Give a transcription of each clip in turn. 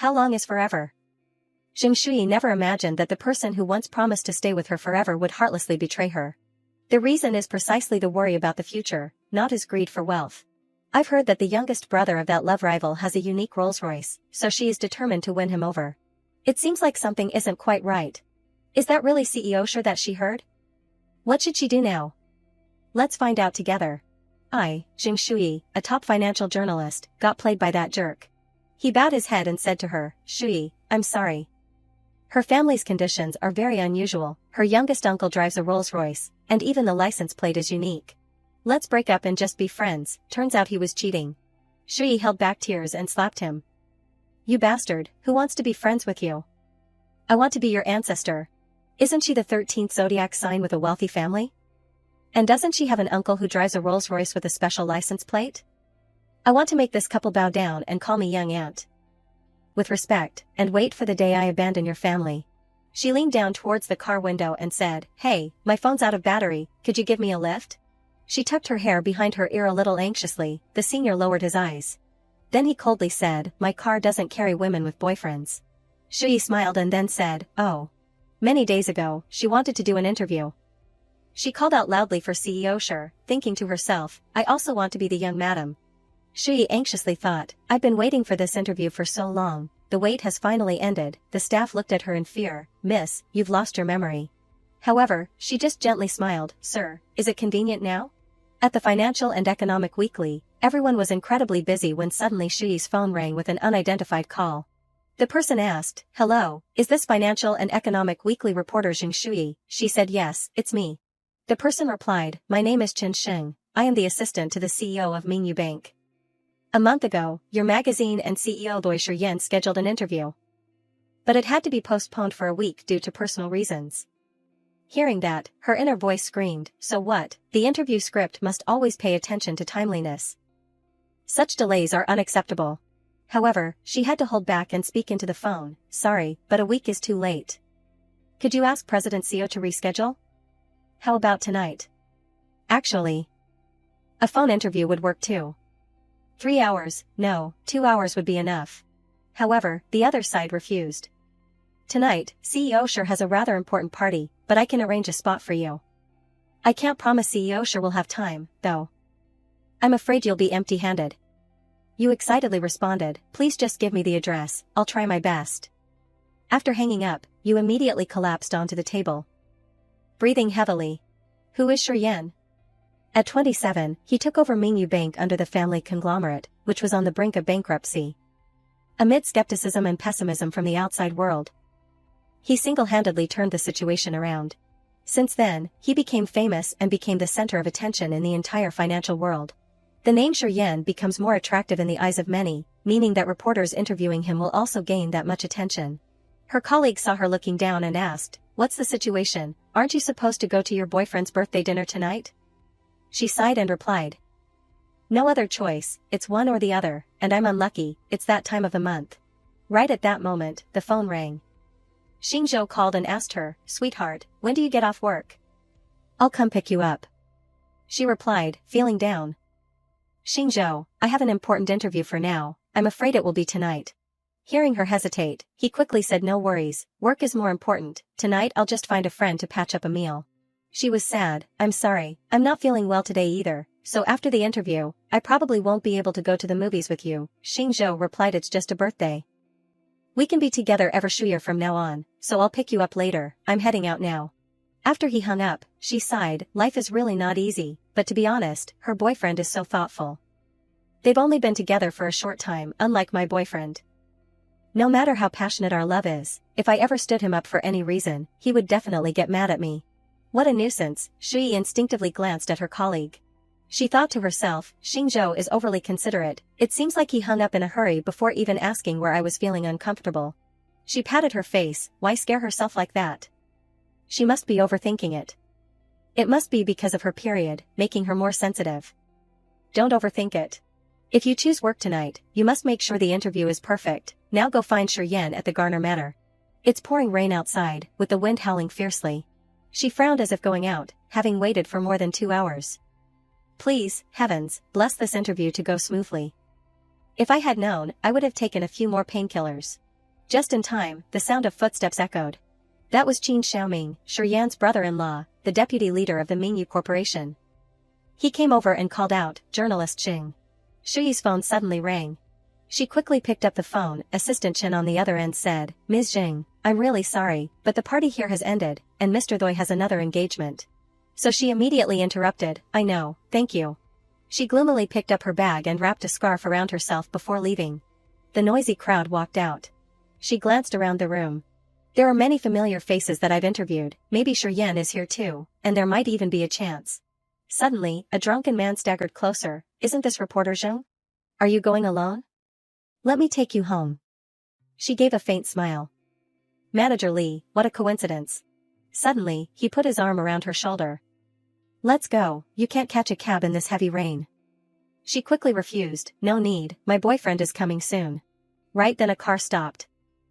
How long is forever? Zheng Shui never imagined that the person who once promised to stay with her forever would heartlessly betray her. The reason is precisely the worry about the future, not his greed for wealth. I've heard that the youngest brother of that love rival has a unique Rolls-Royce, so she is determined to win him over. It seems like something isn't quite right. Is that really CEO sure that she heard? What should she do now? Let's find out together. Zheng Shui, a top financial journalist, got played by that jerk. He bowed his head and said to her, Shui, I'm sorry. Her family's conditions are very unusual, her youngest uncle drives a Rolls-Royce, and even the license plate is unique. Let's break up and just be friends. Turns out he was cheating. Shui held back tears and slapped him. You bastard, who wants to be friends with you? I want to be your ancestor. Isn't she the 13th zodiac sign with a wealthy family? And doesn't she have an uncle who drives a Rolls-Royce with a special license plate? I want to make this couple bow down and call me young aunt. With respect, and wait for the day I abandon your family. She leaned down towards the car window and said, Hey, my phone's out of battery, could you give me a lift? She tucked her hair behind her ear a little anxiously. The senior lowered his eyes. Then he coldly said, My car doesn't carry women with boyfriends. Shui smiled and then said, Oh. Many days ago, she wanted to do an interview. She called out loudly for CEO Sher, thinking to herself, I also want to be the young madam. Shui anxiously thought, I've been waiting for this interview for so long, the wait has finally ended. The staff looked at her in fear. Miss, you've lost your memory. However, she just gently smiled. Sir, is it convenient now? At the Financial and Economic Weekly, everyone was incredibly busy when suddenly Shui's phone rang with an unidentified call. The person asked, Hello, is this Financial and Economic Weekly reporter Zheng Shui? She said yes, it's me. The person replied, My name is Chen Sheng, I am the assistant to the CEO of Manhwa Bank. A month ago, your magazine and CEO Boy Shi Yan scheduled an interview. But it had to be postponed for a week due to personal reasons. Hearing that, her inner voice screamed, So what? The interview script must always pay attention to timeliness. Such delays are unacceptable. However, she had to hold back and speak into the phone, Sorry, but a week is too late. Could you ask President Seo to reschedule? How about tonight? Actually, a phone interview would work too. 3 hours, no, 2 hours would be enough. However, the other side refused. Tonight, CEO Sher has a rather important party, but I can arrange a spot for you. I can't promise CEO Sher will have time, though. I'm afraid you'll be empty-handed. You excitedly responded, Please just give me the address, I'll try my best. After hanging up, you immediately collapsed onto the table. Breathing heavily. Who is Shi Yan? At 27, he took over Manhwa Bank under the family conglomerate, which was on the brink of bankruptcy. Amid skepticism and pessimism from the outside world, he single-handedly turned the situation around. Since then, he became famous and became the center of attention in the entire financial world. The name Shi Yan becomes more attractive in the eyes of many, meaning that reporters interviewing him will also gain that much attention. Her colleague saw her looking down and asked, What's the situation? Aren't you supposed to go to your boyfriend's birthday dinner tonight? She sighed and replied, No other choice, it's one or the other, and I'm unlucky, it's that time of the month. Right at that moment, the phone rang. Xingzhou called and asked her, Sweetheart, when do you get off work? I'll come pick you up. She replied, feeling down. Xingzhou, I have an important interview for now, I'm afraid it will be tonight. Hearing her hesitate, he quickly said no worries, work is more important, tonight I'll just find a friend to patch up a meal. She was sad, I'm sorry, I'm not feeling well today either, so after the interview, I probably won't be able to go to the movies with you. Xingzhou replied it's just a birthday. We can be together every year from now on, so I'll pick you up later, I'm heading out now. After he hung up, she sighed, life is really not easy, but to be honest, her boyfriend is so thoughtful. They've only been together for a short time, unlike my boyfriend. No matter how passionate our love is, if I ever stood him up for any reason, he would definitely get mad at me. What a nuisance, Shui instinctively glanced at her colleague. She thought to herself, Xingzhou is overly considerate, it seems like he hung up in a hurry before even asking where I was feeling uncomfortable. She patted her face, why scare herself like that? She must be overthinking it. It must be because of her period, making her more sensitive. Don't overthink it. If you choose work tonight, you must make sure the interview is perfect, now go find Shi Yan at the Garner Manor. It's pouring rain outside, with the wind howling fiercely. She frowned as if going out, having waited for more than 2 hours. Please, heavens, bless this interview to go smoothly. If I had known, I would have taken a few more painkillers. Just in time, the sound of footsteps echoed. That was Qin Xiaoming, Shiyan's brother-in-law, the deputy leader of the Mingyu Corporation. He came over and called out, "Journalist Xing." Shuyi's phone suddenly rang. She quickly picked up the phone. Assistant Chen on the other end said, "Ms. Xing, I'm really sorry, but the party here has ended, and Mr. Doi has another engagement." So she immediately interrupted, "I know, thank you." She gloomily picked up her bag and wrapped a scarf around herself before leaving. The noisy crowd walked out. She glanced around the room. There are many familiar faces that I've interviewed, maybe Shiyan is here too, and there might even be a chance. Suddenly, a drunken man staggered closer. "Isn't this reporter Zheng? Are you going alone? Let me take you home." She gave a faint smile. "Manager Li, what a coincidence." Suddenly, he put his arm around her shoulder. "Let's go, you can't catch a cab in this heavy rain." She quickly refused, "No need, my boyfriend is coming soon." Right then a car stopped.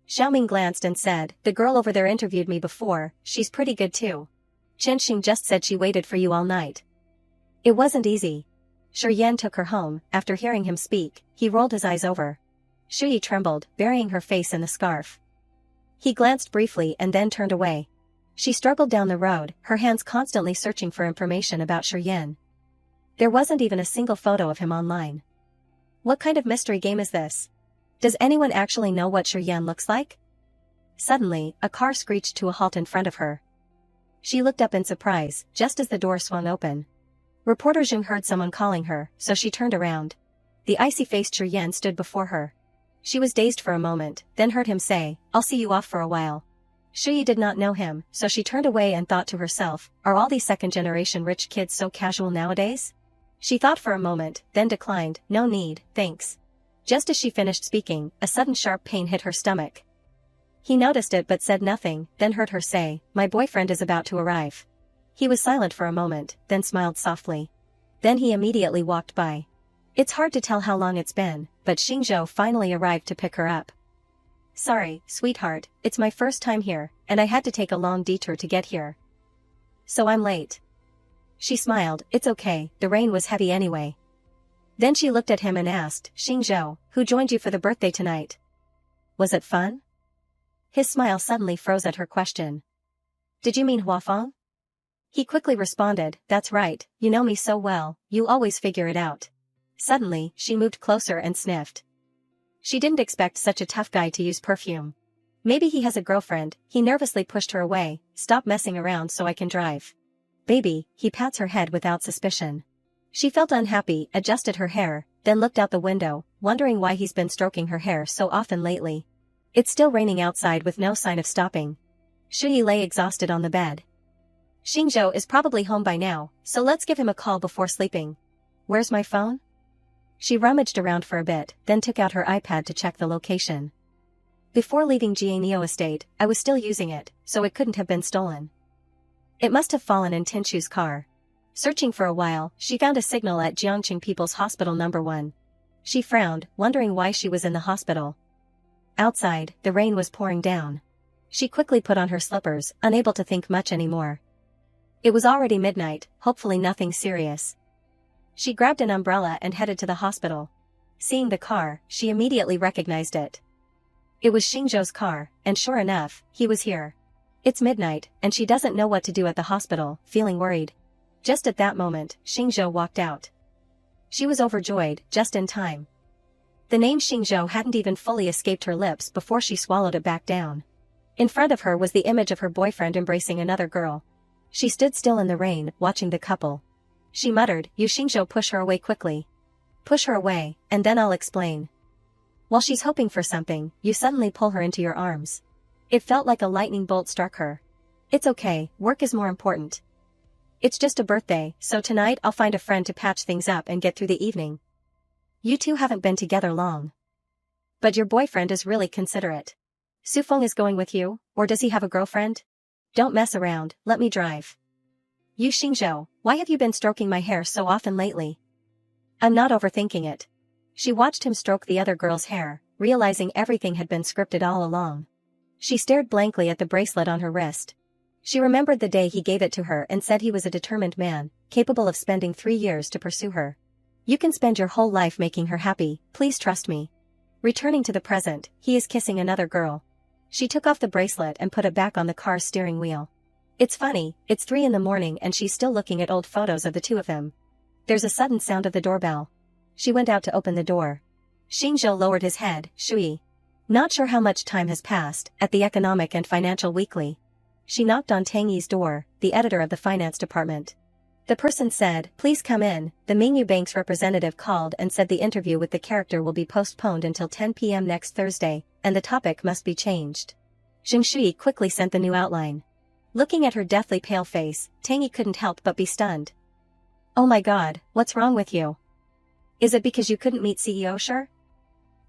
Xiaoming glanced and said, "The girl over there interviewed me before, she's pretty good too. Chen Xing just said she waited for you all night." It wasn't easy. Shiyan took her home. After hearing him speak, he rolled his eyes over. Shuyi trembled, burying her face in the scarf. He glanced briefly and then turned away. She struggled down the road, her hands constantly searching for information about Shiyan. There wasn't even a single photo of him online. What kind of mystery game is this? Does anyone actually know what Shiyan looks like? Suddenly, a car screeched to a halt in front of her. She looked up in surprise, just as the door swung open. Reporter Zheng heard someone calling her, so she turned around. The icy-faced Shiyan stood before her. She was dazed for a moment, then heard him say, "I'll see you off for a while." Shuyi did not know him, so she turned away and thought to herself, are all these second-generation rich kids so casual nowadays? She thought for a moment, then declined, "No need, thanks." Just as she finished speaking, a sudden sharp pain hit her stomach. He noticed it but said nothing, then heard her say, "My boyfriend is about to arrive." He was silent for a moment, then smiled softly. Then he immediately walked by. It's hard to tell how long it's been, but Xingzhou finally arrived to pick her up. "Sorry, sweetheart, it's my first time here, and I had to take a long detour to get here. So I'm late." She smiled, "It's okay, the rain was heavy anyway." Then she looked at him and asked, "Xingzhou, who joined you for the birthday tonight? Was it fun?" His smile suddenly froze at her question. "Did you mean Huafeng?" He quickly responded, "That's right, you know me so well, you always figure it out." Suddenly, she moved closer and sniffed. She didn't expect such a tough guy to use perfume. Maybe he has a girlfriend. He nervously pushed her away. "Stop messing around so I can drive." "Baby," he pats her head without suspicion. She felt unhappy, adjusted her hair, then looked out the window, wondering why he's been stroking her hair so often lately. It's still raining outside with no sign of stopping. Shuyi lay exhausted on the bed. "Xingzhou is probably home by now, so let's give him a call before sleeping. Where's my phone?" She rummaged around for a bit, then took out her iPad to check the location. "Before leaving Jianeo Estate, I was still using it, so it couldn't have been stolen. It must have fallen in Tinshu's car." Searching for a while, she found a signal at Jiangqing People's Hospital No. 1. She frowned, wondering why she was in the hospital. Outside, the rain was pouring down. She quickly put on her slippers, unable to think much anymore. It was already midnight, hopefully nothing serious. She grabbed an umbrella and headed to the hospital. Seeing the car, she immediately recognized it. It was Xingzhou's car, and sure enough, he was here. It's midnight, and she doesn't know what to do at the hospital, feeling worried. Just at that moment, Xingzhou walked out. She was overjoyed, just in time. The name Xingzhou hadn't even fully escaped her lips before she swallowed it back down. In front of her was the image of her boyfriend embracing another girl. She stood still in the rain, watching the couple. She muttered, "You Xingzhou, push her away quickly. Push her away, and then I'll explain." While she's hoping for something, you suddenly pull her into your arms. It felt like a lightning bolt struck her. "It's okay, work is more important. It's just a birthday, so tonight I'll find a friend to patch things up and get through the evening. You two haven't been together long. But your boyfriend is really considerate. Sufeng is going with you, or does he have a girlfriend? Don't mess around, let me drive." "You Xingzhou, why have you been stroking my hair so often lately?" "I'm not overthinking it." She watched him stroke the other girl's hair, realizing everything had been scripted all along. She stared blankly at the bracelet on her wrist. She remembered the day he gave it to her and said he was a determined man, capable of spending 3 years to pursue her. "You can spend your whole life making her happy, please trust me." Returning to the present, he is kissing another girl. She took off the bracelet and put it back on the car's steering wheel. It's funny, it's 3 in the morning and she's still looking at old photos of the two of them. There's a sudden sound of the doorbell. She went out to open the door. Xingzhou lowered his head. Shui. Not sure how much time has passed, at the Economic and Financial Weekly. She knocked on Tang Yi's door, the editor of the finance department. The person said, "Please come in." The Mingyu Bank's representative called and said the interview with the character will be postponed until 10 p.m. next Thursday, and the topic must be changed. Zheng Shui quickly sent the new outline. Looking at her deathly pale face, Tang Yi couldn't help but be stunned. "Oh my god, what's wrong with you? Is it because you couldn't meet CEO Sure?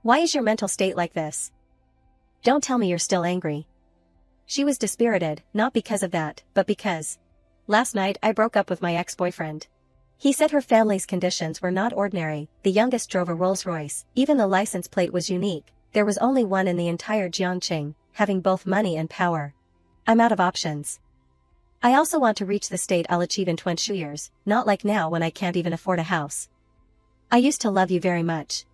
Why is your mental state like this? Don't tell me you're still angry." She was dispirited, not because of that, but because last night I broke up with my ex-boyfriend. He said her family's conditions were not ordinary. The youngest drove a Rolls-Royce, even the license plate was unique. There was only one in the entire Jiangqing, having both money and power. I'm out of options. I also want to reach the state I'll achieve in 20 years, not like now when I can't even afford a house. I used to love you very much.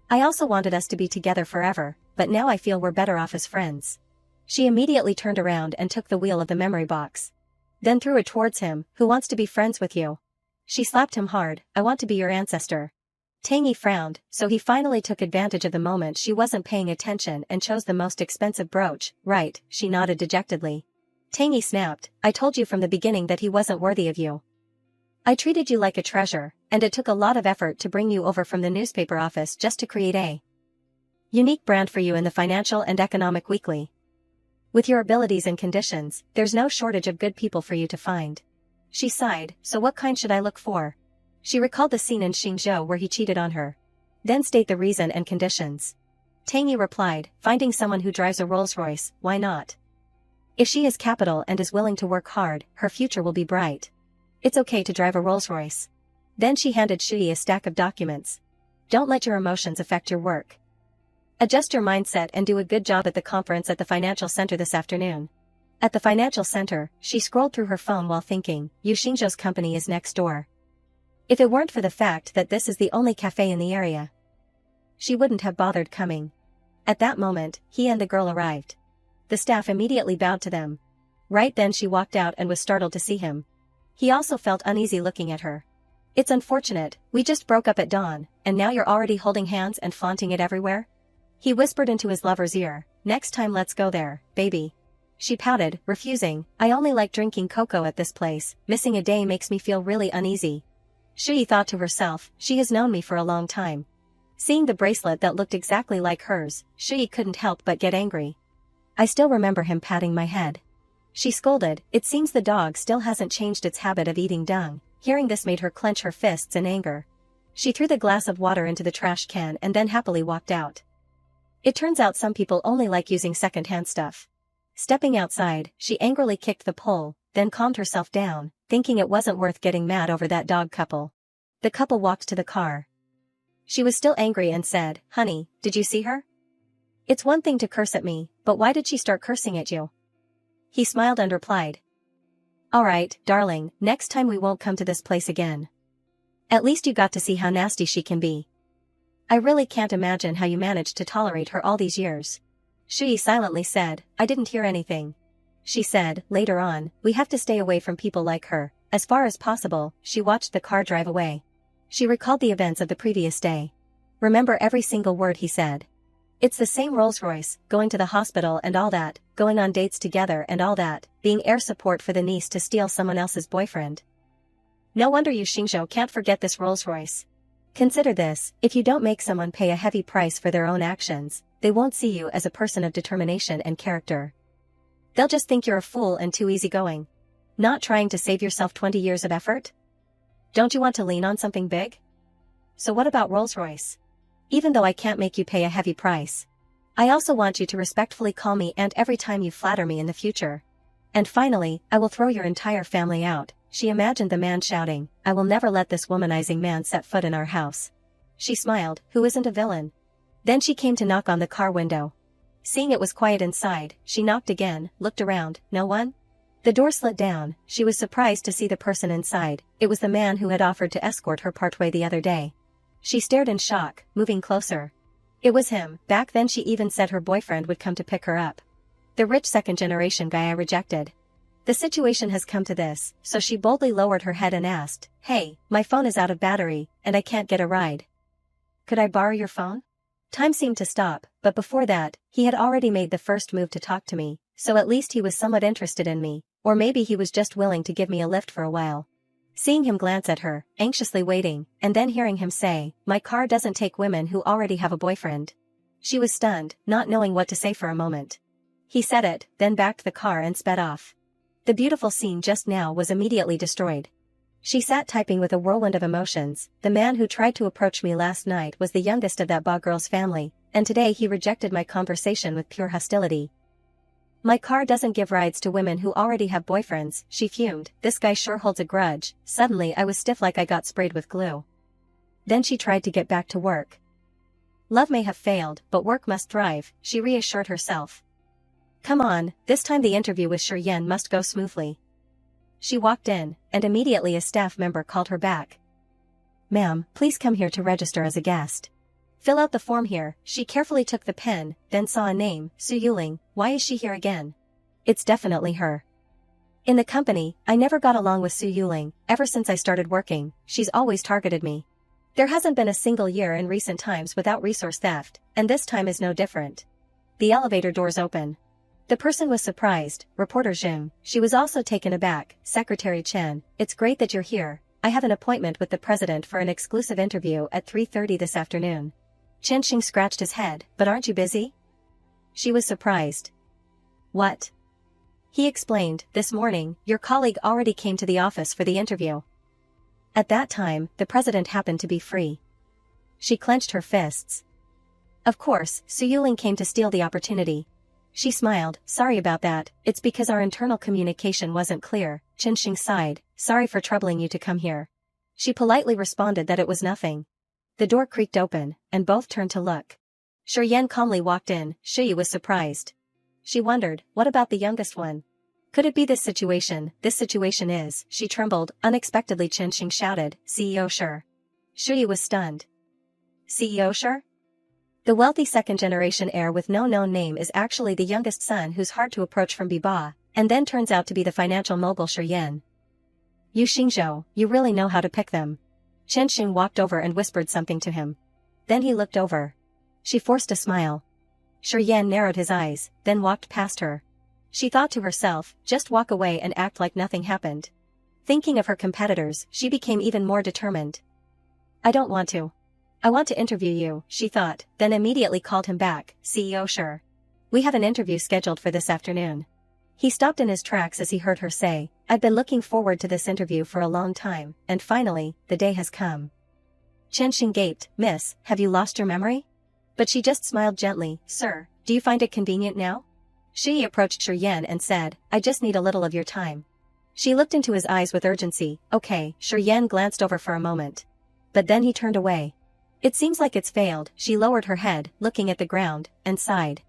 I also wanted us to be together forever, but now I feel we're better off as friends. She immediately turned around and took the wheel of the memory box. Then threw it towards him. "Who wants to be friends with you?" She slapped him hard. "I want to be your ancestor." Tang Yi frowned, so he finally took advantage of the moment she wasn't paying attention and chose the most expensive brooch. "Right," she nodded dejectedly. Tang Yi snapped, "I told you from the beginning that he wasn't worthy of you. I treated you like a treasure, and it took a lot of effort to bring you over from the newspaper office just to create a unique brand for you in the Financial and Economic Weekly. With your abilities and conditions, there's no shortage of good people for you to find." She sighed, "So what kind should I look for?" She recalled the scene in Xingzhou where he cheated on her. "Then state the reason and conditions." Tang Yi replied, "Finding someone who drives a Rolls-Royce, why not? If she has capital and is willing to work hard, her future will be bright. It's okay to drive a Rolls-Royce." Then she handed Shui a stack of documents. "Don't let your emotions affect your work. Adjust your mindset and do a good job at the conference at the financial center this afternoon." At the financial center, she scrolled through her phone while thinking, Yu Xingzhou's company is next door. If it weren't for the fact that this is the only cafe in the area, she wouldn't have bothered coming. At that moment, he and the girl arrived. The staff immediately bowed to them. Right then she walked out and was startled to see him. He also felt uneasy looking at her. "It's unfortunate, we just broke up at dawn, and now you're already holding hands and flaunting it everywhere?" He whispered into his lover's ear, "Next time let's go there, baby." She pouted, refusing, "I only like drinking cocoa at this place, missing a day makes me feel really uneasy." Shui thought to herself, she has known me for a long time. Seeing the bracelet that looked exactly like hers, Shui couldn't help but get angry. "I still remember him patting my head." She scolded, "It seems the dog still hasn't changed its habit of eating dung." Hearing this made her clench her fists in anger. She threw the glass of water into the trash can and then happily walked out. It turns out some people only like using second-hand stuff. Stepping outside, she angrily kicked the pole, then calmed herself down, thinking it wasn't worth getting mad over that dog couple. The couple walked to the car. She was still angry and said, "Honey, did you see her? It's one thing to curse at me, but why did she start cursing at you?" He smiled and replied, "Alright, darling, next time we won't come to this place again. At least you got to see how nasty she can be. I really can't imagine how you managed to tolerate her all these years." Shui silently said, "I didn't hear anything." She said, later on, "We have to stay away from people like her." As far as possible, she watched the car drive away. She recalled the events of the previous day. Remember every single word he said. It's the same Rolls-Royce, going to the hospital and all that, going on dates together and all that, being air support for the niece to steal someone else's boyfriend. No wonder Yu Xingzhou can't forget this Rolls-Royce. Consider this, if you don't make someone pay a heavy price for their own actions, they won't see you as a person of determination and character. They'll just think you're a fool and too easygoing. Not trying to save yourself 20 years of effort? Don't you want to lean on something big? So what about Rolls-Royce? Even though I can't make you pay a heavy price, I also want you to respectfully call me aunt every time you flatter me in the future. And finally, I will throw your entire family out." She imagined the man shouting, "I will never let this womanizing man set foot in our house." She smiled, who isn't a villain? Then she came to knock on the car window. Seeing it was quiet inside, she knocked again, looked around, no one? The door slid down. She was surprised to see the person inside. It was the man who had offered to escort her partway the other day. She stared in shock, moving closer. It was him. Back then she even said her boyfriend would come to pick her up. The rich second-generation guy I rejected. The situation has come to this, so she boldly lowered her head and asked, "Hey, my phone is out of battery, and I can't get a ride. Could I borrow your phone?" Time seemed to stop, but before that, he had already made the first move to talk to me, so at least he was somewhat interested in me, or maybe he was just willing to give me a lift for a while. Seeing him glance at her, anxiously waiting, and then hearing him say, "My car doesn't take women who already have a boyfriend." She was stunned, not knowing what to say for a moment. He said it, then backed the car and sped off. The beautiful scene just now was immediately destroyed. She sat typing with a whirlwind of emotions. The man who tried to approach me last night was the youngest of that girl's family, and today he rejected my conversation with pure hostility. "My car doesn't give rides to women who already have boyfriends," she fumed. "This guy sure holds a grudge." Suddenly I was stiff like I got sprayed with glue. Then she tried to get back to work. Love may have failed, but work must thrive, she reassured herself. Come on, this time the interview with Shiryen must go smoothly. She walked in, and immediately a staff member called her back. "Ma'am, please come here to register as a guest. Fill out the form here." She carefully took the pen, then saw a name, Su Yuling. Why is she here again? It's definitely her. In the company, I never got along with Su Yuling. Ever since I started working, she's always targeted me. There hasn't been a single year in recent times without resource theft, and this time is no different. The elevator doors open. The person was surprised, Reporter Jung. She was also taken aback. "Secretary Chen, it's great that you're here. I have an appointment with the president for an exclusive interview at 3:30 this afternoon." Chen Xing scratched his head. "But aren't you busy?" She was surprised. "What?" He explained, "This morning, your colleague already came to the office for the interview." At that time, the president happened to be free. She clenched her fists. Of course, Su Yuling came to steal the opportunity. She smiled. "Sorry about that, it's because our internal communication wasn't clear." Chen Xing sighed. "Sorry for troubling you to come here." She politely responded that it was nothing. The door creaked open, and both turned to look. Shiryen calmly walked in. Shuyi was surprised. She wondered, what about the youngest one? Could it be this situation? This situation is, she trembled. Unexpectedly Chen Xing shouted, "CEO Sure." Shuyi was stunned. "CEO Sure?" The wealthy second-generation heir with no known name is actually the youngest son who's hard to approach from Biba, and then turns out to be the financial mogul Shiryen. "You Xingzhou, you really know how to pick them." Chen Xing walked over and whispered something to him. Then he looked over. She forced a smile. Shiryen narrowed his eyes, then walked past her. She thought to herself, just walk away and act like nothing happened. Thinking of her competitors, she became even more determined. "I don't want to. I want to interview you," she thought, then immediately called him back. "CEO Sure. We have an interview scheduled for this afternoon." He stopped in his tracks as he heard her say, "I've been looking forward to this interview for a long time, and finally, the day has come." Chen Xing gaped. "Miss, have you lost your memory?" But she just smiled gently. "Sir, do you find it convenient now?" She approached Shiryen and said, "I just need a little of your time." She looked into his eyes with urgency. "Okay." Shiryen glanced over for a moment. But then he turned away. "It seems like it's failed." She lowered her head, looking at the ground, and sighed.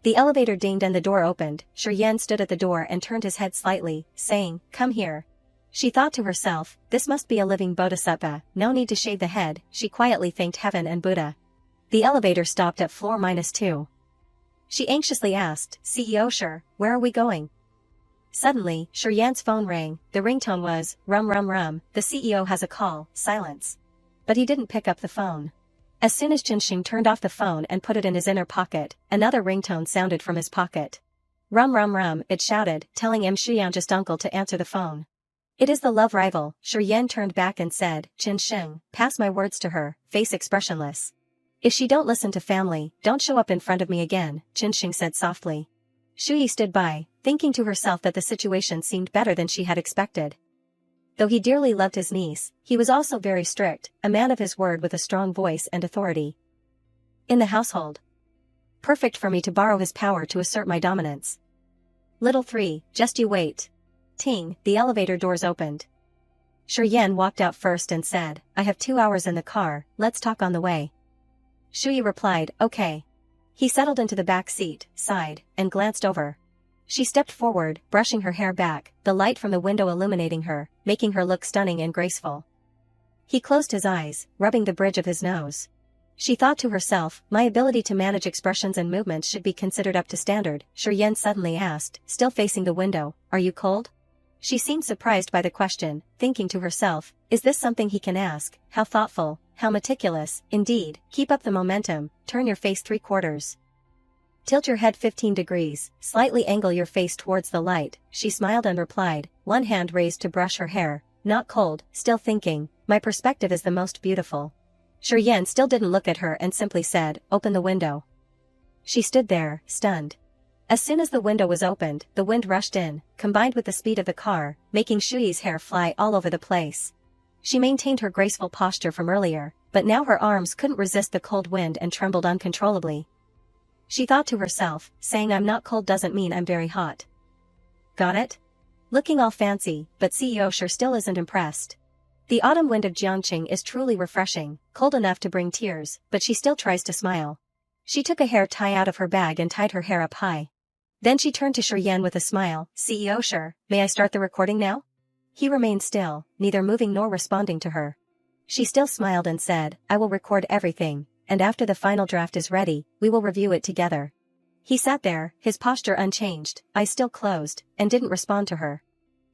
The elevator dinged and the door opened. Shiryen stood at the door and turned his head slightly, saying, "Come here." She thought to herself, this must be a living bodhisattva, no need to shave the head. She quietly thanked heaven and Buddha. The elevator stopped at floor -2. She anxiously asked, "CEO Sure, where are we going?" Suddenly, Shiryan's phone rang. The ringtone was, "Rum rum rum, the CEO has a call." Silence. But he didn't pick up the phone. As soon as Chen Xing turned off the phone and put it in his inner pocket, another ringtone sounded from his pocket. "Rum rum rum," it shouted, telling Shiyan just uncle to answer the phone. "It is the love rival." Shiryen turned back and said, "Chen Xing, pass my words to her," face expressionless. "If she don't listen to family, don't show up in front of me again," Chen Xing said softly. Shuyi stood by, thinking to herself that the situation seemed better than she had expected. Though he dearly loved his niece, he was also very strict, a man of his word with a strong voice and authority. In the household. Perfect for me to borrow his power to assert my dominance. Little 3, just you wait. Ting, the elevator doors opened. Shiryen walked out first and said, "I have 2 hours in the car, let's talk on the way." Shuyi replied, "Okay." He settled into the back seat, sighed, and glanced over. She stepped forward, brushing her hair back, the light from the window illuminating her, making her look stunning and graceful. He closed his eyes, rubbing the bridge of his nose. She thought to herself, my ability to manage expressions and movements should be considered up to standard. Shiryen suddenly asked, still facing the window, are you cold? She seemed surprised by the question, thinking to herself, is this something he can ask? How thoughtful, how meticulous, indeed, keep up the momentum, turn your face 3/4. Tilt your head 15 degrees, slightly angle your face towards the light, she smiled and replied, one hand raised to brush her hair, not cold, still thinking, my perspective is the most beautiful. Shiryen still didn't look at her and simply said, open the window. She stood there, stunned. As soon as the window was opened, the wind rushed in, combined with the speed of the car, making Shuyi's hair fly all over the place. She maintained her graceful posture from earlier, but now her arms couldn't resist the cold wind and trembled uncontrollably. She thought to herself, saying I'm not cold doesn't mean I'm very hot. Got it? Looking all fancy, but CEO sure still isn't impressed. The autumn wind of Jiangqing is truly refreshing, cold enough to bring tears, but she still tries to smile. She took a hair tie out of her bag and tied her hair up high. Then she turned to Shiryen with a smile, CEO sure, may I start the recording now? He remained still, neither moving nor responding to her. She still smiled and said, I will record everything, and after the final draft is ready, we will review it together. He sat there, his posture unchanged, eyes still closed, and didn't respond to her.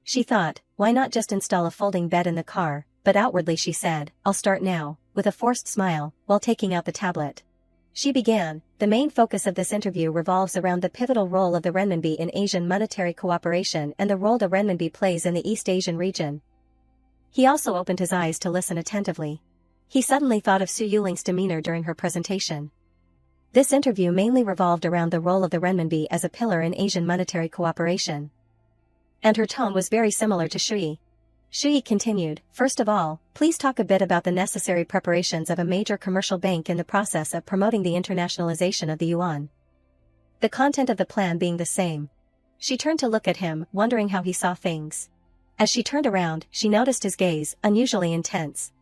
She thought, why not just install a folding bed in the car, but outwardly she said, I'll start now, with a forced smile, while taking out the tablet. She began, the main focus of this interview revolves around the pivotal role of the renminbi in Asian monetary cooperation and the role the renminbi plays in the East Asian region. He also opened his eyes to listen attentively. He suddenly thought of Su Yuling's demeanor during her presentation. This interview mainly revolved around the role of the renminbi as a pillar in Asian monetary cooperation. And her tone was very similar to Shuyi. Shuyi continued, first of all, please talk a bit about the necessary preparations of a major commercial bank in the process of promoting the internationalization of the yuan. The content of the plan being the same. She turned to look at him, wondering how he saw things. As she turned around, she noticed his gaze, unusually intense.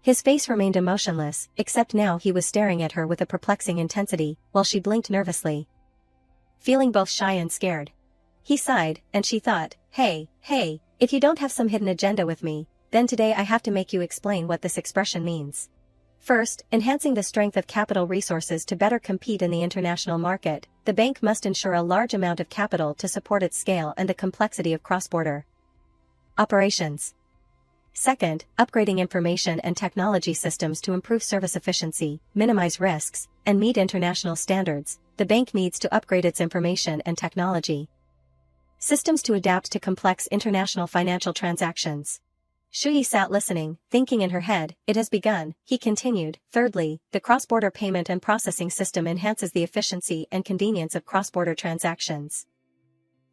His face remained emotionless, except now he was staring at her with a perplexing intensity, while she blinked nervously. Feeling both shy and scared. He sighed, and she thought, hey, if you don't have some hidden agenda with me, then today I have to make you explain what this expression means. First, enhancing the strength of capital resources to better compete in the international market, the bank must ensure a large amount of capital to support its scale and the complexity of cross-border operations. Second, upgrading information and technology systems to improve service efficiency, minimize risks, and meet international standards. The bank needs to upgrade its information and technology systems to adapt to complex international financial transactions. Shuyi sat listening, thinking in her head, it has begun, he continued. Thirdly, the cross-border payment and processing system enhances the efficiency and convenience of cross-border transactions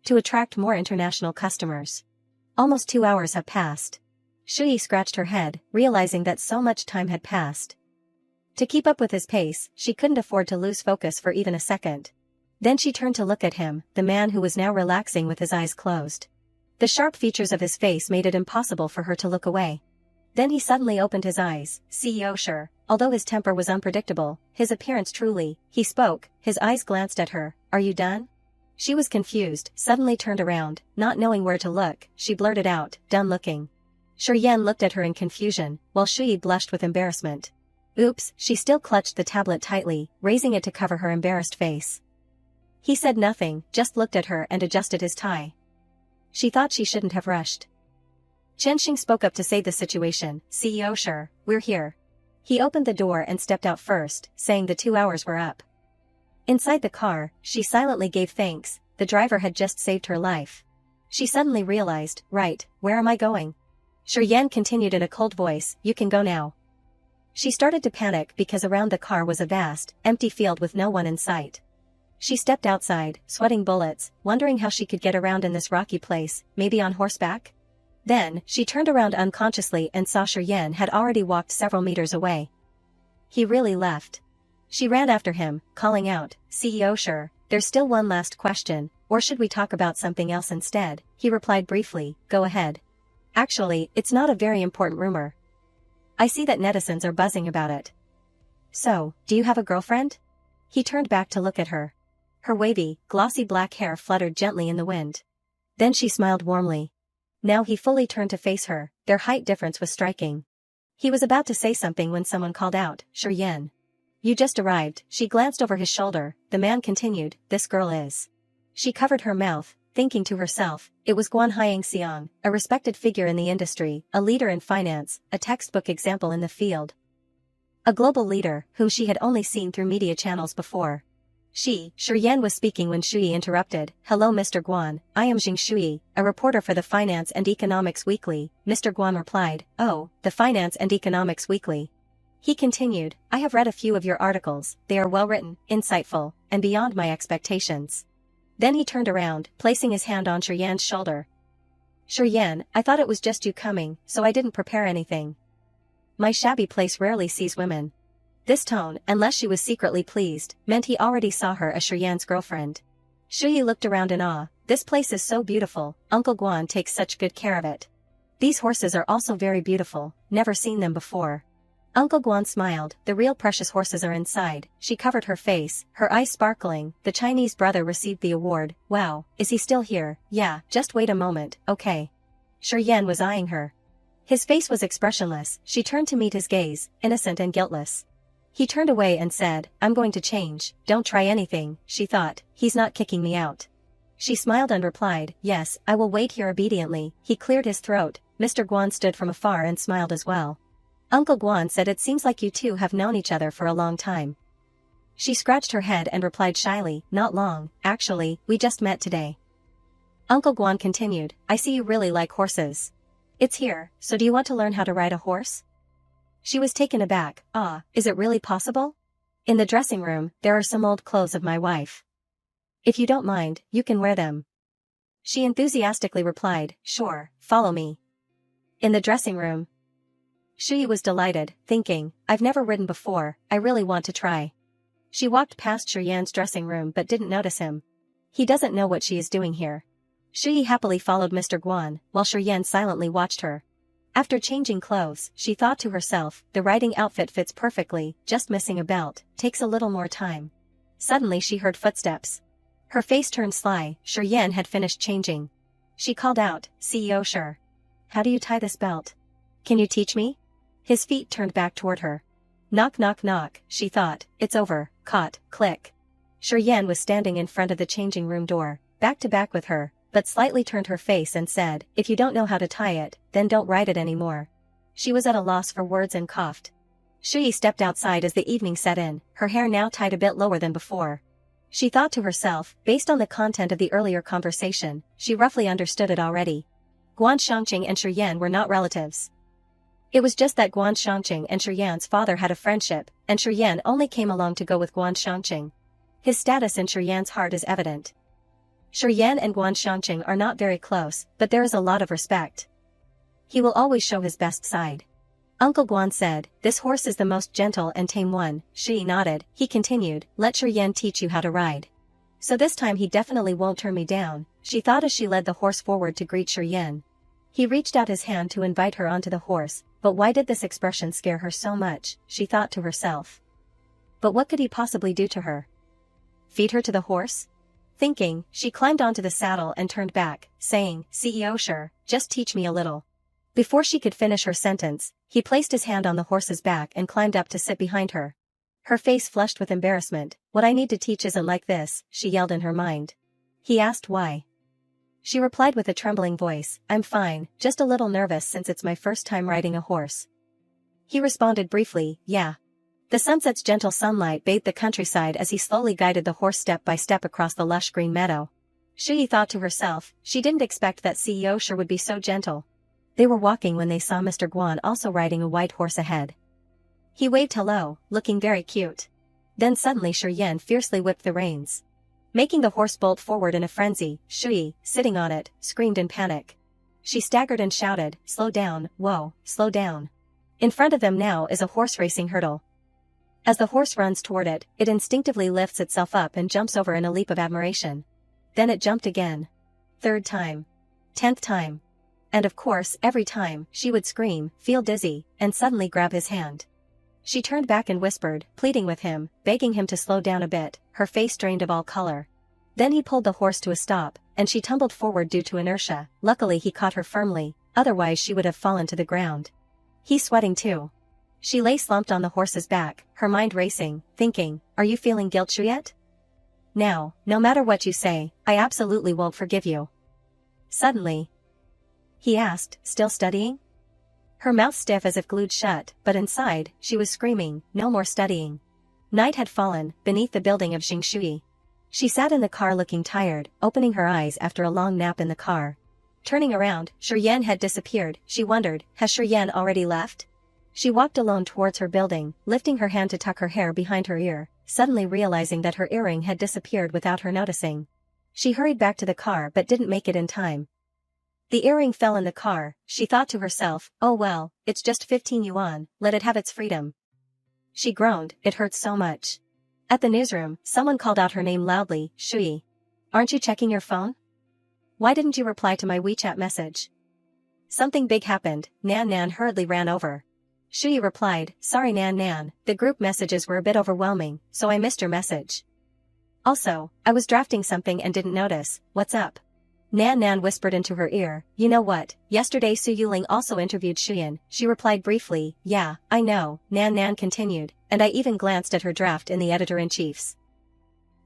to attract more international customers. Almost 2 hours have passed. Shuyi scratched her head, realizing that so much time had passed. To keep up with his pace, she couldn't afford to lose focus for even a second. Then she turned to look at him, the man who was now relaxing with his eyes closed. The sharp features of his face made it impossible for her to look away. Then he suddenly opened his eyes, CEO sure, although his temper was unpredictable, his appearance truly, he spoke, his eyes glanced at her, are you done? She was confused, suddenly turned around, not knowing where to look, she blurted out, done looking. Shiryen looked at her in confusion, while Shuyi blushed with embarrassment. Oops, she still clutched the tablet tightly, raising it to cover her embarrassed face. He said nothing, just looked at her and adjusted his tie. She thought she shouldn't have rushed. Chenxing spoke up to save the situation, CEO sure, we're here. He opened the door and stepped out first, saying the 2 hours were up. Inside the car, she silently gave thanks, the driver had just saved her life. She suddenly realized, right, where am I going? Shiryen continued in a cold voice, you can go now. She started to panic because around the car was a vast, empty field with no one in sight. She stepped outside, sweating bullets, wondering how she could get around in this rocky place, maybe on horseback? Then, she turned around unconsciously and saw Shiryen had already walked several meters away. He really left. She ran after him, calling out, CEO sure, there's still one last question, or should we talk about something else instead? He replied briefly, go ahead. Actually, it's not a very important rumor. I see that netizens are buzzing about it. So, do you have a girlfriend? He turned back to look at her. Her wavy, glossy black hair fluttered gently in the wind. Then she smiled warmly. Now he fully turned to face her, their height difference was striking. He was about to say something when someone called out, Shiryen. You just arrived. She glanced over his shoulder. The man continued, this girl is. She covered her mouth, thinking to herself, it was Guan Hyangxiang, a respected figure in the industry, a leader in finance, a textbook example in the field. A global leader, whom she had only seen through media channels before. Yan was speaking when Shui interrupted. Hello Mr. Guan, I am Jing Shui, a reporter for the Finance and Economics Weekly. Mr. Guan replied, oh, the Finance and Economics Weekly. He continued, I have read a few of your articles, they are well written, insightful, and beyond my expectations. Then he turned around, placing his hand on Yan's shoulder. Yan, I thought it was just you coming, so I didn't prepare anything. My shabby place rarely sees women. This tone, unless she was secretly pleased, meant he already saw her as Yan's girlfriend. Shui looked around in awe. This place is so beautiful, Uncle Guan takes such good care of it. These horses are also very beautiful, never seen them before. Uncle Guan smiled, the real precious horses are inside. She covered her face, her eyes sparkling. The Chinese brother received the award. Wow, is he still here? Yeah, just wait a moment, okay. Yan was eyeing her. His face was expressionless. She turned to meet his gaze, innocent and guiltless. He turned away and said, I'm going to change, don't try anything, she thought, he's not kicking me out. She smiled and replied, yes, I will wait here obediently. He cleared his throat. Mr. Guan stood from afar and smiled as well. Uncle Guan said it seems like you two have known each other for a long time. She scratched her head and replied shyly, not long, actually, we just met today. Uncle Guan continued, I see you really like horses. It's here, so do you want to learn how to ride a horse? She was taken aback. Ah, is it really possible? In the dressing room, there are some old clothes of my wife. If you don't mind, you can wear them. She enthusiastically replied, sure, follow me. In the dressing room. Shui was delighted, thinking, I've never ridden before, I really want to try. She walked past Yan's dressing room but didn't notice him. He doesn't know what she is doing here. Shui happily followed Mr. Guan, while Yan silently watched her. After changing clothes, she thought to herself, the riding outfit fits perfectly, just missing a belt, takes a little more time. Suddenly she heard footsteps. Her face turned sly. Yan had finished changing. She called out, CEO Shi. How do you tie this belt? Can you teach me? His feet turned back toward her. Knock knock knock, she thought, it's over, caught, click. Yan was standing in front of the changing room door, back to back with her, but slightly turned her face and said, if you don't know how to tie it, then don't ride it anymore. She was at a loss for words and coughed. Shui stepped outside as the evening set in, her hair now tied a bit lower than before. She thought to herself, based on the content of the earlier conversation, she roughly understood it already. Guan Shangqing and Yan were not relatives. It was just that Guan Shangqing and Yan's father had a friendship, and Yan only came along to go with Guan Shangqing. His status in Yan's heart is evident. Yan and Guan Shangqing are not very close, but there is a lot of respect. He will always show his best side. Uncle Guan said, this horse is the most gentle and tame one. Shui nodded. He continued, let Yan teach you how to ride. So this time he definitely won't turn me down, she thought as she led the horse forward to greet Yan. He reached out his hand to invite her onto the horse, but why did this expression scare her so much, she thought to herself. But what could he possibly do to her? Feed her to the horse? Thinking, she climbed onto the saddle and turned back, saying, CEO Shi, just teach me a little. Before she could finish her sentence, he placed his hand on the horse's back and climbed up to sit behind her. Her face flushed with embarrassment. What I need to teach isn't like this, she yelled in her mind. He asked why. She replied with a trembling voice, I'm fine, just a little nervous since it's my first time riding a horse. He responded briefly, yeah. The sunset's gentle sunlight bathed the countryside as he slowly guided the horse step by step across the lush green meadow. Shui thought to herself, she didn't expect that CEO Shi would be so gentle. They were walking when they saw Mr. Guan also riding a white horse ahead. He waved hello, looking very cute. Then suddenly Yan fiercely whipped the reins. Making the horse bolt forward in a frenzy, Shui, sitting on it, screamed in panic. She staggered and shouted, slow down, whoa, slow down. In front of them now is a horse racing hurdle. As the horse runs toward it, it instinctively lifts itself up and jumps over in a leap of admiration. Then it jumped again. 3rd time. 10th time. And of course, every time, she would scream, feel dizzy, and suddenly grab his hand. She turned back and whispered, pleading with him, begging him to slow down a bit, her face drained of all color. Then he pulled the horse to a stop, and she tumbled forward due to inertia. Luckily he caught her firmly, otherwise she would have fallen to the ground. He's sweating too. She lay slumped on the horse's back, her mind racing, thinking, are you feeling guilty yet? Now, no matter what you say, I absolutely won't forgive you. Suddenly, he asked, still studying? Her mouth stiff as if glued shut, but inside, she was screaming, no more studying. Night had fallen, beneath the building of Xingshui. She sat in the car looking tired, opening her eyes after a long nap in the car. Turning around, Shiryan had disappeared. She wondered, has Shiryan already left? She walked alone towards her building, lifting her hand to tuck her hair behind her ear, suddenly realizing that her earring had disappeared without her noticing. She hurried back to the car but didn't make it in time. The earring fell in the car. She thought to herself, oh well, it's just 15 yuan, let it have its freedom. She groaned, it hurts so much. At the newsroom, someone called out her name loudly, Shui. Aren't you checking your phone? Why didn't you reply to my WeChat message? Something big happened. Nan Nan hurriedly ran over. Shui replied, sorry Nan Nan, the group messages were a bit overwhelming, so I missed your message. Also, I was drafting something and didn't notice. What's up? Nan Nan whispered into her ear, you know what, yesterday Su Yuling also interviewed Shuyan. She replied briefly, yeah, I know, Nan Nan continued, and I even glanced at her draft in the editor-in-chief's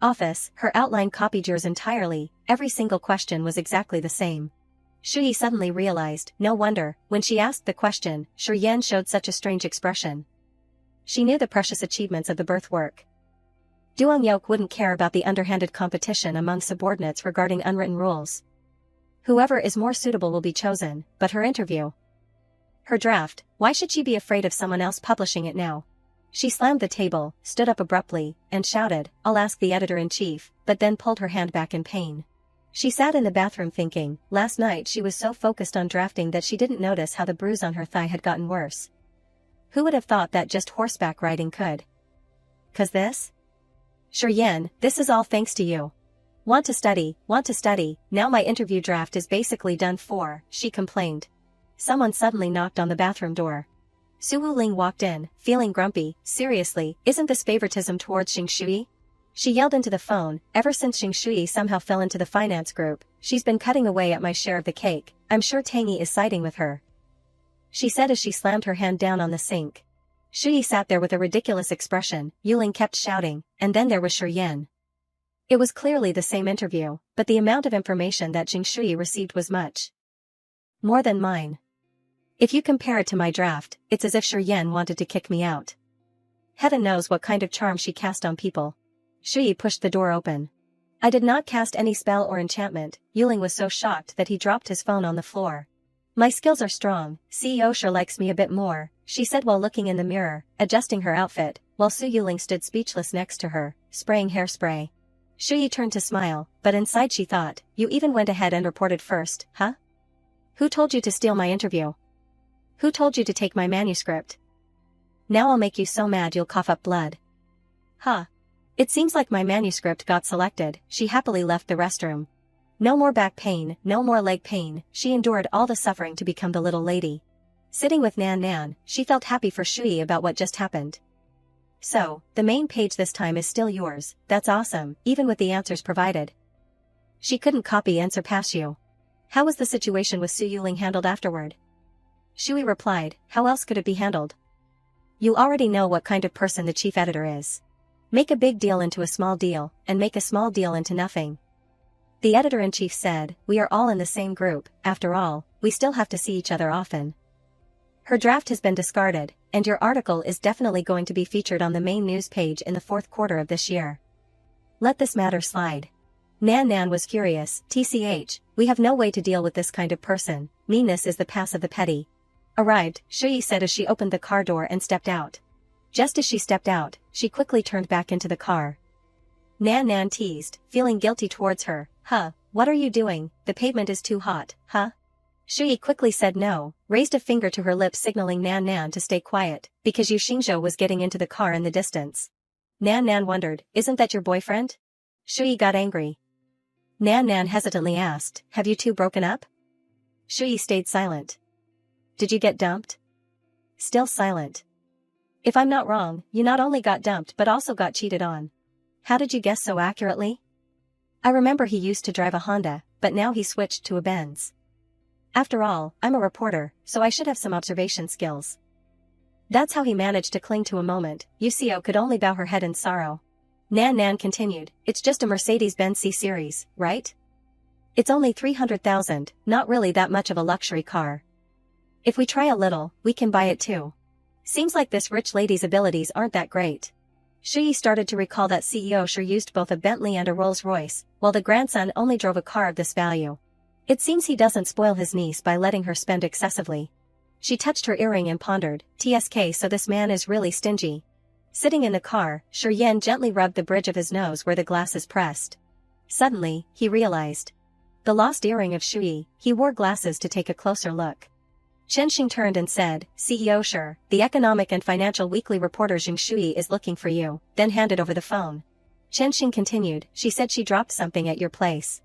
office. Her outline copied yours entirely, every single question was exactly the same. Shui suddenly realized, no wonder, when she asked the question, Shiryan showed such a strange expression. She knew the precious achievements of the birth work. Duong Yok wouldn't care about the underhanded competition among subordinates regarding unwritten rules. Whoever is more suitable will be chosen, but her interview. Her draft, why should she be afraid of someone else publishing it now? She slammed the table, stood up abruptly, and shouted, I'll ask the editor-in-chief, but then pulled her hand back in pain. She sat in the bathroom thinking, last night she was so focused on drafting that she didn't notice how the bruise on her thigh had gotten worse. Who would have thought that just horseback riding could? 'Cause this? Shiryan, this is all thanks to you. Want to study, now my interview draft is basically done for, she complained. Someone suddenly knocked on the bathroom door. Su Wuling walked in, feeling grumpy. Seriously, isn't this favoritism towards Xingshui? She yelled into the phone, ever since Xingshui somehow fell into the finance group, she's been cutting away at my share of the cake. I'm sure Tangy is siding with her. She said as she slammed her hand down on the sink. Shui sat there with a ridiculous expression. Yuling kept shouting, and then there was Shiryan. It was clearly the same interview, but the amount of information that Xingshui received was much more than mine. If you compare it to my draft, it's as if Shiryan wanted to kick me out. Heaven knows what kind of charm she cast on people. Shui pushed the door open. I did not cast any spell or enchantment. Yuling was so shocked that he dropped his phone on the floor. My skills are strong, CEO sure likes me a bit more, she said while looking in the mirror, adjusting her outfit, while Su Yuling stood speechless next to her, spraying hairspray. Shui turned to smile, but inside she thought, you even went ahead and reported first, huh? Who told you to steal my interview? Who told you to take my manuscript? Now I'll make you so mad you'll cough up blood. Huh. It seems like my manuscript got selected. She happily left the restroom. No more back pain, no more leg pain, she endured all the suffering to become the little lady. Sitting with Nan Nan, she felt happy for Shui about what just happened. So, the main page this time is still yours, that's awesome, even with the answers provided. She couldn't copy and surpass you. How was the situation with Su Yuling handled afterward? Shui replied, how else could it be handled? You already know what kind of person the chief editor is. Make a big deal into a small deal, and make a small deal into nothing. The editor-in-chief said, we are all in the same group, after all, we still have to see each other often. Her draft has been discarded, and your article is definitely going to be featured on the main news page in the fourth quarter of this year. Let this matter slide. Nan Nan was furious. TCH, we have no way to deal with this kind of person. Meanness is the pass of the petty. Arrived, Shui said as she opened the car door and stepped out. Just as she stepped out, she quickly turned back into the car. Nan Nan teased, feeling guilty towards her. Huh, what are you doing? The pavement is too hot, huh? Shui quickly said no, raised a finger to her lips signaling Nan Nan to stay quiet, because Yu Xingzhou was getting into the car in the distance. Nan Nan wondered, isn't that your boyfriend? Shui got angry. Nan Nan hesitantly asked, have you two broken up? Shui stayed silent. Did you get dumped? Still silent. If I'm not wrong, you not only got dumped but also got cheated on. How did you guess so accurately? I remember he used to drive a Honda, but now he switched to a Benz. After all, I'm a reporter, so I should have some observation skills. That's how he managed to cling to a moment. Yuseo could only bow her head in sorrow. Nan Nan continued, it's just a Mercedes-Benz C-Series, right? It's only 300,000, not really that much of a luxury car. If we try a little, we can buy it too. Seems like this rich lady's abilities aren't that great. Shuyi started to recall that CEO sure used both a Bentley and a Rolls-Royce, while the grandson only drove a car of this value. It seems he doesn't spoil his niece by letting her spend excessively. She touched her earring and pondered, TSK, so this man is really stingy. Sitting in the car, Shuryen gently rubbed the bridge of his nose where the glasses pressed. Suddenly, he realized. The lost earring of Shuyi. He wore glasses to take a closer look. Chenxing turned and said, CEO sure, the Economic and Financial Weekly reporter Zheng Shuyi is looking for you, then handed over the phone. Chenxing continued, she said she dropped something at your place.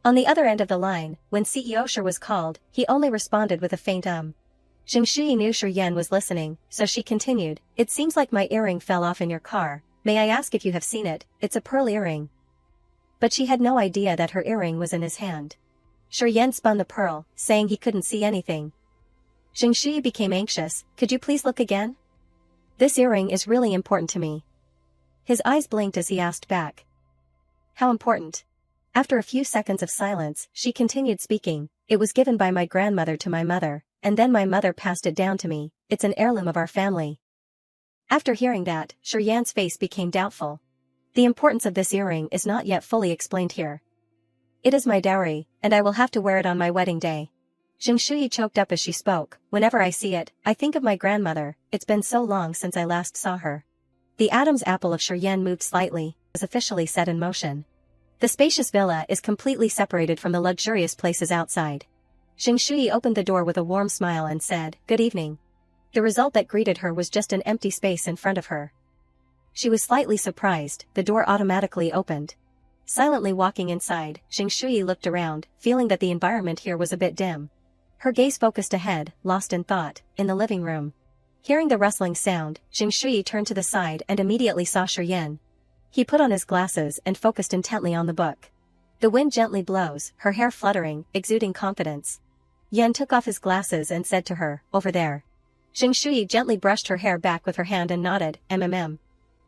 On the other end of the line, when CEO Sure was called, he only responded with a faint Zheng Shuyi knew Shuryen was listening, so she continued, it seems like my earring fell off in your car, may I ask if you have seen it? It's a pearl earring. But she had no idea that her earring was in his hand. Shuryen spun the pearl, saying he couldn't see anything. Zheng Shuyi became anxious, could you please look again? This earring is really important to me. His eyes blinked as he asked back. How important? After a few seconds of silence, she continued speaking, it was given by my grandmother to my mother, and then my mother passed it down to me, it's an heirloom of our family. After hearing that, Shuryan's face became doubtful. The importance of this earring is not yet fully explained here. It is my dowry, and I will have to wear it on my wedding day. Zheng Shuyi choked up as she spoke, whenever I see it, I think of my grandmother, it's been so long since I last saw her. The Adam's apple of Shuryen moved slightly, was officially set in motion. The spacious villa is completely separated from the luxurious places outside. Zheng Shuyi opened the door with a warm smile and said, good evening. The result that greeted her was just an empty space in front of her. She was slightly surprised, the door automatically opened. Silently walking inside, Zheng Shuyi looked around, feeling that the environment here was a bit dim. Her gaze focused ahead, lost in thought, in the living room. Hearing the rustling sound, Zheng Shuyi turned to the side and immediately saw Shuryen. He put on his glasses and focused intently on the book. The wind gently blows, her hair fluttering, exuding confidence. Yen took off his glasses and said to her, over there. Zheng Shuyi gently brushed her hair back with her hand and nodded,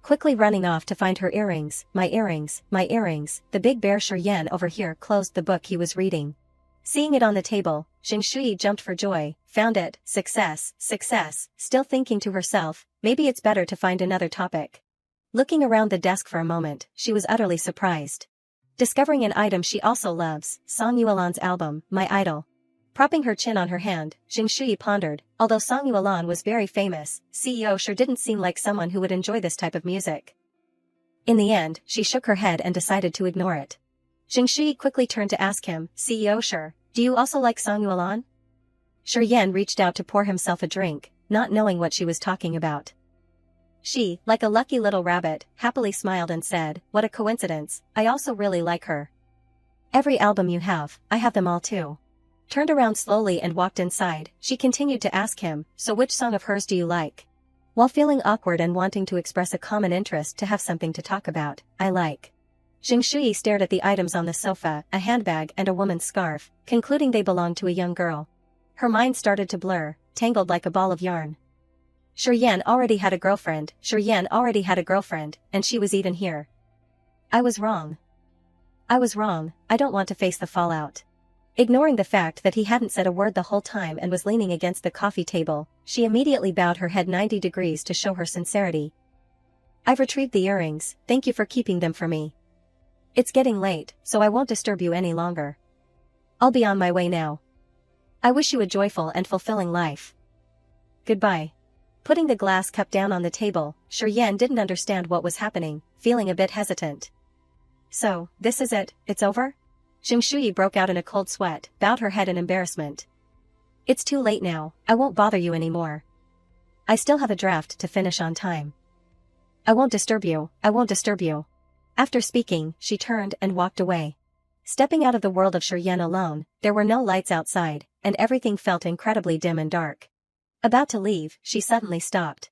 Quickly running off to find her earrings, my earrings, my earrings, the big bear Shuryen over here closed the book he was reading. Seeing it on the table, Zheng Shuyi jumped for joy, found it, success, success, still thinking to herself, maybe it's better to find another topic. Looking around the desk for a moment, she was utterly surprised. Discovering an item she also loves, Song Yuelan's album, My Idol. Propping her chin on her hand, Zheng Shuyi pondered, although Song Yuelan was very famous, CEO sure didn't seem like someone who would enjoy this type of music. In the end, she shook her head and decided to ignore it. Zheng Shuyi quickly turned to ask him, CEO sure, do you also like Song Yuelan? Shuryen reached out to pour himself a drink, not knowing what she was talking about. She, like a lucky little rabbit, happily smiled and said, what a coincidence, I also really like her. Every album you have, I have them all too. Turned around slowly and walked inside, she continued to ask him, so which song of hers do you like? While feeling awkward and wanting to express a common interest to have something to talk about, I like. Zheng Shuyi stared at the items on the sofa, a handbag and a woman's scarf, concluding they belonged to a young girl. Her mind started to blur, tangled like a ball of yarn. Shuryen already had a girlfriend, and she was even here. I was wrong. I don't want to face the fallout. Ignoring the fact that he hadn't said a word the whole time and was leaning against the coffee table, she immediately bowed her head 90 degrees to show her sincerity. I've retrieved the earrings, thank you for keeping them for me. It's getting late, so I won't disturb you any longer. I'll be on my way now. I wish you a joyful and fulfilling life. Goodbye. Putting the glass cup down on the table, Shuryen didn't understand what was happening, feeling a bit hesitant. So, this is it, it's over? Zheng Shuyi broke out in a cold sweat, bowed her head in embarrassment. It's too late now, I won't bother you anymore. I still have a draft to finish on time. I won't disturb you. After speaking, she turned and walked away. Stepping out of the world of Shuryen alone, there were no lights outside, and everything felt incredibly dim and dark. About to leave, she suddenly stopped.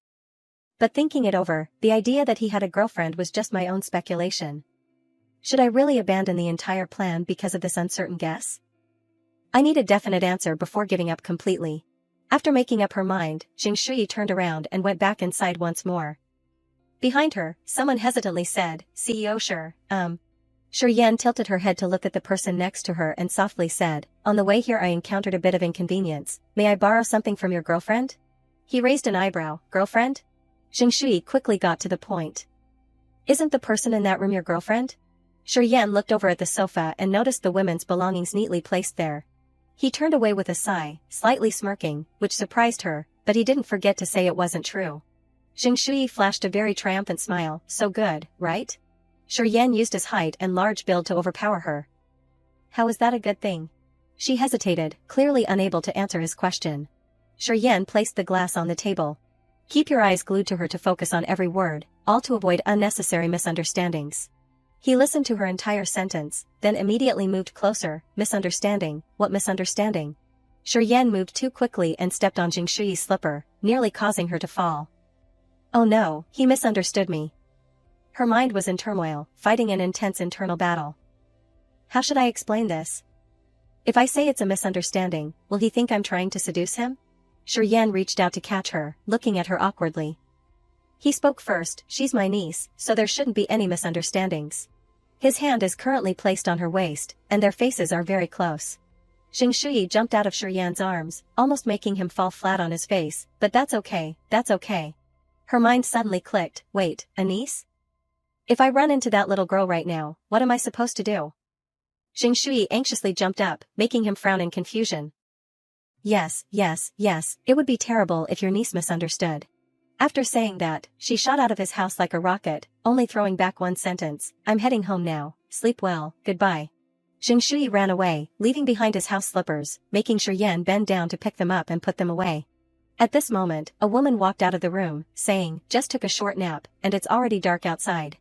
But thinking it over, the idea that he had a girlfriend was just my own speculation. Should I really abandon the entire plan because of this uncertain guess? I need a definite answer before giving up completely. After making up her mind, Jing Shui turned around and went back inside once more. Behind her, someone hesitantly said, CEO sure, Shi Yan tilted her head to look at the person next to her and softly said, on the way here I encountered a bit of inconvenience, may I borrow something from your girlfriend? He raised an eyebrow, girlfriend? Jing Shui quickly got to the point. Isn't the person in that room your girlfriend? Shi Yan looked over at the sofa and noticed the women's belongings neatly placed there. He turned away with a sigh, slightly smirking, which surprised her, but he didn't forget to say it wasn't true. Jing Shui flashed a very triumphant smile, so good, right? Shi Yan used his height and large build to overpower her. How is that a good thing? She hesitated, clearly unable to answer his question. Shi Yan placed the glass on the table. Keep your eyes glued to her to focus on every word, all to avoid unnecessary misunderstandings. He listened to her entire sentence, then immediately moved closer. Misunderstanding, what misunderstanding? Shi Yan moved too quickly and stepped on Jing Shui's slipper, nearly causing her to fall. Oh no, he misunderstood me. Her mind was in turmoil, fighting an intense internal battle. How should I explain this? If I say it's a misunderstanding, will he think I'm trying to seduce him? Shi Yan reached out to catch her, looking at her awkwardly. He spoke first, she's my niece, so there shouldn't be any misunderstandings. His hand is currently placed on her waist, and their faces are very close. Jing Shui jumped out of Shi Yan's arms, almost making him fall flat on his face, but that's okay, that's okay. Her mind suddenly clicked, wait, a niece? If I run into that little girl right now, what am I supposed to do? Jing Shui anxiously jumped up, making him frown in confusion. Yes, it would be terrible if your niece misunderstood. After saying that, she shot out of his house like a rocket, only throwing back one sentence, I'm heading home now, sleep well, goodbye. Jing Shui ran away, leaving behind his house slippers, making Shi Yan bend down to pick them up and put them away. At this moment, a woman walked out of the room, saying, just took a short nap, and it's already dark outside.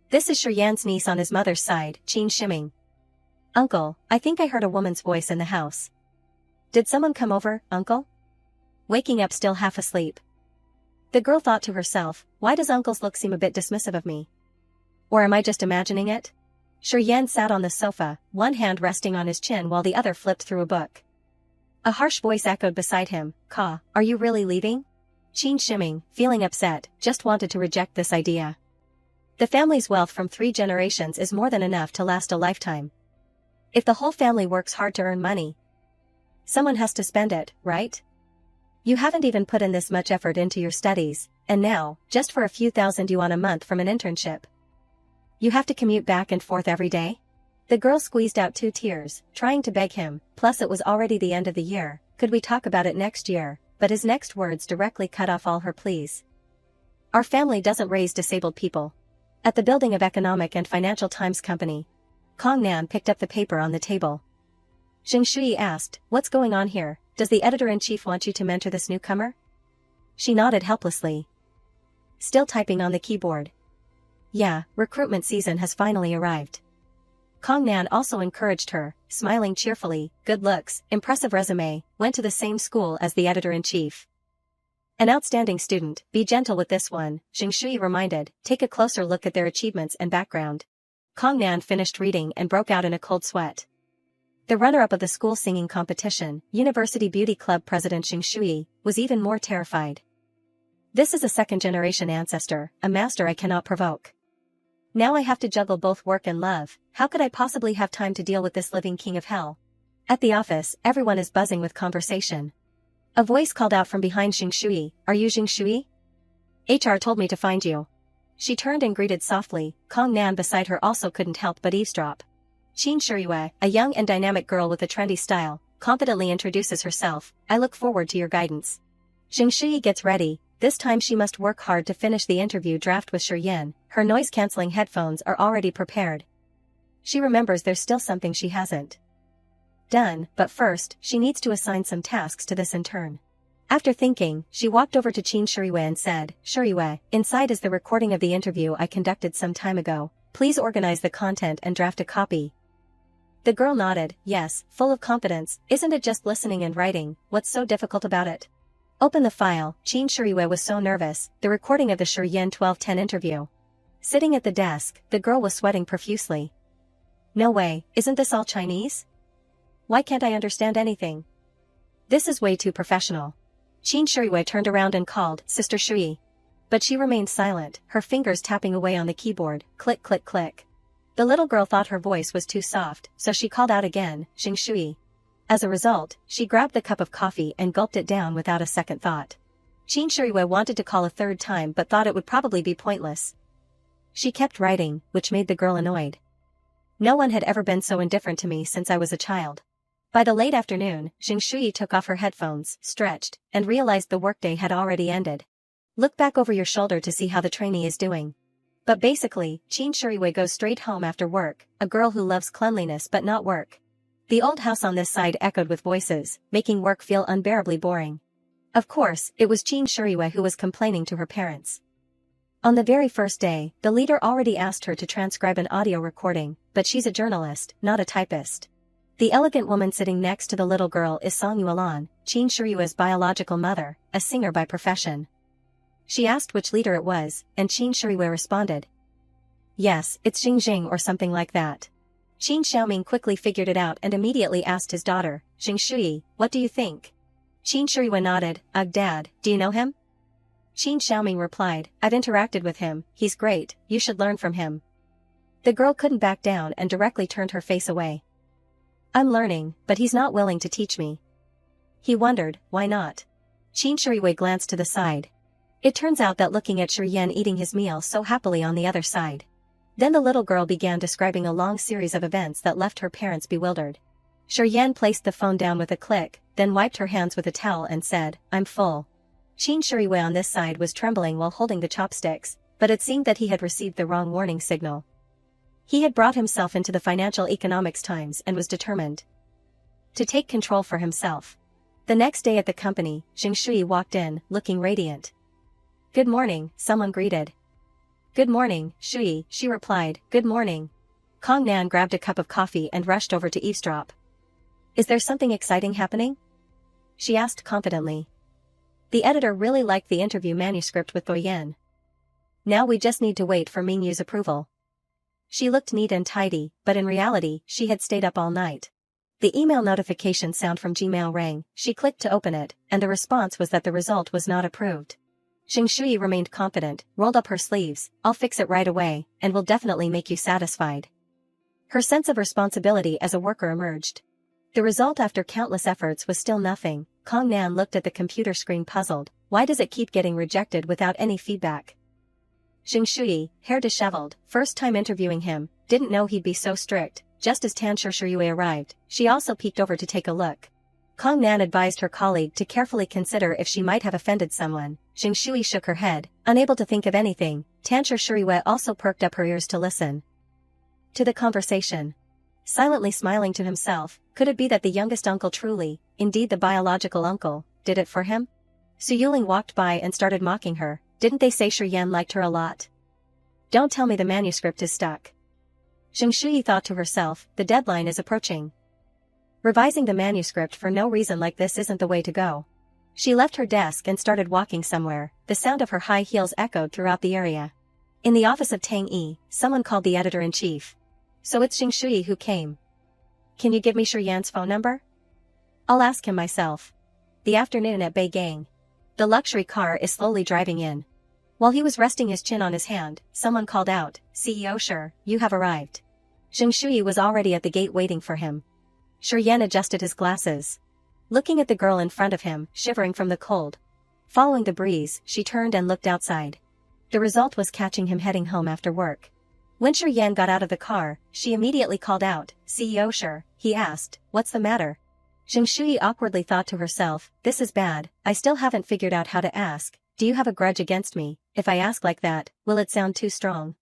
This is Shi Yan's niece on his mother's side, Qin Shiming. Uncle, I think I heard a woman's voice in the house. Did someone come over, uncle? Waking up still half asleep. The girl thought to herself, why does uncle's look seem a bit dismissive of me? Or am I just imagining it? Shi Yan sat on the sofa, one hand resting on his chin while the other flipped through a book. A harsh voice echoed beside him, Ka, are you really leaving? Qin Shiming, feeling upset, just wanted to reject this idea. The family's wealth from 3 generations is more than enough to last a lifetime. If the whole family works hard to earn money, someone has to spend it, right? You haven't even put in this much effort into your studies, and now, just for a few thousand yuan a month from an internship, you have to commute back and forth every day? The girl squeezed out 2 tears, trying to beg him, plus it was already the end of the year, could we talk about it next year, but his next words directly cut off all her pleas. Our family doesn't raise disabled people. At the Building of Economic and Financial Times Company, Kong Nan picked up the paper on the table. Jing Shui asked, what's going on here? Does the editor-in-chief want you to mentor this newcomer? She nodded helplessly, still typing on the keyboard. Yeah, recruitment season has finally arrived. Kong Nan also encouraged her, smiling cheerfully, good looks, impressive resume, went to the same school as the editor-in-chief. An outstanding student, be gentle with this one, Jing Shui reminded, take a closer look at their achievements and background. Kong Nan finished reading and broke out in a cold sweat. The runner-up of the school singing competition, University Beauty Club President Jing Shui, was even more terrified. This is a second-generation ancestor, a master I cannot provoke. Now I have to juggle both work and love, how could I possibly have time to deal with this living king of hell? At the office, everyone is buzzing with conversation. A voice called out from behind Jing Shui, are you Jing Shui? HR told me to find you. She turned and greeted softly, Kong Nan beside her also couldn't help but eavesdrop. Qin Shiyue, a young and dynamic girl with a trendy style, confidently introduces herself, I look forward to your guidance. Jing Shui gets ready, this time she must work hard to finish the interview draft with Shi Yan, her noise-canceling headphones are already prepared. She remembers there's still something she hasn't done, but first, she needs to assign some tasks to this intern. After thinking, she walked over to Qin Shiyue and said, Shiyue, inside is the recording of the interview I conducted some time ago, please organize the content and draft a copy. The girl nodded, yes, full of confidence, isn't it just listening and writing, what's so difficult about it? Open the file, Qin Shiyue was so nervous, the recording of the Shi Yan 1210 interview. Sitting at the desk, the girl was sweating profusely. No way, isn't this all Chinese? Why can't I understand anything? This is way too professional. Qin Shirui turned around and called, "Sister Shui." But she remained silent, her fingers tapping away on the keyboard, click click click. The little girl thought her voice was too soft, so she called out again, "Xing Shui." As a result, she grabbed the cup of coffee and gulped it down without a second thought. Qin Shirui wanted to call a third time but thought it would probably be pointless. She kept writing, which made the girl annoyed. No one had ever been so indifferent to me since I was a child. By the late afternoon, Xing Shui took off her headphones, stretched, and realized the workday had already ended. Look back over your shoulder to see how the trainee is doing. But basically, Qin Shirui goes straight home after work, a girl who loves cleanliness but not work. The old house on this side echoed with voices, making work feel unbearably boring. Of course, it was Qin Shirui who was complaining to her parents. On the very first day, the leader already asked her to transcribe an audio recording, but she's a journalist, not a typist. The elegant woman sitting next to the little girl is Song Yuelan, Qin Shirui's biological mother, a singer by profession. She asked which leader it was, and Qin Shirui responded. "Yes, it's Xing or something like that." Qin Xiaoming quickly figured it out and immediately asked his daughter, "Xing Shui, what do you think?" Qin Shirui nodded, "Ugh, Dad, do you know him?" Qin Xiaoming replied, "I've interacted with him, he's great, you should learn from him." The girl couldn't back down and directly turned her face away. "I'm learning, but he's not willing to teach me." He wondered, why not? Qin Shirui glanced to the side. It turns out that looking at Shiryan eating his meal so happily on the other side. Then the little girl began describing a long series of events that left her parents bewildered. Shiryan placed the phone down with a click, then wiped her hands with a towel and said, "I'm full." Qin Shirui on this side was trembling while holding the chopsticks, but it seemed that he had received the wrong warning signal. He had brought himself into the financial economics times and was determined to take control for himself. The next day at the company, Xing Shui walked in, looking radiant. "Good morning," someone greeted. "Good morning, Shui," she replied, "good morning." Kong Nan grabbed a cup of coffee and rushed over to eavesdrop. "Is there something exciting happening?" she asked confidently. "The editor really liked the interview manuscript with Goyen. Now we just need to wait for Mingyu's approval." She looked neat and tidy, but in reality, she had stayed up all night. The email notification sound from Gmail rang, she clicked to open it, and the response was that the result was not approved. Xing Shui remained confident, rolled up her sleeves, "I'll fix it right away, and will definitely make you satisfied." Her sense of responsibility as a worker emerged. The result after countless efforts was still nothing. Kong Nan looked at the computer screen puzzled, why does it keep getting rejected without any feedback? Xing Shui, hair disheveled, first time interviewing him, didn't know he'd be so strict. Just as Tan Shirui arrived, she also peeked over to take a look. Kong Nan advised her colleague to carefully consider if she might have offended someone. Xing Shui shook her head, unable to think of anything. Tan Shirui also perked up her ears to listen to the conversation. Silently smiling to himself, could it be that the youngest uncle truly, indeed the biological uncle, did it for him? Su Yuling walked by and started mocking her. Didn't they say Shiryan liked her a lot? Don't tell me the manuscript is stuck. Xing Shui thought to herself, the deadline is approaching. Revising the manuscript for no reason like this isn't the way to go. She left her desk and started walking somewhere. The sound of her high heels echoed throughout the area. In the office of Tang Yi, someone called the editor-in-chief. So it's Xing Shui who came. Can you give me Shiryan's phone number? I'll ask him myself. The afternoon at Beigang. The luxury car is slowly driving in. While he was resting his chin on his hand, someone called out, CEO Shir, you have arrived. Xing Shui was already at the gate waiting for him. Shiryan adjusted his glasses. Looking at the girl in front of him, shivering from the cold. Following the breeze, she turned and looked outside. The result was catching him heading home after work. When Shiryan got out of the car, she immediately called out, CEO Shir, he asked, what's the matter? Xing Shui awkwardly thought to herself, this is bad, I still haven't figured out how to ask, do you have a grudge against me? If I ask like that, will it sound too strong?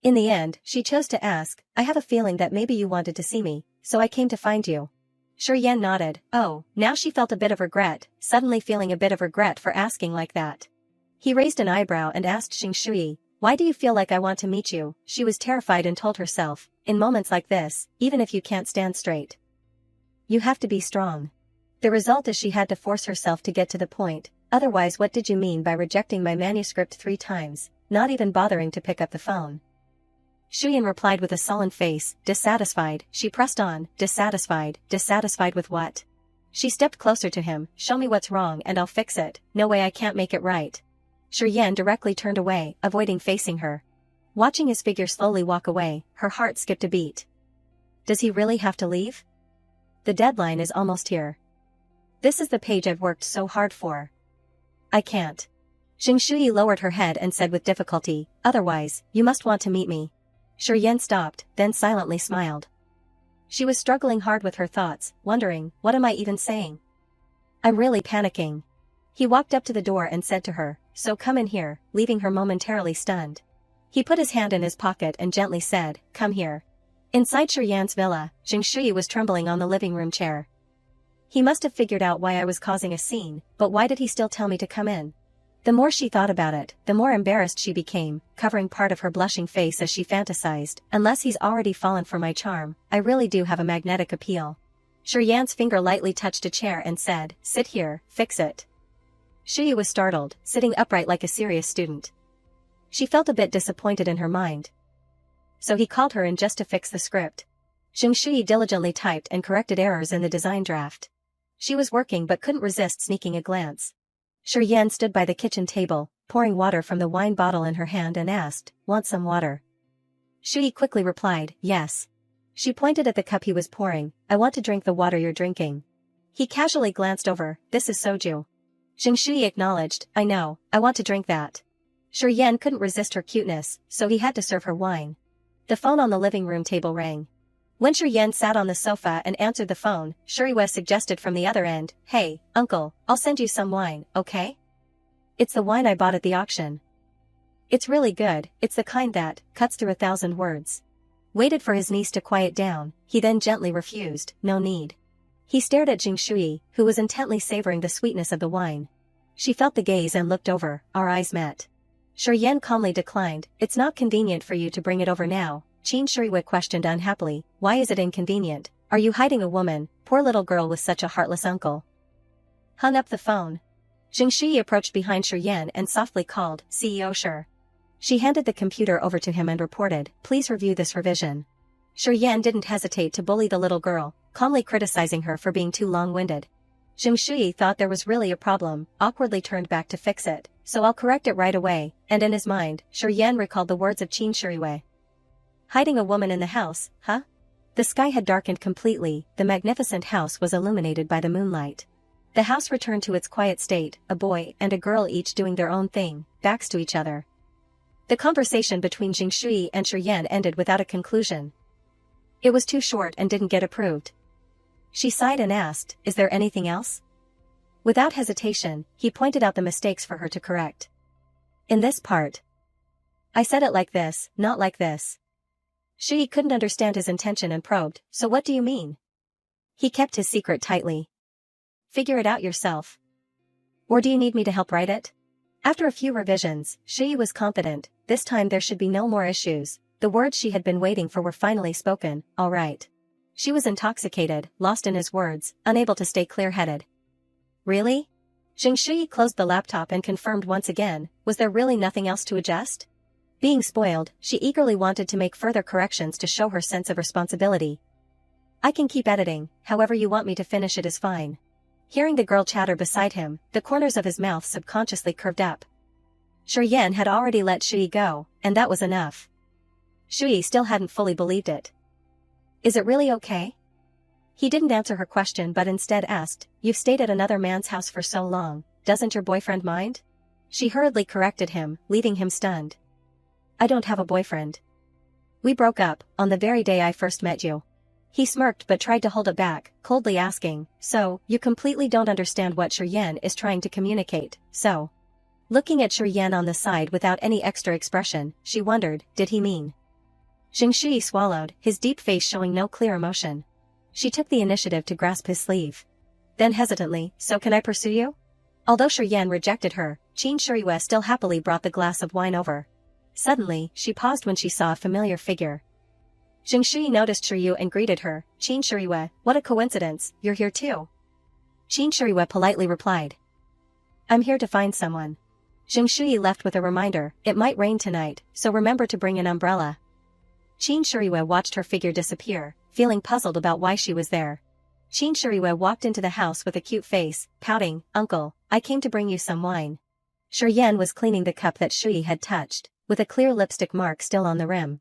In the end, she chose to ask, I have a feeling that maybe you wanted to see me, so I came to find you. Shiryan nodded. Oh, now she felt a bit of regret, suddenly feeling a bit of regret for asking like that. He raised an eyebrow and asked Xing Shui, why do you feel like I want to meet you? She was terrified and told herself, in moments like this, even if you can't stand straight, you have to be strong. The result is she had to force herself to get to the point, otherwise what did you mean by rejecting my manuscript 3 times, not even bothering to pick up the phone? Shuyan replied with a sullen face, dissatisfied. She pressed on, dissatisfied with what? She stepped closer to him. Show me what's wrong and I'll fix it. No way, I can't make it right. Yan directly turned away, avoiding facing her. Watching his figure slowly walk away, her heart skipped a beat. Does he really have to leave? The deadline is almost here. This is the page I've worked so hard for. I can't. Shui lowered her head and said with difficulty, otherwise, you must want to meet me. Yan stopped, then silently smiled. She was struggling hard with her thoughts, wondering, what am I even saying? I'm really panicking. He walked up to the door and said to her, so come in here, leaving her momentarily stunned. He put his hand in his pocket and gently said, come here. Inside Yan's villa, Shui was trembling on the living room chair. He must have figured out why I was causing a scene, but why did he still tell me to come in? The more she thought about it, the more embarrassed she became, covering part of her blushing face as she fantasized, unless he's already fallen for my charm, I really do have a magnetic appeal. Yan's finger lightly touched a chair and said, sit here, fix it. Shui was startled, sitting upright like a serious student. She felt a bit disappointed in her mind. So he called her in just to fix the script. Shui diligently typed and corrected errors in the design draft. She was working but couldn't resist sneaking a glance. Yan stood by the kitchen table, pouring water from the wine bottle in her hand and asked, want some water? Shui quickly replied, yes. She pointed at the cup he was pouring, I want to drink the water you're drinking. He casually glanced over, this is soju. Shui acknowledged, I know, I want to drink that. Yan couldn't resist her cuteness, so he had to serve her wine. The phone on the living room table rang. When Yan sat on the sofa and answered the phone, Shuriwa suggested from the other end, hey, uncle, I'll send you some wine, okay? It's the wine I bought at the auction. It's really good, it's the kind that cuts through 1,000 words. Waited for his niece to quiet down, he then gently refused, no need. He stared at Shui, who was intently savoring the sweetness of the wine. She felt the gaze and looked over, our eyes met. Yan calmly declined, it's not convenient for you to bring it over now. Shuriwa questioned unhappily, why is it inconvenient? Are you hiding a woman, poor little girl with such a heartless uncle? Hung up the phone. Shui approached behind Yan and softly called, CEO Sure. She handed the computer over to him and reported, please review this revision. Yan didn't hesitate to bully the little girl, calmly criticizing her for being too long-winded. Shui thought there was really a problem, awkwardly turned back to fix it, so I'll correct it right away, and in his mind, Yan recalled the words of Shuriwa. Hiding a woman in the house, huh? The sky had darkened completely, the magnificent house was illuminated by the moonlight. The house returned to its quiet state, a boy and a girl each doing their own thing, backs to each other. The conversation between Shui and Yan ended without a conclusion. It was too short and didn't get approved. She sighed and asked, is there anything else? Without hesitation, he pointed out the mistakes for her to correct. In this part, I said it like this, not like this. Shui couldn't understand his intention and probed, so what do you mean? He kept his secret tightly. Figure it out yourself. Or do you need me to help write it? After a few revisions, Shui was confident, this time there should be no more issues. The words she had been waiting for were finally spoken, all right. She was intoxicated, lost in his words, unable to stay clear-headed. Really? Shui closed the laptop and confirmed once again, was there really nothing else to adjust? Being spoiled, she eagerly wanted to make further corrections to show her sense of responsibility. I can keep editing, however you want me to finish it is fine. Hearing the girl chatter beside him, the corners of his mouth subconsciously curved up. Yan had already let Shui go, and that was enough. Shui still hadn't fully believed it. Is it really okay? He didn't answer her question but instead asked, you've stayed at another man's house for so long, doesn't your boyfriend mind? She hurriedly corrected him, leaving him stunned. I don't have a boyfriend. We broke up, on the very day I first met you. He smirked but tried to hold it back, coldly asking, so, you completely don't understand what Yan is trying to communicate, so. Looking at Yan on the side without any extra expression, she wondered, did he mean? Shui swallowed, his deep face showing no clear emotion. She took the initiative to grasp his sleeve. Then hesitantly, so can I pursue you? Although Yan rejected her, Shuriwa still happily brought the glass of wine over. Suddenly, she paused when she saw a familiar figure. Shui noticed Shiryu and greeted her, Shuriwa, what a coincidence, you're here too. Shuriwa politely replied. I'm here to find someone. Shui left with a reminder, it might rain tonight, so remember to bring an umbrella. Shuriwa watched her figure disappear, feeling puzzled about why she was there. Qin Shiriwei walked into the house with a cute face, pouting, "Uncle, I came to bring you some wine." Yan was cleaning the cup that Shui had touched, with a clear lipstick mark still on the rim.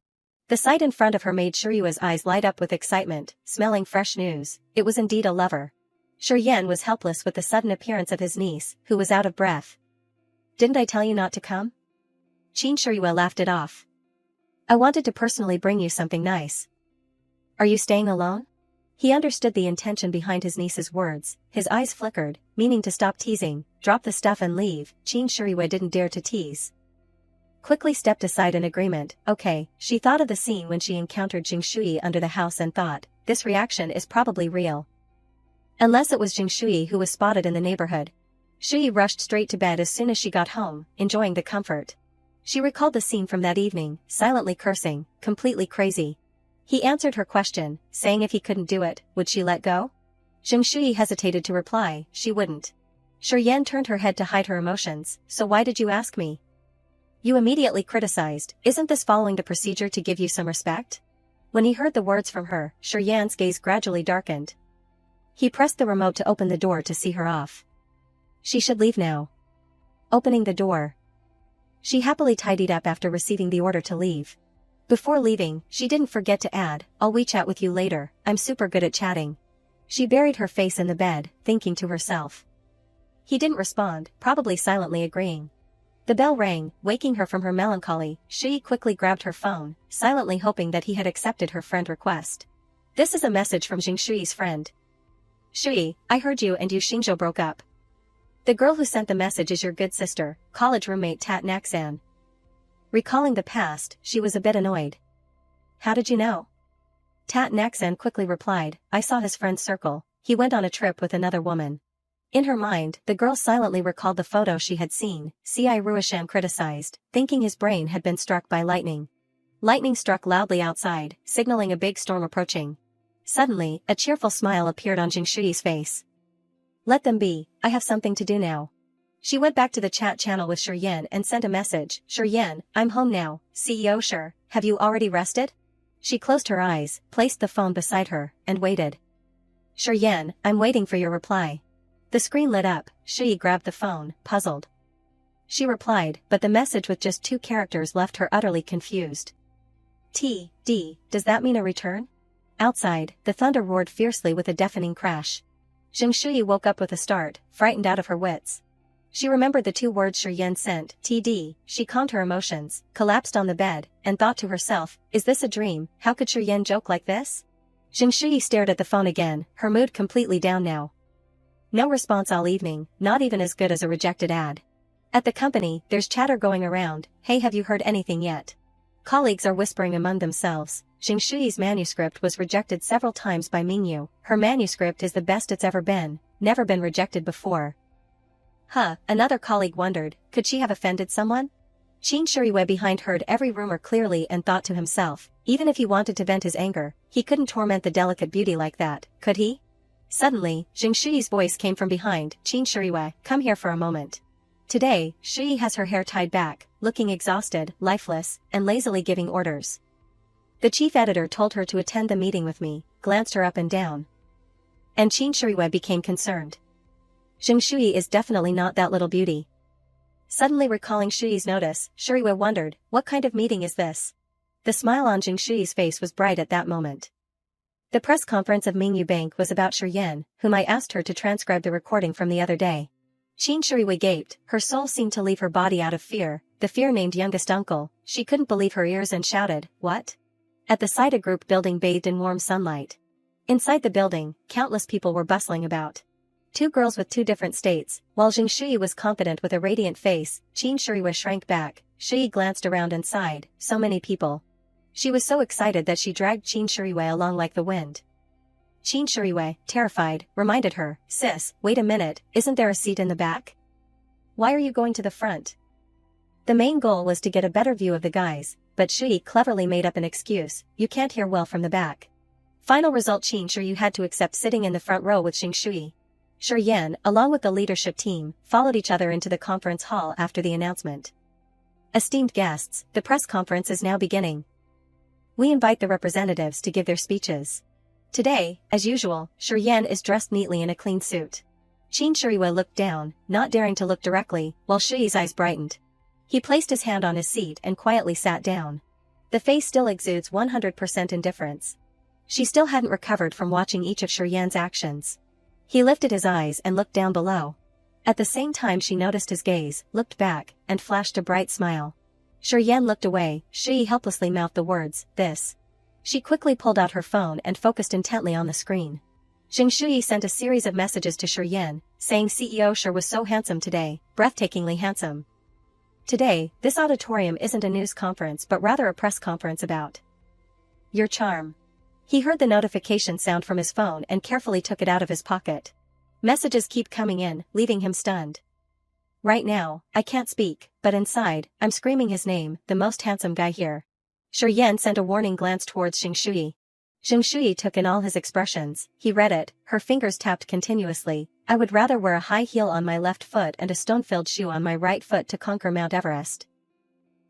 The sight in front of her made Shiriwei's eyes light up with excitement, smelling fresh news. It was indeed a lover. Yan was helpless with the sudden appearance of his niece, who was out of breath. "Didn't I tell you not to come?" Qin Shiriwei laughed it off. "I wanted to personally bring you something nice." "Are you staying alone?" He understood the intention behind his niece's words. His eyes flickered, meaning to stop teasing, drop the stuff and leave. Qin Shiriwei didn't dare to tease. Quickly stepped aside in agreement. Okay, she thought of the scene when she encountered Jing Shui under the house and thought, this reaction is probably real. Unless it was Jing Shui who was spotted in the neighborhood. Shui rushed straight to bed as soon as she got home, enjoying the comfort. She recalled the scene from that evening, silently cursing, completely crazy. He answered her question, saying if he couldn't do it, would she let go? Jing Shui hesitated to reply, she wouldn't. Yan turned her head to hide her emotions, so why did you ask me? You immediately criticized, isn't this following the procedure to give you some respect? When he heard the words from her, Yan's gaze gradually darkened. He pressed the remote to open the door to see her off. She should leave now. Opening the door. She happily tidied up after receiving the order to leave. Before leaving, she didn't forget to add, I'll WeChat with you later, I'm super good at chatting. She buried her face in the bed, thinking to herself. He didn't respond, probably silently agreeing. The bell rang, waking her from her melancholy. She quickly grabbed her phone, silently hoping that he had accepted her friend request. This is a message from Jing Shui's friend. Shui, I heard you and Yu Xingzhou broke up. The girl who sent the message is your good sister, college roommate Tat Naxan. Recalling the past, she was a bit annoyed. How did you know? Tat Naxan quickly replied, I saw his friend's circle, he went on a trip with another woman. In her mind, the girl silently recalled the photo she had seen. Ci Ruisham criticized, thinking his brain had been struck by lightning. Lightning struck loudly outside, signaling a big storm approaching. Suddenly, a cheerful smile appeared on Jing Shui's face. Let them be, I have something to do now. She went back to the chat channel with Yan and sent a message. Yan, I'm home now. CEO Sure, have you already rested? She closed her eyes, placed the phone beside her, and waited. Yan, I'm waiting for your reply. The screen lit up. Shui grabbed the phone, puzzled. She replied, but the message with just 2 characters left her utterly confused. TD, does that mean a return? Outside, the thunder roared fiercely with a deafening crash. Jing Shui woke up with a start, frightened out of her wits. She remembered the 2 words Yan sent, TD, she calmed her emotions, collapsed on the bed, and thought to herself, is this a dream? How could Yan joke like this? Jing Shui stared at the phone again, her mood completely down now. No response all evening, not even as good as a rejected ad. At the company, there's chatter going around, hey, have you heard anything yet? Colleagues are whispering among themselves. Jing Shui's manuscript was rejected several times by Mingyu. Her manuscript is the best it's ever been, never been rejected before. Another colleague wondered, could she have offended someone? Qin Shiriwei behind heard every rumor clearly and thought to himself, even if he wanted to vent his anger, he couldn't torment the delicate beauty like that, could he? Suddenly, Jing Shui's voice came from behind. Qin Shiriwei, come here for a moment. Today, Shui has her hair tied back, looking exhausted, lifeless, and lazily giving orders. The chief editor told her to attend the meeting with me, glanced her up and down. And Qin Shiriwei became concerned. Jing Shui is definitely not that little beauty. Suddenly recalling Shui's notice, Shiriwei wondered, what kind of meeting is this? The smile on Jing Shui's face was bright at that moment. The press conference of Mingyu Bank was about Yan, whom I asked her to transcribe the recording from the other day. Qin Shiriwei gaped, her soul seemed to leave her body out of fear, the fear named youngest uncle. She couldn't believe her ears and shouted, what? At the site a group building bathed in warm sunlight. Inside the building, countless people were bustling about. 2 girls with 2 different states. While Jing Shui was confident with a radiant face, Qin Shiriwei shrank back. Shui glanced around and sighed, so many people. She was so excited that she dragged Qin Shiriwei along like the wind. Qin Shiriwei, terrified, reminded her, sis, wait a minute, isn't there a seat in the back? Why are you going to the front? The main goal was to get a better view of the guys, but Shui cleverly made up an excuse, you can't hear well from the back. Final result, Qin Shiriwei had to accept sitting in the front row with Jing Shui. Yan, along with the leadership team, followed each other into the conference hall after the announcement. Esteemed guests, the press conference is now beginning. We invite the representatives to give their speeches. Today, as usual, Shiryan is dressed neatly in a clean suit. Qin Shirui looked down, not daring to look directly, while Shui's eyes brightened. He placed his hand on his seat and quietly sat down. The face still exudes 100% indifference. She still hadn't recovered from watching each of Shiryan's actions. He lifted his eyes and looked down below. At the same time she noticed his gaze, looked back, and flashed a bright smile. Shiryan looked away. Shui helplessly mouthed the words, "This." She quickly pulled out her phone and focused intently on the screen. Jing Shui sent a series of messages to Shiryan, saying CEO Shir was so handsome today, breathtakingly handsome. Today, this auditorium isn't a news conference but rather a press conference about your charm. He heard the notification sound from his phone and carefully took it out of his pocket. Messages keep coming in, leaving him stunned. Right now, I can't speak, but inside, I'm screaming his name, the most handsome guy here. Shiryan sent a warning glance towards Xing Shui. Xing Shui took in all his expressions. He read it, her fingers tapped continuously. I would rather wear a high heel on my left foot and a stone-filled shoe on my right foot to conquer Mount Everest.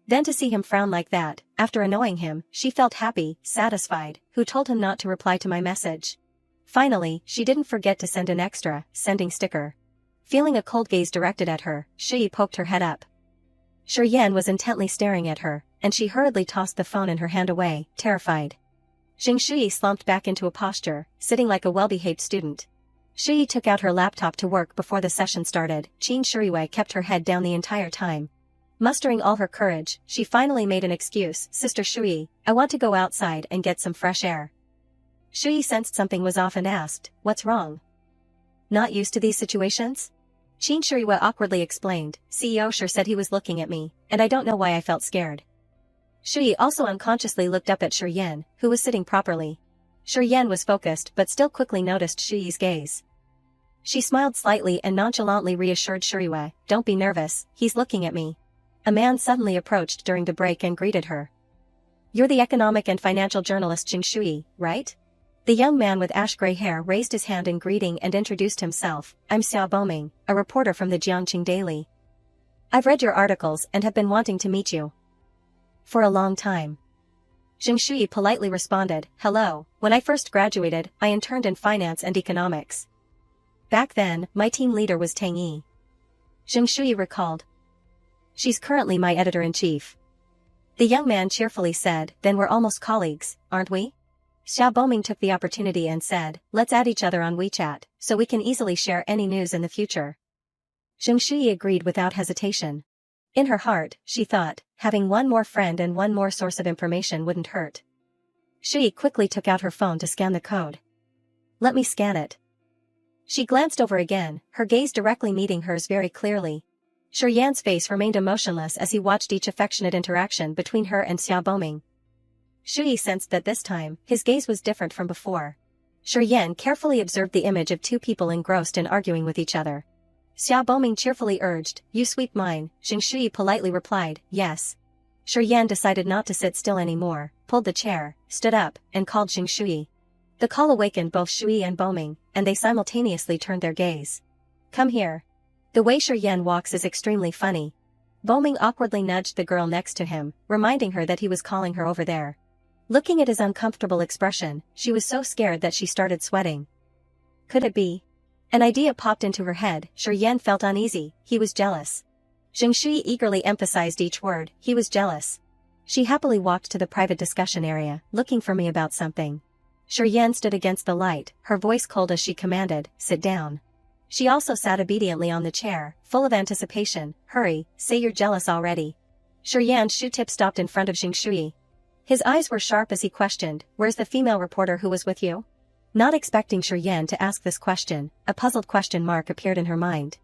Then to see him frown like that, after annoying him, she felt happy, satisfied. Who told him not to reply to my message? Finally, she didn't forget to send an extra, sending sticker. Feeling a cold gaze directed at her, Shui poked her head up. Shiryan was intently staring at her, and she hurriedly tossed the phone in her hand away, terrified. Xing Shui slumped back into a posture, sitting like a well-behaved student. Shui took out her laptop to work before the session started. Qin Shuriwei kept her head down the entire time. Mustering all her courage, she finally made an excuse. Sister Shui, I want to go outside and get some fresh air. Shui sensed something was off and asked, what's wrong? Not used to these situations? Qin Shuriwei awkwardly explained, CEO Shur said he was looking at me, and I don't know why I felt scared. Shui also unconsciously looked up at Shiryan, who was sitting properly. Shiryan was focused but still quickly noticed Shui's gaze. She smiled slightly and nonchalantly reassured Shuriwei, don't be nervous, he's looking at me. A man suddenly approached during the break and greeted her. You're the economic and financial journalist Jing Shui, right? The young man with ash-gray hair raised his hand in greeting and introduced himself. I'm Xia Boming, a reporter from the Jiangqing Daily. I've read your articles and have been wanting to meet you for a long time. Jing Shui politely responded, hello, when I first graduated, I interned in finance and economics. Back then, my team leader was Tang Yi. Jing Shui recalled. She's currently my editor-in-chief. The young man cheerfully said, then we're almost colleagues, aren't we? Xia Boming took the opportunity and said, let's add each other on WeChat, so we can easily share any news in the future. Jing Shui agreed without hesitation. In her heart, she thought, having one more friend and one more source of information wouldn't hurt. Shui quickly took out her phone to scan the code. Let me scan it. She glanced over again, her gaze directly meeting hers very clearly. Shiryan's face remained emotionless as he watched each affectionate interaction between her and Xia Boming. Shui sensed that this time, his gaze was different from before. Shiryan carefully observed the image of two people engrossed in arguing with each other. Xia Boming cheerfully urged, you sweep mine. Jing Shui politely replied, yes. Shiryan decided not to sit still anymore, pulled the chair, stood up, and called Jing Shui. The call awakened both Shui and Boming, and they simultaneously turned their gaze. Come here. The way Shiryan walks is extremely funny. Boming awkwardly nudged the girl next to him, reminding her that he was calling her over there. Looking at his uncomfortable expression, she was so scared that she started sweating. Could it be? An idea popped into her head. Shiryan felt uneasy, he was jealous. Jing Shui eagerly emphasized each word, he was jealous. She happily walked to the private discussion area, looking for me about something. Shiryan stood against the light, her voice cold as she commanded, sit down. She also sat obediently on the chair, full of anticipation, hurry, say you're jealous already. Shiryan's shoe tip stopped in front of Jing Shui. His eyes were sharp as he questioned, where's the female reporter who was with you? Not expecting Shiryan to ask this question, a puzzled question mark appeared in her mind.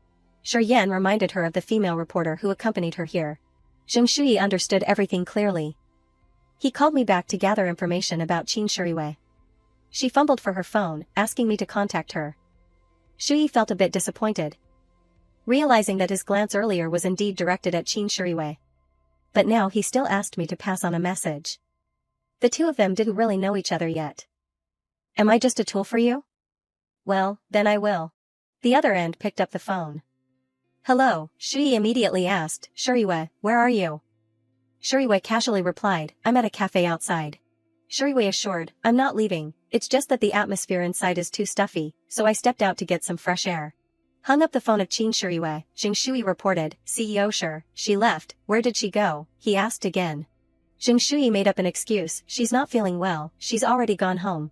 Shiryan reminded her of the female reporter who accompanied her here. Jing Shui understood everything clearly. He called me back to gather information about Qin Shuriwei. She fumbled for her phone, asking me to contact her. Shui felt a bit disappointed, realizing that his glance earlier was indeed directed at Qin Shuriwei. But now he still asked me to pass on a message. The two of them didn't really know each other yet. Am I just a tool for you? Well, then I will. The other end picked up the phone. Hello, Shui immediately asked, Shuriwei, where are you? Shuriwei casually replied, I'm at a cafe outside. Shuriwei assured, I'm not leaving, It's just that the atmosphere inside is too stuffy, so I stepped out to get some fresh air. Hung up the phone of Qin Shiyue, Jing Shui reported, CEO sure, she left, where did she go, he asked again. Jing Shui made up an excuse, she's not feeling well, she's already gone home.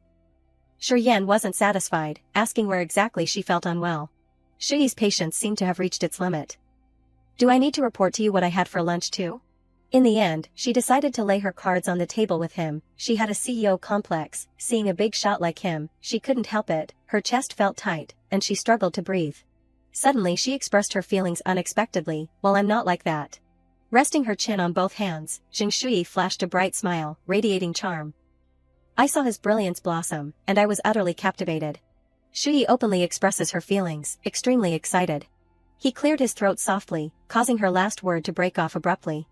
Yan wasn't satisfied, asking where exactly she felt unwell. Shui's patience seemed to have reached its limit. Do I need to report to you what I had for lunch too? In the end, she decided to lay her cards on the table with him. She had a CEO complex, seeing a big shot like him, she couldn't help it, her chest felt tight, and she struggled to breathe. Suddenly she expressed her feelings unexpectedly, well I'm not like that. Resting her chin on both hands, Jing Shui flashed a bright smile, radiating charm. I saw his brilliance blossom, and I was utterly captivated. Shui openly expresses her feelings, extremely excited. He cleared his throat softly, causing her last word to break off abruptly.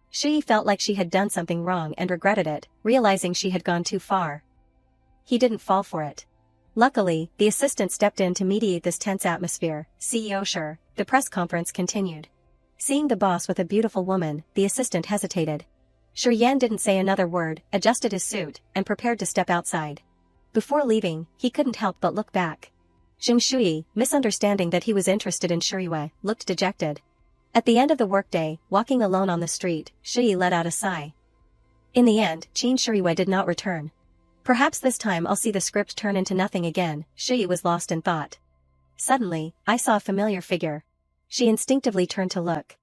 Shui felt like she had done something wrong and regretted it, realizing she had gone too far. He didn't fall for it. Luckily, the assistant stepped in to mediate this tense atmosphere. CEO sure, the press conference continued. Seeing the boss with a beautiful woman, the assistant hesitated. Yan didn't say another word, adjusted his suit, and prepared to step outside. Before leaving, he couldn't help but look back. Jing Shui, misunderstanding that he was interested in Shiyue, looked dejected. At the end of the workday, walking alone on the street, Shui let out a sigh. In the end, Qin Shiyue did not return. Perhaps this time I'll see the script turn into nothing again, Shui was lost in thought. Suddenly, I saw a familiar figure. She instinctively turned to look.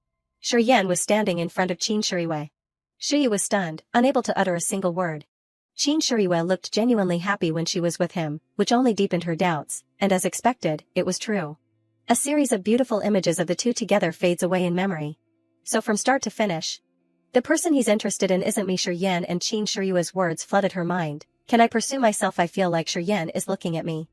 Yan was standing in front of Qin Shiyue. Shui was stunned, unable to utter a single word. Qin Shiyue looked genuinely happy when she was with him, which only deepened her doubts, and as expected, it was true. A series of beautiful images of the two together fades away in memory. So from start to finish, the person he's interested in isn't me. Yan and Qin Shiyue's words flooded her mind. Can I pursue myself? I feel like Yan is looking at me.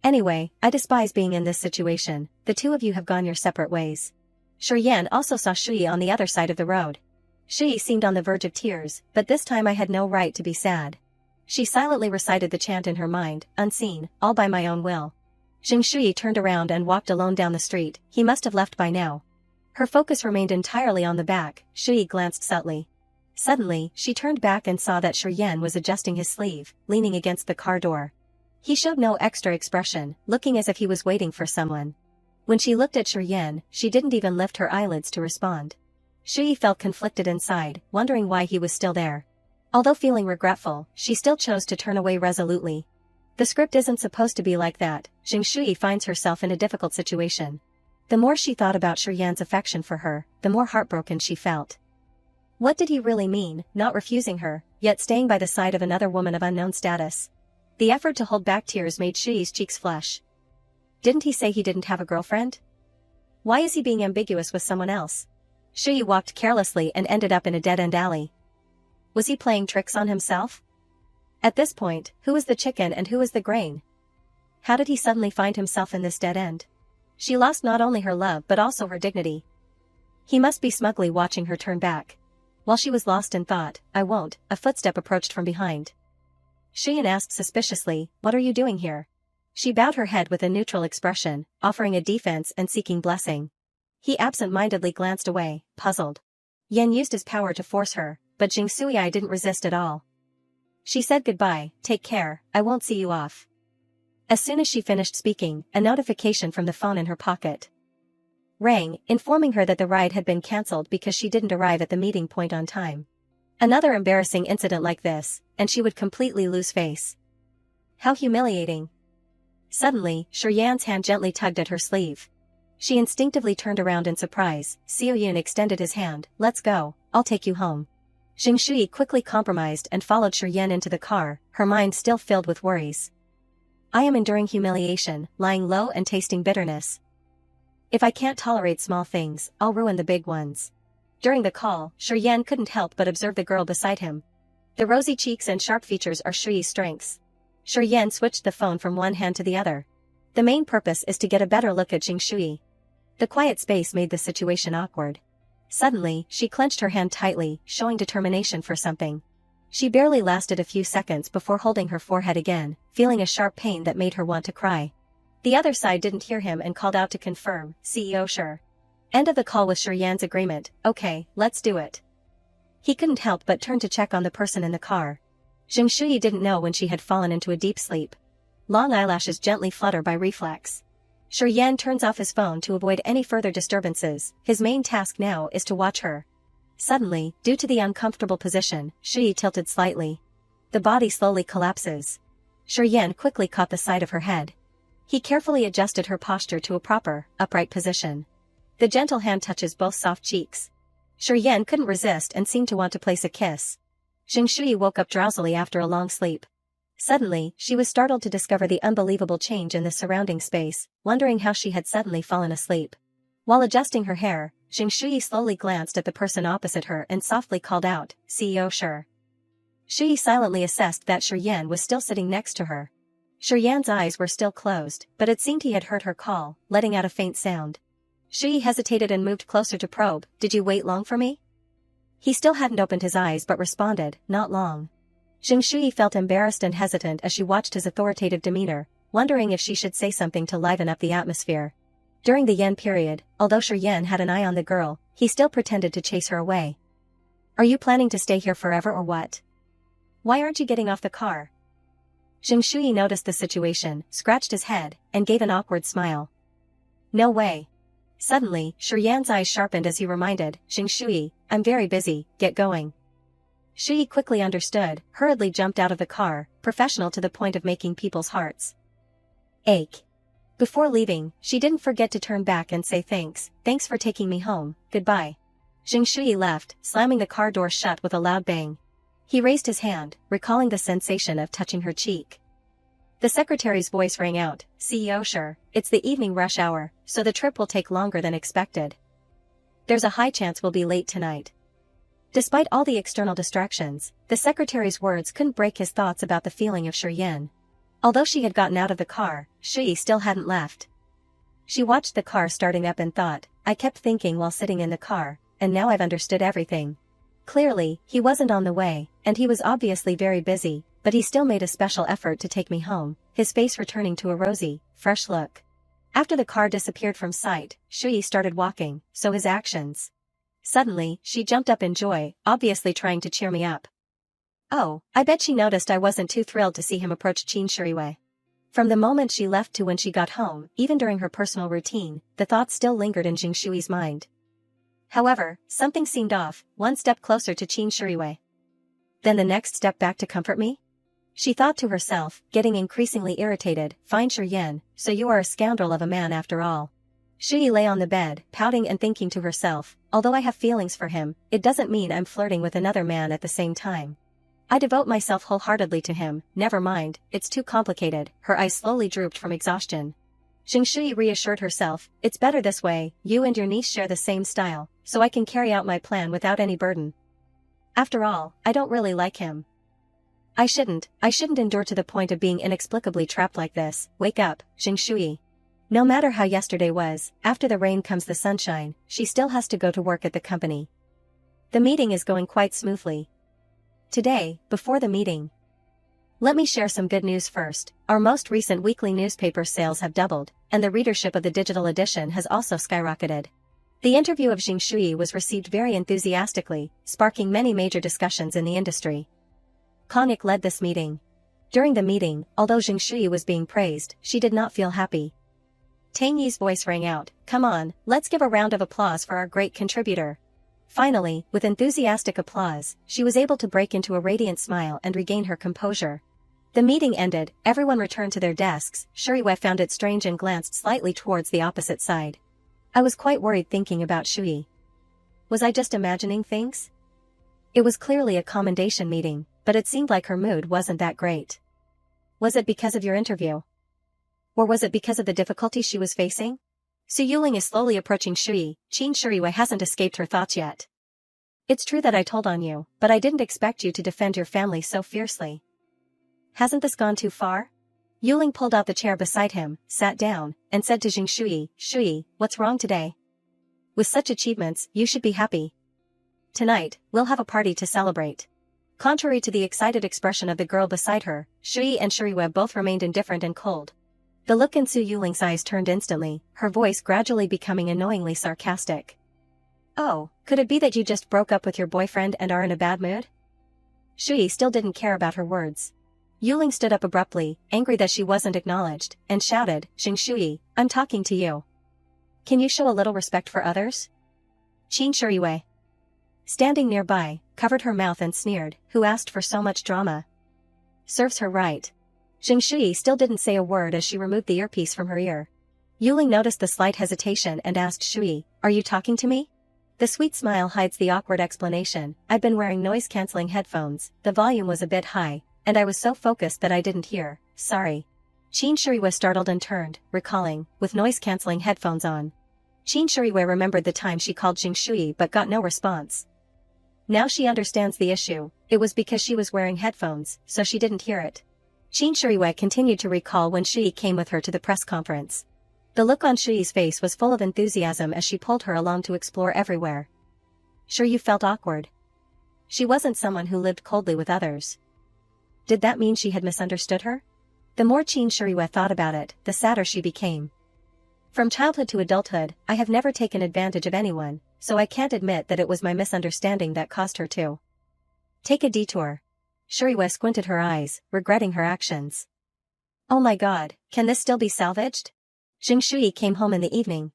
Anyway, I despise being in this situation, the two of you have gone your separate ways. Yan also saw Shui on the other side of the road. Shui seemed on the verge of tears, but this time I had no right to be sad. She silently recited the chant in her mind, unseen, all by my own will. Jing Shui turned around and walked alone down the street, he must have left by now. Her focus remained entirely on the back. Shui glanced subtly. Suddenly, she turned back and saw that Yan was adjusting his sleeve, leaning against the car door. He showed no extra expression, looking as if he was waiting for someone. When she looked at Yan, she didn't even lift her eyelids to respond. Shui felt conflicted inside, wondering why he was still there. Although feeling regretful, she still chose to turn away resolutely. The script isn't supposed to be like that. Jing Shui finds herself in a difficult situation. The more she thought about Yan's affection for her, the more heartbroken she felt. What did he really mean, not refusing her, yet staying by the side of another woman of unknown status? The effort to hold back tears made Shui's cheeks flush. Didn't he say he didn't have a girlfriend? Why is he being ambiguous with someone else? Shui walked carelessly and ended up in a dead-end alley. Was he playing tricks on himself? At this point, who was the chicken and who was the grain? How did he suddenly find himself in this dead end? She lost not only her love but also her dignity. He must be smugly watching her turn back. While she was lost in thought, I won't, a footstep approached from behind. Shiyan asked suspiciously, what are you doing here? She bowed her head with a neutral expression, offering a defense and seeking blessing. He absent-mindedly glanced away, puzzled. Yan used his power to force her, but Jing Sui didn't resist at all. She said goodbye, take care, I won't see you off. As soon as she finished speaking, a notification from the phone in her pocket rang, informing her that the ride had been cancelled because she didn't arrive at the meeting point on time. Another embarrassing incident like this, and she would completely lose face. How humiliating. Suddenly, Yan's hand gently tugged at her sleeve. She instinctively turned around in surprise. Xiao Yun extended his hand, let's go, I'll take you home. Jing Shui quickly compromised and followed Yan into the car, her mind still filled with worries. I am enduring humiliation, lying low and tasting bitterness. If I can't tolerate small things, I'll ruin the big ones. During the call, Yan couldn't help but observe the girl beside him. The rosy cheeks and sharp features are Shui's strengths. Yan switched the phone from one hand to the other. The main purpose is to get a better look at Jing Shui. The quiet space made the situation awkward. Suddenly, she clenched her hand tightly, showing determination for something. She barely lasted a few seconds before holding her forehead again, feeling a sharp pain that made her want to cry. The other side didn't hear him and called out to confirm, CEO sure. End of the call with Yan's agreement, okay, let's do it. He couldn't help but turn to check on the person in the car. Zheng Shui didn't know when she had fallen into a deep sleep. Long eyelashes gently flutter by reflex. Shi Yan turns off his phone to avoid any further disturbances. His main task now is to watch her. Suddenly, due to the uncomfortable position, Shi tilted slightly. The body slowly collapses. Shi Yan quickly caught the side of her head. He carefully adjusted her posture to a proper, upright position. The gentle hand touches both soft cheeks. Shi Yan couldn't resist and seemed to want to place a kiss. Zheng Shui woke up drowsily after a long sleep. Suddenly, she was startled to discover the unbelievable change in the surrounding space, wondering how she had suddenly fallen asleep. While adjusting her hair, Zheng Shui slowly glanced at the person opposite her and softly called out, "CEO Shi." Shui silently assessed that Shi Yan was still sitting next to her. Shi Yan's eyes were still closed, but it seemed he had heard her call, letting out a faint sound. Shui hesitated and moved closer to probe, "Did you wait long for me?" He still hadn't opened his eyes but responded, "Not long." Zheng Shui felt embarrassed and hesitant as she watched his authoritative demeanor, wondering if she should say something to liven up the atmosphere. During the Yen period, although Shi Yan had an eye on the girl, he still pretended to chase her away. "Are you planning to stay here forever or what? Why aren't you getting off the car?" Zheng Shui noticed the situation, scratched his head, and gave an awkward smile. "No way." Suddenly, Shi Yan's eyes sharpened as he reminded, "Zheng Shui, I'm very busy, get going." Shui quickly understood, hurriedly jumped out of the car, professional to the point of making people's hearts ache. Before leaving, she didn't forget to turn back and say thanks for taking me home, goodbye." Zheng Shui left, slamming the car door shut with a loud bang. He raised his hand, recalling the sensation of touching her cheek. The secretary's voice rang out, "CEO Shi, it's the evening rush hour, so the trip will take longer than expected. There's a high chance we'll be late tonight." Despite all the external distractions, the secretary's words couldn't break his thoughts about the feeling of Shi Yan. Although she had gotten out of the car, Shui still hadn't left. She watched the car starting up and thought, "I kept thinking while sitting in the car, and now I've understood everything." Clearly, he wasn't on the way, and he was obviously very busy, but he still made a special effort to take me home, his face returning to a rosy, fresh look. After the car disappeared from sight, Shui started walking, so his actions. Suddenly, she jumped up in joy, obviously trying to cheer me up. Oh, I bet she noticed I wasn't too thrilled to see him approach Qin Shiriwei. From the moment she left to when she got home, even during her personal routine, the thought still lingered in Zheng Shui's mind. However, something seemed off, one step closer to Qin Shiriwei. Then the next step back to comfort me? She thought to herself, getting increasingly irritated, "Fine Shi Yan, so you are a scoundrel of a man after all." Shui lay on the bed, pouting and thinking to herself, "Although I have feelings for him, it doesn't mean I'm flirting with another man at the same time. I devote myself wholeheartedly to him, never mind, it's too complicated." Her eyes slowly drooped from exhaustion. Zheng Shui reassured herself, "It's better this way, you and your niece share the same style, so I can carry out my plan without any burden. After all, I don't really like him. I shouldn't endure to the point of being inexplicably trapped like this." Wake up, Zheng Shui. No matter how yesterday was, after the rain comes the sunshine, she still has to go to work at the company. The meeting is going quite smoothly. Today, before the meeting, let me share some good news first. Our most recent weekly newspaper sales have doubled, and the readership of the digital edition has also skyrocketed. The interview of Zheng Shui was received very enthusiastically, sparking many major discussions in the industry. Konnik led this meeting. During the meeting, although Zheng Shui was being praised, she did not feel happy. Tang Yi's voice rang out, "Come on, let's give a round of applause for our great contributor." Finally, with enthusiastic applause, she was able to break into a radiant smile and regain her composure. The meeting ended, everyone returned to their desks. Shuriwei found it strange and glanced slightly towards the opposite side. "I was quite worried thinking about Shui. Was I just imagining things?" It was clearly a commendation meeting, but it seemed like her mood wasn't that great. "Was it because of your interview? Or was it because of the difficulties she was facing?" Su Yuling is slowly approaching Shui. Qin Shiriwei hasn't escaped her thoughts yet. "It's true that I told on you, but I didn't expect you to defend your family so fiercely. Hasn't this gone too far?" Yuling pulled out the chair beside him, sat down, and said to Zheng Shui, "Shui, what's wrong today? With such achievements, you should be happy. Tonight, we'll have a party to celebrate." Contrary to the excited expression of the girl beside her, Shui and Shiriwei both remained indifferent and cold. The look in Su Yuling's eyes turned instantly, her voice gradually becoming annoyingly sarcastic. "Oh, could it be that you just broke up with your boyfriend and are in a bad mood?" Shui still didn't care about her words. Yuling stood up abruptly, angry that she wasn't acknowledged, and shouted, "Xing Shui, I'm talking to you. Can you show a little respect for others?" Qin Shiyue, standing nearby, covered her mouth and sneered, "Who asked for so much drama? Serves her right." Xing Shui still didn't say a word as she removed the earpiece from her ear. Yuling noticed the slight hesitation and asked Shui, "Are you talking to me?" The sweet smile hides the awkward explanation. "I've been wearing noise-canceling headphones, the volume was a bit high, and I was so focused that I didn't hear, sorry." Qin Shuri was startled and turned, recalling, with noise-canceling headphones on. Qin Shuri remembered the time she called Xing Shui but got no response. Now she understands the issue, it was because she was wearing headphones, so she didn't hear it. Qin Shuri continued to recall when Shui came with her to the press conference. The look on Shui's face was full of enthusiasm as she pulled her along to explore everywhere. Sure, you felt awkward. She wasn't someone who lived coldly with others. Did that mean she had misunderstood her? The more Qin Shuri thought about it, the sadder she became. From childhood to adulthood, I have never taken advantage of anyone, so I can't admit that it was my misunderstanding that caused her to take a detour. Shuri squinted her eyes, regretting her actions. Oh my god, can this still be salvaged? Xing Shui came home in the evening.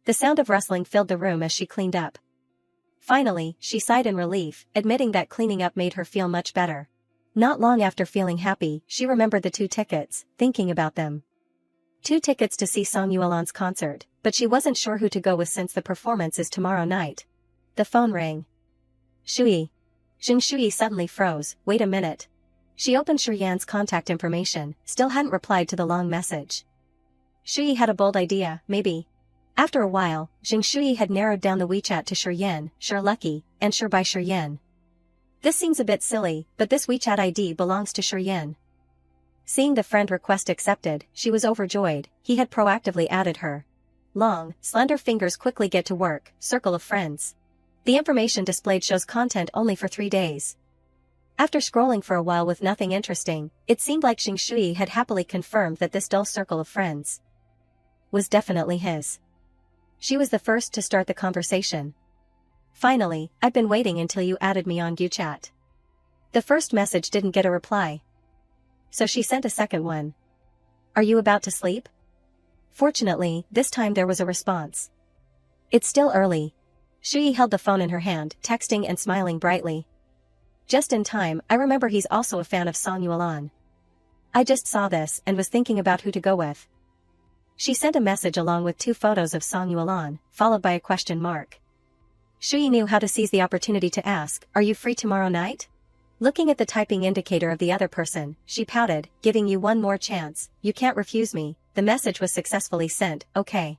The sound of rustling filled the room as she cleaned up. Finally, she sighed in relief, admitting that cleaning up made her feel much better. Not long after feeling happy, she remembered the 2 tickets, thinking about them. 2 tickets to see Song Yuelan's concert, but she wasn't sure who to go with since the performance is tomorrow night. The phone rang. Shui. Xing Shui suddenly froze, wait a minute. She opened Shiryan's contact information, still hadn't replied to the long message. Shui had a bold idea, maybe. After a while, Xing Shui had narrowed down the WeChat to Shiryan, Sure Lucky, and Sure by Shiryan. This seems a bit silly, but this WeChat ID belongs to Shiryan. Seeing the friend request accepted, she was overjoyed, he had proactively added her. Long, slender fingers quickly get to work, circle of friends. The information displayed shows content only for 3 days. After scrolling for a while with nothing interesting, it seemed like Xing Shui had happily confirmed that this dull circle of friends was definitely his. She was the first to start the conversation. Finally, I've been waiting until you added me on WeChat. The first message didn't get a reply. So she sent a second one. Are you about to sleep? Fortunately, this time there was a response. It's still early. Shui held the phone in her hand, texting and smiling brightly. Just in time, I remember he's also a fan of Song Yuelan. I just saw this and was thinking about who to go with. She sent a message along with 2 photos of Song Yuelan, followed by a question mark. Shui knew how to seize the opportunity to ask, are you free tomorrow night? Looking at the typing indicator of the other person, she pouted, giving you one more chance, you can't refuse me. The message was successfully sent, okay.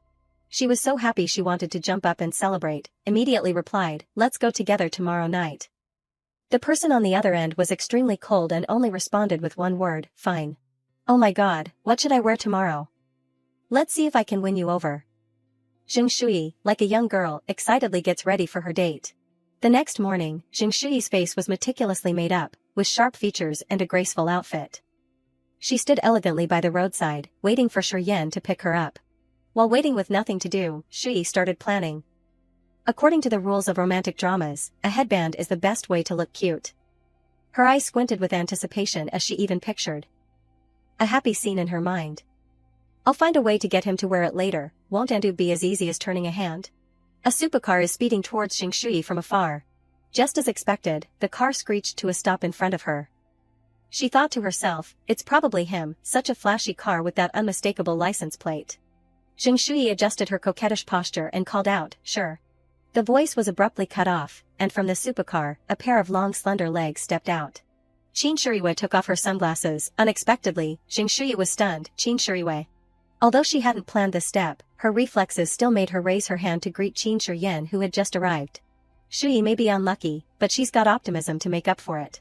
She was so happy she wanted to jump up and celebrate, immediately replied, let's go together tomorrow night. The person on the other end was extremely cold and only responded with one word, fine. Oh my god, what should I wear tomorrow? Let's see if I can win you over. Xing Shui, like a young girl, excitedly gets ready for her date. The next morning, Xing Shui's face was meticulously made up, with sharp features and a graceful outfit. She stood elegantly by the roadside, waiting for Shiryan to pick her up. While waiting with nothing to do, Shui started planning. According to the rules of romantic dramas, a headband is the best way to look cute. Her eyes squinted with anticipation as she even pictured a happy scene in her mind. I'll find a way to get him to wear it later, won't it be as easy as turning a hand? A supercar is speeding towards Xing Shui from afar. Just as expected, the car screeched to a stop in front of her. She thought to herself, it's probably him, such a flashy car with that unmistakable license plate. Xing Shui adjusted her coquettish posture and called out, sure. The voice was abruptly cut off, and from the supercar, a pair of long slender legs stepped out. Qin Shuri took off her sunglasses, unexpectedly. Xing Shui was stunned, Qin Shuri. Although she hadn't planned this step, her reflexes still made her raise her hand to greet Qin Shiryan who had just arrived. Shui may be unlucky, but she's got optimism to make up for it.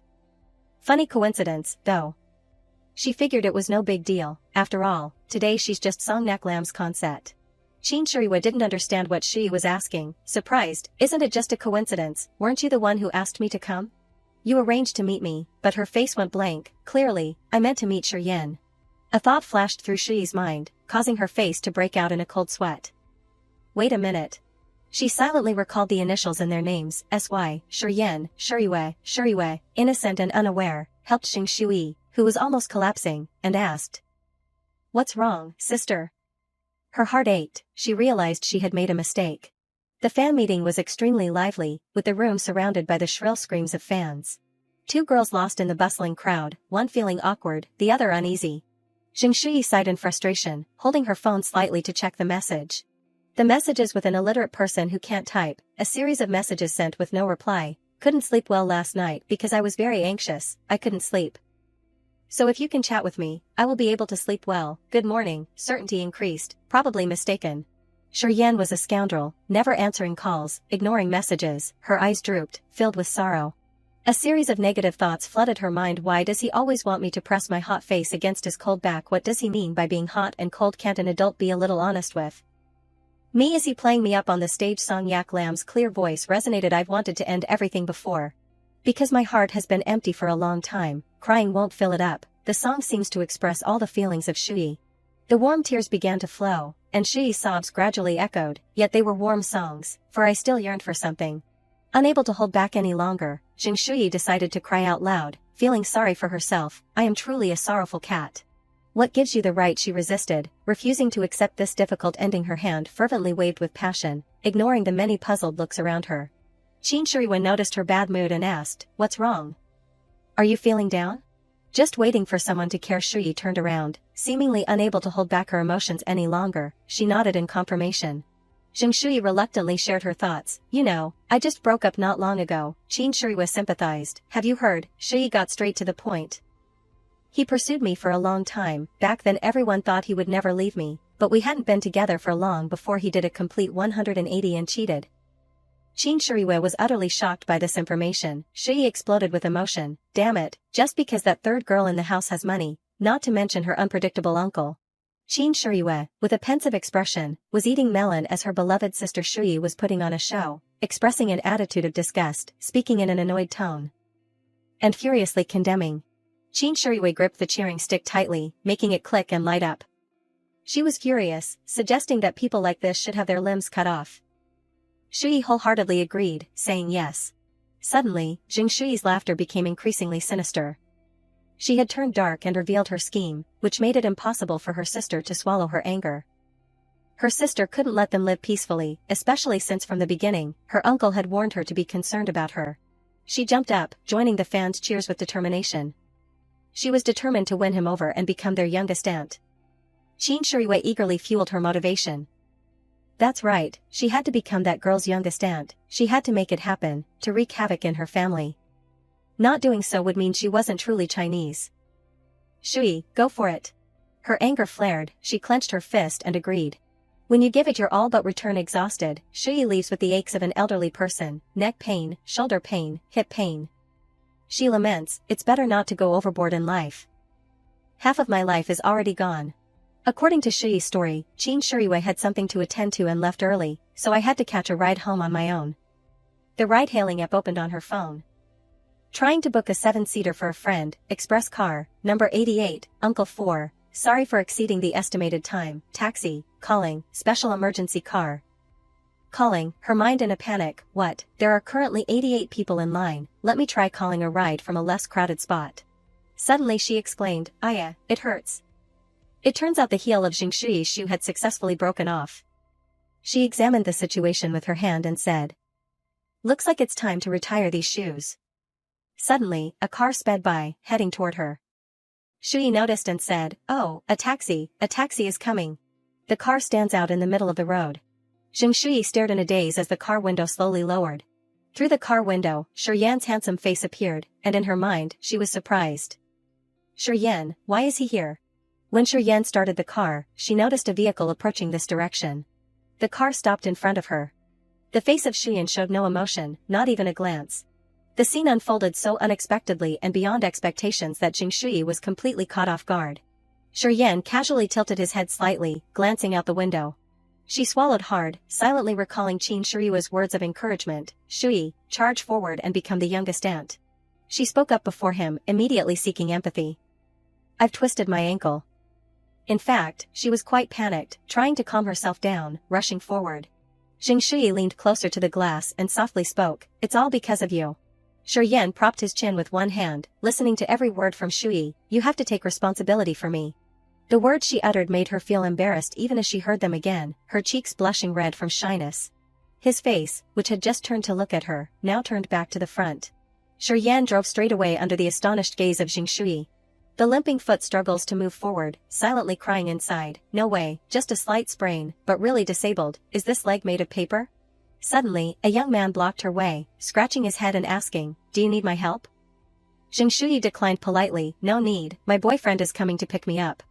Funny coincidence, though. She figured it was no big deal, after all, today she's just Songnak Lam's concert. Qin Shuriwa didn't understand what Shui was asking, surprised, isn't it just a coincidence, weren't you the one who asked me to come? You arranged to meet me, but her face went blank, clearly, I meant to meet Shiryan. A thought flashed through Shui's mind, causing her face to break out in a cold sweat. Wait a minute. She silently recalled the initials in their names, S.Y., Shiryan, Shuriwei, innocent and unaware, helped Xing Shui, who was almost collapsing, and asked. What's wrong, sister? Her heart ached, she realized she had made a mistake. The fan meeting was extremely lively, with the room surrounded by the shrill screams of fans. Two girls lost in the bustling crowd, one feeling awkward, the other uneasy. Xing Shui sighed in frustration, holding her phone slightly to check the message. The message is with an illiterate person who can't type, a series of messages sent with no reply. Couldn't sleep well last night because I was very anxious, I couldn't sleep. So if you can chat with me, I will be able to sleep well. Good morning, certainty increased, probably mistaken. Shiryan was a scoundrel, never answering calls, ignoring messages, her eyes drooped, filled with sorrow. A series of negative thoughts flooded her mind. Why does he always want me to press my hot face against his cold back? What does he mean by being hot and cold? Can't an adult be a little honest with me? Is he playing me up on the stage? Song Yak Lam's clear voice resonated. I've wanted to end everything before. Because my heart has been empty for a long time, crying won't fill it up. The song seems to express all the feelings of Shui. The warm tears began to flow, and Shui's sobs gradually echoed, yet they were warm songs, for I still yearned for something. Unable to hold back any longer, Xing Shui decided to cry out loud, feeling sorry for herself. I am truly a sorrowful cat. What gives you the right? She resisted, refusing to accept this difficult ending. Her hand fervently waved with passion, ignoring the many puzzled looks around her. Qin Shiwen noticed her bad mood and asked, what's wrong? Are you feeling down? Just waiting for someone to care. Shui turned around, seemingly unable to hold back her emotions any longer. She nodded in confirmation. Xing Shui reluctantly shared her thoughts. You know, I just broke up not long ago. Qin Shui sympathized. Have you heard? Shui got straight to the point. He pursued me for a long time. Back then everyone thought he would never leave me, but we hadn't been together for long before he did a complete 180 and cheated. Qin Shuiwei was utterly shocked by this information. Shui exploded with emotion. Damn it, just because that third girl in the house has money, not to mention her unpredictable uncle. Qin Shuiwei, with a pensive expression, was eating melon as her beloved sister Shui was putting on a show, expressing an attitude of disgust, speaking in an annoyed tone, and furiously condemning. Qin Shuiwei gripped the cheering stick tightly, making it click and light up. She was furious, suggesting that people like this should have their limbs cut off. Shui wholeheartedly agreed, saying yes. Suddenly, Xing Shui's laughter became increasingly sinister. She had turned dark and revealed her scheme, which made it impossible for her sister to swallow her anger. Her sister couldn't let them live peacefully, especially since from the beginning, her uncle had warned her to be concerned about her. She jumped up, joining the fans' cheers with determination. She was determined to win him over and become their youngest aunt. Qin Shuiwei eagerly fueled her motivation. That's right, she had to become that girl's youngest aunt. She had to make it happen, to wreak havoc in her family. Not doing so would mean she wasn't truly Chinese. Shui, go for it. Her anger flared, she clenched her fist and agreed. When you give it your all but return exhausted, Shui leaves with the aches of an elderly person, neck pain, shoulder pain, hip pain. She laments, it's better not to go overboard in life. Half of my life is already gone. According to Shui's story, Qin Shuiwei had something to attend to and left early, so I had to catch a ride home on my own. The ride-hailing app opened on her phone. Trying to book a 7-seater for a friend, express car, number 88, Uncle 4, sorry for exceeding the estimated time, taxi, calling, special emergency car. Calling, her mind in a panic, what, there are currently 88 people in line, let me try calling a ride from a less crowded spot. Suddenly she exclaimed, Aya, it hurts. It turns out the heel of Xing Shui's shoe had successfully broken off. She examined the situation with her hand and said, looks like it's time to retire these shoes. Suddenly, a car sped by, heading toward her. Shui noticed and said, oh, a taxi is coming. The car stands out in the middle of the road. Xing Shui stared in a daze as the car window slowly lowered. Through the car window, Shiryan's handsome face appeared, and in her mind, she was surprised. Shiryan, why is he here? When Shiryan started the car, she noticed a vehicle approaching this direction. The car stopped in front of her. The face of Shiryan showed no emotion, not even a glance. The scene unfolded so unexpectedly and beyond expectations that Xing Shui was completely caught off guard. Shiryan casually tilted his head slightly, glancing out the window. She swallowed hard, silently recalling Qin Shui's words of encouragement, Shui, charge forward and become the youngest aunt. She spoke up before him, immediately seeking empathy. I've twisted my ankle. In fact, she was quite panicked, trying to calm herself down, rushing forward. Xing Shui leaned closer to the glass and softly spoke, "It's all because of you." Shi Yan propped his chin with one hand, listening to every word from Shui. "You have to take responsibility for me." The words she uttered made her feel embarrassed even as she heard them again, her cheeks blushing red from shyness. His face, which had just turned to look at her, now turned back to the front. Shi Yan drove straight away under the astonished gaze of Xing Shui. The limping foot struggles to move forward, silently crying inside, "No way, just a slight sprain, but really disabled. Is this leg made of paper?" Suddenly, a young man blocked her way, scratching his head and asking, "Do you need my help?" Xing Shui declined politely, "No need, my boyfriend is coming to pick me up."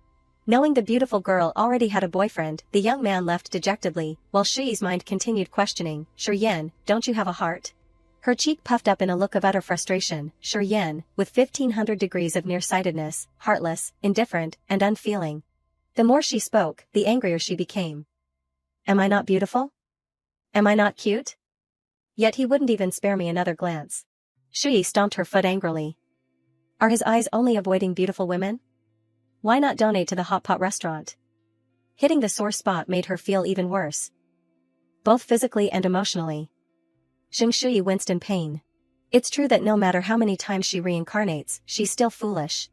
Knowing the beautiful girl already had a boyfriend, the young man left dejectedly, while Shui's mind continued questioning, "Shi Yan, don't you have a heart?" Her cheek puffed up in a look of utter frustration. Shi Yan, with 1500 degrees of nearsightedness, heartless, indifferent, and unfeeling. The more she spoke, the angrier she became. "Am I not beautiful? Am I not cute?" Yet he wouldn't even spare me another glance. Shui stomped her foot angrily. Are his eyes only avoiding beautiful women? Why not donate to the hot pot restaurant? Hitting the sore spot made her feel even worse, both physically and emotionally. Xing Shui winced in pain. It's true that no matter how many times she reincarnates, she's still foolish.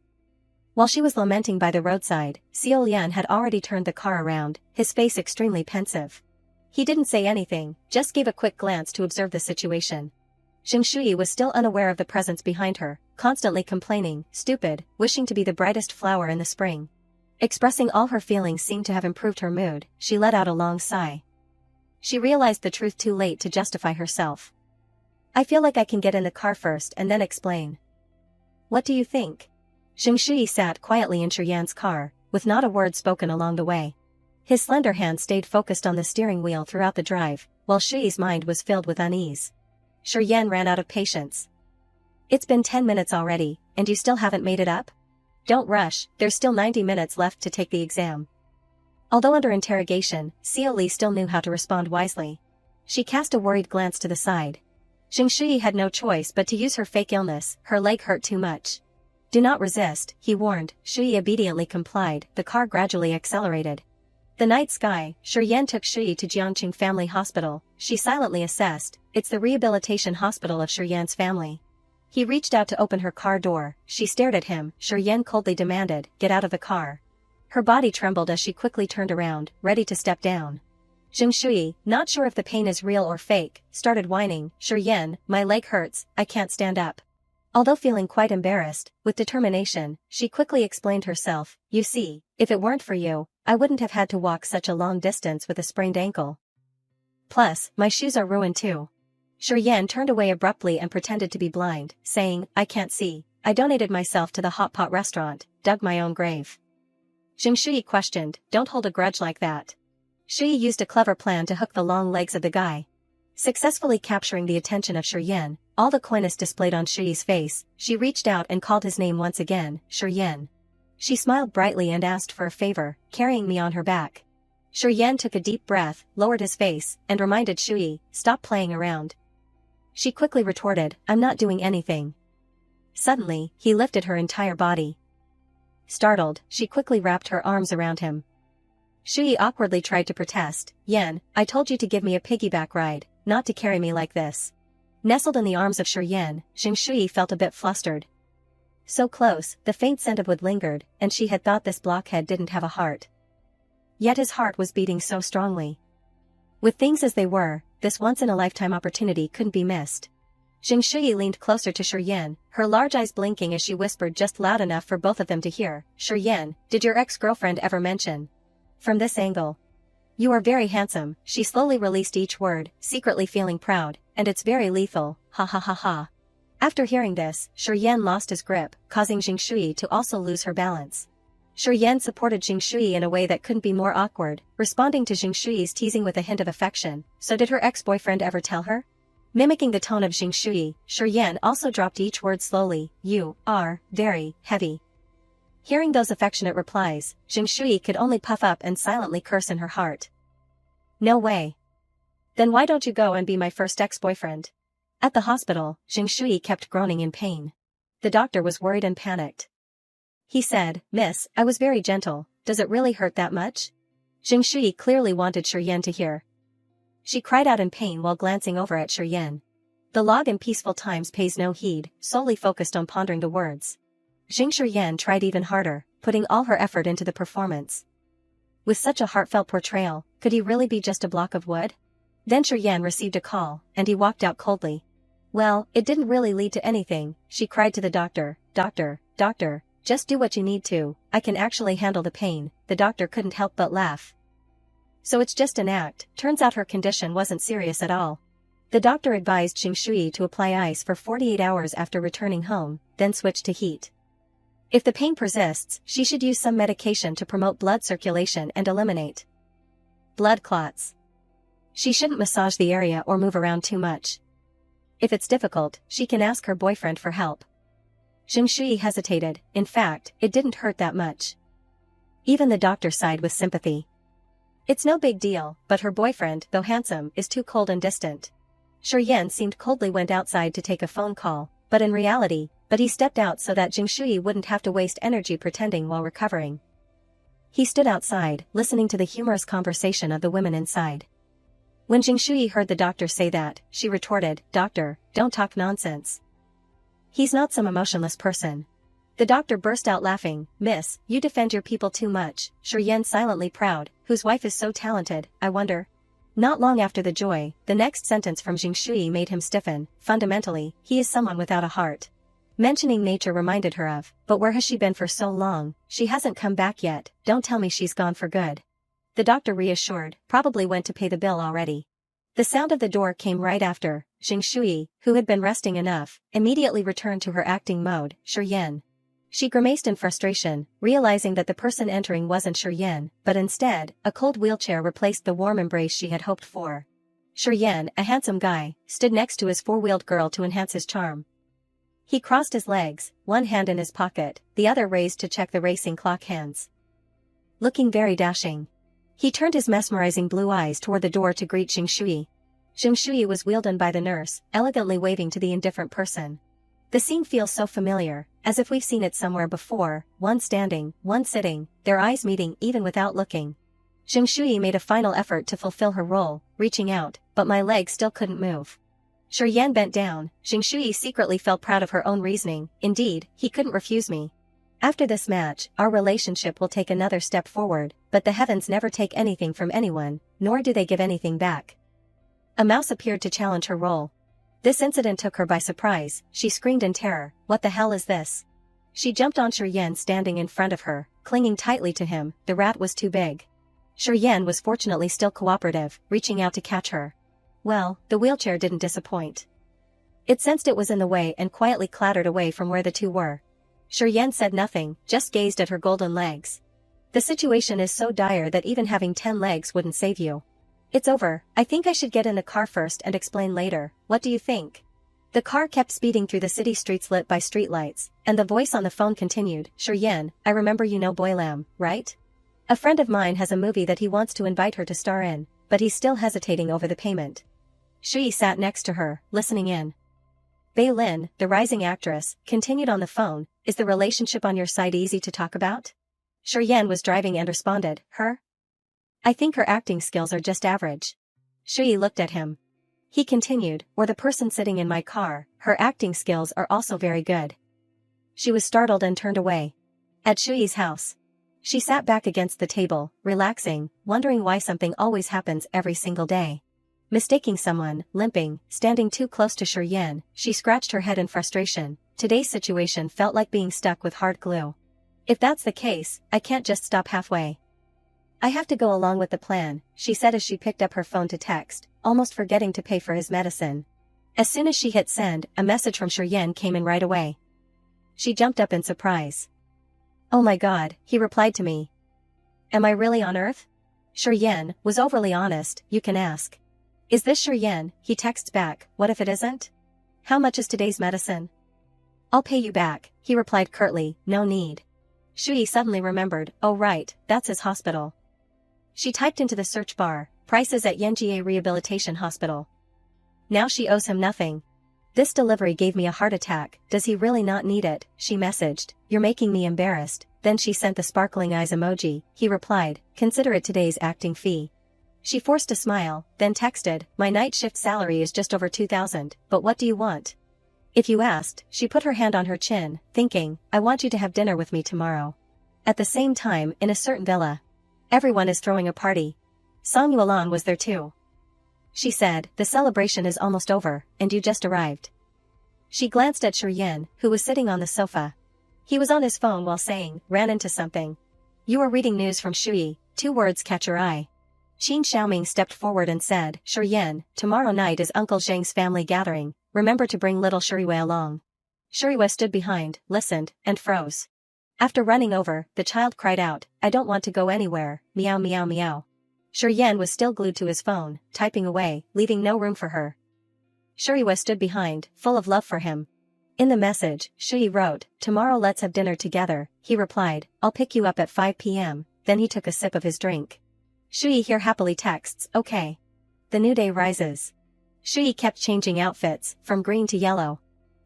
While she was lamenting by the roadside, Xiao Lian had already turned the car around, his face extremely pensive. He didn't say anything, just gave a quick glance to observe the situation. Xing Shui was still unaware of the presence behind her, constantly complaining, stupid, wishing to be the brightest flower in the spring. Expressing all her feelings seemed to have improved her mood. She let out a long sigh. She realized the truth too late to justify herself. "I feel like I can get in the car first and then explain." "What do you think?" Xing Shui sat quietly in Shi Yan's car, with not a word spoken along the way. His slender hand stayed focused on the steering wheel throughout the drive, while Shui's mind was filled with unease. Shi Yan ran out of patience. "It's been 10 minutes already, and you still haven't made it up? Don't rush, there's still 90 minutes left to take the exam." Although under interrogation, Xiao Li still knew how to respond wisely. She cast a worried glance to the side. Xing Shui had no choice but to use her fake illness, her leg hurt too much. "Do not resist," he warned. Shui obediently complied, the car gradually accelerated. The night sky, Shi Yan took Shui to Jiangqing Family Hospital. She silently assessed, "It's the rehabilitation hospital of Shi Yan's family." He reached out to open her car door. She stared at him. Shi Yan coldly demanded, "Get out of the car." Her body trembled as she quickly turned around, ready to step down. Xing Shui, not sure if the pain is real or fake, started whining, "Shi Yan, my leg hurts, I can't stand up." Although feeling quite embarrassed, with determination, she quickly explained herself, "You see, if it weren't for you, I wouldn't have had to walk such a long distance with a sprained ankle. Plus, my shoes are ruined too." Shi Yan turned away abruptly and pretended to be blind, saying, "I can't see. I donated myself to the hot pot restaurant, dug my own grave." Xing Shui questioned, "Don't hold a grudge like that." Shui used a clever plan to hook the long legs of the guy. Successfully capturing the attention of Shi Yan, all the coyness displayed on Shui's face, she reached out and called his name once again, "Shi Yan." She smiled brightly and asked for a favor, carrying me on her back. Shi Yan took a deep breath, lowered his face, and reminded Shui, "Stop playing around." She quickly retorted, "I'm not doing anything." Suddenly, he lifted her entire body. Startled, she quickly wrapped her arms around him. Shui awkwardly tried to protest, "Yan, I told you to give me a piggyback ride, not to carry me like this." Nestled in the arms of Shi Yan, Xing Shui felt a bit flustered. So close, the faint scent of wood lingered, and she had thought this blockhead didn't have a heart. Yet his heart was beating so strongly. With things as they were, this once-in-a-lifetime opportunity couldn't be missed. Xing Shui leaned closer to Shi Yan, her large eyes blinking as she whispered just loud enough for both of them to hear, "Shi Yan, did your ex-girlfriend ever mention?" From this angle. "You are very handsome," she slowly released each word, secretly feeling proud, "and it's very lethal, ha ha ha ha." After hearing this, Shi Yan lost his grip, causing Xing Shui to also lose her balance. Shi Yan supported Xing Shui in a way that couldn't be more awkward, responding to Xing Shui's teasing with a hint of affection. "So did her ex-boyfriend ever tell her?" Mimicking the tone of Xing Shui, Shi Yan also dropped each word slowly, "You are very heavy." Hearing those affectionate replies, Xing Shui could only puff up and silently curse in her heart. "No way. Then why don't you go and be my first ex-boyfriend?" At the hospital, Xing Shui kept groaning in pain. The doctor was worried and panicked. He said, "Miss, I was very gentle, does it really hurt that much?" Xing Shui clearly wanted Shi Yan to hear. She cried out in pain while glancing over at Shiryen. The log in Peaceful Times pays no heed, solely focused on pondering the words. Jing Shiryen tried even harder, putting all her effort into the performance. With such a heartfelt portrayal, could he really be just a block of wood? Then Shiryen received a call, and he walked out coldly. Well, it didn't really lead to anything, she cried to the doctor. Doctor, just do what you need to, I can actually handle the pain. The doctor couldn't help but laugh. So it's just an act. Turns out her condition wasn't serious at all. The doctor advised Xing Shui to apply ice for 48 hours after returning home, then switch to heat. If the pain persists, she should use some medication to promote blood circulation and eliminate blood clots. She shouldn't massage the area or move around too much. If it's difficult, she can ask her boyfriend for help. Xing Shui hesitated. In fact, it didn't hurt that much. Even the doctor sighed with sympathy. It's no big deal, but her boyfriend, though handsome, is too cold and distant. Shiryen seemed coldly went outside to take a phone call, but he stepped out so that Jing Shui wouldn't have to waste energy pretending while recovering. He stood outside, listening to the humorous conversation of the women inside. When Jing Shui heard the doctor say that, she retorted, "Doctor, don't talk nonsense. He's not some emotionless person." The doctor burst out laughing. "Miss, you defend your people too much." Shiryen silently proud, whose wife is so talented, I wonder. Not long after the joy, the next sentence from Jing Shui made him stiffen. Fundamentally, he is someone without a heart. Mentioning nature reminded her of, but where has she been for so long? She hasn't come back yet. Don't tell me she's gone for good. The doctor reassured, probably went to pay the bill already. The sound of the door came right after. Jing Shui, who had been resting enough, immediately returned to her acting mode. Shiryen. She grimaced in frustration, realizing that the person entering wasn't Shiryen, but instead, a cold wheelchair replaced the warm embrace she had hoped for. Shiryen, a handsome guy, stood next to his four-wheeled girl to enhance his charm. He crossed his legs, one hand in his pocket, the other raised to check the racing clock hands. Looking very dashing. He turned his mesmerizing blue eyes toward the door to greet Xing Shui. Xing Shui was wheeled in by the nurse, elegantly waving to the indifferent person. The scene feels so familiar, as if we've seen it somewhere before, one standing, one sitting, their eyes meeting even without looking. Xing Shui made a final effort to fulfill her role, reaching out, but my leg still couldn't move. Shiryen bent down. Xing Shui secretly felt proud of her own reasoning. Indeed, he couldn't refuse me. After this match, our relationship will take another step forward, but the heavens never take anything from anyone, nor do they give anything back. A mouse appeared to challenge her role. This incident took her by surprise. She screamed in terror. What the hell is this? She jumped on Shiryen standing in front of her, clinging tightly to him. The rat was too big. Shiryen was fortunately still cooperative, reaching out to catch her. Well, the wheelchair didn't disappoint. It sensed it was in the way and quietly clattered away from where the two were. Shiryen said nothing, just gazed at her golden legs. The situation is so dire that even having 10 legs wouldn't save you. It's over. I think I should get in the car first and explain later. What do you think? The car kept speeding through the city streets lit by streetlights, and the voice on the phone continued. Shiryen, I remember you know Boylam, right? A friend of mine has a movie that he wants to invite her to star in, but he's still hesitating over the payment. Shui sat next to her, listening in. Bei Lin, the rising actress, continued on the phone. Is the relationship on your side easy to talk about? Shiryen was driving and responded. Her? I think her acting skills are just average. Shui looked at him. He continued, or the person sitting in my car, her acting skills are also very good. She was startled and turned away. At Shui's house. She sat back against the table, relaxing, wondering why something always happens every single day. Mistaking someone, limping, standing too close to Shiryen, she scratched her head in frustration. Today's situation felt like being stuck with hard glue. If that's the case, I can't just stop halfway. I have to go along with the plan, she said as she picked up her phone to text, almost forgetting to pay for his medicine. As soon as she hit send, a message from Shiryen came in right away. She jumped up in surprise. Oh my god, he replied to me. Am I really on Earth? Shiryen was overly honest, you can ask. Is this Shiryen? He texts back, what if it isn't? How much is today's medicine? I'll pay you back, he replied curtly, no need. Shui suddenly remembered, oh right, that's his hospital. She typed into the search bar, prices at Yanjie Rehabilitation Hospital. Now she owes him nothing. This delivery gave me a heart attack, does he really not need it? She messaged, you're making me embarrassed. Then she sent the sparkling eyes emoji. He replied, consider it today's acting fee. She forced a smile, then texted, "My night shift salary is just over 2,000, but what do you want?" If you asked, she put her hand on her chin, thinking, "I want you to have dinner with me tomorrow." At the same time, in a certain villa. Everyone is throwing a party. Song Yuelan was there too. She said, "The celebration is almost over, and you just arrived." She glanced at Shiryen, who was sitting on the sofa. He was on his phone while saying, "Ran into something." "You are reading news from Shui," 2 words catch your eye. Qin Xiaoming stepped forward and said, "Shiryen, tomorrow night is Uncle Zhang's family gathering, remember to bring little Shuriwei along." Shuriwei stood behind, listened, and froze. After running over, the child cried out, "I don't want to go anywhere, meow meow meow." Shiryen was still glued to his phone, typing away, leaving no room for her. Shuriwei stood behind, full of love for him. In the message, Shui wrote, "Tomorrow let's have dinner together." He replied, "I'll pick you up at 5 p.m. Then he took a sip of his drink. Shui here happily texts, "Okay." The new day rises. Shui kept changing outfits, from green to yellow.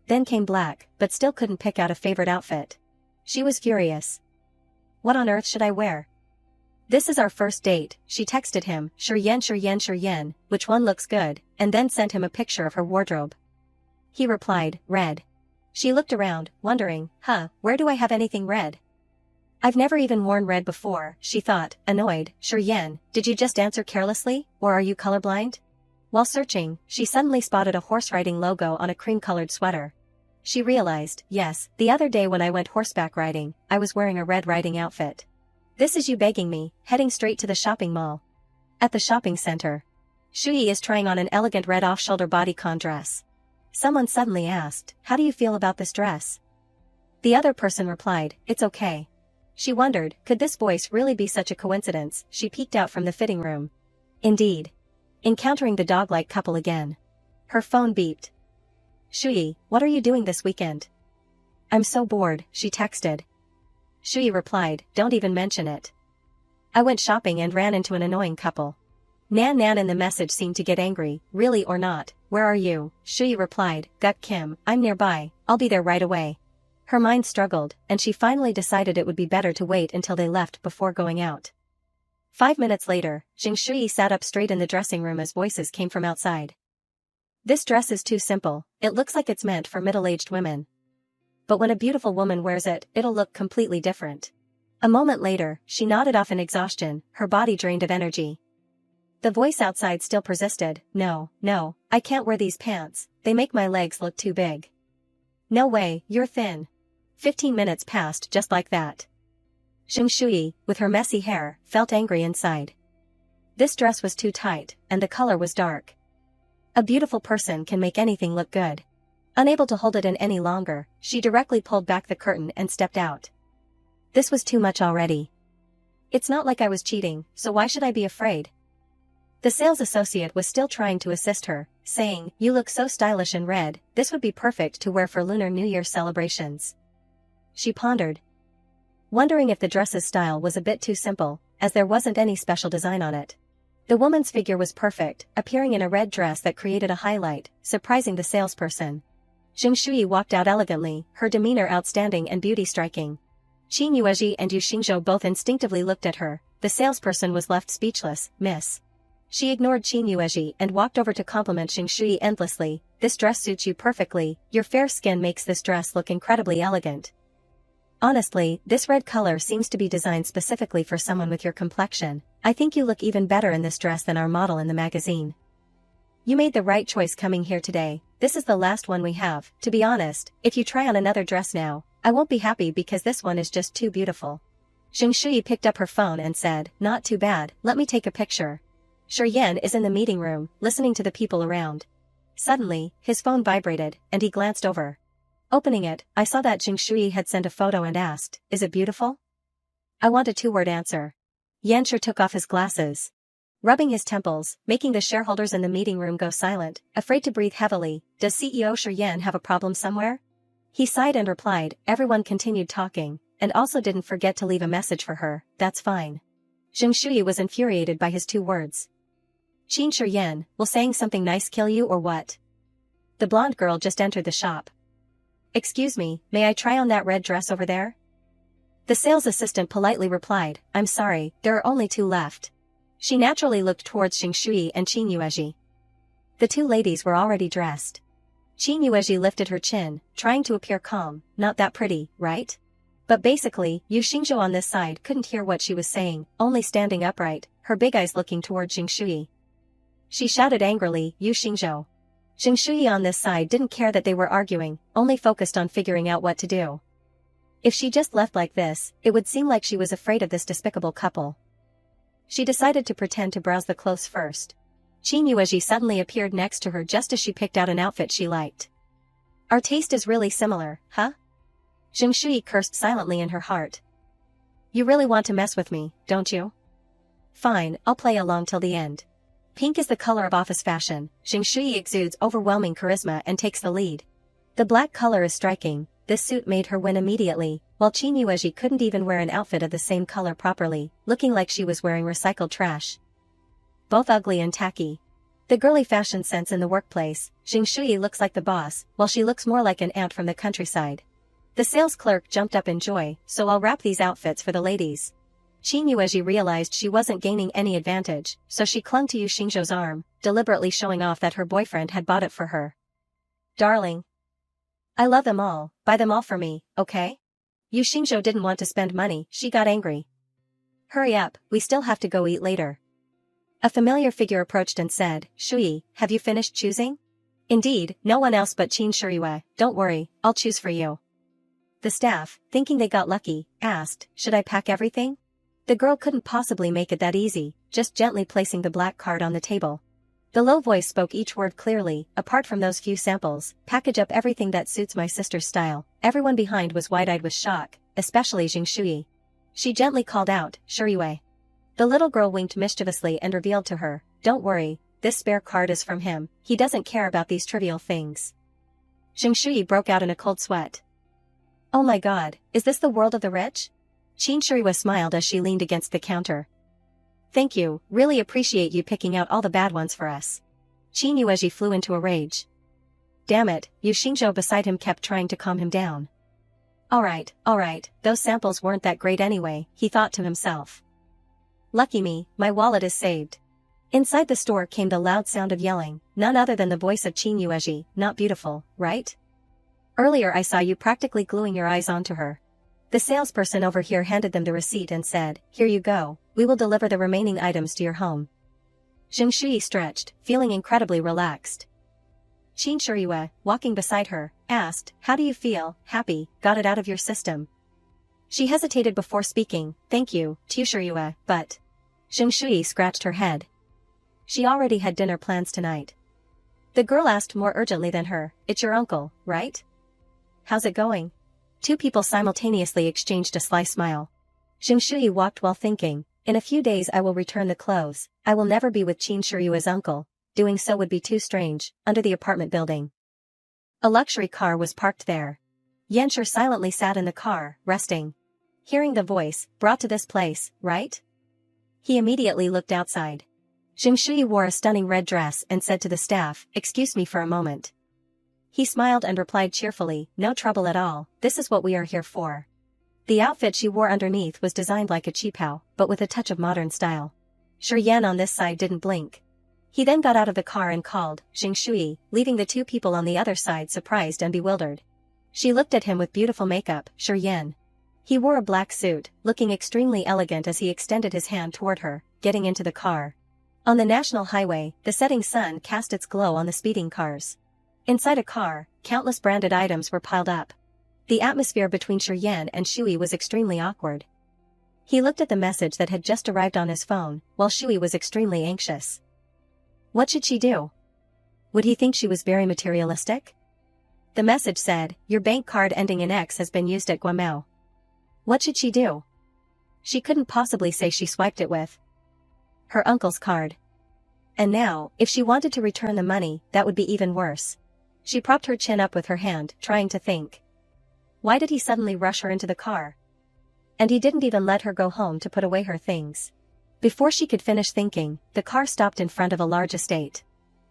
Then came black, but still couldn't pick out a favorite outfit. She was furious. "What on earth should I wear?" "This is our first date," she texted him, Shiryen, which one looks good, and then sent him a picture of her wardrobe. He replied, "Red." She looked around, wondering, where do I have anything red? "I've never even worn red before," she thought, annoyed. "Shiryen, did you just answer carelessly, or are you colorblind?" While searching, she suddenly spotted a horse-riding logo on a cream-colored sweater. She realized, yes, the other day when I went horseback riding, I was wearing a red riding outfit. This is you begging me, heading straight to the shopping mall. At the shopping center. Shui is trying on an elegant red off-shoulder bodycon dress. Someone suddenly asked, "How do you feel about this dress?" The other person replied, "It's okay." She wondered, could this voice really be such a coincidence? She peeked out from the fitting room. Indeed. Encountering the dog-like couple again. Her phone beeped. "Shui, what are you doing this weekend?" "I'm so bored," she texted. Shui replied, "Don't even mention it. I went shopping and ran into an annoying couple." Nan in the message seemed to get angry, "Really or not, where are you?" Shui replied, "Guk Kim, I'm nearby, I'll be there right away." Her mind struggled, and she finally decided it would be better to wait until they left before going out. 5 minutes later, Jing Shui sat up straight in the dressing room as voices came from outside. "This dress is too simple, it looks like it's meant for middle-aged women. But when a beautiful woman wears it, it'll look completely different." A moment later, she nodded off in exhaustion, her body drained of energy. The voice outside still persisted, No, I can't wear these pants, they make my legs look too big." "No way, you're thin." 15 minutes passed just like that. Jing Shui, with her messy hair, felt angry inside. This dress was too tight, and the color was dark. A beautiful person can make anything look good. Unable to hold it in any longer, she directly pulled back the curtain and stepped out. This was too much already. "It's not like I was cheating, so why should I be afraid?" The sales associate was still trying to assist her, saying, "You look so stylish in red, this would be perfect to wear for Lunar New Year celebrations." She pondered, wondering if the dress's style was a bit too simple, as there wasn't any special design on it. The woman's figure was perfect, appearing in a red dress that created a highlight, surprising the salesperson. Jing Shui walked out elegantly, her demeanor outstanding and beauty striking. Qin Yuezhi and Yu Xingzhou both instinctively looked at her. The salesperson was left speechless. "Miss." She ignored Qin Yuezhi and walked over to compliment Jing Shui endlessly. "This dress suits you perfectly, your fair skin makes this dress look incredibly elegant. Honestly, this red color seems to be designed specifically for someone with your complexion. I think you look even better in this dress than our model in the magazine. You made the right choice coming here today, this is the last one we have. To be honest, if you try on another dress now, I won't be happy because this one is just too beautiful." Jing Shui picked up her phone and said, "Not too bad, let me take a picture." Shiryen is in the meeting room, listening to the people around. Suddenly, his phone vibrated, and he glanced over. Opening it, I saw that Jing Shui had sent a photo and asked, "Is it beautiful?" "I want a 2-word answer." Yanshi took off his glasses. Rubbing his temples, making the shareholders in the meeting room go silent, afraid to breathe heavily, "Does CEO Shiryen have a problem somewhere?" He sighed and replied, "Everyone continued talking, and also didn't forget to leave a message for her, that's fine." Jing Shui was infuriated by his 2 words. "Qin Shiryen, will saying something nice kill you or what?" The blonde girl just entered the shop. "Excuse me, may I try on that red dress over there?" The sales assistant politely replied, "I'm sorry, there are only 2 left." She naturally looked towards Xing Shui and Qin Yuezhi. The two ladies were already dressed. Qin Yuezhi lifted her chin, trying to appear calm. Not that pretty, right? But basically, Yu Xingzhou on this side couldn't hear what she was saying, only standing upright, her big eyes looking toward Xing Shui. She shouted angrily, Yu Xingzhou. Xing Shui on this side didn't care that they were arguing, only focused on figuring out what to do. If she just left like this, it would seem like she was afraid of this despicable couple. She decided to pretend to browse the clothes first. Qin Yuezhi suddenly appeared next to her just as she picked out an outfit she liked. Our taste is really similar, huh? Xing Shui cursed silently in her heart. You really want to mess with me, don't you? Fine, I'll play along till the end. Pink is the color of office fashion. Xing Shui exudes overwhelming charisma and takes the lead. The black color is striking. This suit made her win immediately, while Qin Yuezhi couldn't even wear an outfit of the same color properly, looking like she was wearing recycled trash. Both ugly and tacky. The girly fashion sense in the workplace, Xing Shui looks like the boss, while she looks more like an ant from the countryside. The sales clerk jumped up in joy, so I'll wrap these outfits for the ladies. Qin Yuezhi realized she wasn't gaining any advantage, so she clung to Yu Xingzhou's arm, deliberately showing off that her boyfriend had bought it for her. Darling. I love them all, buy them all for me, okay? Yu Xingzhou didn't want to spend money, she got angry. Hurry up, we still have to go eat later. A familiar figure approached and said, Shui, have you finished choosing? Indeed, no one else but Qin Shuiwei, don't worry, I'll choose for you. The staff, thinking they got lucky, asked, should I pack everything? The girl couldn't possibly make it that easy, just gently placing the black card on the table. The low voice spoke each word clearly, apart from those few samples, package up everything that suits my sister's style. Everyone behind was wide-eyed with shock, especially Xing Shui. She gently called out, Shuiwei. The little girl winked mischievously and revealed to her, don't worry, this spare card is from him, he doesn't care about these trivial things. Xing Shui broke out in a cold sweat. Oh my god, is this the world of the rich? Qin Shuiwei smiled as she leaned against the counter. Thank you, really appreciate you picking out all the bad ones for us. Qin Yuezhi flew into a rage. Damn it, Yu Xingzhou beside him kept trying to calm him down. Alright, those samples weren't that great anyway, he thought to himself. Lucky me, my wallet is saved. Inside the store came the loud sound of yelling, none other than the voice of Qin Yuezhi, not beautiful, right? Earlier I saw you practically gluing your eyes onto her. The salesperson over here handed them the receipt and said, here you go, we will deliver the remaining items to your home. Xing Shui stretched, feeling incredibly relaxed. Qin Shuiwei, walking beside her, asked, how do you feel, happy, got it out of your system? She hesitated before speaking, thank you, Tu Shuiwei, but... Xing Shui scratched her head. She already had dinner plans tonight. The girl asked more urgently than her, it's your uncle, right? How's it going? Two people simultaneously exchanged a sly smile. Xing Shui walked while thinking, in a few days I will return the clothes, I will never be with Qin Shuiwei's uncle, doing so would be too strange, under the apartment building. A luxury car was parked there. Yanshur silently sat in the car, resting. Hearing the voice, brought to this place, right? He immediately looked outside. Xing Shui wore a stunning red dress and said to the staff, excuse me for a moment. He smiled and replied cheerfully, no trouble at all, this is what we are here for. The outfit she wore underneath was designed like a cheapao, but with a touch of modern style. Shi Yan on this side didn't blink. He then got out of the car and called, Xing Shui, leaving the two people on the other side surprised and bewildered. She looked at him with beautiful makeup, Shi Yan. He wore a black suit, looking extremely elegant as he extended his hand toward her, getting into the car. On the national highway, the setting sun cast its glow on the speeding cars. Inside a car, countless branded items were piled up. The atmosphere between Shi Yan and Shui was extremely awkward. He looked at the message that had just arrived on his phone, while Shui was extremely anxious. What should she do? Would he think she was very materialistic? The message said, your bank card ending in X has been used at Guamao. What should she do? She couldn't possibly say she swiped it with her uncle's card. And now, if she wanted to return the money, that would be even worse. She propped her chin up with her hand, trying to think. Why did he suddenly rush her into the car? And he didn't even let her go home to put away her things. Before she could finish thinking, the car stopped in front of a large estate.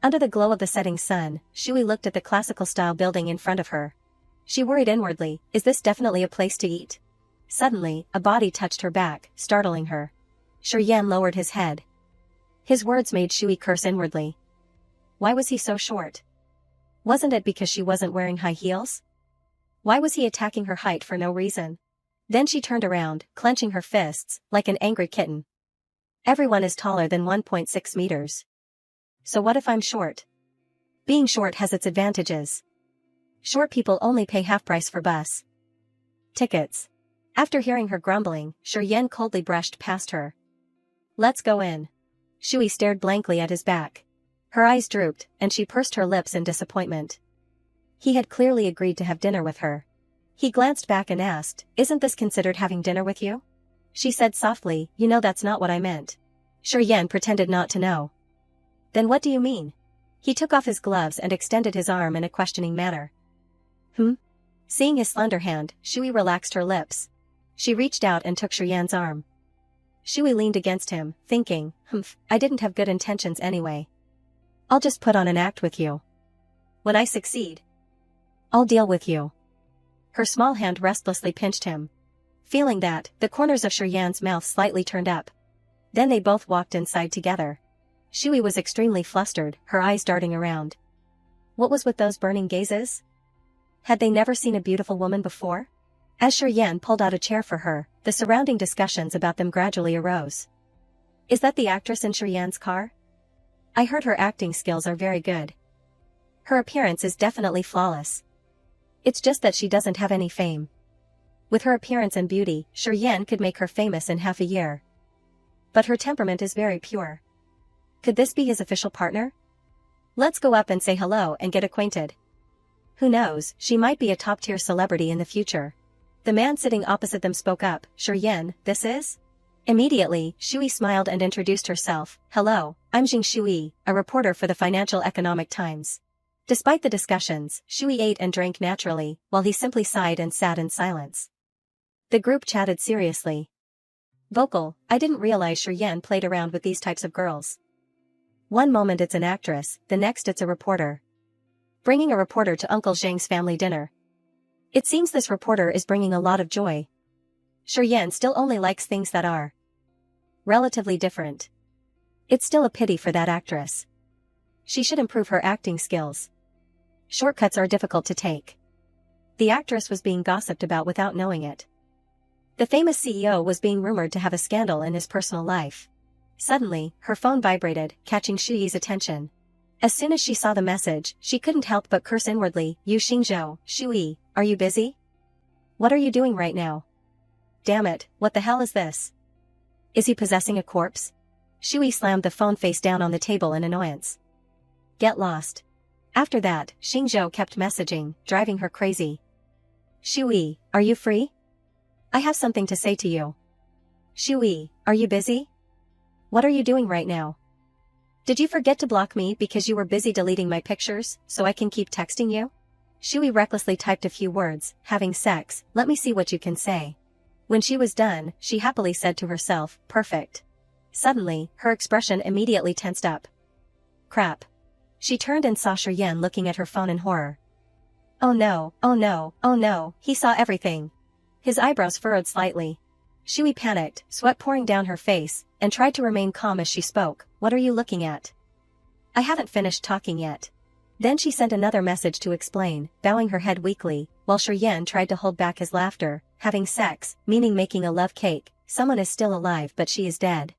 Under the glow of the setting sun, Shui looked at the classical-style building in front of her. She worried inwardly, is this definitely a place to eat? Suddenly, a body touched her back, startling her. Shi Yan lowered his head. His words made Shui curse inwardly. Why was he so short? Wasn't it because she wasn't wearing high heels? Why was he attacking her height for no reason? Then she turned around, clenching her fists, like an angry kitten. Everyone is taller than 1.6 meters. So what if I'm short? Being short has its advantages. Short people only pay half price for bus tickets. After hearing her grumbling, Shiryen coldly brushed past her. Let's go in. Shui stared blankly at his back. Her eyes drooped, and she pursed her lips in disappointment. He had clearly agreed to have dinner with her. He glanced back and asked, "Isn't this considered having dinner with you?" She said softly, "You know that's not what I meant." Shiryen pretended not to know. "Then what do you mean?" He took off his gloves and extended his arm in a questioning manner. Seeing his slender hand, Shui relaxed her lips. She reached out and took Shiryan's arm. Shui leaned against him, thinking, I didn't have good intentions anyway. I'll just put on an act with you. When I succeed, I'll deal with you. Her small hand restlessly pinched him. Feeling that, the corners of Shiryan's mouth slightly turned up. Then they both walked inside together. Shui was extremely flustered, her eyes darting around. What was with those burning gazes? Had they never seen a beautiful woman before? As Shiryen pulled out a chair for her, the surrounding discussions about them gradually arose. Is that the actress in Shiryan's car? I heard her acting skills are very good. Her appearance is definitely flawless. It's just that she doesn't have any fame. With her appearance and beauty, Shiryen could make her famous in half a year. But her temperament is very pure. Could this be his official partner? Let's go up and say hello and get acquainted. Who knows, she might be a top-tier celebrity in the future. The man sitting opposite them spoke up, Shiryen, this is? Immediately, Shui smiled and introduced herself. Hello, I'm Jing Shui, a reporter for the Financial Economic Times. Despite the discussions, Shui ate and drank naturally, while he simply sighed and sat in silence. The group chatted seriously. Vocal, I didn't realize Shiryen played around with these types of girls. One moment it's an actress, the next it's a reporter. Bringing a reporter to Uncle Zhang's family dinner. It seems this reporter is bringing a lot of joy. Shiryen still only likes things that are relatively different. It's still a pity for that actress. She should improve her acting skills. Shortcuts are difficult to take. The actress was being gossiped about without knowing it. The famous CEO was being rumored to have a scandal in his personal life. Suddenly, her phone vibrated, catching Shui's attention. As soon as she saw the message, she couldn't help but curse inwardly. Yu Xingzhou, Shui, are you busy? What are you doing right now? Damn it, what the hell is this? Is he possessing a corpse? Shui slammed the phone face down on the table in annoyance. Get lost. After that, Xingzhou kept messaging, driving her crazy. Shui, are you free? I have something to say to you. Shui, are you busy? What are you doing right now? Did you forget to block me because you were busy deleting my pictures, so I can keep texting you? Shui recklessly typed a few words, having sex, let me see what you can say. When she was done, she happily said to herself, perfect. Suddenly, her expression immediately tensed up. Crap. She turned and saw Shiryen looking at her phone in horror. Oh no, oh no, oh no, he saw everything. His eyebrows furrowed slightly. Shui panicked, sweat pouring down her face, and tried to remain calm as she spoke. What are you looking at? I haven't finished talking yet. Then she sent another message to explain, bowing her head weakly, while Shiryen tried to hold back his laughter. Having sex, meaning making a love cake, someone is still alive but she is dead.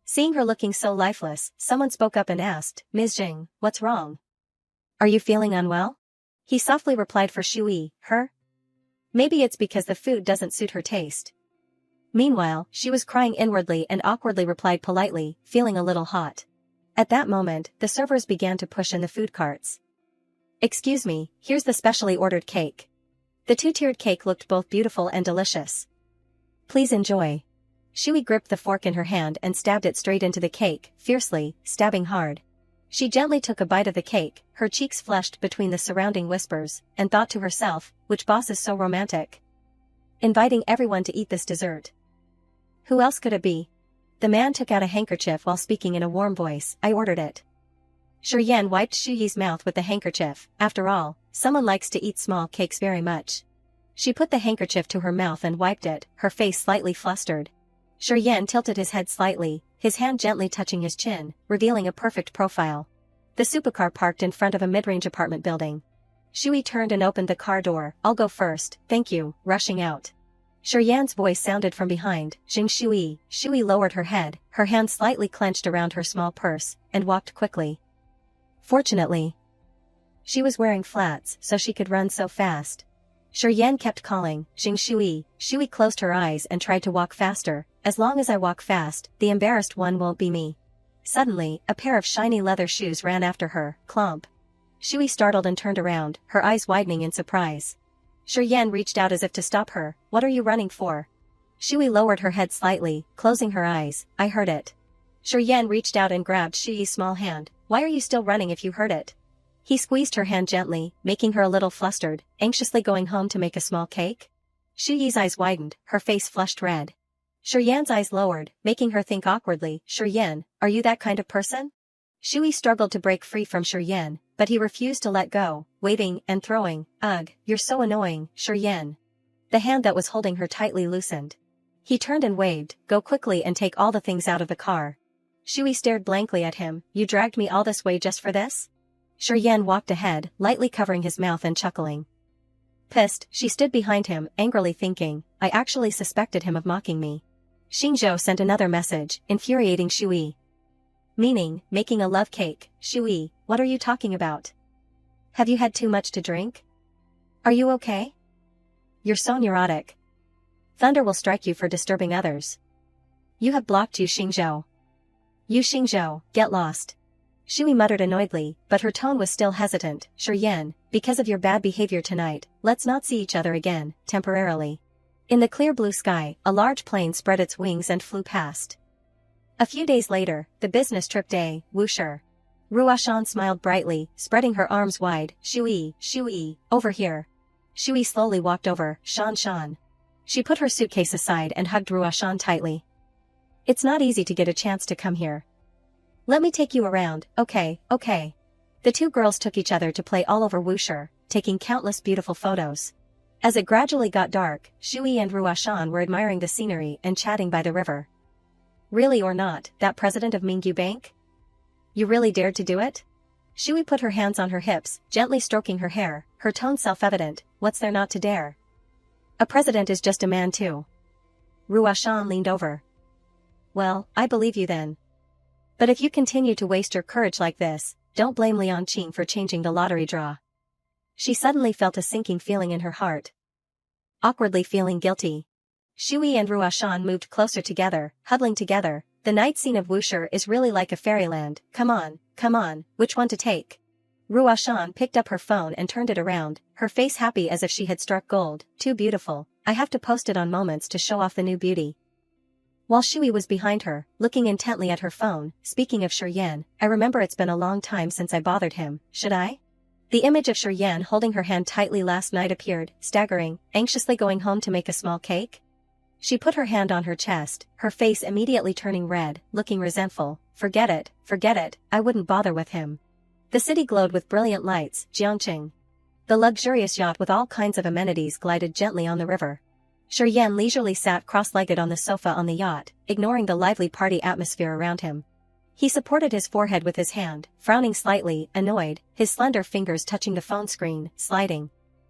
Seeing her looking so lifeless, someone spoke up and asked, Ms. Jing, what's wrong? Are you feeling unwell? He softly replied for Shui, her? Maybe it's because the food doesn't suit her taste. Meanwhile, she was crying inwardly and awkwardly replied politely, feeling a little hot. At that moment, the servers began to push in the food carts. Excuse me, here's the specially ordered cake. The two-tiered cake looked both beautiful and delicious. Please enjoy. Shui gripped the fork in her hand and stabbed it straight into the cake, fiercely, stabbing hard. She gently took a bite of the cake, her cheeks flushed between the surrounding whispers, and thought to herself, which boss is so romantic? Inviting everyone to eat this dessert. Who else could it be? The man took out a handkerchief while speaking in a warm voice. I ordered it. Shiryen wiped Shuyi's mouth with the handkerchief. After all, someone likes to eat small cakes very much. She put the handkerchief to her mouth and wiped it, her face slightly flustered. Yan tilted his head slightly, his hand gently touching his chin, revealing a perfect profile. The supercar parked in front of a mid-range apartment building. Shui turned and opened the car door. "I'll go first, thank you," rushing out. Yan's voice sounded from behind. "Jing Shui." Shui lowered her head, her hand slightly clenched around her small purse, and walked quickly. Fortunately, she was wearing flats so she could run so fast. Yan kept calling, "Jing Shui." Shui closed her eyes and tried to walk faster. "As long as I walk fast, the embarrassed one won't be me." Suddenly, a pair of shiny leather shoes ran after her. Clomp. Shui startled and turned around, her eyes widening in surprise. Yan reached out as if to stop her. "What are you running for?" Shui lowered her head slightly, closing her eyes. "I heard it." Yan reached out and grabbed Shui's small hand. "Why are you still running if you heard it?" He squeezed her hand gently, making her a little flustered, anxiously going home to make a small cake. Shui's eyes widened, her face flushed red. Yan's eyes lowered, making her think awkwardly. "Yan, are you that kind of person?" Shui struggled to break free from Yan, but he refused to let go, waving and throwing. "Ugh, you're so annoying, Yan." The hand that was holding her tightly loosened. He turned and waved, "Go quickly and take all the things out of the car." Shui stared blankly at him. "You dragged me all this way just for this?" Yan walked ahead, lightly covering his mouth and chuckling. Pissed, she stood behind him, angrily thinking, "I actually suspected him of mocking me." Xingzhou sent another message, infuriating Shui. Meaning, making a love cake. "Shui, what are you talking about? Have you had too much to drink? Are you okay? You're so neurotic. Thunder will strike you for disturbing others. You have blocked Yu Xingzhou. Yu Xingzhou, get lost." Shui muttered annoyedly, but her tone was still hesitant. "Yan, because of your bad behavior tonight, let's not see each other again, temporarily." In the clear blue sky, a large plane spread its wings and flew past. A few days later, the business trip day, Wushi. Ruoshan smiled brightly, spreading her arms wide. Shui, over here." Shui slowly walked over. Shan. She put her suitcase aside and hugged Ruoshan tightly. "It's not easy to get a chance to come here. Let me take you around." Okay. The two girls took each other to play all over Wushi, taking countless beautiful photos. As it gradually got dark, Shui and Ruoshan were admiring the scenery and chatting by the river. "Really or not, that president of Mingyu Bank? You really dared to do it?" Shui put her hands on her hips, gently stroking her hair, her tone self-evident. "What's there not to dare? A president is just a man too." Ruoshan leaned over. "Well, I believe you then. But if you continue to waste your courage like this, don't blame Liang Qing for changing the lottery draw." She suddenly felt a sinking feeling in her heart. Awkwardly feeling guilty. Shui and Ruoshan moved closer together, huddling together. "The night scene of Wushi is really like a fairyland. Come on, which one to take?" Ruoshan picked up her phone and turned it around, her face happy as if she had struck gold. "Too beautiful, I have to post it on Moments to show off the new beauty." While Shui was behind her, looking intently at her phone. "Speaking of Yan, I remember it's been a long time since I bothered him, should I?" The image of Yan holding her hand tightly last night appeared, staggering, anxiously going home to make a small cake. She put her hand on her chest, her face immediately turning red, looking resentful. Forget it, I wouldn't bother with him." The city glowed with brilliant lights. Jiangqing. The luxurious yacht with all kinds of amenities glided gently on the river. Yan leisurely sat cross-legged on the sofa on the yacht, ignoring the lively party atmosphere around him. He supported his forehead with his hand, frowning slightly, annoyed, his slender fingers touching the phone screen, sliding.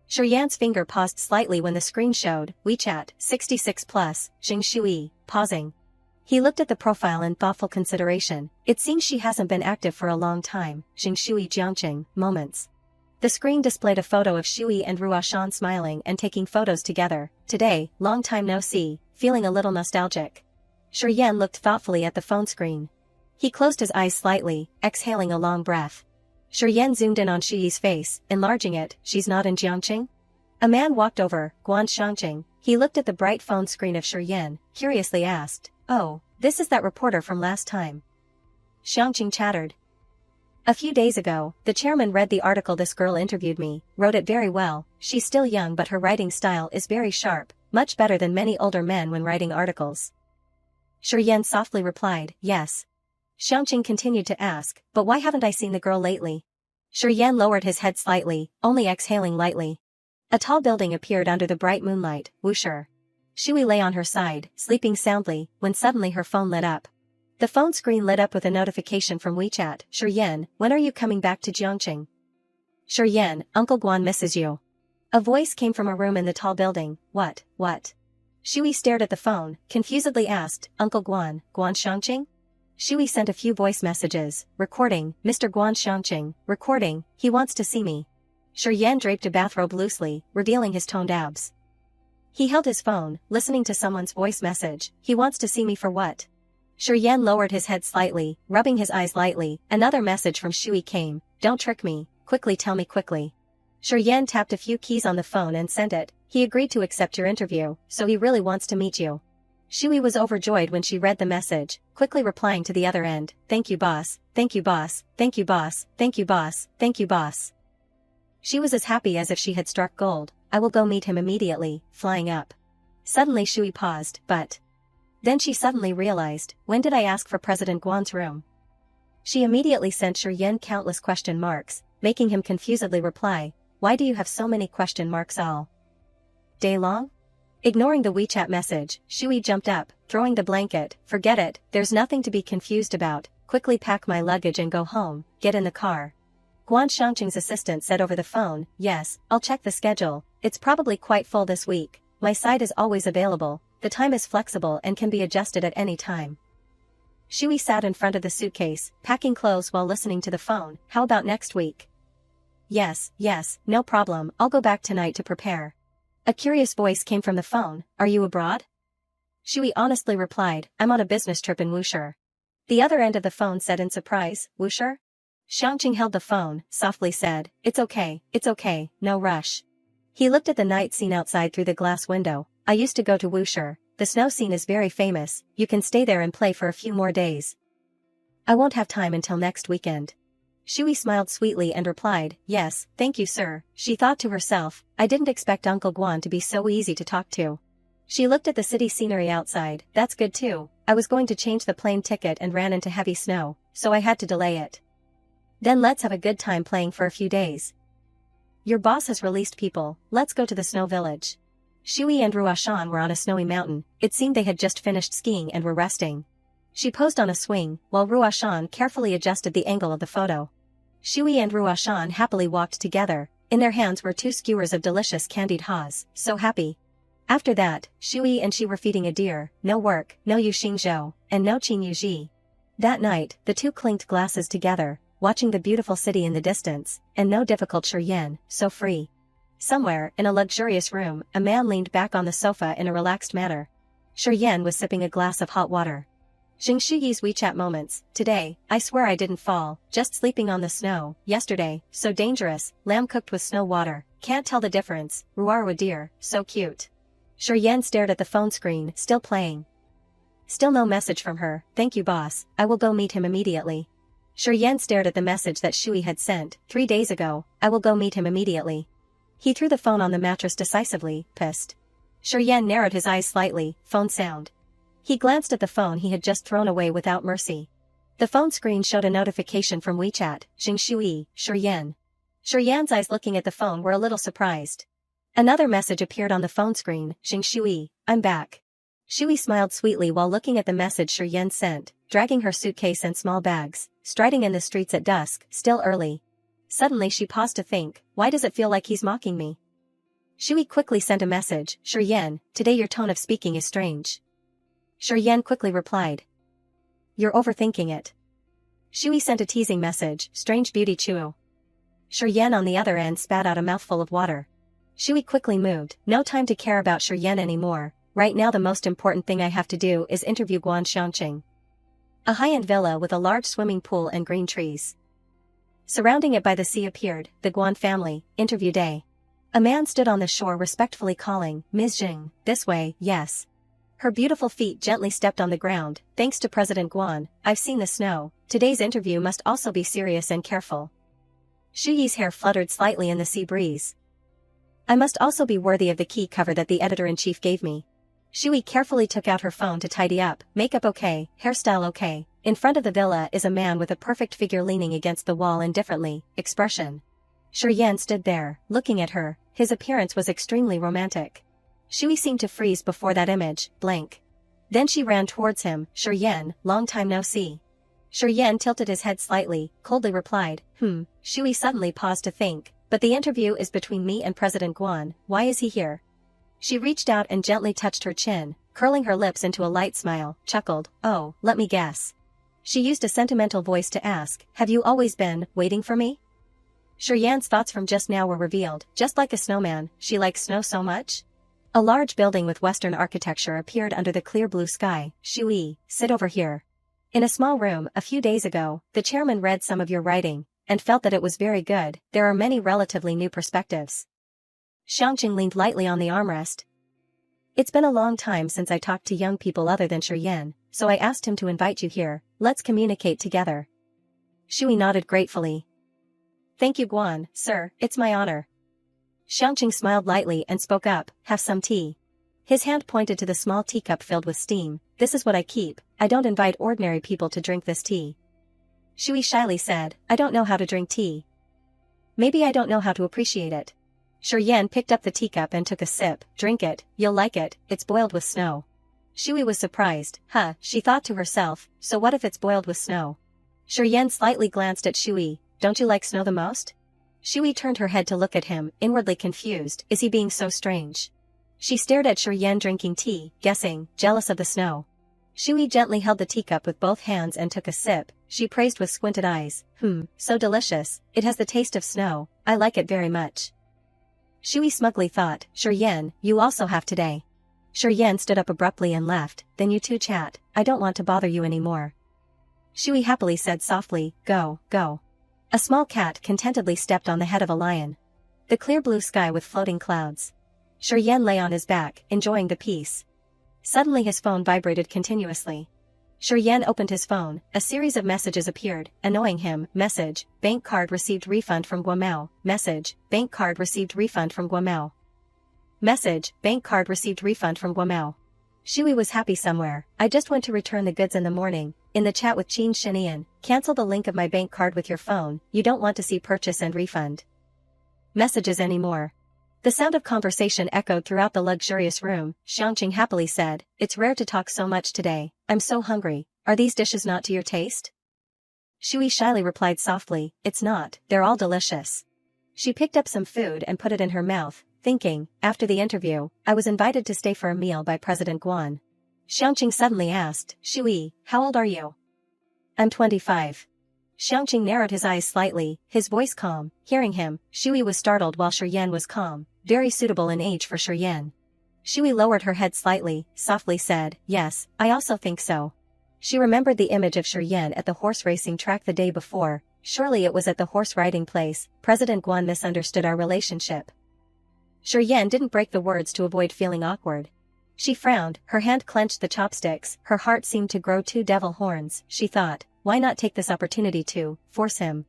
Yan's finger paused slightly when the screen showed, WeChat, 66+, Jing Shui, pausing. He looked at the profile in thoughtful consideration. It seems she hasn't been active for a long time. Jing Shui Jiangqing, Moments. The screen displayed a photo of Shui and Ruoshan smiling and taking photos together. Today, long time no see, feeling a little nostalgic. Yan looked thoughtfully at the phone screen. He closed his eyes slightly, exhaling a long breath. Yan zoomed in on Shui's face, enlarging it. "She's not in Jiangqing?" A man walked over, Guan Shangqing. He looked at the bright phone screen of Yan, curiously asked, "Oh, this is that reporter from last time." Shangqing chattered. "A few days ago, the chairman read the article. This girl interviewed me, wrote it very well. She's still young but her writing style is very sharp, much better than many older men when writing articles." Yan softly replied, "Yes." Shangqing continued to ask, "But why haven't I seen the girl lately?" Yan lowered his head slightly, only exhaling lightly. A tall building appeared under the bright moonlight. Wushi. Shui lay on her side, sleeping soundly, when suddenly her phone lit up. The phone screen lit up with a notification from WeChat. Shiryen, when are you coming back to Jiangqing? Shiryen, Uncle Guan misses you. A voice came from a room in the tall building. What? Shui stared at the phone, confusedly asked, Uncle Guan, Guan Shangqing? Shui sent a few voice messages. Recording, Mr. Guan Shangqing, recording, he wants to see me. Shiryen draped a bathrobe loosely, revealing his toned abs. He held his phone, listening to someone's voice message. He wants to see me for what? Shiryen lowered his head slightly, rubbing his eyes lightly. Another message from Shui came. Don't trick me, quickly tell me quickly. Shiryen tapped a few keys on the phone and sent it. He agreed to accept your interview, so he really wants to meet you. Shui was overjoyed when she read the message, quickly replying to the other end. Thank you boss, thank you boss, thank you boss, thank you boss, thank you boss. She was as happy as if she had struck gold. I will go meet him immediately, flying up. Suddenly Shui paused, but... Then she suddenly realized, when did I ask for President Guan's room? She immediately sent Shiryen countless question marks, making him confusedly reply, why do you have so many question marks all day long? Ignoring the WeChat message, Shui jumped up, throwing the blanket. Forget it, there's nothing to be confused about, quickly pack my luggage and go home, get in the car. Guan Shangqing's assistant said over the phone, yes, I'll check the schedule, it's probably quite full this week, my side is always available, the time is flexible and can be adjusted at any time. Shui sat in front of the suitcase, packing clothes while listening to the phone. How about next week? Yes, no problem, I'll go back tonight to prepare. A curious voice came from the phone. Are you abroad? Shui honestly replied, I'm on a business trip in Wushi. The other end of the phone said in surprise, Wushi? Shangqing held the phone, softly said, it's okay, no rush. He looked at the night scene outside through the glass window. I used to go to Wushi, the snow scene is very famous, you can stay there and play for a few more days. I won't have time until next weekend. Shui smiled sweetly and replied, yes, thank you sir. She thought to herself, I didn't expect Uncle Guan to be so easy to talk to. She looked at the city scenery outside. That's good too, I was going to change the plane ticket and ran into heavy snow, so I had to delay it. Then let's have a good time playing for a few days. Your boss has released people, let's go to the snow village. Shui and Ruoshan were on a snowy mountain, it seemed they had just finished skiing and were resting. She posed on a swing, while Ruoshan carefully adjusted the angle of the photo. Shui and Ruoshan happily walked together, in their hands were 2 skewers of delicious candied haws, so happy. After that, Shui and she were feeding a deer, no work, no yu xingzhou, and no qin yu ji. That night, the two clinked glasses together, watching the beautiful city in the distance, and no difficult Shiryen, so free. Somewhere, in a luxurious room, a man leaned back on the sofa in a relaxed manner. Shiryen was sipping a glass of hot water. Xing Shuyi's WeChat moments. Today, I swear I didn't fall, just sleeping on the snow. Yesterday, so dangerous, lamb cooked with snow water, can't tell the difference. Ruarwa deer, so cute. Shiryen stared at the phone screen, still playing. Still no message from her. Thank you boss, I will go meet him immediately. Shiryen stared at the message that Shui had sent, 3 days ago, I will go meet him immediately. He threw the phone on the mattress decisively, pissed. Shiryen narrowed his eyes slightly, phone sound. He glanced at the phone he had just thrown away without mercy. The phone screen showed a notification from WeChat, Xing Shui, Shiryen. Shiryen's eyes looking at the phone were a little surprised. Another message appeared on the phone screen, Xing Shui, I'm back. Shui smiled sweetly while looking at the message Shiryen sent, dragging her suitcase and small bags, striding in the streets at dusk, still early. Suddenly she paused to think, why does it feel like he's mocking me? Shui quickly sent a message, Shiryen, today your tone of speaking is strange. Shiryen quickly replied. You're overthinking it. Shui sent a teasing message, strange beauty Chuo. Shiryen on the other end spat out a mouthful of water. Shui quickly moved, no time to care about Shiryen anymore, right now the most important thing I have to do is interview Guan Shangqing. A high-end villa with a large swimming pool and green trees. Surrounding it by the sea appeared, the Guan family, interview day. A man stood on the shore respectfully calling, Ms. Jing, this way, yes. Her beautiful feet gently stepped on the ground. Thanks to President Guan, I've seen the snow. Today's interview must also be serious and careful. Shuyi's hair fluttered slightly in the sea breeze. I must also be worthy of the key cover that the editor-in-chief gave me. Shui carefully took out her phone to tidy up. Makeup okay, hairstyle okay. In front of the villa is a man with a perfect figure leaning against the wall indifferently, expression. Shiryen stood there, looking at her. His appearance was extremely romantic. Shui seemed to freeze before that image, blank. Then she ran towards him. Shiryen, long time no see. Shiryen tilted his head slightly, coldly replied, Shui suddenly paused to think, but the interview is between me and President Guan, why is he here? She reached out and gently touched her chin, curling her lips into a light smile, chuckled, oh, let me guess. She used a sentimental voice to ask, have you always been waiting for me? Shiryan's thoughts from just now were revealed, just like a snowman, she likes snow so much? A large building with Western architecture appeared under the clear blue sky. Shui, sit over here. In a small room, a few days ago, the chairman read some of your writing, and felt that it was very good. There are many relatively new perspectives. Xiangqing leaned lightly on the armrest. It's been a long time since I talked to young people other than Shiryen, so I asked him to invite you here, let's communicate together. Shui nodded gratefully. Thank you Guan, sir, it's my honor. Xiangqing smiled lightly and spoke up, have some tea. His hand pointed to the small teacup filled with steam, this is what I keep, I don't invite ordinary people to drink this tea. Shui shyly said, I don't know how to drink tea. Maybe I don't know how to appreciate it. Shiryen picked up the teacup and took a sip, drink it, you'll like it, it's boiled with snow. Shui was surprised, she thought to herself, so what if it's boiled with snow? Shiryen slightly glanced at Shui, don't you like snow the most? Shui turned her head to look at him, inwardly confused, is he being so strange? She stared at Shiryen drinking tea, guessing, jealous of the snow. Shui gently held the teacup with both hands and took a sip, she praised with squinted eyes, so delicious, it has the taste of snow, I like it very much. Shui smugly thought, Shiryen, you also have today. Shiryen stood up abruptly and left, then you two chat, I don't want to bother you anymore. Shui happily said softly, go, go. A small cat contentedly stepped on the head of a lion. The clear blue sky with floating clouds. Shiryen lay on his back, enjoying the peace. Suddenly his phone vibrated continuously. Shiryen opened his phone, a series of messages appeared, annoying him, message, bank card received refund from Guamao, message, bank card received refund from Guamao. Message, bank card received refund from Guamao. Shui was happy somewhere, I just went to return the goods in the morning, in the chat with Qin Shinian, cancel the link of my bank card with your phone, you don't want to see purchase and refund messages anymore. The sound of conversation echoed throughout the luxurious room, Xiangqing happily said, it's rare to talk so much today, I'm so hungry, are these dishes not to your taste? Shui shyly replied softly, it's not, they're all delicious. She picked up some food and put it in her mouth, thinking, after the interview, I was invited to stay for a meal by President Guan. Xiangqing suddenly asked, Shui, how old are you? I'm 25. Xiangqing narrowed his eyes slightly, his voice calm, hearing him, Shui was startled while Shiryen was calm, very suitable in age for Shiryen. Shui lowered her head slightly, softly said, yes, I also think so. She remembered the image of Shiryen at the horse racing track the day before, surely it was at the horse riding place, President Guan misunderstood our relationship. Shiryen didn't break the words to avoid feeling awkward. She frowned, her hand clenched the chopsticks, her heart seemed to grow two devil horns, she thought, why not take this opportunity to force him?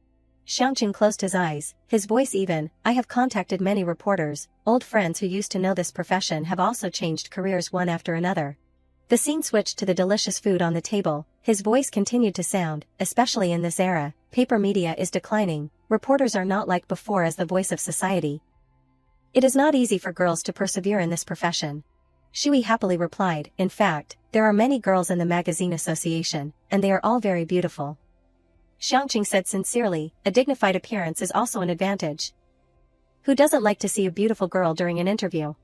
Xiangqing closed his eyes, his voice even, I have contacted many reporters, old friends who used to know this profession have also changed careers one after another. The scene switched to the delicious food on the table, his voice continued to sound, especially in this era, paper media is declining, reporters are not like before as the voice of society. It is not easy for girls to persevere in this profession. Shui happily replied, in fact, there are many girls in the magazine association, and they are all very beautiful. Xiangqing said sincerely, a dignified appearance is also an advantage. Who doesn't like to see a beautiful girl during an interview?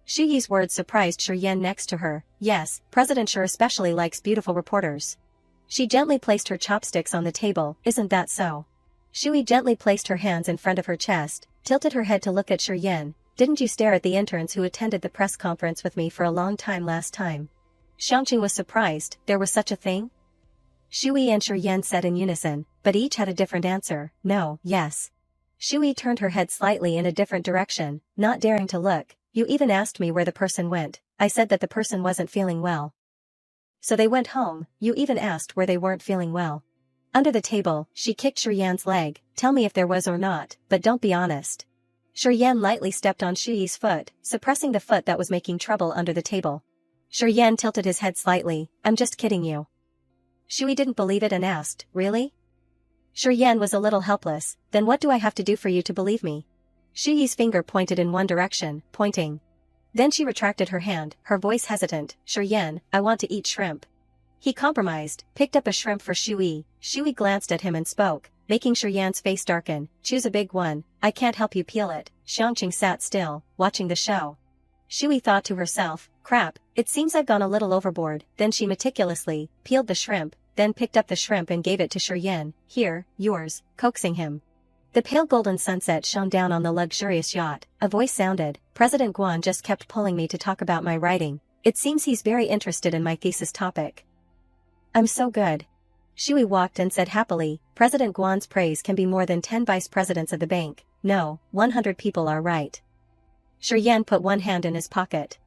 Shuyi's words surprised Shiryen next to her, yes, President Shi especially likes beautiful reporters. She gently placed her chopsticks on the table, isn't that so? Shui gently placed her hands in front of her chest, tilted her head to look at Shiryen, didn't you stare at the interns who attended the press conference with me for a long time last time? Xiangqing was surprised, there was such a thing? Shui and Shiryen said in unison, but each had a different answer, no, yes. Shui turned her head slightly in a different direction, not daring to look, you even asked me where the person went, I said that the person wasn't feeling well. So they went home, you even asked where they weren't feeling well. Under the table, she kicked Shiryan's leg, tell me if there was or not, but don't be honest. Shiryen lightly stepped on Shuyi's foot, suppressing the foot that was making trouble under the table. Shiryen tilted his head slightly, I'm just kidding you. Shui didn't believe it and asked, really? Shiryen was a little helpless, then what do I have to do for you to believe me? Shuyi's finger pointed in one direction, pointing. Then she retracted her hand, her voice hesitant. Shiryen, I want to eat shrimp. He compromised, picked up a shrimp for Shui. Shui glanced at him and spoke, making Shiryan's face darken. Choose a big one, I can't help you peel it. Xiangqing sat still, watching the show. Shui thought to herself, crap, it seems I've gone a little overboard. Then she meticulously peeled the shrimp, then picked up the shrimp and gave it to Shiryen. Here, yours, coaxing him. The pale golden sunset shone down on the luxurious yacht. A voice sounded, President Guan just kept pulling me to talk about my writing. It seems he's very interested in my thesis topic. I'm so good. Shui walked and said happily, President Guan's praise can be more than 10 vice presidents of the bank. No, 100 people are right. Shiryen put one hand in his pocket.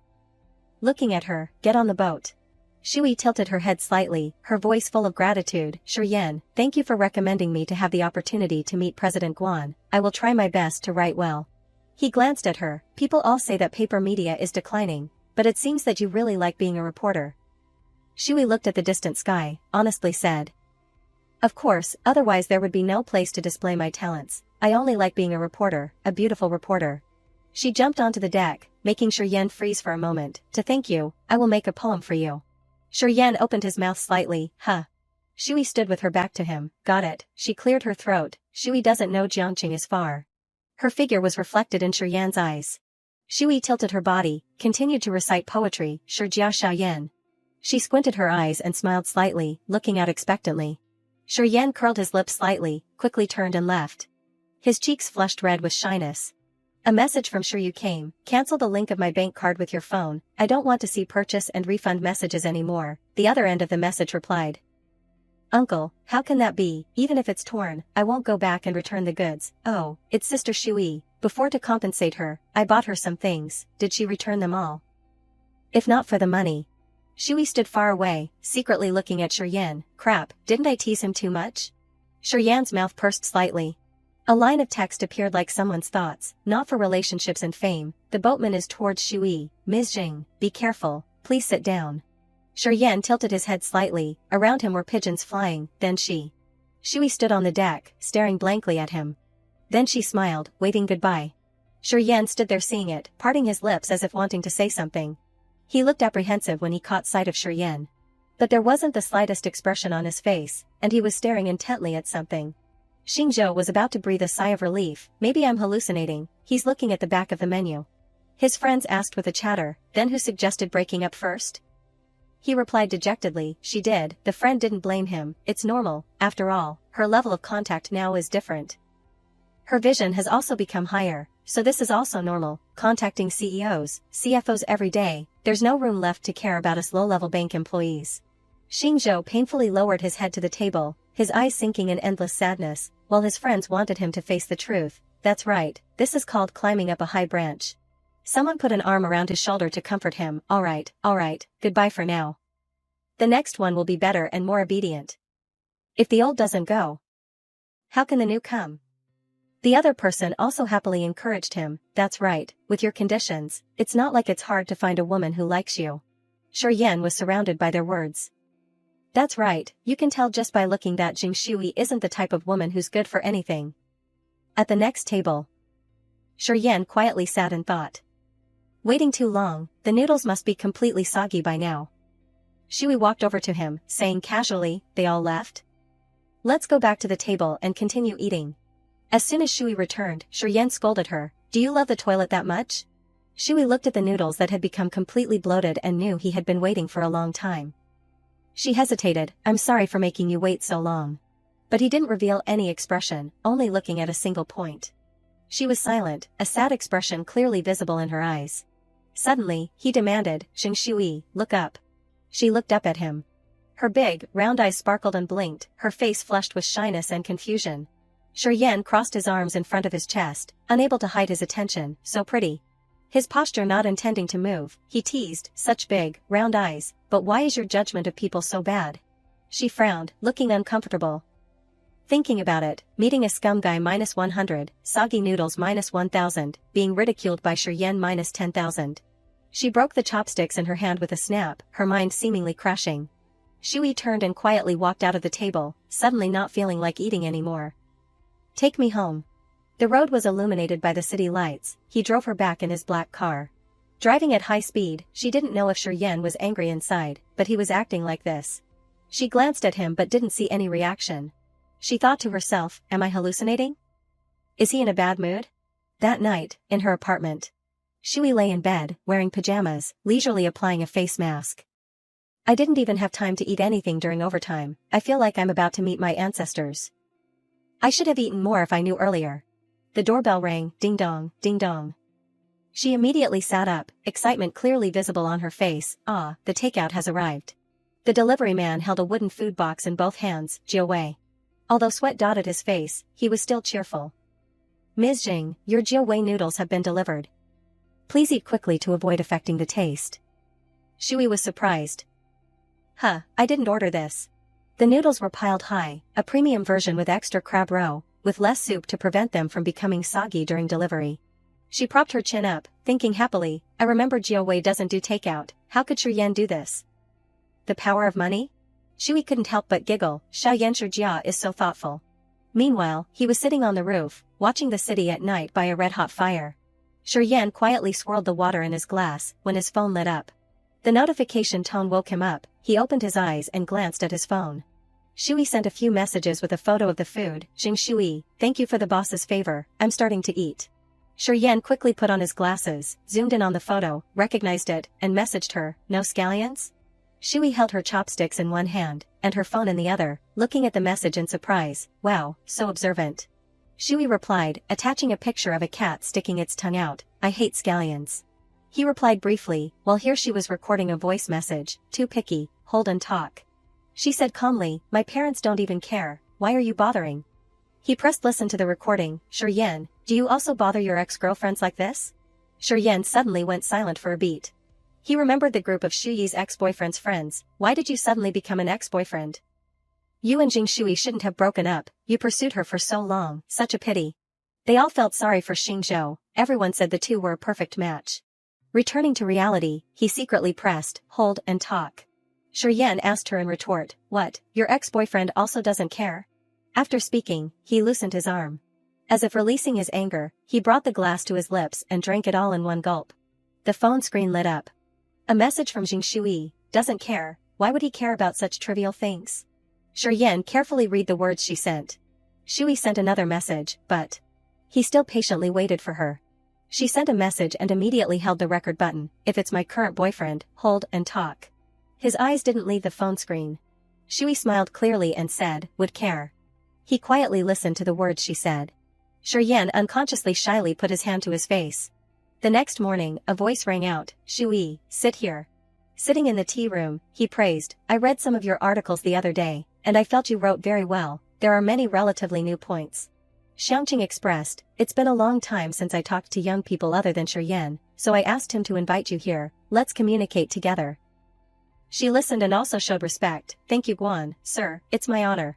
Looking at her, get on the boat. Shui tilted her head slightly, her voice full of gratitude. Shiryen, thank you for recommending me to have the opportunity to meet President Guan. I will try my best to write well. He glanced at her. People all say that paper media is declining, but it seems that you really like being a reporter. Shui looked at the distant sky, honestly said. Of course, otherwise there would be no place to display my talents. I only like being a reporter, a beautiful reporter. She jumped onto the deck, making Shiryen freeze for a moment. To thank you, I will make a poem for you. Shiryen opened his mouth slightly, huh. Shui stood with her back to him. Got it. She cleared her throat. Shui doesn't know Jiangqing is far. Her figure was reflected in Shiryen's eyes. Shui tilted her body, continued to recite poetry. Shijia Xiaoyan. She squinted her eyes and smiled slightly, looking out expectantly. Shiryen curled his lips slightly, quickly turned and left. His cheeks flushed red with shyness. A message from Shiryu came. Cancel the link of my bank card with your phone. I don't want to see purchase and refund messages anymore. The other end of the message replied. Uncle, how can that be? Even if it's torn, I won't go back and return the goods. Oh, it's Sister Shui. Before to compensate her, I bought her some things. Did she return them all? If not for the money. Shui stood far away, secretly looking at Shiryen. Crap, didn't I tease him too much? Shiryan's mouth pursed slightly. A line of text appeared like someone's thoughts, not for relationships and fame. The boatman is towards Shui. Ms. Jing, be careful, please sit down. Shiryen tilted his head slightly, around him were pigeons flying, then Shui stood on the deck, staring blankly at him. Then she smiled, waving goodbye. Shiryen stood there seeing it, parting his lips as if wanting to say something. He looked apprehensive when he caught sight of Shiryen. But there wasn't the slightest expression on his face, and he was staring intently at something. Xingzhou was about to breathe a sigh of relief. Maybe I'm hallucinating. He's looking at the back of the menu. His friends asked with a chatter, then who suggested breaking up first? He replied dejectedly, she did. The friend didn't blame him. It's normal, after all, her level of contact now is different. Her vision has also become higher, so this is also normal, contacting CEOs, CFOs every day. There's no room left to care about us low-level bank employees. Xingzhou painfully lowered his head to the table, his eyes sinking in endless sadness, while his friends wanted him to face the truth. That's right, this is called climbing up a high branch. Someone put an arm around his shoulder to comfort him. All right, goodbye for now. The next one will be better and more obedient. If the old doesn't go, how can the new come? The other person also happily encouraged him. That's right, with your conditions, it's not like it's hard to find a woman who likes you. Shiryen was surrounded by their words. That's right, you can tell just by looking that Jing Shui isn't the type of woman who's good for anything. At the next table, Shiryen quietly sat and thought. Waiting too long, the noodles must be completely soggy by now. Shui walked over to him, saying casually, they all left? Let's go back to the table and continue eating. As soon as Shui returned, Shiryen scolded her, do you love the toilet that much? Shui looked at the noodles that had become completely bloated and knew he had been waiting for a long time. She hesitated, I'm sorry for making you wait so long. But he didn't reveal any expression, only looking at a single point. She was silent, a sad expression clearly visible in her eyes. Suddenly, he demanded, Jing Shui, look up. She looked up at him. Her big, round eyes sparkled and blinked, her face flushed with shyness and confusion. Shiryen crossed his arms in front of his chest, unable to hide his attention, so pretty. His posture not intending to move, he teased, such big, round eyes, but why is your judgment of people so bad? She frowned, looking uncomfortable. Thinking about it, meeting a scum guy -100, soggy noodles -1000, being ridiculed by Shiryen -10,000. She broke the chopsticks in her hand with a snap, her mind seemingly crashing. Shui turned and quietly walked out of the table, suddenly not feeling like eating anymore. Take me home. The road was illuminated by the city lights. He drove her back in his black car. Driving at high speed, she didn't know if Shiryen was angry inside, but he was acting like this. She glanced at him but didn't see any reaction. She thought to herself, am I hallucinating? Is he in a bad mood? That night, in her apartment, Shui lay in bed, wearing pajamas, leisurely applying a face mask. I didn't even have time to eat anything during overtime. I feel like I'm about to meet my ancestors. I should have eaten more if I knew earlier. The doorbell rang, ding dong, ding dong. She immediately sat up, excitement clearly visible on her face. Ah, the takeout has arrived. The delivery man held a wooden food box in both hands, Jiawei. Although sweat dotted his face, he was still cheerful. Ms. Jing, your Jiawei noodles have been delivered. Please eat quickly to avoid affecting the taste. Shui was surprised. Huh, I didn't order this. The noodles were piled high, a premium version with extra crab roe, with less soup to prevent them from becoming soggy during delivery. She propped her chin up, thinking happily, I remember Jiawei doesn't do takeout, how could Shiryen do this? The power of money? Shui couldn't help but giggle, Xiaoyan Shijia is so thoughtful. Meanwhile, he was sitting on the roof, watching the city at night by a red-hot fire. Shiryen quietly swirled the water in his glass, when his phone lit up. The notification tone woke him up, he opened his eyes and glanced at his phone. Shui sent a few messages with a photo of the food, Jing Shui, thank you for the boss's favor, I'm starting to eat. Shiryen quickly put on his glasses, zoomed in on the photo, recognized it, and messaged her, no scallions? Shui held her chopsticks in one hand, and her phone in the other, looking at the message in surprise, wow, so observant. Shui replied, attaching a picture of a cat sticking its tongue out, I hate scallions. He replied briefly, while here she was recording a voice message, too picky, hold and talk. She said calmly, my parents don't even care, why are you bothering? He pressed listen to the recording, Shiryen, do you also bother your ex-girlfriends like this? Shiryen suddenly went silent for a beat. He remembered the group of Shuyi's ex-boyfriend's friends, why did you suddenly become an ex-boyfriend? You and Jing Shui shouldn't have broken up, you pursued her for so long, such a pity. They all felt sorry for Xingzhou, everyone said the two were a perfect match. Returning to reality, he secretly pressed, hold and talk. Shiryen asked her in retort, what, your ex-boyfriend also doesn't care? After speaking, he loosened his arm. As if releasing his anger, he brought the glass to his lips and drank it all in one gulp. The phone screen lit up. A message from Jing Shui, doesn't care, why would he care about such trivial things? Shiryen carefully read the words she sent. Shui sent another message, but he still patiently waited for her. She sent a message and immediately held the record button, if it's my current boyfriend, hold and talk. His eyes didn't leave the phone screen. Shui smiled clearly and said, would care. He quietly listened to the words she said. Shiryen unconsciously shyly put his hand to his face. The next morning, a voice rang out, Shui, sit here. Sitting in the tea room, he praised, I read some of your articles the other day, and I felt you wrote very well, there are many relatively new points. Xiangqing expressed, it's been a long time since I talked to young people other than Shiryen, so I asked him to invite you here, let's communicate together. She listened and also showed respect, thank you Guan, sir, it's my honor.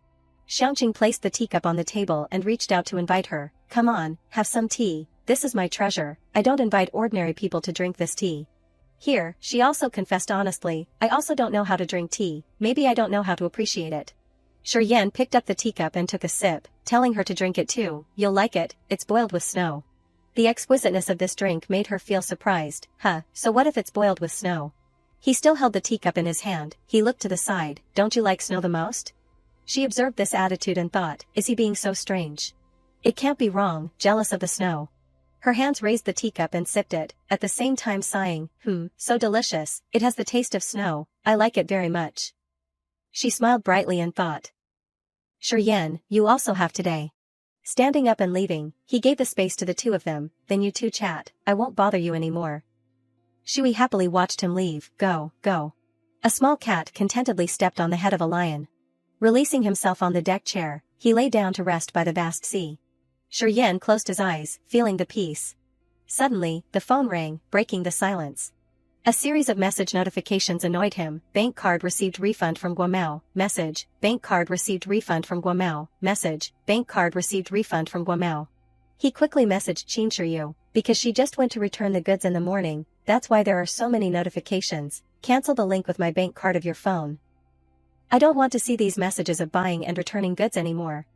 Xiangqing placed the teacup on the table and reached out to invite her, come on, have some tea, this is my treasure, I don't invite ordinary people to drink this tea. Here, she also confessed honestly, I also don't know how to drink tea, maybe I don't know how to appreciate it. Shiryen picked up the teacup and took a sip, telling her to drink it too, you'll like it, it's boiled with snow. The exquisiteness of this drink made her feel surprised, so what if it's boiled with snow? He still held the teacup in his hand, he looked to the side, don't you like snow the most? She observed this attitude and thought, is he being so strange? It can't be wrong, jealous of the snow. Her hands raised the teacup and sipped it, at the same time sighing, so delicious, it has the taste of snow, I like it very much. She smiled brightly and thought. Shiryen, you also have today. Standing up and leaving, he gave the space to the two of them, then you two chat, I won't bother you anymore. Shui happily watched him leave, go. A small cat contentedly stepped on the head of a lion. Releasing himself on the deck chair, he lay down to rest by the vast sea. Shiryen closed his eyes, feeling the peace. Suddenly, the phone rang, breaking the silence. A series of message notifications annoyed him, bank card received refund from Guomao, message, bank card received refund from Guomao, message, bank card received refund from Guomao. He quickly messaged Qin Shiyu, because she just went to return the goods in the morning, that's why there are so many notifications, cancel the link with my bank card of your phone. I don't want to see these messages of buying and returning goods anymore.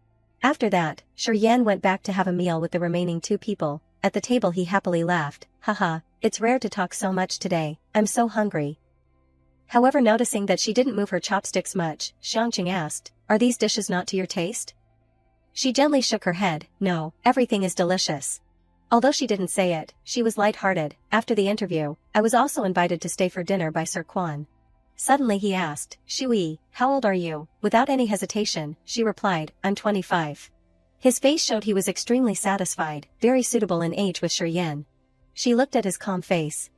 After that, Shiryen went back to have a meal with the remaining two people, at the table he happily laughed, haha, It's rare to talk so much today, I'm so hungry. However, noticing that she didn't move her chopsticks much, Xiangqing asked, are these dishes not to your taste? She gently shook her head, no, everything is delicious. Although she didn't say it, she was light-hearted. After the interview, I was also invited to stay for dinner by Sir Quan. Suddenly he asked, Shui, how old are you? Without any hesitation, she replied, I'm 25. His face showed he was extremely satisfied, very suitable in age with Shi Yan. She looked at his calm face.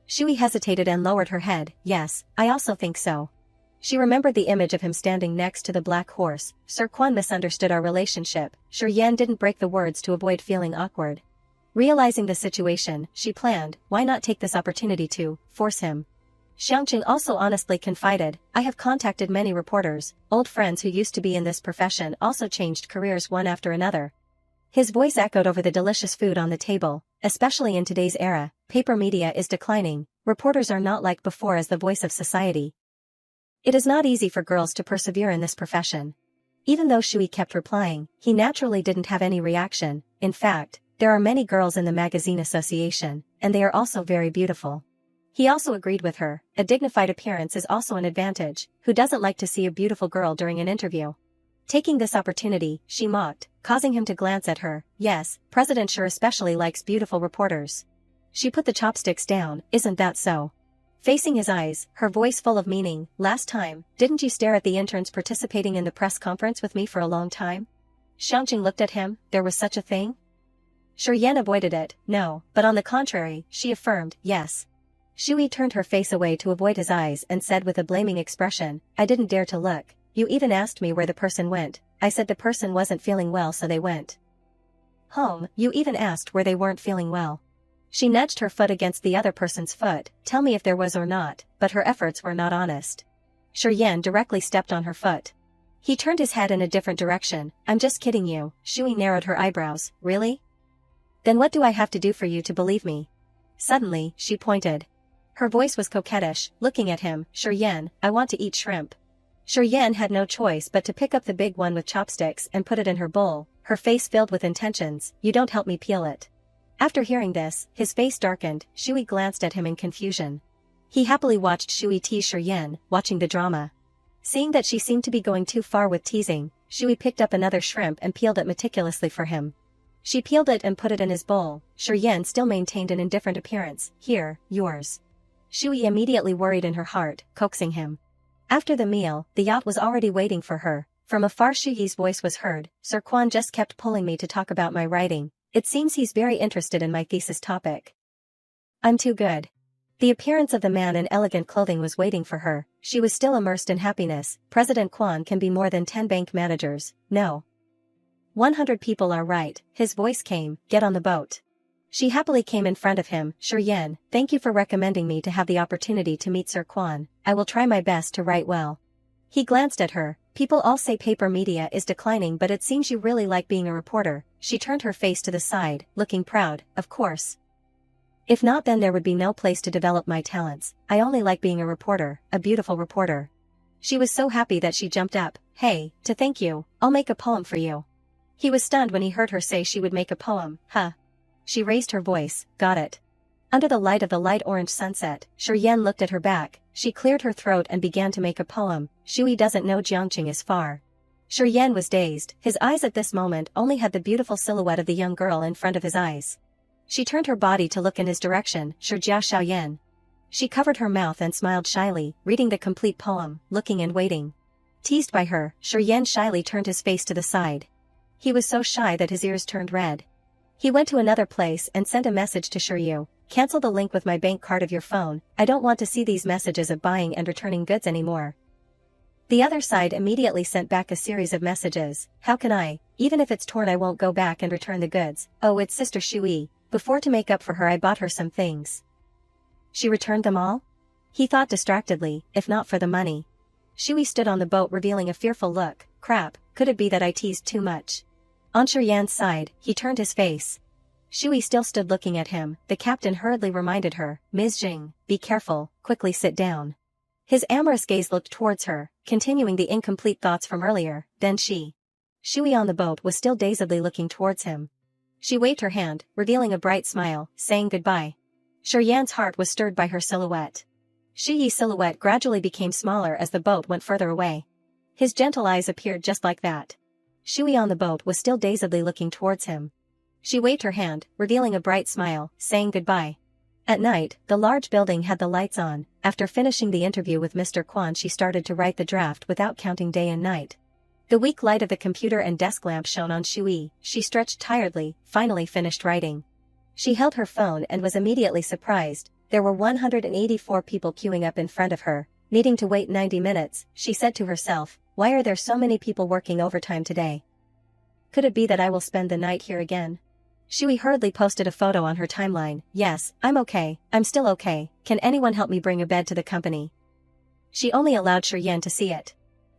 Shui hesitated and lowered her head, yes, I also think so. She remembered the image of him standing next to the black horse. Sir Quan misunderstood our relationship. Shi Yan didn't break the words to avoid feeling awkward. Realizing the situation, she planned, why not take this opportunity to force him? Xiangqing also honestly confided, I have contacted many reporters, old friends who used to be in this profession also changed careers one after another. His voice echoed over the delicious food on the table, especially in today's era, paper media is declining, reporters are not like before as the voice of society. It is not easy for girls to persevere in this profession. Even though Shui kept replying, he naturally didn't have any reaction. In fact, there are many girls in the magazine association, and they are also very beautiful. He also agreed with her, a dignified appearance is also an advantage, who doesn't like to see a beautiful girl during an interview? Taking this opportunity, she mocked, causing him to glance at her, yes, President Shi especially likes beautiful reporters. She put the chopsticks down, isn't that so? Facing his eyes, her voice full of meaning, last time, didn't you stare at the interns participating in the press conference with me for a long time? Xiangqing looked at him, there was such a thing? Shi Yan avoided it, no, but on the contrary, she affirmed, yes. Shui turned her face away to avoid his eyes and said with a blaming expression, I didn't dare to look, you even asked me where the person went, I said the person wasn't feeling well so they went home, you even asked where they weren't feeling well. She nudged her foot against the other person's foot, tell me if there was or not, but her efforts were not honest. Shi Yan directly stepped on her foot. He turned his head in a different direction, I'm just kidding you, Shui narrowed her eyebrows, really? Then what do I have to do for you to believe me? Suddenly, she pointed. Her voice was coquettish, looking at him, Shi Yan, I want to eat shrimp. Shi Yan had no choice but to pick up the big one with chopsticks and put it in her bowl, her face filled with intentions, you don't help me peel it. After hearing this, his face darkened, Shui glanced at him in confusion. He happily watched Shui tease Shi Yan, watching the drama. Seeing that she seemed to be going too far with teasing, Shui picked up another shrimp and peeled it meticulously for him. She peeled it and put it in his bowl, Shi Yan still maintained an indifferent appearance, here, yours. Shui immediately worried in her heart, coaxing him. After the meal, the yacht was already waiting for her. From afar Shuyi's voice was heard, Sir Quan just kept pulling me to talk about my writing. It seems he's very interested in my thesis topic. I'm too good. The appearance of the man in elegant clothing was waiting for her, she was still immersed in happiness. President Quan can be more than 10 bank managers, no. 100 people are right, his voice came, get on the boat. She happily came in front of him, Shi Yan, thank you for recommending me to have the opportunity to meet Sir Quan, I will try my best to write well. He glanced at her, people all say paper media is declining but it seems you really like being a reporter. She turned her face to the side, looking proud, of course. If not then there would be no place to develop my talents, I only like being a reporter, a beautiful reporter. She was so happy that she jumped up, hey, to thank you, I'll make a poem for you. He was stunned when he heard her say she would make a poem, huh? She raised her voice, got it. Under the light of the light orange sunset, Shi Yan looked at her back, she cleared her throat and began to make a poem, Shui doesn't know Jiangqing is far. Shi Yan was dazed, his eyes at this moment only had the beautiful silhouette of the young girl in front of his eyes. She turned her body to look in his direction, Shijia Xiaoyan. She covered her mouth and smiled shyly, reading the complete poem, looking and waiting. Teased by her, Shi Yan shyly turned his face to the side. He was so shy that his ears turned red. He went to another place and sent a message to Shiryu, cancel the link with my bank card of your phone, I don't want to see these messages of buying and returning goods anymore. The other side immediately sent back a series of messages, how can I, even if it's torn I won't go back and return the goods, oh it's Sister Shui, before to make up for her I bought her some things. She returned them all? He thought distractedly, if not for the money. Shui stood on the boat revealing a fearful look, crap, could it be that I teased too much? On Yan's side, he turned his face. Shui still stood looking at him, the captain hurriedly reminded her, Ms. Jing, be careful, quickly sit down. His amorous gaze looked towards her, continuing the incomplete thoughts from earlier, then Shui on the boat was still dazedly looking towards him. She waved her hand, revealing a bright smile, saying goodbye. Yan's heart was stirred by her silhouette. Shi Yi's silhouette gradually became smaller as the boat went further away. His gentle eyes appeared just like that. Shui on the boat was still dazedly looking towards him. She waved her hand, revealing a bright smile, saying goodbye. At night, the large building had the lights on. After finishing the interview with Mr. Kwan, she started to write the draft without counting day and night. The weak light of the computer and desk lamp shone on Shui. She stretched tiredly, finally finished writing. She held her phone and was immediately surprised. There were 184 people queuing up in front of her, needing to wait 90 minutes, she said to herself. Why are there so many people working overtime today? Could it be that I will spend the night here again? Shui hurriedly posted a photo on her timeline. Yes, I'm okay, I'm still okay, can anyone help me bring a bed to the company? She only allowed Yan to see it.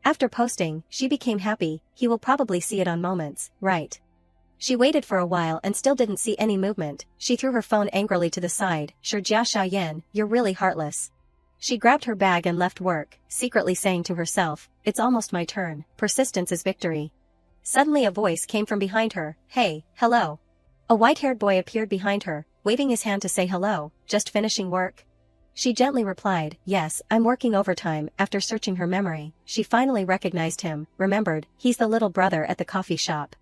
After posting, she became happy, he will probably see it on Moments, right? She waited for a while and still didn't see any movement. She threw her phone angrily to the side. Jia Yan, you're really heartless. She grabbed her bag and left work, secretly saying to herself, it's almost my turn, persistence is victory. Suddenly a voice came from behind her, hey, hello. A white-haired boy appeared behind her, waving his hand to say hello, just finishing work? She gently replied, yes, I'm working overtime. After searching her memory, she finally recognized him, remembered, he's the little brother at the coffee shop.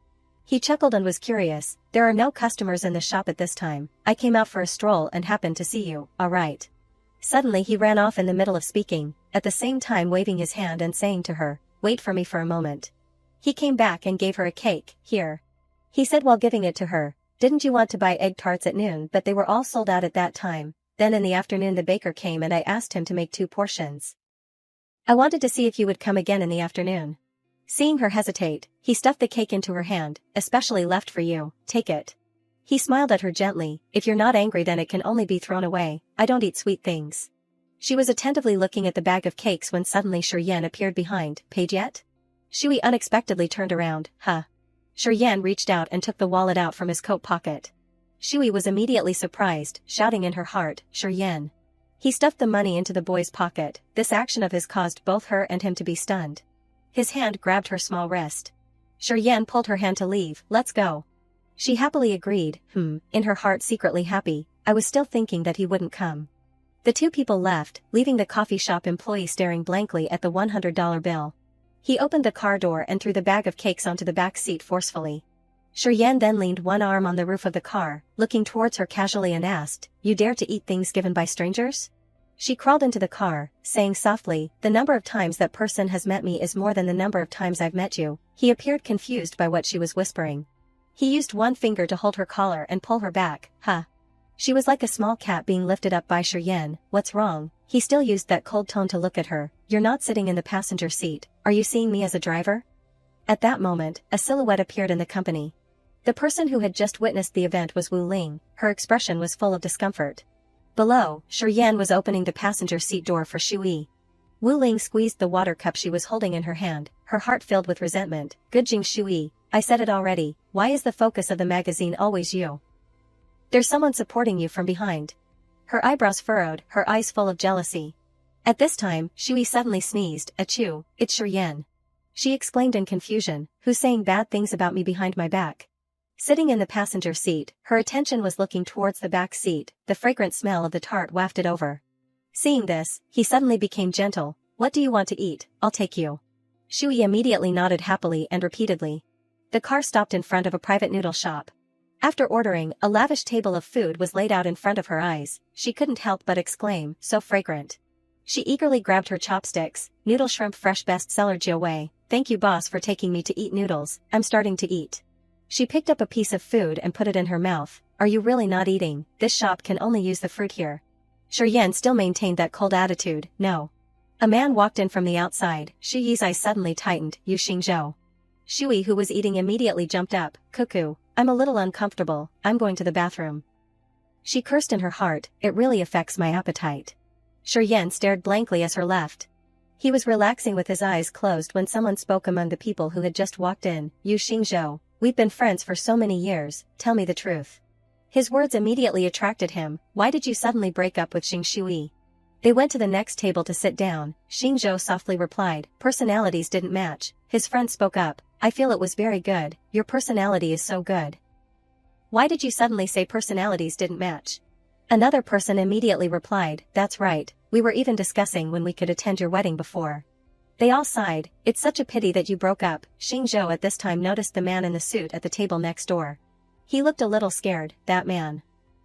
He chuckled and was curious, there are no customers in the shop at this time, I came out for a stroll and happened to see you, alright. Suddenly he ran off in the middle of speaking, at the same time waving his hand and saying to her, wait for me for a moment. He came back and gave her a cake, here. He said while giving it to her, didn't you want to buy egg tarts at noon? But they were all sold out at that time. Then in the afternoon the baker came and I asked him to make 2 portions. I wanted to see if you would come again in the afternoon. Seeing her hesitate, he stuffed the cake into her hand, especially left for you, take it. He smiled at her gently, if you're not angry then it can only be thrown away, I don't eat sweet things. She was attentively looking at the bag of cakes when suddenly Yan appeared behind, paid yet? Shui unexpectedly turned around, huh? Yan reached out and took the wallet out from his coat pocket. Shui was immediately surprised, shouting in her heart, Yan. He stuffed the money into the boy's pocket, this action of his caused both her and him to be stunned. His hand grabbed her small wrist. Yan pulled her hand to leave, let's go. She happily agreed, in her heart secretly happy, I was still thinking that he wouldn't come. The 2 people left, leaving the coffee shop employee staring blankly at the $100 bill. He opened the car door and threw the bag of cakes onto the back seat forcefully. Yan then leaned one arm on the roof of the car, looking towards her casually and asked, you dare to eat things given by strangers? She crawled into the car, saying softly, the number of times that person has met me is more than the number of times I've met you. He appeared confused by what she was whispering. He used one finger to hold her collar and pull her back, huh? She was like a small cat being lifted up by Yan. What's wrong? He still used that cold tone to look at her. You're not sitting in the passenger seat, are you seeing me as a driver? At that moment, a silhouette appeared in the company. The person who had just witnessed the event was Wu Ling, her expression was full of discomfort. Below, Yan was opening the passenger seat door for Shui. Wu Ling squeezed the water cup she was holding in her hand, her heart filled with resentment. Good Jing Shui, I said it already, why is the focus of the magazine always you? There's someone supporting you from behind. Her eyebrows furrowed, her eyes full of jealousy. At this time, Shui suddenly sneezed, achoo, it's Yan. She exclaimed in confusion, who's saying bad things about me behind my back? Sitting in the passenger seat, her attention was looking towards the back seat, the fragrant smell of the tart wafted over. Seeing this, he suddenly became gentle, what do you want to eat, I'll take you. Shui immediately nodded happily and repeatedly. The car stopped in front of a private noodle shop. After ordering, a lavish table of food was laid out in front of her eyes, she couldn't help but exclaim, so fragrant. She eagerly grabbed her chopsticks, noodle shrimp fresh bestseller Jiawei, thank you boss for taking me to eat noodles, I'm starting to eat. She picked up a piece of food and put it in her mouth, are you really not eating, this shop can only use the fruit here. Yan still maintained that cold attitude, no. A man walked in from the outside, Shu Yi's eyes suddenly tightened, Yu Xingzhou. Shui who was eating immediately jumped up, cuckoo, I'm a little uncomfortable, I'm going to the bathroom. She cursed in her heart, it really affects my appetite. Yan stared blankly as her left. He was relaxing with his eyes closed when someone spoke among the people who had just walked in, Yu Xingzhou, we've been friends for so many years, tell me the truth. His words immediately attracted him, why did you suddenly break up with Xing Shui? They went to the next table to sit down, Xingzhou softly replied, personalities didn't match, his friend spoke up, I feel it was very good, your personality is so good. Why did you suddenly say personalities didn't match? Another person immediately replied, that's right, we were even discussing when we could attend your wedding before. They all sighed, it's such a pity that you broke up. Xingzhou at this time noticed the man in the suit at the table next door. He looked a little scared, that man.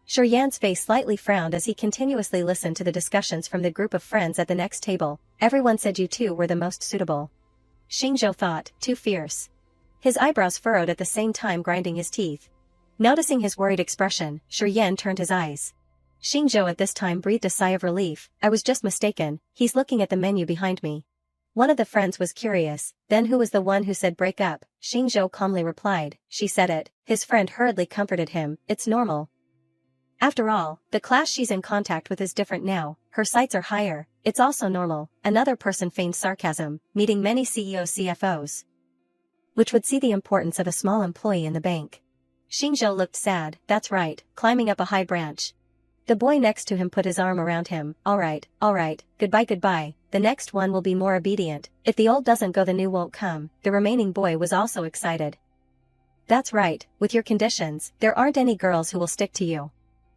Yan's face slightly frowned as he continuously listened to the discussions from the group of friends at the next table. Everyone said you two were the most suitable. Xingzhou thought, too fierce. His eyebrows furrowed at the same time grinding his teeth. Noticing his worried expression, Yan turned his eyes. Xingzhou at this time breathed a sigh of relief. I was just mistaken, he's looking at the menu behind me. One of the friends was curious, then who was the one who said break up? Xingzhou calmly replied, she said it. His friend hurriedly comforted him, it's normal. After all, the class she's in contact with is different now, her sights are higher, it's also normal. Another person feigned sarcasm, meeting many CEOs CFOs. Which would see the importance of a small employee in the bank. Xingzhou looked sad, that's right, climbing up a high branch. The boy next to him put his arm around him, alright, goodbye, the next one will be more obedient, if the old doesn't go the new won't come. The remaining boy was also excited. That's right, with your conditions, there aren't any girls who will stick to you.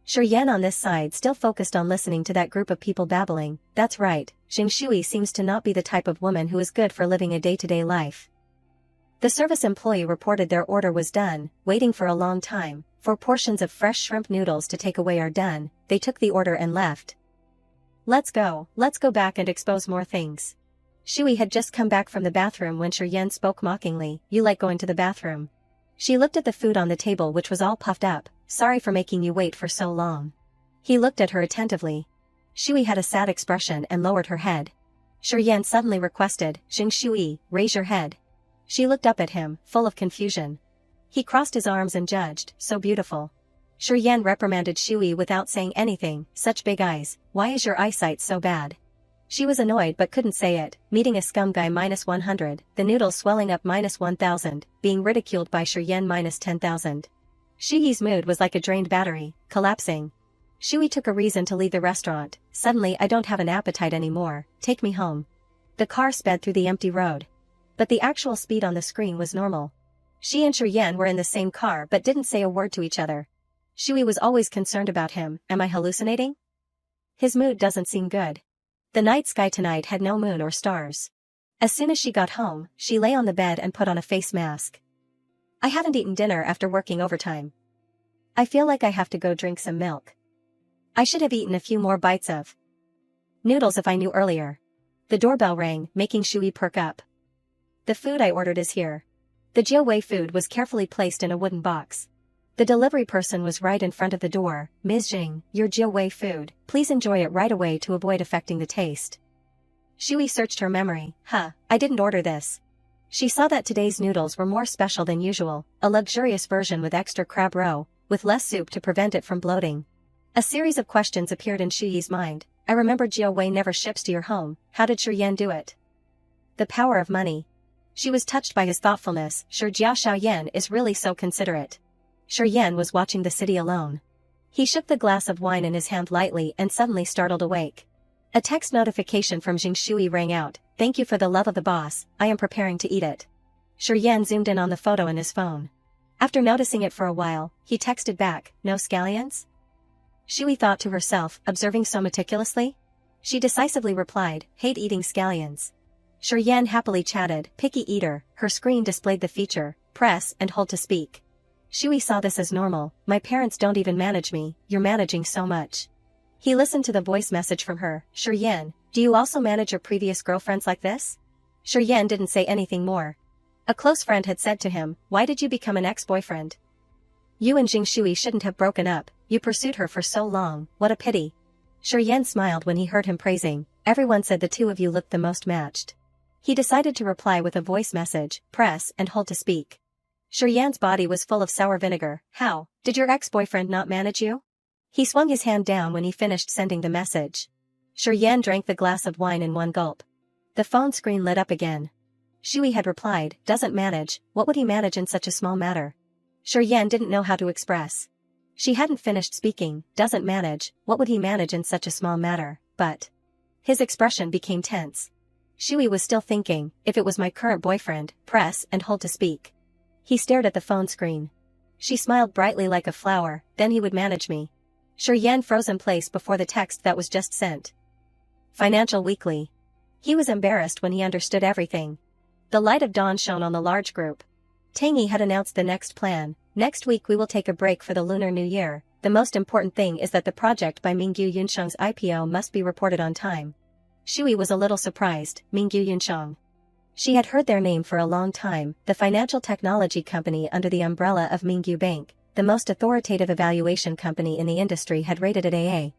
Yan on this side still focused on listening to that group of people babbling, that's right, Jing Shui seems to not be the type of woman who is good for living a day-to-day life. The service employee reported their order was done, waiting for a long time. 4 portions of fresh shrimp noodles to take away are done. They took the order and left. Let's go back and expose more things. Shui had just come back from the bathroom when Yan spoke mockingly, you like going to the bathroom? She looked at the food on the table which was all puffed up, sorry for making you wait for so long. He looked at her attentively. Shui had a sad expression and lowered her head. Yan suddenly requested, Jing Shui, raise your head. She looked up at him, full of confusion. He crossed his arms and judged, so beautiful. Yan reprimanded Shui without saying anything, such big eyes, why is your eyesight so bad? She was annoyed but couldn't say it, meeting a scum guy -100, the noodles swelling up -1000, being ridiculed by Yan -10,000. Shui's mood was like a drained battery, collapsing. Shui took a reason to leave the restaurant, suddenly I don't have an appetite anymore, take me home. The car sped through the empty road. But the actual speed on the screen was normal. She and Yan were in the same car but didn't say a word to each other. Shui was always concerned about him, am I hallucinating? His mood doesn't seem good. The night sky tonight had no moon or stars. As soon as she got home, she lay on the bed and put on a face mask. I haven't eaten dinner after working overtime. I feel like I have to go drink some milk. I should have eaten a few more bites of noodles if I knew earlier. The doorbell rang, making Shui perk up. The food I ordered is here. The Jiawei food was carefully placed in a wooden box. The delivery person was right in front of the door, Ms. Jing, your Jiawei food, please enjoy it right away to avoid affecting the taste. Shui searched her memory, I didn't order this. She saw that today's noodles were more special than usual, a luxurious version with extra crab roe, with less soup to prevent it from bloating. A series of questions appeared in Shui's mind. I remember Jiawei never ships to your home, how did Yan do it? The power of money. She was touched by his thoughtfulness, Jia Xiaoyan is really so considerate. Yan was watching the city alone. He shook the glass of wine in his hand lightly and suddenly startled awake. A text notification from Jing Shui rang out, thank you for the love of the boss, I am preparing to eat it. Yan zoomed in on the photo in his phone. After noticing it for a while, he texted back, no scallions? Shui thought to herself, observing so meticulously? She decisively replied, hate eating scallions. Yan happily chatted, picky eater, her screen displayed the feature, press and hold to speak. Shui saw this as normal, my parents don't even manage me, you're managing so much. He listened to the voice message from her, Yan, do you also manage your previous girlfriends like this? Yan didn't say anything more. A close friend had said to him, why did you become an ex-boyfriend? You and Jing Shui shouldn't have broken up, you pursued her for so long, what a pity. Yan smiled when he heard him praising, everyone said the two of you looked the most matched. He decided to reply with a voice message, press and hold to speak. Yan's body was full of sour vinegar, how, did your ex-boyfriend not manage you? He swung his hand down when he finished sending the message. Yan drank the glass of wine in one gulp. The phone screen lit up again. Shui had replied, doesn't manage, what would he manage in such a small matter? Yan didn't know how to express. She hadn't finished speaking, doesn't manage, what would he manage in such a small matter, but. His expression became tense. Shui was still thinking, if it was my current boyfriend, press and hold to speak. He stared at the phone screen. She smiled brightly like a flower, then he would manage me. Yan froze in place before the text that was just sent. Financial Weekly. He was embarrassed when he understood everything. The light of dawn shone on the large group. Tangy had announced the next plan. Next week we will take a break for the Lunar New Year. The most important thing is that the project by Mingyu Yunsheng's IPO must be reported on time. Shui was a little surprised. Mingyu Yunsheng. She had heard their name for a long time, the financial technology company under the umbrella of Mingyu Bank, the most authoritative evaluation company in the industry, had rated it AA.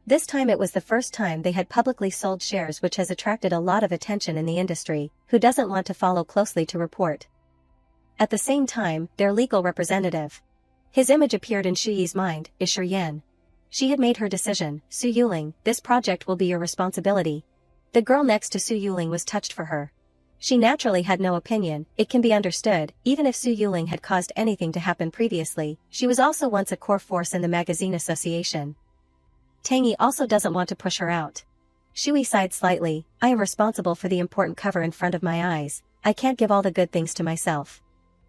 This time it was the first time they had publicly sold shares, which has attracted a lot of attention in the industry. Who doesn't want to follow closely to report? At the same time, their legal representative. His image appeared in Shuyi's mind, is Yan. She had made her decision. Su Yuling, this project will be your responsibility. The girl next to Su Yuling was touched for her. She naturally had no opinion. It can be understood, even if Su Yuling had caused anything to happen previously. She was also once a core force in the magazine association. Tangy also doesn't want to push her out. Shui sighed slightly. I am responsible for the important cover in front of my eyes. I can't give all the good things to myself.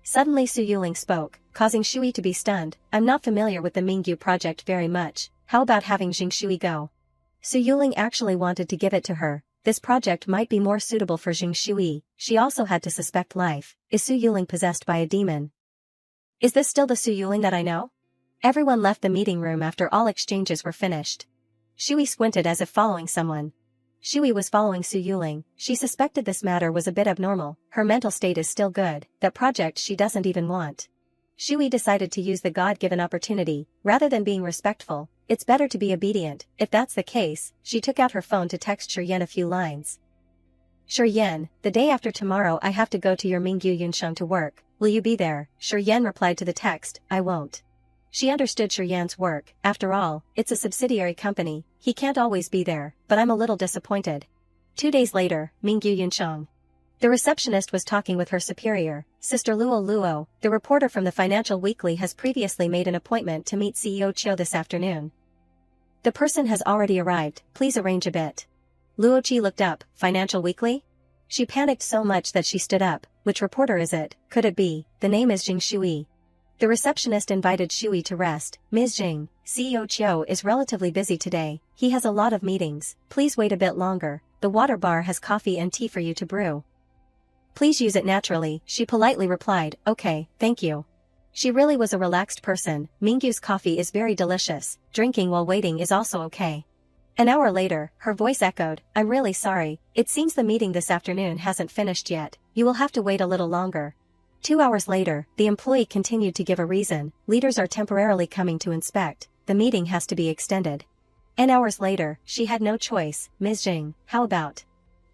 Suddenly Su Yuling spoke, causing Shui to be stunned. I'm not familiar with the Mingyu project very much. How about having Jing Shui go? Su Yuling actually wanted to give it to her. This project might be more suitable for Jing Shui. She also had to suspect life. Is Su Yuling possessed by a demon? Is this still the Su Yuling that I know? Everyone left the meeting room after all exchanges were finished. Shui squinted as if following someone. Shui was following Su Yuling. She suspected this matter was a bit abnormal. Her mental state is still good. That project she doesn't even want. Shui decided to use the God-given opportunity. Rather than being respectful, it's better to be obedient. If that's the case, she took out her phone to text Yan a few lines. Yan, the day after tomorrow I have to go to your Mingyu Yunsheng to work. Will you be there? Yan replied to the text, I won't. She understood Yan's work. After all, it's a subsidiary company. He can't always be there, but I'm a little disappointed. 2 days later, Mingyu Yunsheng. The receptionist was talking with her superior, Sister Luo Luo. The reporter from the Financial Weekly has previously made an appointment to meet CEO Chiu this afternoon. The person has already arrived. Please arrange a bit. Luo Chi looked up. Financial Weekly? She panicked so much that she stood up. Which reporter is it? Could it be? The name is Jing Shui. The receptionist invited Shui to rest. Ms. Jing, CEO Chiu is relatively busy today. He has a lot of meetings. Please wait a bit longer. The water bar has coffee and tea for you to brew. Please use it naturally, she politely replied. Okay, thank you. She really was a relaxed person. Mingyu's coffee is very delicious. Drinking while waiting is also okay. An hour later, her voice echoed. I'm really sorry. It seems the meeting this afternoon hasn't finished yet. You will have to wait a little longer. 2 hours later, the employee continued to give a reason. Leaders are temporarily coming to inspect. The meeting has to be extended. N hours later, she had no choice. Ms. Jing, how about?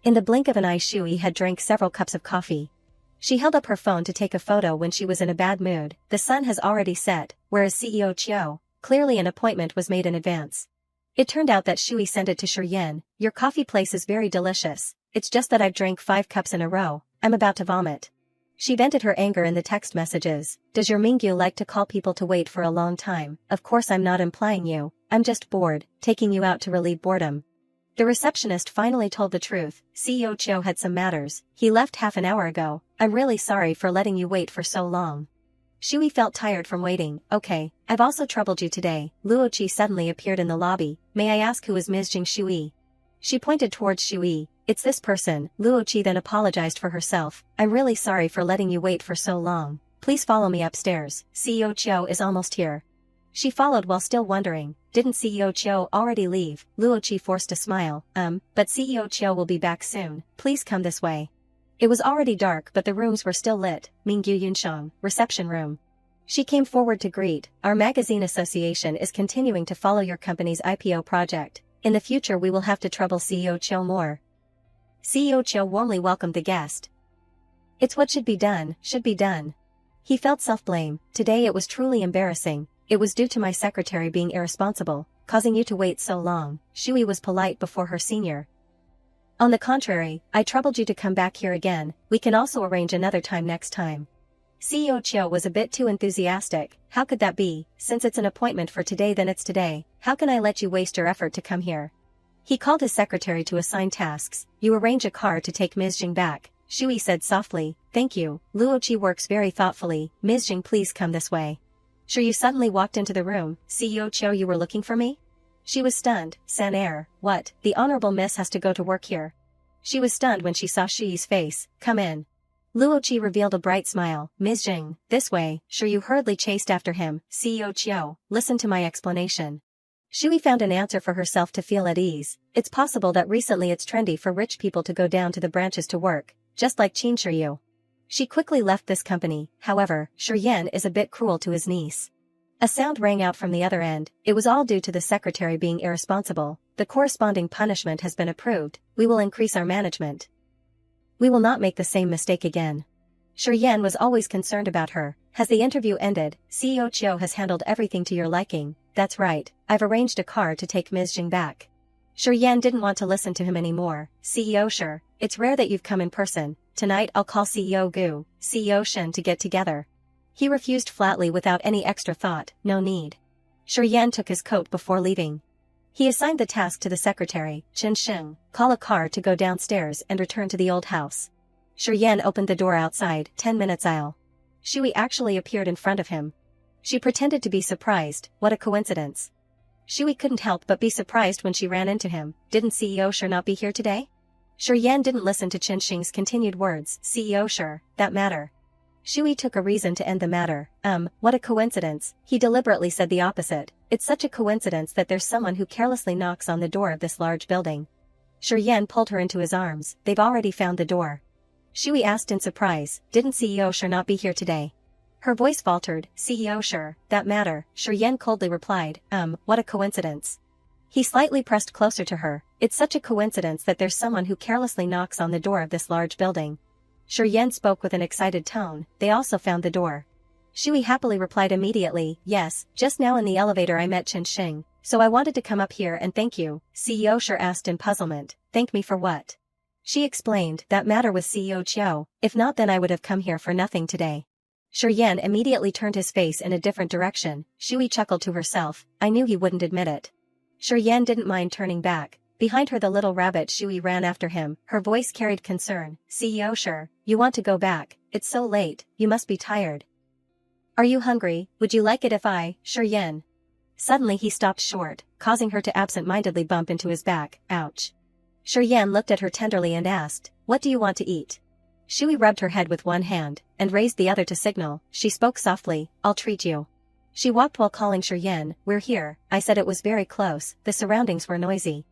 In the blink of an eye, Shui had drank several cups of coffee. She held up her phone to take a photo when she was in a bad mood. The sun has already set, whereas CEO Chiu, clearly an appointment was made in advance. It turned out that Shui sent it to Yan. Your coffee place is very delicious. It's just that I've drank 5 cups in a row. I'm about to vomit. She vented her anger in the text messages. Does your Mingyu like to call people to wait for a long time? Of course I'm not implying you. I'm just bored, taking you out to relieve boredom. The receptionist finally told the truth. CEO Chiu had some matters. He left half an hour ago. I'm really sorry for letting you wait for so long. Shui felt tired from waiting. Okay, I've also troubled you today. Luo Chi suddenly appeared in the lobby. May I ask who is Ms. Jing Shui? She pointed towards Shui. It's this person. Luo Chi then apologized for herself. I'm really sorry for letting you wait for so long. Please follow me upstairs. CEO Chiu is almost here. She followed while still wondering, didn't CEO Chiu already leave? Luo Chi forced a smile. But CEO Chiu will be back soon. Please come this way. It was already dark but the rooms were still lit. Mingyu Yunsheng, reception room. She came forward to greet. Our magazine association is continuing to follow your company's IPO project. In the future we will have to trouble CEO Chiu more. CEO Chiu warmly welcomed the guest. It's what should be done. He felt self-blame. Today it was truly embarrassing. It was due to my secretary being irresponsible, causing you to wait so long. Shui was polite before her senior. On the contrary, I troubled you to come back here again. We can also arrange another time next time. CEO Chiu was a bit too enthusiastic. How could that be? Since it's an appointment for today, then it's today. How can I let you waste your effort to come here? He called his secretary to assign tasks. You arrange a car to take Ms. Jing back. Shui said softly. Thank you. Luo Chi works very thoughtfully. Ms. Jing, please come this way. Sure, you suddenly walked into the room, CEO Cho, you were looking for me? She was stunned. San Air, what, the Honorable Miss has to go to work here. She was stunned when she saw Shi's face. Come in. Luoqi revealed a bright smile. Ms. Jing, this way. Sure, you hurriedly chased after him. CEO Chiu, listen to my explanation. Shui found an answer for herself to feel at ease. It's possible that recently it's trendy for rich people to go down to the branches to work, just like Qin Shiyu. She quickly left this company. However, Shiryan is a bit cruel to his niece. A sound rang out from the other end. It was all due to the secretary being irresponsible. The corresponding punishment has been approved. We will increase our management. We will not make the same mistake again. Shiryan was always concerned about her. Has the interview ended? CEO Chiu has handled everything to your liking. That's right, I've arranged a car to take Ms. Jing back. Shiryan didn't want to listen to him anymore. CEO Sure, it's rare that you've come in person. Tonight I'll call CEO Gu, CEO Shen to get together. He refused flatly without any extra thought. No need. Shiryan took his coat before leaving. He assigned the task to the secretary, Chen Sheng, call a car to go downstairs and return to the old house. Shiryan opened the door outside. 10 minutes I'll. Shui actually appeared in front of him. She pretended to be surprised. What a coincidence. Shui couldn't help but be surprised when she ran into him. Didn't CEO Sure not be here today? Shiryan didn't listen to Chen Xing's continued words. CEO Sure, that matter. Shui took a reason to end the matter. What a coincidence. He deliberately said the opposite. It's such a coincidence that there's someone who carelessly knocks on the door of this large building. Shiryan pulled her into his arms. They've already found the door. Shui asked in surprise. Didn't CEO Sure not be here today? Her voice faltered. CEO Sure, that matter. Shiryan coldly replied. What a coincidence. He slightly pressed closer to her. It's such a coincidence that there's someone who carelessly knocks on the door of this large building. Shiryan spoke with an excited tone. They also found the door. Shui happily replied immediately. Yes, just now in the elevator I met Chen Xing, so I wanted to come up here and thank you. CEO Sure asked in puzzlement. Thank me for what? She explained. That matter with CEO Chiu. If not, then I would have come here for nothing today. Shiryan immediately turned his face in a different direction. Shui chuckled to herself. I knew he wouldn't admit it. Shiryan didn't mind turning back. Behind her the little rabbit Shui ran after him. Her voice carried concern. CEO Sure, you want to go back? It's so late, you must be tired. Are you hungry? Would you like it if I? Shiryan. Suddenly he stopped short, causing her to absent-mindedly bump into his back. Ouch. Shiryan looked at her tenderly and asked, what do you want to eat? Shui rubbed her head with one hand, and raised the other to signal. She spoke softly, I'll treat you. She walked while calling Shiryan. We're here. I said it was very close. The surroundings were noisy.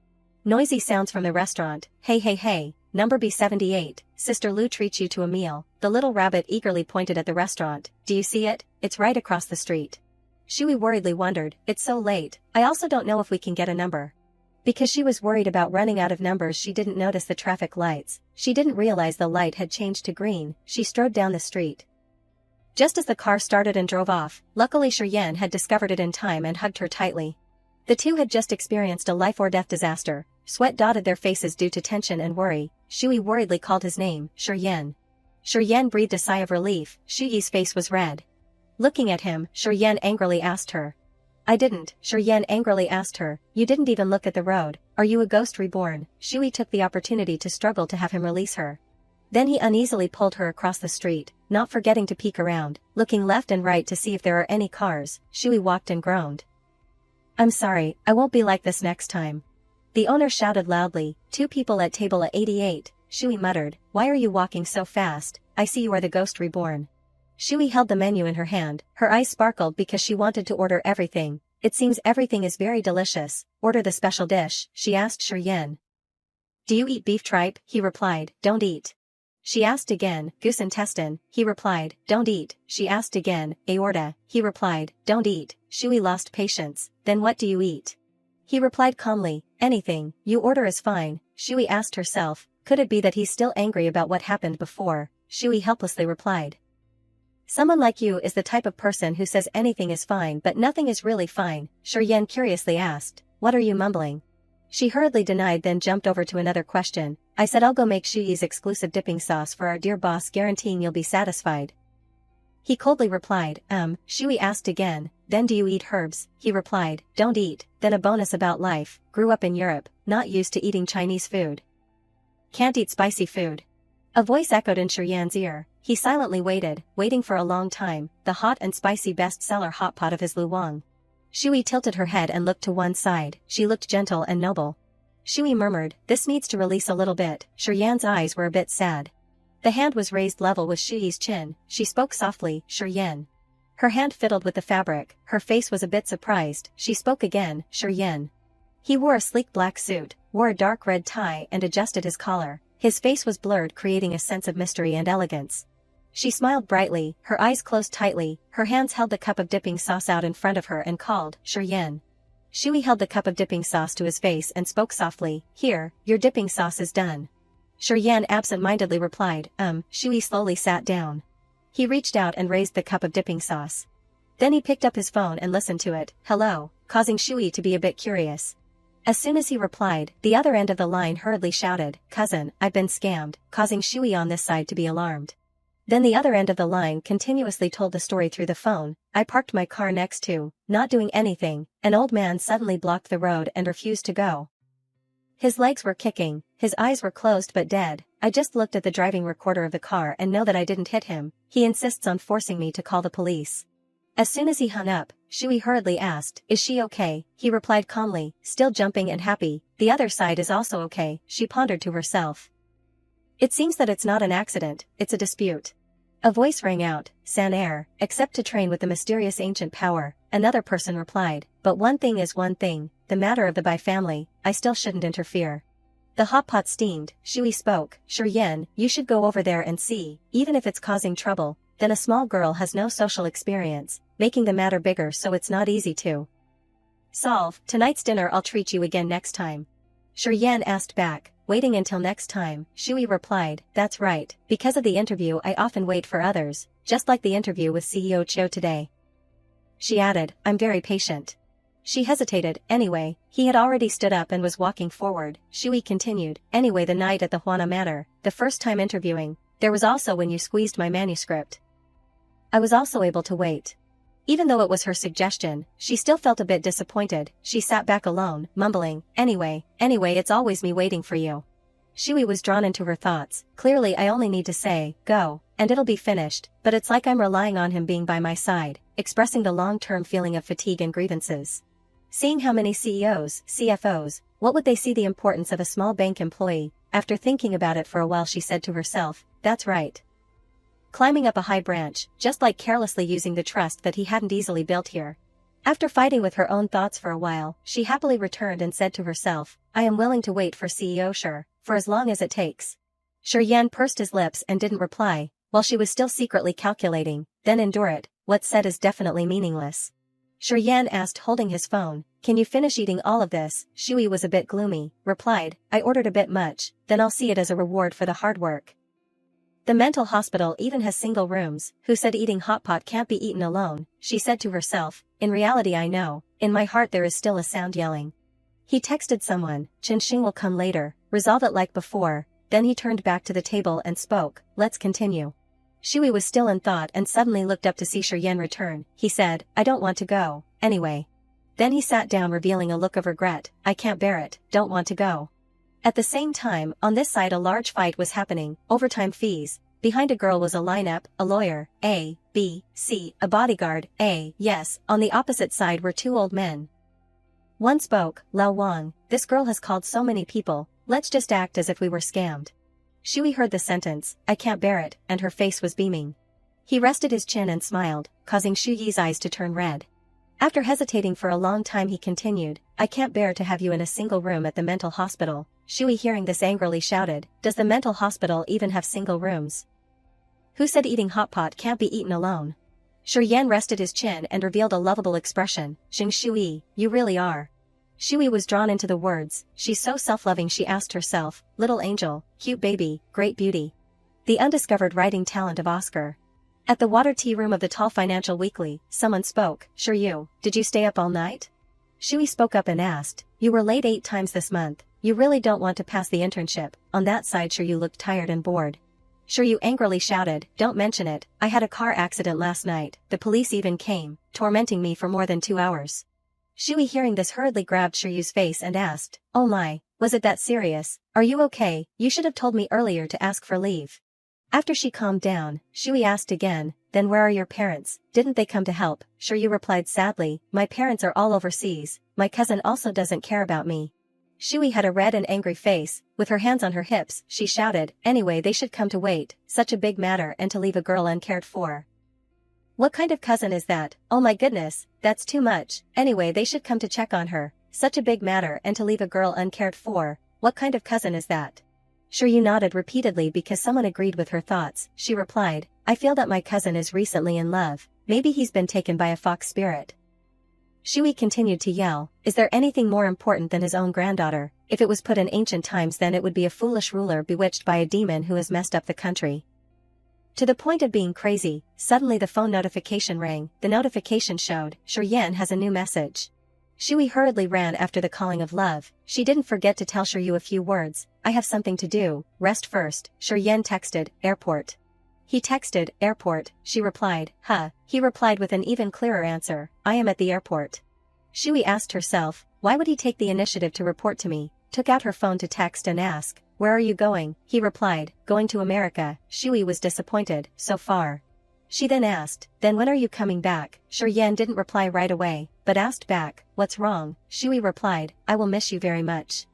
Noisy sounds from the restaurant. Hey, number B78, Sister Lu treats you to a meal. The little rabbit eagerly pointed at the restaurant. Do you see it? It's right across the street. Shui worriedly wondered, it's so late, I also don't know if we can get a number. Because she was worried about running out of numbers, she didn't notice the traffic lights. She didn't realize the light had changed to green. She strode down the street. Just as the car started and drove off, luckily Shiryan had discovered it in time and hugged her tightly. The two had just experienced a life or death disaster. Sweat dotted their faces due to tension and worry. Shui worriedly called his name, Shiryan. Shiryan breathed a sigh of relief. Shuyi's face was red. Looking at him, Shiryan angrily asked her. I didn't. Shiryan angrily asked her. You didn't even look at the road. Are you a ghost reborn? Shui took the opportunity to struggle to have him release her. Then he uneasily pulled her across the street, not forgetting to peek around, looking left and right to see if there are any cars. Shui walked and groaned. I'm sorry, I won't be like this next time. The owner shouted loudly. Two people at table 88, Shui muttered. Why are you walking so fast? I see you are the ghost reborn. Shui held the menu in her hand. Her eyes sparkled because she wanted to order everything. It seems everything is very delicious. Order the special dish, she asked Shiryan. Do you eat beef tripe? He replied. Don't eat. She asked again. Goose intestine, he replied. Don't eat. She asked again. Aorta, he replied. Don't eat. Shui lost patience. Then what do you eat? He replied calmly. Anything you order is fine. Shui asked herself. Could it be that he's still angry about what happened before? Shui helplessly replied. Someone like you is the type of person who says anything is fine but nothing is really fine, Shiryan curiously asked. What are you mumbling? She hurriedly denied, then jumped over to another question. I said I'll go make Shuyi's exclusive dipping sauce for our dear boss, guaranteeing you'll be satisfied. He coldly replied. Shui asked again. Then do you eat herbs? He replied. Don't eat. Then a bonus about life. Grew up in Europe, not used to eating Chinese food. Can't eat spicy food. A voice echoed in Shiryan's ear. He silently waited, waiting for a long time, the hot and spicy bestseller hot pot of his luwang. Shui tilted her head and looked to one side. She looked gentle and noble. Shui murmured, "This needs to release a little bit." Shiryan's eyes were a bit sad. The hand was raised level with Shui's chin. She spoke softly, "Shiryan." Her hand fiddled with the fabric. Her face was a bit surprised. She spoke again, "Shiryan." He wore a sleek black suit, wore a dark red tie and adjusted his collar. His face was blurred, creating a sense of mystery and elegance. She smiled brightly, her eyes closed tightly, her hands held the cup of dipping sauce out in front of her and called, "Shiryan." Shui held the cup of dipping sauce to his face and spoke softly, "Here, your dipping sauce is done." Shiryan absent-mindedly replied, Shui slowly sat down. He reached out and raised the cup of dipping sauce. Then he picked up his phone and listened to it, "Hello," causing Shui to be a bit curious. As soon as he replied, the other end of the line hurriedly shouted, "Cousin, I've been scammed," causing Shui on this side to be alarmed. Then the other end of the line continuously told the story through the phone. "I parked my car next to, not doing anything, an old man suddenly blocked the road and refused to go. His legs were kicking, his eyes were closed but dead. I just looked at the driving recorder of the car and know that I didn't hit him. He insists on forcing me to call the police." As soon as he hung up, Shui hurriedly asked, "Is she okay?" He replied calmly, still jumping and happy, "The other side is also okay," she pondered to herself. "It seems that it's not an accident, it's a dispute." A voice rang out, "San Air, except to train with the mysterious ancient power." Another person replied, "But one thing is one thing, the matter of the Bai family, I still shouldn't interfere." The hot pot steamed. Shui spoke, "Shiryan, you should go over there and see, even if it's causing trouble, then a small girl has no social experience, making the matter bigger so it's not easy to solve. Tonight's dinner I'll treat you again next time." Shiryan asked back, "Waiting until next time?" Shui replied, "That's right, because of the interview I often wait for others, just like the interview with CEO Chiu today." She added, "I'm very patient." She hesitated. Anyway, he had already stood up and was walking forward. Shui continued, "Anyway, the night at the Huana Manor, the first time interviewing, there was also when you squeezed my manuscript. I was also able to wait." Even though it was her suggestion, she still felt a bit disappointed. She sat back alone, mumbling, Anyway, it's always me waiting for you." Shui was drawn into her thoughts. Clearly I only need to say, "Go," and it'll be finished, but it's like I'm relying on him being by my side, expressing the long-term feeling of fatigue and grievances. Seeing how many CEOs, CFOs, what would they see the importance of a small bank employee? After thinking about it for a while she said to herself, "That's right." Climbing up a high branch, just like carelessly using the trust that he hadn't easily built here. After fighting with her own thoughts for a while, she happily returned and said to herself, "I am willing to wait for CEO Shir, for as long as it takes." Shiryan pursed his lips and didn't reply, while she was still secretly calculating, "Then endure it, what's said is definitely meaningless." Shiryan asked, holding his phone, "Can you finish eating all of this?" Shui was a bit gloomy, replied, "I ordered a bit much, then I'll see it as a reward for the hard work." The mental hospital even has single rooms. Who said eating hot pot can't be eaten alone? She said to herself, "In reality I know, in my heart there is still a sound yelling." He texted someone, "Chen Xing will come later, resolve it like before." Then he turned back to the table and spoke, "Let's continue." Shui was still in thought and suddenly looked up to see Shiryan return. He said, "I don't want to go, anyway." Then he sat down, revealing a look of regret, "I can't bear it, don't want to go." At the same time, on this side a large fight was happening, overtime fees. Behind a girl was a lineup, a lawyer, A, B, C, a bodyguard, A, yes. On the opposite side were two old men. One spoke, "Lao Wang, this girl has called so many people, let's just act as if we were scammed." Shui heard the sentence, "I can't bear it," and her face was beaming. He rested his chin and smiled, causing Shuyi's eyes to turn red. After hesitating for a long time he continued, "I can't bear to have you in a single room at the mental hospital." Shui hearing this angrily shouted, "Does the mental hospital even have single rooms? Who said eating hot pot can't be eaten alone?" Shiryan rested his chin and revealed a lovable expression, "Xing Shui, you really are." Shui was drawn into the words, "She's so self-loving," she asked herself, "Little angel, cute baby, great beauty. The undiscovered writing talent of Oscar." At the water tea room of the Tall Financial Weekly, someone spoke, "Sure you, did you stay up all night?" Shui spoke up and asked, "You were late 8 times this month, you really don't want to pass the internship." On that side Sure you looked tired and bored. Sure you angrily shouted, "Don't mention it, I had a car accident last night, the police even came, tormenting me for more than 2 hours." Shui hearing this hurriedly grabbed Shiryu's face and asked, "Oh my, Was it that serious? Are you okay? You should have told me earlier to ask for leave. After she calmed down, Shui asked again, then where are your parents? Didn't they come to help? Shiryu replied sadly, my parents are all overseas, my cousin also doesn't care about me. Shui had a red and angry face, with her hands on her hips, she shouted, anyway they should come to wait, such a big matter and to leave a girl uncared for. What kind of cousin is that? Oh my goodness, that's too much, anyway they should come to check on her, such a big matter and to leave a girl uncared for, what kind of cousin is that? Shiryu nodded repeatedly because someone agreed with her thoughts, she replied, I feel that my cousin is recently in love, maybe he's been taken by a fox spirit. Shui continued to yell, is there anything more important than his own granddaughter? If it was put in ancient times then it would be a foolish ruler bewitched by a demon who has messed up the country. To the point of being crazy, suddenly the phone notification rang, the notification showed, Shiryan has a new message. Shui hurriedly ran after the calling of love, she didn't forget to tell Shiryu a few words, I have something to do, rest first, Shiryan texted, airport. He texted, airport, she replied, huh, he replied with an even clearer answer, I am at the airport. Shui asked herself, why would he take the initiative to report to me, took out her phone to text and ask, where are you going? He replied, going to America, Shui was disappointed, so far. She then asked, then when are you coming back? Shiryan didn't reply right away, but asked back, what's wrong? Shui replied, I will miss you very much.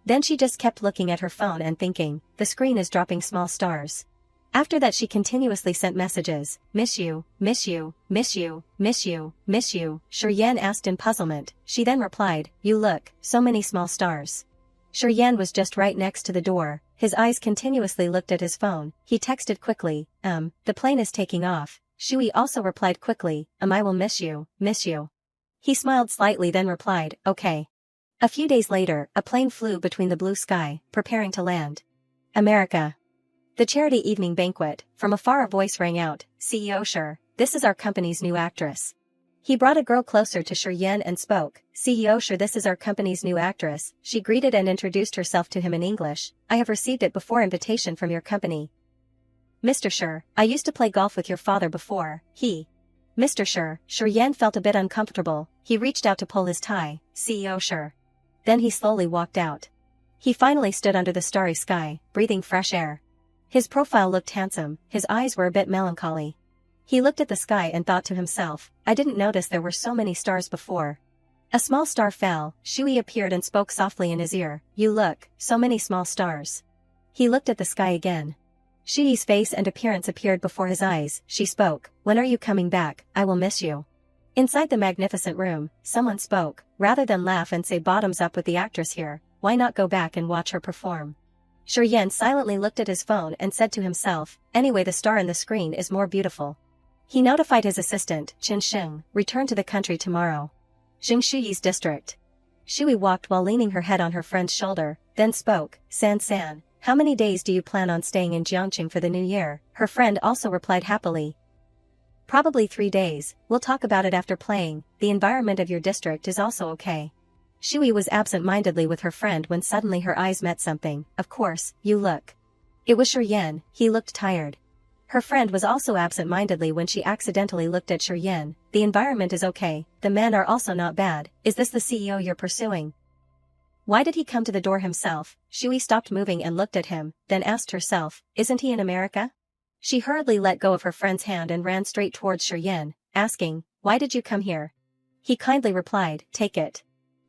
Then she just kept looking at her phone and thinking, the screen is dropping small stars. After that she continuously sent messages, miss you, miss you, miss you, miss you, miss you, Shiryan asked in puzzlement, she then replied, you look, so many small stars. Shiryan was just right next to the door, his eyes continuously looked at his phone, he texted quickly, the plane is taking off, Shui also replied quickly, I will miss you, miss you. He smiled slightly then replied, okay. A few days later, a plane flew between the blue sky, preparing to land. America. The charity evening banquet, from afar a voice rang out, CEO Sure, this is our company's new actress. He brought a girl closer to Shiryan and spoke, CEO Sure this is our company's new actress, she greeted and introduced herself to him in English, I have received it before invitation from your company. Mr. Sure, I used to play golf with your father before, he. Mr. Sure, Shiryan felt a bit uncomfortable, he reached out to pull his tie, CEO Sure. Then he slowly walked out. He finally stood under the starry sky, breathing fresh air. His profile looked handsome, his eyes were a bit melancholy. He looked at the sky and thought to himself, I didn't notice there were so many stars before. A small star fell, Shui appeared and spoke softly in his ear, you look, so many small stars. He looked at the sky again. Shui's face and appearance appeared before his eyes, she spoke, when are you coming back, I will miss you. Inside the magnificent room, someone spoke, rather than laugh and say bottoms up with the actress here, why not go back and watch her perform? Shiryan silently looked at his phone and said to himself, anyway the star in the screen is more beautiful. He notified his assistant, Qin Sheng, return to the country tomorrow. Jingshuyi's district. Shui walked while leaning her head on her friend's shoulder, then spoke, San, how many days do you plan on staying in Jiangqing for the new year? Her friend also replied happily. Probably 3 days, we'll talk about it after playing, the environment of your district is also okay. Shui was absent-mindedly with her friend when suddenly her eyes met something, of course, you look. It was Shiryan, he looked tired. Her friend was also absent-mindedly when she accidentally looked at Shiryan, the environment is okay, the men are also not bad, is this the CEO you're pursuing? Why did he come to the door himself? Shui stopped moving and looked at him, then asked herself, isn't he in America? She hurriedly let go of her friend's hand and ran straight towards Shiryan, asking, why did you come here? He kindly replied, take it.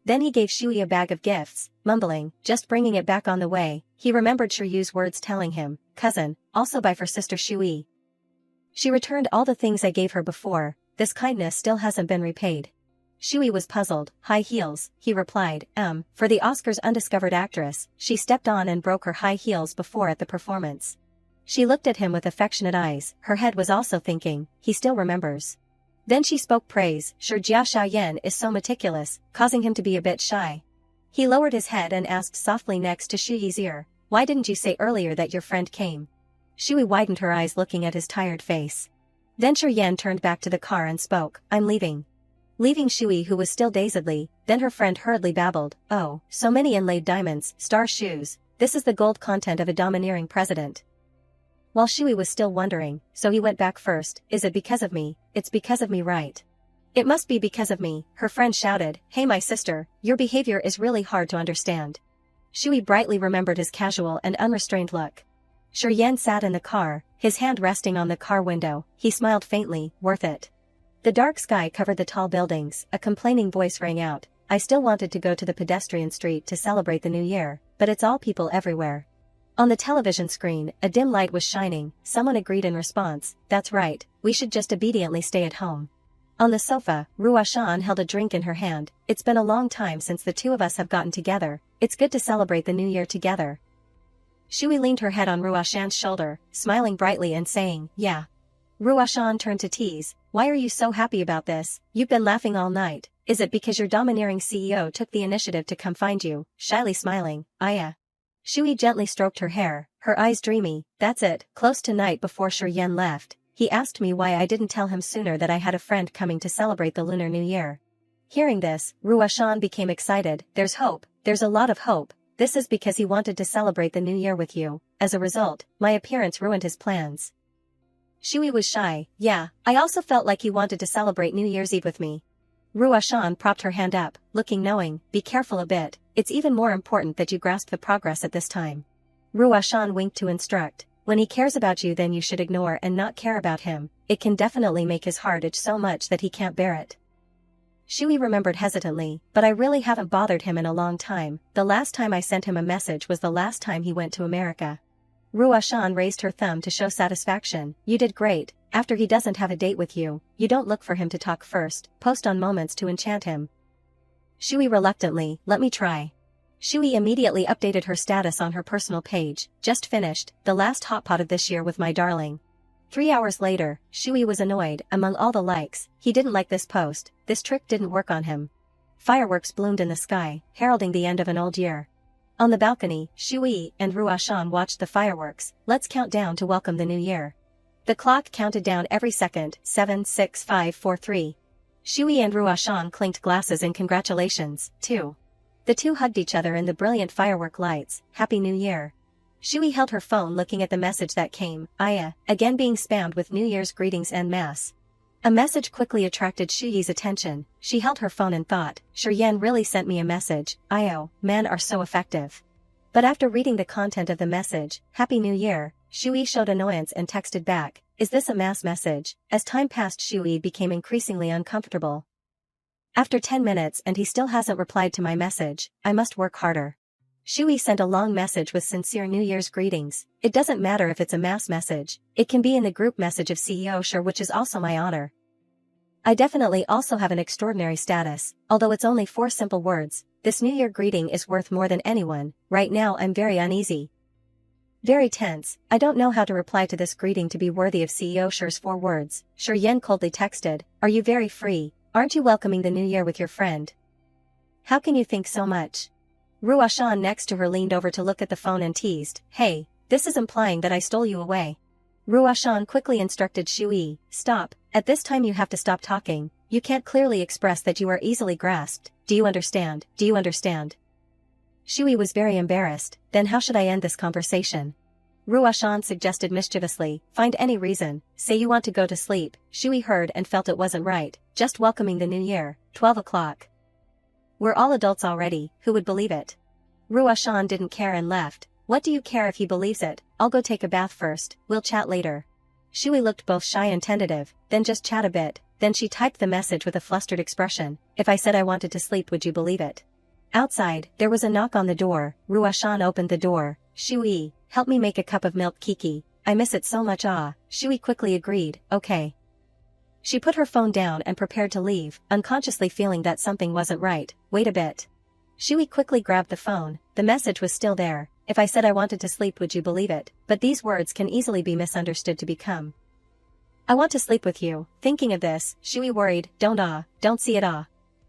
Then he gave Shui a bag of gifts, mumbling, just bringing it back on the way, he remembered Shiryu's words telling him, cousin, also buy for sister Shui. She returned all the things I gave her before, this kindness still hasn't been repaid. Shui was puzzled, high heels, he replied, for the Oscars undiscovered actress, she stepped on and broke her high heels before at the performance. She looked at him with affectionate eyes, her head was also thinking, he still remembers. Then she spoke praise, sure Jia Xiaoyan is so meticulous, causing him to be a bit shy. He lowered his head and asked softly next to Shui's ear, why didn't you say earlier that your friend came? Shui widened her eyes looking at his tired face. Then Shiryan turned back to the car and spoke, I'm leaving. Leaving Shui who was still dazedly, then her friend hurriedly babbled, oh, so many inlaid diamonds, star shoes, this is the gold content of a domineering president. While Shui was still wondering, so he went back first, is it because of me? It's because of me right? It must be because of me, her friend shouted, hey my sister, your behavior is really hard to understand. Shui brightly remembered his casual and unrestrained look. Shuryen sat in the car, his hand resting on the car window. He smiled faintly, worth it. The dark sky covered the tall buildings. A complaining voice rang out. I still wanted to go to the pedestrian street to celebrate the new year, but it's all people everywhere. On the television screen, a dim light was shining. Someone agreed in response, that's right, we should just obediently stay at home. On the sofa, Ruashan held a drink in her hand. It's been a long time since the two of us have gotten together. It's good to celebrate the new year together. Shui leaned her head on Ruashan's shoulder, smiling brightly and saying, yeah. Ruashan turned to tease, why are you so happy about this? You've been laughing all night. Is it because your domineering CEO took the initiative to come find you? Shyly smiling, Aya. Shui gently stroked her hair, her eyes dreamy. That's it. Close to night before Shuryen left, he asked me why I didn't tell him sooner that I had a friend coming to celebrate the Lunar New Year. Hearing this, Ruashan became excited. There's hope. There's a lot of hope. This is because he wanted to celebrate the new year with you. As a result, my appearance ruined his plans. Shui was shy. Yeah, I also felt like he wanted to celebrate New Year's Eve with me. Ruashan propped her hand up, looking knowing. Be careful a bit. It's even more important that you grasp the progress at this time. Ruashan winked to instruct. When he cares about you, then you should ignore and not care about him. It can definitely make his heart itch so much that he can't bear it. Shui remembered hesitantly, but I really haven't bothered him in a long time. The last time I sent him a message was the last time he went to America. Ruashan raised her thumb to show satisfaction. You did great. After he doesn't have a date with you, you don't look for him to talk first, post on moments to enchant him. Shui reluctantly, let me try. Shui immediately updated her status on her personal page. Just finished, the last hot pot of this year with my darling. 3 hours later, Shui was annoyed. Among all the likes, he didn't like this post. This trick didn't work on him. Fireworks bloomed in the sky, heralding the end of an old year. On the balcony, Shui and Ruashan watched the fireworks. Let's count down to welcome the new year. The clock counted down every second. 7, 6, 5, 4, 3. Shui and Ruashan clinked glasses in congratulations, too. The two hugged each other in the brilliant firework lights. Happy New Year. Shui held her phone looking at the message that came. Aya, again being spammed with New Year's greetings en masse. A message quickly attracted Shuyi's attention. She held her phone and thought, Shuryen really sent me a message. Io, men are so effective. But after reading the content of the message, Happy New Year, Shui showed annoyance and texted back, is this a mass message? As time passed, Shui became increasingly uncomfortable. After 10 minutes and he still hasn't replied to my message, I must work harder. Shui sent a long message with sincere New Year's greetings. It doesn't matter if it's a mass message. It can be in the group message of CEO Sure, which is also my honor. I definitely also have an extraordinary status, although it's only 4 simple words. This New Year greeting is worth more than anyone. Right now I'm very uneasy. Very tense. I don't know how to reply to this greeting to be worthy of CEO Sure's 4 words. Shuryen coldly texted, are you very free? Aren't you welcoming the new year with your friend? How can you think so much? Ruashan next to her leaned over to look at the phone and teased, hey, this is implying that I stole you away. Ruashan quickly instructed Shui, stop, at this time you have to stop talking, you can't clearly express that you are easily grasped, do you understand, do you understand? Shui was very embarrassed, then how should I end this conversation? Ruashan suggested mischievously, find any reason, say you want to go to sleep. Shui heard and felt it wasn't right, just welcoming the new year, 12 o'clock. We're all adults already, who would believe it? Ruashan didn't care and left. What do you care if he believes it? I'll go take a bath first, we'll chat later. Shui looked both shy and tentative, then just chat a bit, then she typed the message with a flustered expression, if I said I wanted to sleep would you believe it? Outside, there was a knock on the door. Ruashan opened the door. Shui, help me make a cup of milk kiki, I miss it so much. Shui quickly agreed, okay. She put her phone down and prepared to leave, unconsciously feeling that something wasn't right. Wait a bit. Shui quickly grabbed the phone. The message was still there. If I said I wanted to sleep would you believe it? But these words can easily be misunderstood to become I want to sleep with you. Thinking of this, Shui worried, don't see it.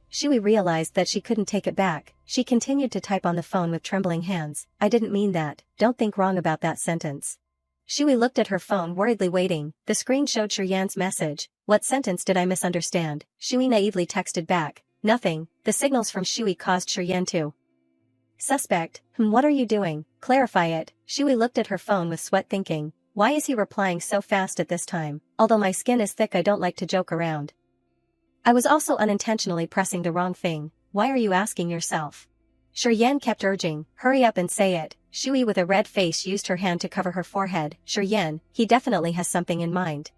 Shui realized that she couldn't take it back. She continued to type on the phone with trembling hands. I didn't mean that, don't think wrong about that sentence. Shui looked at her phone worriedly waiting. The screen showed Shuryen's message. What sentence did I misunderstand? Shui naively texted back. Nothing. The signals from Shui caused Shuryen to suspect. What are you doing? Clarify it. Shui looked at her phone with sweat thinking. Why is he replying so fast at this time? Although my skin is thick I don't like to joke around. I was also unintentionally pressing the wrong thing. Why are you asking yourself? Yan kept urging, hurry up and say it. Shui with a red face used her hand to cover her forehead. Yan, he definitely has something in mind.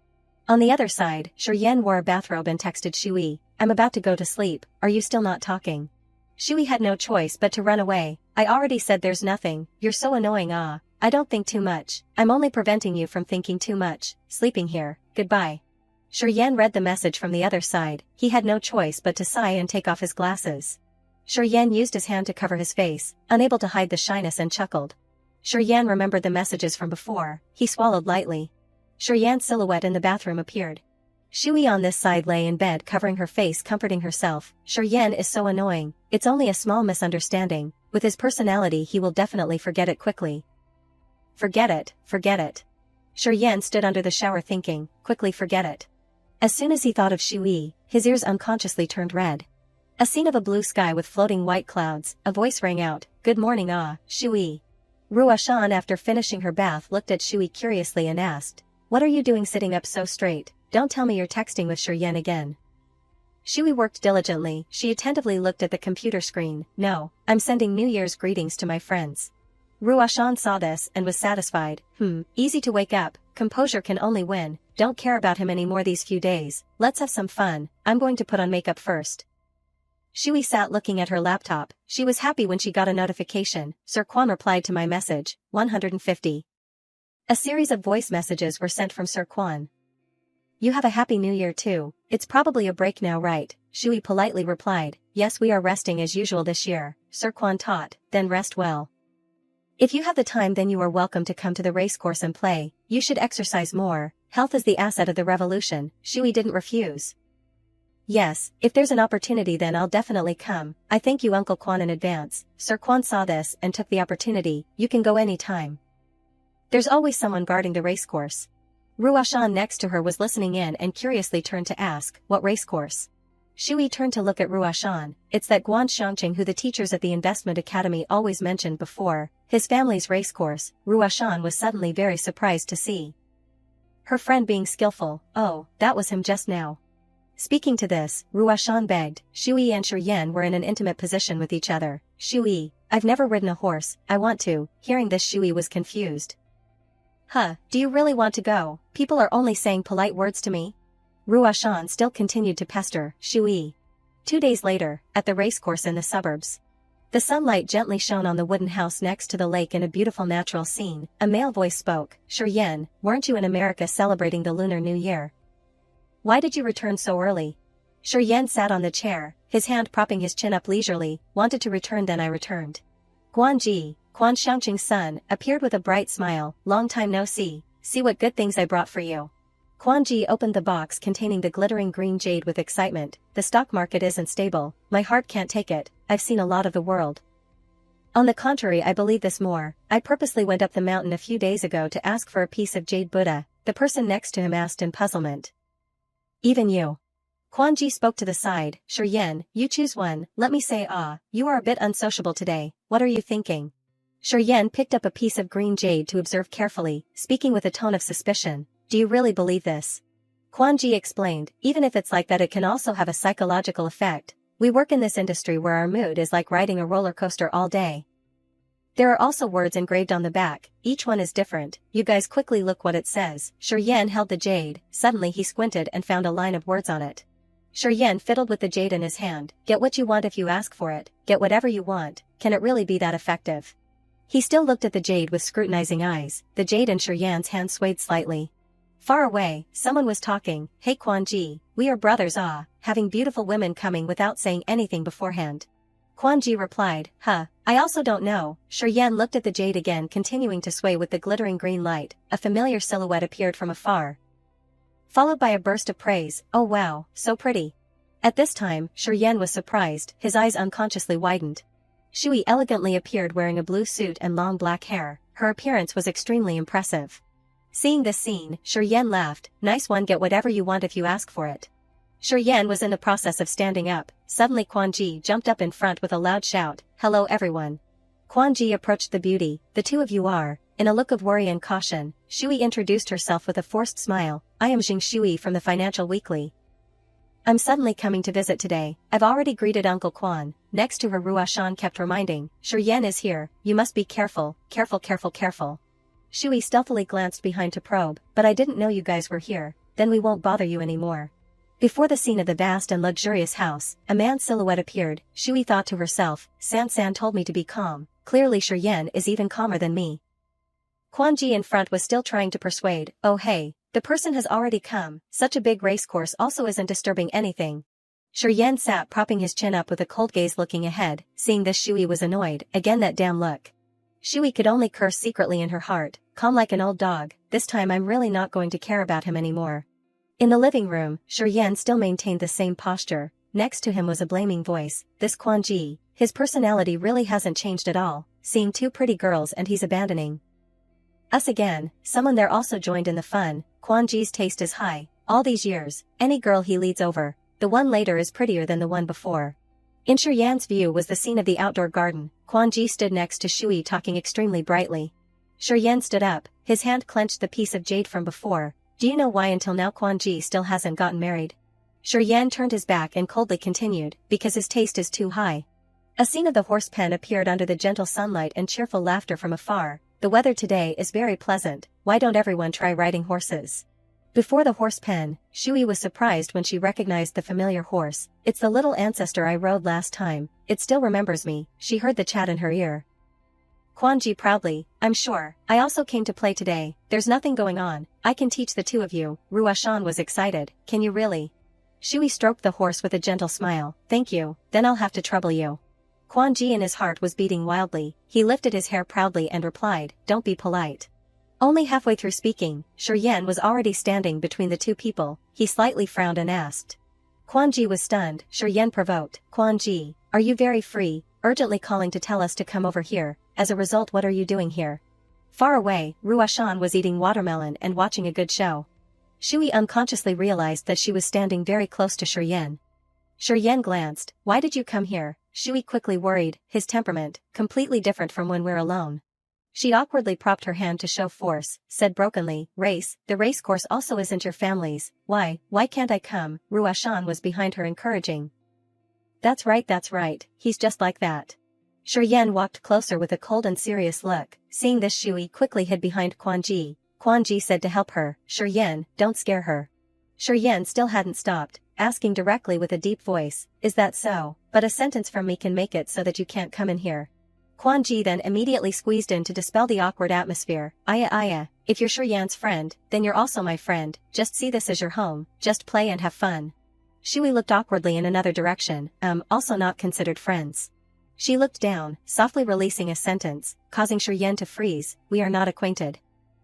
On the other side, Yan wore a bathrobe and texted Shui, I'm about to go to sleep, are you still not talking? Shui had no choice but to run away. I already said there's nothing, you're so annoying. I don't think too much, I'm only preventing you from thinking too much, sleeping here, goodbye. Yan read the message from the other side, he had no choice but to sigh and take off his glasses. Yan used his hand to cover his face, unable to hide the shyness, and chuckled. Yan remembered the messages from before, he swallowed lightly. Yan's silhouette in the bathroom appeared. Shui on this side lay in bed covering her face, comforting herself. Yan is so annoying, it's only a small misunderstanding, with his personality he will definitely forget it quickly. Forget it, forget it. Yan stood under the shower thinking, quickly forget it. As soon as he thought of Shui, his ears unconsciously turned red. A scene of a blue sky with floating white clouds, a voice rang out, good morning Shui. Ruashan after finishing her bath looked at Shui curiously and asked, what are you doing sitting up so straight, don't tell me you're texting with Yan again. Shui worked diligently, she attentively looked at the computer screen, no, I'm sending New Year's greetings to my friends. Ruashan saw this and was satisfied, easy to wake up, composure can only win, don't care about him anymore these few days, let's have some fun, I'm going to put on makeup first. Shui sat looking at her laptop, she was happy when she got a notification, Sir Kwan replied to my message, 150. A series of voice messages were sent from Sir Kwan. You have a happy new year too, it's probably a break now right, Shui politely replied, yes we are resting as usual this year, Sir Kwan taught, then rest well. If you have the time then you are welcome to come to the racecourse and play, you should exercise more, health is the asset of the revolution, Shui didn't refuse. Yes, if there's an opportunity then I'll definitely come, I thank you Uncle Kwan in advance. Sir Kwan saw this and took the opportunity, you can go any time. There's always someone guarding the racecourse. Ruashan next to her was listening in and curiously turned to ask, what racecourse? Shui turned to look at Ruashan, it's that Guan Xiangqing who the teachers at the investment academy always mentioned before, his family's racecourse. Ruashan was suddenly very surprised to see her friend being skillful, oh, that was him just now. Speaking to this, Ruashan begged, Shui and Yan were in an intimate position with each other. Shui, I've never ridden a horse, I want to. Hearing this Shui was confused. Do you really want to go? People are only saying polite words to me. Ruashan still continued to pester, Shui. 2 days later, at the racecourse in the suburbs. The sunlight gently shone on the wooden house next to the lake in a beautiful natural scene. A male voice spoke, Yan, weren't you in America celebrating the Lunar New Year? Why did you return so early? Yan sat on the chair, his hand propping his chin up leisurely, wanted to return then I returned. Guanji, Quan Xiangqing's son, appeared with a bright smile, long time no see what good things I brought for you. Guanji opened the box containing the glittering green jade with excitement, the stock market isn't stable, my heart can't take it, I've seen a lot of the world. On the contrary I believe this more, I purposely went up the mountain a few days ago to ask for a piece of jade Buddha, the person next to him asked in puzzlement. Even you. Quan Ji spoke to the side, Yan, you choose one, let me say you are a bit unsociable today, what are you thinking? Yan picked up a piece of green jade to observe carefully, speaking with a tone of suspicion, do you really believe this? Quan Ji explained, even if it's like that it can also have a psychological effect, we work in this industry where our mood is like riding a roller coaster all day. There are also words engraved on the back, each one is different, you guys quickly look what it says. Yan held the jade, suddenly he squinted and found a line of words on it. Yan fiddled with the jade in his hand, get what you want if you ask for it, get whatever you want, can it really be that effective? He still looked at the jade with scrutinizing eyes, the jade in Yan's hand swayed slightly. Far away, someone was talking, hey Quan Ji, we are brothers having beautiful women coming without saying anything beforehand. Quan Ji replied, I also don't know. Yan looked at the jade again continuing to sway with the glittering green light, a familiar silhouette appeared from afar. Followed by a burst of praise, oh wow, so pretty. At this time, Yan was surprised, his eyes unconsciously widened. Shui elegantly appeared wearing a blue suit and long black hair, her appearance was extremely impressive. Seeing this scene, Yan laughed, nice one, get whatever you want if you ask for it. Yan was in the process of standing up, suddenly Quan Ji jumped up in front with a loud shout, hello everyone. Quan Ji approached the beauty, the two of you are, in a look of worry and caution. Shui introduced herself with a forced smile, I am Jing Shui from the Financial Weekly. I'm suddenly coming to visit today, I've already greeted Uncle Quan, Next to her, Ruashan kept reminding, Shiyan is here, you must be careful, careful, careful, careful. Shui stealthily glanced behind to probe, but I didn't know you guys were here, then we won't bother you anymore. Before the scene of the vast and luxurious house, a man's silhouette appeared. Shui thought to herself, San told me to be calm, clearly Shiyan is even calmer than me. Quan Ji in front was still trying to persuade, oh hey, the person has already come, such a big racecourse also isn't disturbing anything. Shiyan sat propping his chin up with a cold gaze looking ahead, seeing this Shui was annoyed, again that damn look. Shui could only curse secretly in her heart, calm like an old dog, this time I'm really not going to care about him anymore. In the living room, Shiyan still maintained the same posture. Next to him was a blaming voice, this Quan Ji, his personality really hasn't changed at all, seeing two pretty girls and he's abandoning us again. Someone there also joined in the fun, Quan Ji's taste is high, all these years, any girl he leads over, the one later is prettier than the one before. In Shiyan's view was the scene of the outdoor garden. Quan Ji stood next to Shui talking extremely brightly. Shiyan stood up, his hand clenched the piece of jade from before. Do you know why until now Quan Ji still hasn't gotten married? Shiyan turned his back and coldly continued, because his taste is too high. A scene of the horse pen appeared under the gentle sunlight and cheerful laughter from afar. The weather today is very pleasant, why don't everyone try riding horses? Before the horse pen, Shui was surprised when she recognized the familiar horse. It's the little ancestor I rode last time, it still remembers me, she heard the chat in her ear. Quan Ji proudly, I'm sure, I also came to play today, there's nothing going on, I can teach the two of you. Ruashan was excited, can you really? Shui stroked the horse with a gentle smile, thank you, then I'll have to trouble you. Quan Ji in his heart was beating wildly, he lifted his hair proudly and replied, don't be polite. Only halfway through speaking, Shiyan was already standing between the two people, he slightly frowned and asked. Quan Ji was stunned, Shiyan provoked, Quan Ji, are you very free, urgently calling to tell us to come over here, as a result what are you doing here? Far away, Ruashan was eating watermelon and watching a good show. Shui unconsciously realized that she was standing very close to Shiyan. Shiyan glanced, why did you come here? Shui quickly worried, his temperament, completely different from when we're alone. She awkwardly propped her hand to show force, said brokenly, the race course also isn't your family's, why can't I come? Ruashan was behind her encouraging. That's right, he's just like that. Shiyan walked closer with a cold and serious look, seeing this Shui quickly hid behind Quan Ji. Quan Ji said to help her, Shiyan, don't scare her. Shiyan still hadn't stopped, asking directly with a deep voice, is that so? But a sentence from me can make it so that you can't come in here. Quan Ji then immediately squeezed in to dispel the awkward atmosphere, Aya, if you're Shiyan's friend, then you're also my friend, just see this as your home, just play and have fun. Shui looked awkwardly in another direction, also not considered friends. She looked down, softly releasing a sentence, causing Shiyan to freeze, we are not acquainted.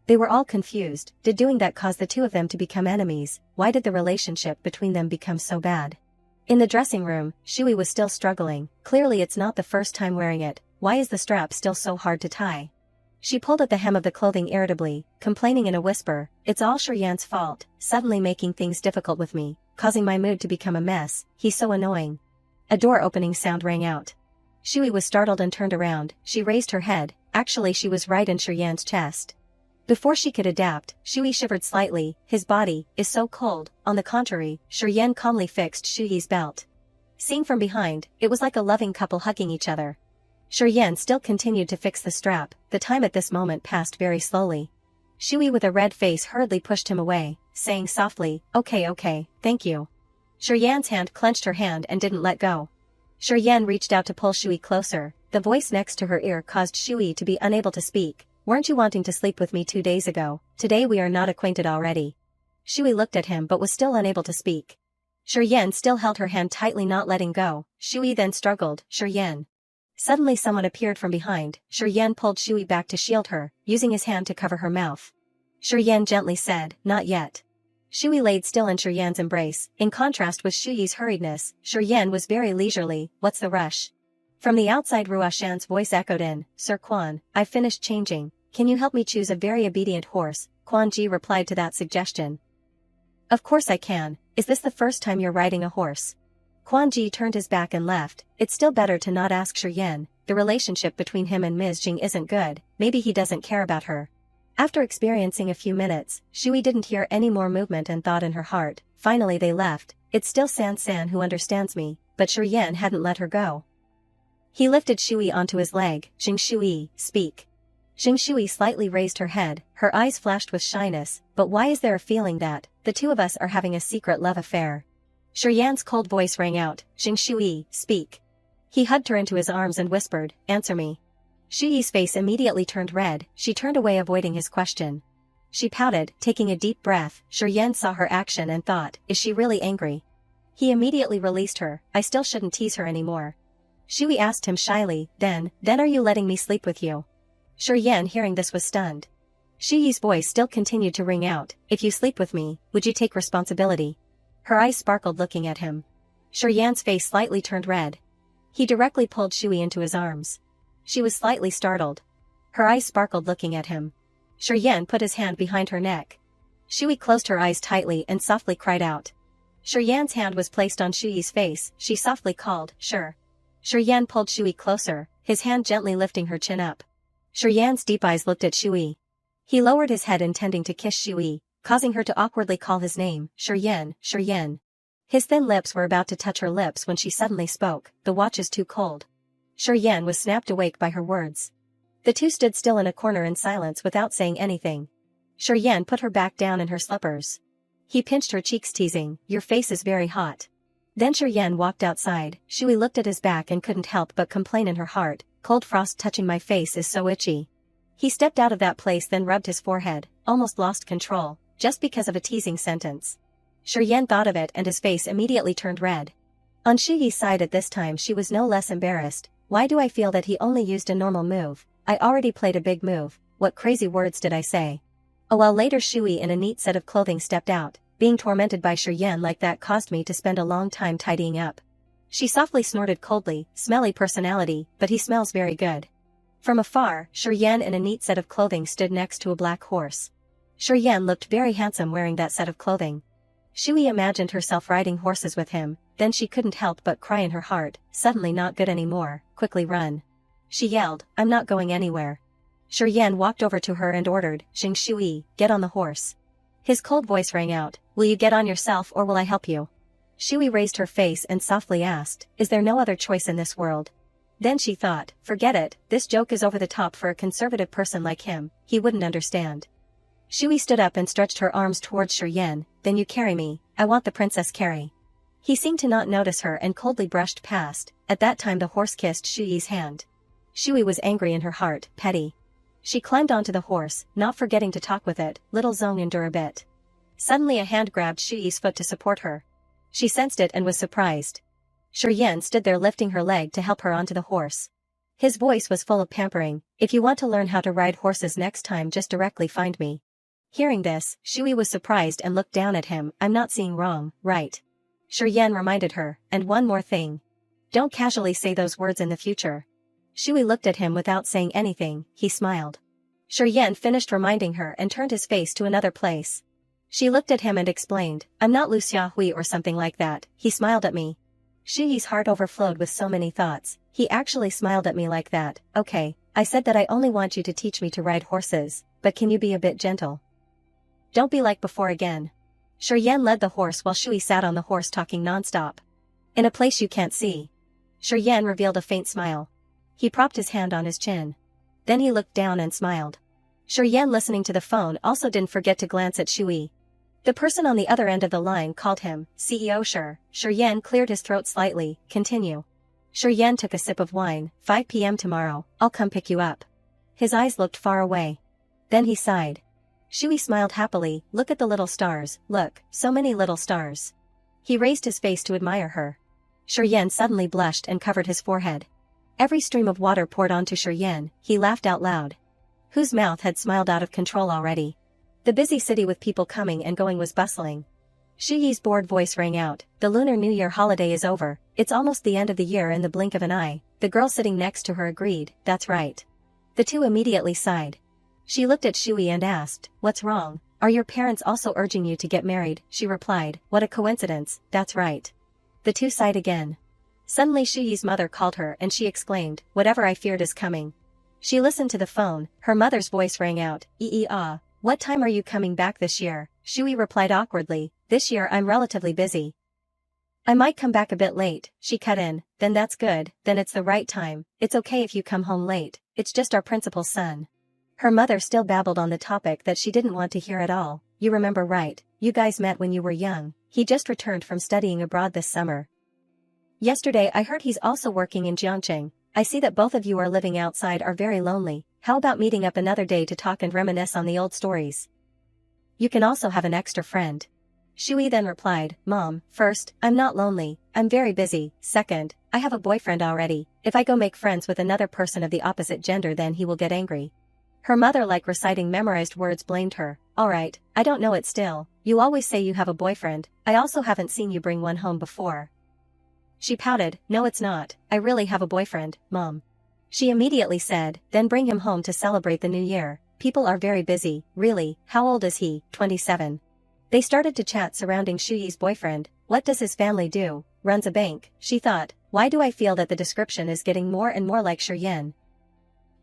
They were all confused, did doing that cause the two of them to become enemies, why did the relationship between them become so bad? In the dressing room, Shui was still struggling, clearly it's not the first time wearing it. Why is the strap still so hard to tie? She pulled at the hem of the clothing irritably, complaining in a whisper, it's all Shiyan's fault, suddenly making things difficult with me, causing my mood to become a mess, he's so annoying. A door opening sound rang out. Shui was startled and turned around, she raised her head, actually she was right in Shiyan's chest. Before she could adapt, Shui shivered slightly, his body is so cold, on the contrary, Shiyan calmly fixed Shui's belt. Seen from behind, it was like a loving couple hugging each other. Shiyan still continued to fix the strap, the time at this moment passed very slowly. Shui with a red face hurriedly pushed him away, saying softly, okay, thank you. Shiyan's hand clenched her hand and didn't let go. Shiyan reached out to pull Shui closer, the voice next to her ear caused Shui to be unable to speak, weren't you wanting to sleep with me 2 days ago, today we are not acquainted already. Shui looked at him but was still unable to speak. Shiyan still held her hand tightly not letting go, Shui then struggled, Shiyan. Suddenly someone appeared from behind, Shiyan pulled Shui back to shield her, using his hand to cover her mouth. Shiyan gently said, not yet. Shui laid still in Shiyan's embrace, in contrast with Shui's hurriedness, Shiyan was very leisurely, what's the rush? From the outside Ruashan's voice echoed in, Sir Quan, I've finished changing, can you help me choose a very obedient horse? Quan Ji replied to that suggestion. Of course I can, is this the first time you're riding a horse? Quan Ji turned his back and left, it's still better to not ask Shiyan, the relationship between him and Ms. Jing isn't good, maybe he doesn't care about her. After experiencing a few minutes, Shui didn't hear any more movement and thought in her heart, finally they left, it's still San who understands me, but Shiyan hadn't let her go. He lifted Shui onto his leg. Jing Shui, speak. Jing Shui slightly raised her head, her eyes flashed with shyness, but why is there a feeling that the two of us are having a secret love affair? Yan's cold voice rang out, Jing Shui, speak. He hugged her into his arms and whispered, answer me. Shui's face immediately turned red, she turned away avoiding his question. She pouted, taking a deep breath. Yan saw her action and thought, is she really angry? He immediately released her, I still shouldn't tease her anymore. Shui asked him shyly, then are you letting me sleep with you? Yan hearing this was stunned. Shui's voice still continued to ring out, if you sleep with me, would you take responsibility? Her eyes sparkled looking at him. Yan's face slightly turned red. He directly pulled Shui into his arms. She was slightly startled. Her eyes sparkled looking at him. Yan put his hand behind her neck. Shui closed her eyes tightly and softly cried out. Yan's hand was placed on Shui's face, she softly called, sure. Yan pulled Shui closer, his hand gently lifting her chin up. Yan's deep eyes looked at Shui. He lowered his head intending to kiss Shui, causing her to awkwardly call his name, Yan. His thin lips were about to touch her lips when she suddenly spoke, the watch is too cold. Yan was snapped awake by her words. The two stood still in a corner in silence without saying anything. Yan put her back down in her slippers. He pinched her cheeks teasing, your face is very hot. Then Yan walked outside. Shui looked at his back and couldn't help but complain in her heart, cold frost touching my face is so itchy. He stepped out of that place then rubbed his forehead, almost lost control, just because of a teasing sentence. Yan thought of it and his face immediately turned red. On Shui's side at this time she was no less embarrassed, why do I feel that he only used a normal move? I already played a big move, what crazy words did I say? A while later Shui in a neat set of clothing stepped out. Being tormented by Yan like that caused me to spend a long time tidying up. She softly snorted coldly, smelly personality, but he smells very good. From afar, Yan in a neat set of clothing stood next to a black horse. Yan looked very handsome wearing that set of clothing. Shui imagined herself riding horses with him, then she couldn't help but cry in her heart, suddenly not good anymore, quickly run. She yelled, I'm not going anywhere. Yan walked over to her and ordered, Jing Shui, get on the horse. His cold voice rang out, will you get on yourself or will I help you? Shui raised her face and softly asked, is there no other choice in this world? Then she thought, forget it, this joke is over the top for a conservative person like him, he wouldn't understand. Shui stood up and stretched her arms towards Yan, then you carry me, I want the princess carry. He seemed to not notice her and coldly brushed past, at that time the horse kissed Shui's hand. Shui was angry in her heart, petty. She climbed onto the horse, not forgetting to talk with it, little Zong endure a bit. Suddenly a hand grabbed Shui's foot to support her. She sensed it and was surprised. Yan stood there lifting her leg to help her onto the horse. His voice was full of pampering, if you want to learn how to ride horses next time just directly find me. Hearing this, Shui was surprised and looked down at him, I'm not seeing wrong, right? Yan reminded her, and one more thing. Don't casually say those words in the future. Shui looked at him without saying anything, he smiled. Yan finished reminding her and turned his face to another place. She looked at him and explained, I'm not Lu Xiaohui or something like that, he smiled at me. Shui's heart overflowed with so many thoughts, he actually smiled at me like that, okay, I said that I only want you to teach me to ride horses, but can you be a bit gentle? Don't be like before again. Yan led the horse while Shui sat on the horse talking non-stop. In a place you can't see. Yan revealed a faint smile. He propped his hand on his chin. Then he looked down and smiled. Yan listening to the phone also didn't forget to glance at Shui. The person on the other end of the line called him, CEO Yan cleared his throat slightly, continue. Yan took a sip of wine, 5 p.m. tomorrow, I'll come pick you up. His eyes looked far away. Then he sighed. Shui smiled happily, look at the little stars, look, so many little stars. He raised his face to admire her. Yan suddenly blushed and covered his forehead. Every stream of water poured onto Yan, he laughed out loud. Whose mouth had smiled out of control already. The busy city with people coming and going was bustling. Shui's bored voice rang out, the Lunar New Year holiday is over, it's almost the end of the year in the blink of an eye. The girl sitting next to her agreed, that's right. The two immediately sighed. She looked at Shui and asked, what's wrong, are your parents also urging you to get married? She replied, what a coincidence, that's right. The two sighed again. Suddenly Shui's mother called her and she exclaimed, whatever I feared is coming. She listened to the phone, her mother's voice rang out, what time are you coming back this year? Shui replied awkwardly, this year I'm relatively busy. I might come back a bit late, she cut in. Then that's good, then it's the right time. It's okay if you come home late, it's just our principal's son. Her mother still babbled on the topic that she didn't want to hear at all. You remember right, you guys met when you were young. He just returned from studying abroad this summer. Yesterday I heard he's also working in Jiangxing. I see that both of you are living outside are very lonely. How about meeting up another day to talk and reminisce on the old stories? You can also have an extra friend. Shui then replied, Mom, first, I'm not lonely, I'm very busy. Second, I have a boyfriend already. If I go make friends with another person of the opposite gender then he will get angry. Her mother, like reciting memorized words, blamed her. Alright, I don't know it still. You always say you have a boyfriend. I also haven't seen you bring one home before. She pouted, No it's not, I really have a boyfriend, Mom. She immediately said, Then bring him home to celebrate the new year. People are very busy, really. How old is he? 27. They started to chat surrounding Shuyi's boyfriend. What does his family do? Runs a bank, she thought. Why do I feel that the description is getting more and more like Shuryen?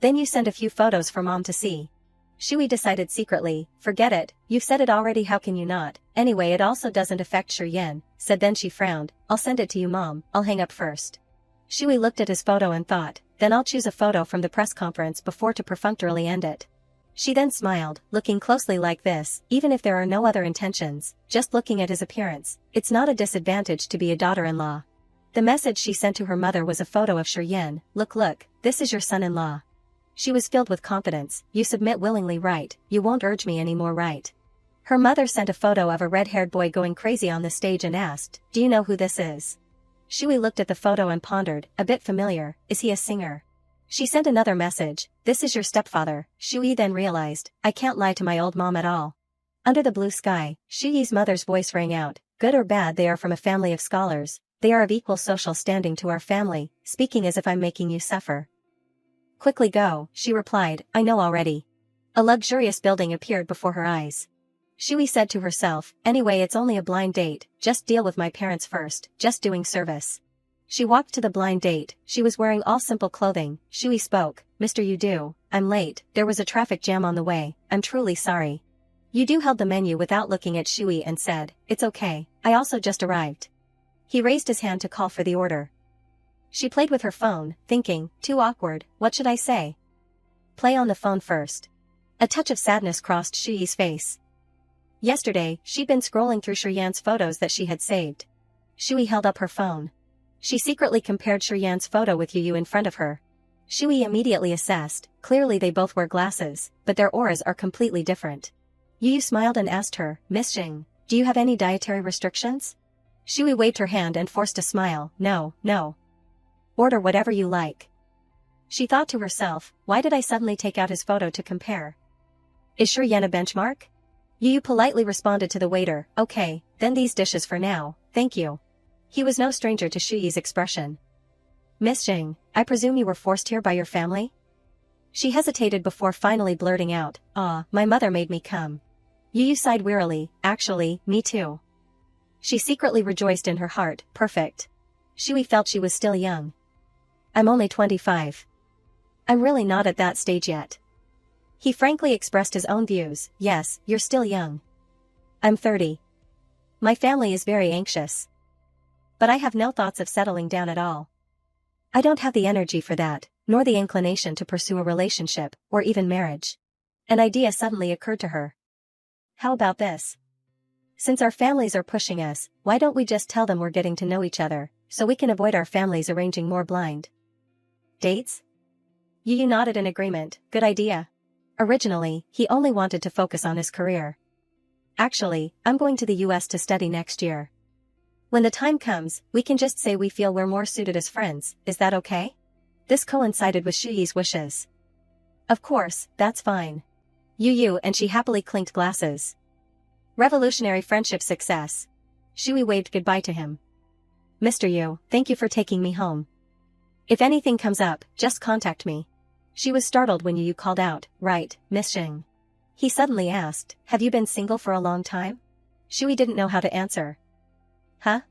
Then you send a few photos for Mom to see. Shui decided secretly, forget it, you've said it already, how can you not? Anyway, it also doesn't affect Shuryen, said. Then she frowned. I'll send it to you, Mom, I'll hang up first. Shui looked at his photo and thought, then I'll choose a photo from the press conference before to perfunctorily end it. She then smiled, looking closely like this, even if there are no other intentions, just looking at his appearance, it's not a disadvantage to be a daughter-in-law. The message she sent to her mother was a photo of Shuryen. Look, this is your son-in-law. She was filled with confidence. You submit willingly, right? You won't urge me anymore, right? Her mother sent a photo of a red-haired boy going crazy on the stage and asked, Do you know who this is? Shui looked at the photo and pondered, a bit familiar. Is he a singer? She sent another message, This is your stepfather. Shui then realized, I can't lie to my old mom at all. Under the blue sky, Shuyi's mother's voice rang out, Good or bad, they are from a family of scholars. They are of equal social standing to our family, speaking as if I'm making you suffer. Quickly go, she replied, I know already. A luxurious building appeared before her eyes. Shui said to herself, Anyway, it's only a blind date, just deal with my parents first, just doing service. She walked to the blind date. She was wearing all simple clothing. Shui spoke, Mr. Yudu, I'm late, there was a traffic jam on the way, I'm truly sorry. Yudu held the menu without looking at Shui and said, It's okay, I also just arrived. He raised his hand to call for the order. She played with her phone, thinking, too awkward, what should I say? Play on the phone first. A touch of sadness crossed Shuyi's face. Yesterday, she'd been scrolling through Shuryan's photos that she had saved. Shui held up her phone. She secretly compared Shuryan's photo with Yu in front of her. Shui immediately assessed, clearly they both wear glasses, but their auras are completely different. Yu smiled and asked her, Miss Xing, do you have any dietary restrictions? Shui waved her hand and forced a smile, No. Order whatever you like. She thought to herself, why did I suddenly take out his photo to compare? Is Shuryen a benchmark? Yu politely responded to the waiter, Okay, then these dishes for now, thank you. He was no stranger to Shuyi's expression. Miss Xing, I presume you were forced here by your family? She hesitated before finally blurting out, my mother made me come. Yu sighed wearily, actually, me too. She secretly rejoiced in her heart, perfect. Shui felt she was still young. I'm only 25. I'm really not at that stage yet. He frankly expressed his own views, Yes, you're still young. I'm 30. My family is very anxious. But I have no thoughts of settling down at all. I don't have the energy for that, nor the inclination to pursue a relationship, or even marriage. An idea suddenly occurred to her. How about this? Since our families are pushing us, why don't we just tell them we're getting to know each other, so we can avoid our families arranging more blind dates? Yu nodded in agreement, good idea. Originally, he only wanted to focus on his career. Actually, I'm going to the US to study next year. When the time comes, we can just say we feel we're more suited as friends, is that okay? This coincided with Shuyi's wishes. Of course, that's fine. Yu and she happily clinked glasses. Revolutionary friendship success. Shui waved goodbye to him. Mr. Yu, thank you for taking me home. If anything comes up, just contact me. She was startled when Yu called out, Right, Miss Xing. He suddenly asked, Have you been single for a long time? Shui didn't know how to answer. Huh?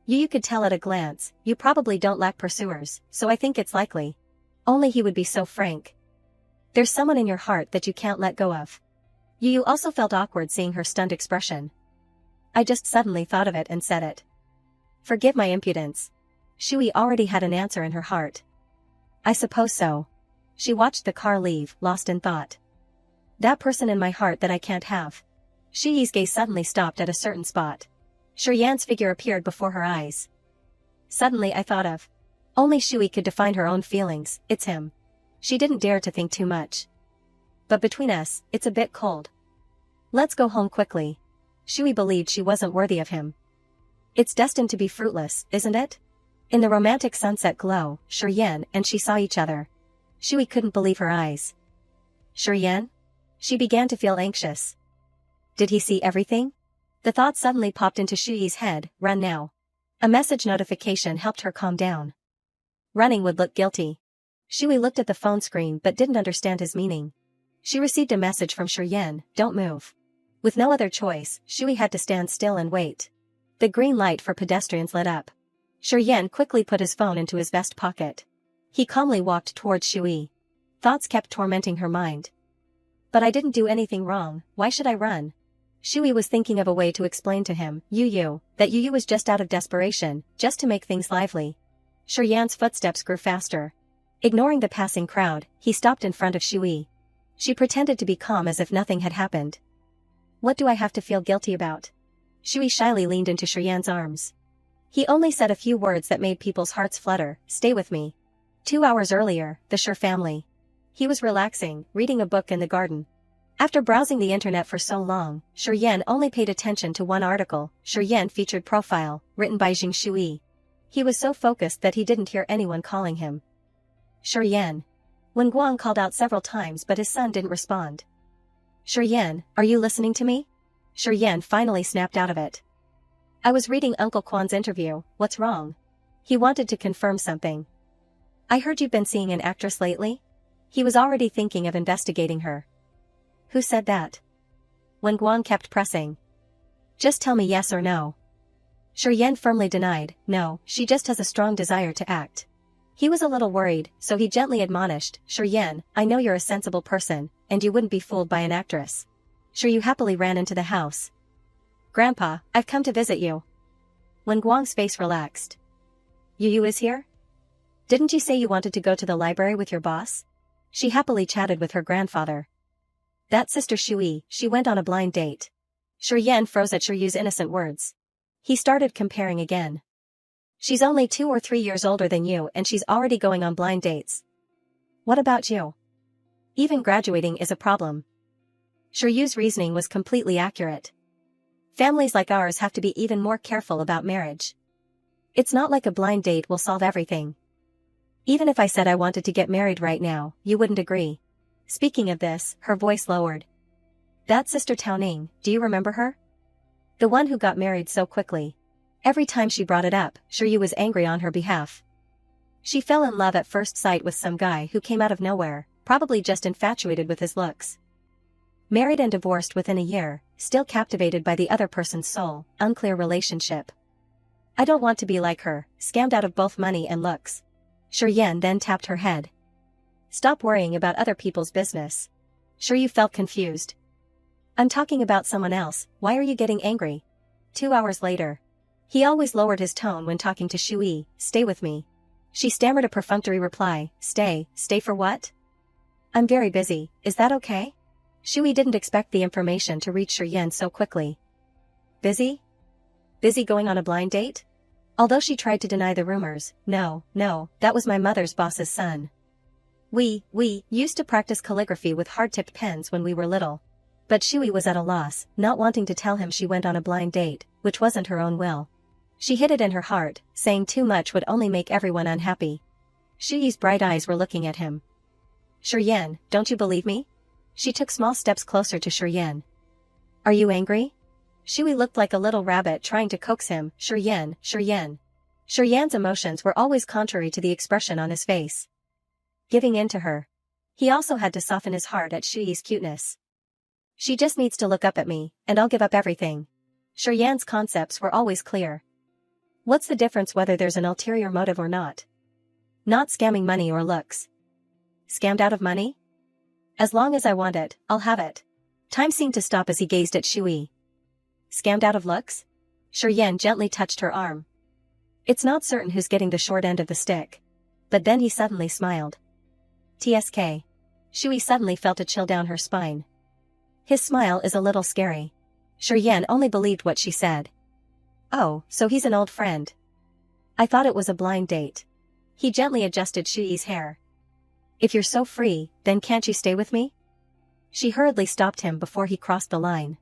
Yu could tell at a glance, you probably don't lack pursuers, so I think it's likely. Only he would be so frank. There's someone in your heart that you can't let go of. Yu also felt awkward seeing her stunned expression. I just suddenly thought of it and said it. Forgive my impudence. Shui already had an answer in her heart. I suppose so. She watched the car leave, lost in thought. That person in my heart that I can't have. Shui's gaze suddenly stopped at a certain spot. Shiryan's figure appeared before her eyes. Suddenly I thought of. Only Shui could define her own feelings, it's him. She didn't dare to think too much. But between us, it's a bit cold. Let's go home quickly. Shui believed she wasn't worthy of him. It's destined to be fruitless, isn't it? In the romantic sunset glow, Shiryan and she saw each other. Shui couldn't believe her eyes. Shiryan? She began to feel anxious. Did he see everything? The thought suddenly popped into Shui's head, run now. A message notification helped her calm down. Running would look guilty. Shui looked at the phone screen but didn't understand his meaning. She received a message from Shiryan, don't move. With no other choice, Shui had to stand still and wait. The green light for pedestrians lit up. Shiryan quickly put his phone into his vest pocket. He calmly walked towards Shui. Thoughts kept tormenting her mind. But I didn't do anything wrong, why should I run? Shui was thinking of a way to explain to him, that Yu was just out of desperation, just to make things lively. Shiryan's footsteps grew faster. Ignoring the passing crowd, he stopped in front of Shui. She pretended to be calm as if nothing had happened. What do I have to feel guilty about? Shui shyly leaned into Shiryan's arms. He only said a few words that made people's hearts flutter, stay with me. 2 hours earlier, the Shur family. He was relaxing, reading a book in the garden. After browsing the internet for so long, Shiryan only paid attention to one article, Shiryan featured profile, written by Jing Shui. He was so focused that he didn't hear anyone calling him. Shiryan. Wen Guang called out several times but his son didn't respond. Shiryan, are you listening to me? Shiryan finally snapped out of it. I was reading Uncle Quan's interview, what's wrong? He wanted to confirm something. I heard you've been seeing an actress lately? He was already thinking of investigating her. Who said that? Wen Guang kept pressing. Just tell me yes or no. Shiryan firmly denied, no, she just has a strong desire to act. He was a little worried, so he gently admonished, Shiryan, I know you're a sensible person, and you wouldn't be fooled by an actress. Sure, you happily ran into the house. Grandpa, I've come to visit you. Wen Guang's face relaxed. Yu is here? Didn't you say you wanted to go to the library with your boss? She happily chatted with her grandfather. That sister Shui, she went on a blind date. Shiryan froze at Shuyu's innocent words. He started comparing again. She's only 2 or 3 years older than you and she's already going on blind dates. What about you? Even graduating is a problem. Shuyu's reasoning was completely accurate. Families like ours have to be even more careful about marriage. It's not like a blind date will solve everything. Even if I said I wanted to get married right now, you wouldn't agree. Speaking of this, her voice lowered. That sister Taoning, do you remember her? The one who got married so quickly. Every time she brought it up, Shuyu was angry on her behalf. She fell in love at first sight with some guy who came out of nowhere, probably just infatuated with his looks. Married and divorced within a year, still captivated by the other person's soul, unclear relationship. I don't want to be like her, scammed out of both money and looks. Shiryan then tapped her head. Stop worrying about other people's business. Shiryu felt confused. I'm talking about someone else, why are you getting angry? 2 hours later. He always lowered his tone when talking to Shui, stay with me. She stammered a perfunctory reply, stay for what? I'm very busy, is that okay? Shui didn't expect the information to reach Shiryan so quickly. Busy? Busy going on a blind date? Although she tried to deny the rumors, no, that was my mother's boss's son. We used to practice calligraphy with hard-tipped pens when we were little. But Shui was at a loss, not wanting to tell him she went on a blind date, which wasn't her own will. She hid it in her heart, saying too much would only make everyone unhappy. Shui's bright eyes were looking at him. Shiryan, don't you believe me? She took small steps closer to Shiryan. Are you angry? Shui looked like a little rabbit trying to coax him, Shiryan. Shiryan's emotions were always contrary to the expression on his face. Giving in to her. He also had to soften his heart at Shui's cuteness. She just needs to look up at me, and I'll give up everything. Shiryan's concepts were always clear. What's the difference whether there's an ulterior motive or not? Not scamming money or looks. Scammed out of money? As long as I want it, I'll have it. Time seemed to stop as he gazed at Shui. Scammed out of looks? Shiryan gently touched her arm. It's not certain who's getting the short end of the stick. But then he suddenly smiled. TSK. Shui suddenly felt a chill down her spine. His smile is a little scary. Shiryan only believed what she said. Oh, so he's an old friend. I thought it was a blind date. He gently adjusted Shui's hair. If you're so free, then can't you stay with me? She hurriedly stopped him before he crossed the line.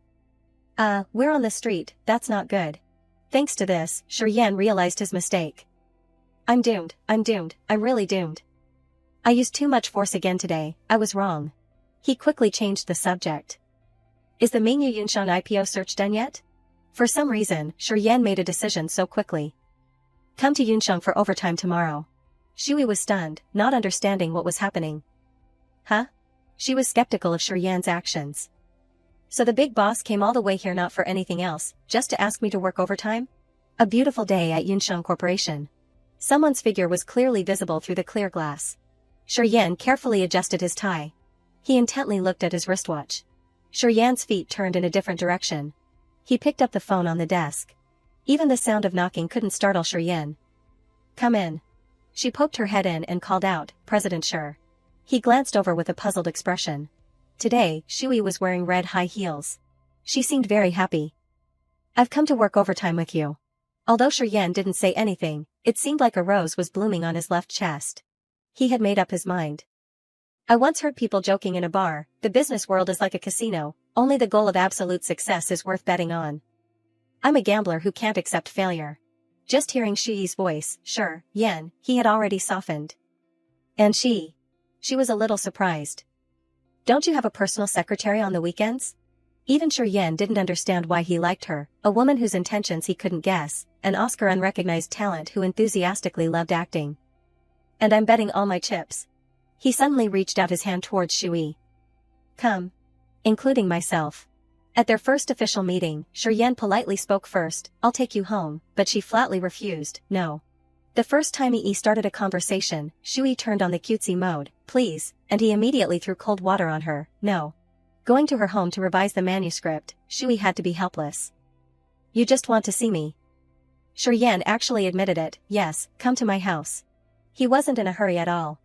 We're on the street, that's not good. Thanks to this, Shiryan realized his mistake. I'm doomed, I'm really doomed. I used too much force again today, I was wrong. He quickly changed the subject. Is the Mingyu Yunxiang IPO search done yet? For some reason, Shiryan made a decision so quickly. Come to Yunxiang for overtime tomorrow. Shui was stunned, not understanding what was happening. Huh? She was skeptical of Shiryan's actions. So the big boss came all the way here not for anything else, just to ask me to work overtime? A beautiful day at Yunxiang Corporation. Someone's figure was clearly visible through the clear glass. Shiryan carefully adjusted his tie. He intently looked at his wristwatch. Shiryan's feet turned in a different direction. He picked up the phone on the desk. Even the sound of knocking couldn't startle Shiryan. Come in. She poked her head in and called out, President Sure. He glanced over with a puzzled expression. Today, Shui was wearing red high heels. She seemed very happy. I've come to work overtime with you. Although Shiryan didn't say anything, it seemed like a rose was blooming on his left chest. He had made up his mind. I once heard people joking in a bar, the business world is like a casino, only the goal of absolute success is worth betting on. I'm a gambler who can't accept failure. Just hearing Shui's voice, sure, Yen, he had already softened. And she was a little surprised. Don't you have a personal secretary on the weekends? Even Shiryan didn't understand why he liked her, a woman whose intentions he couldn't guess, an Oscar-unrecognized talent who enthusiastically loved acting. And I'm betting all my chips. He suddenly reached out his hand towards Shui. Come. Including myself. At their first official meeting, Shiryan politely spoke first, I'll take you home, but she flatly refused, no. The first time Yi started a conversation, Shui turned on the cutesy mode, please, and he immediately threw cold water on her, no. Going to her home to revise the manuscript, Shui had to be helpless. You just want to see me. Shiryan actually admitted it, yes, come to my house. He wasn't in a hurry at all.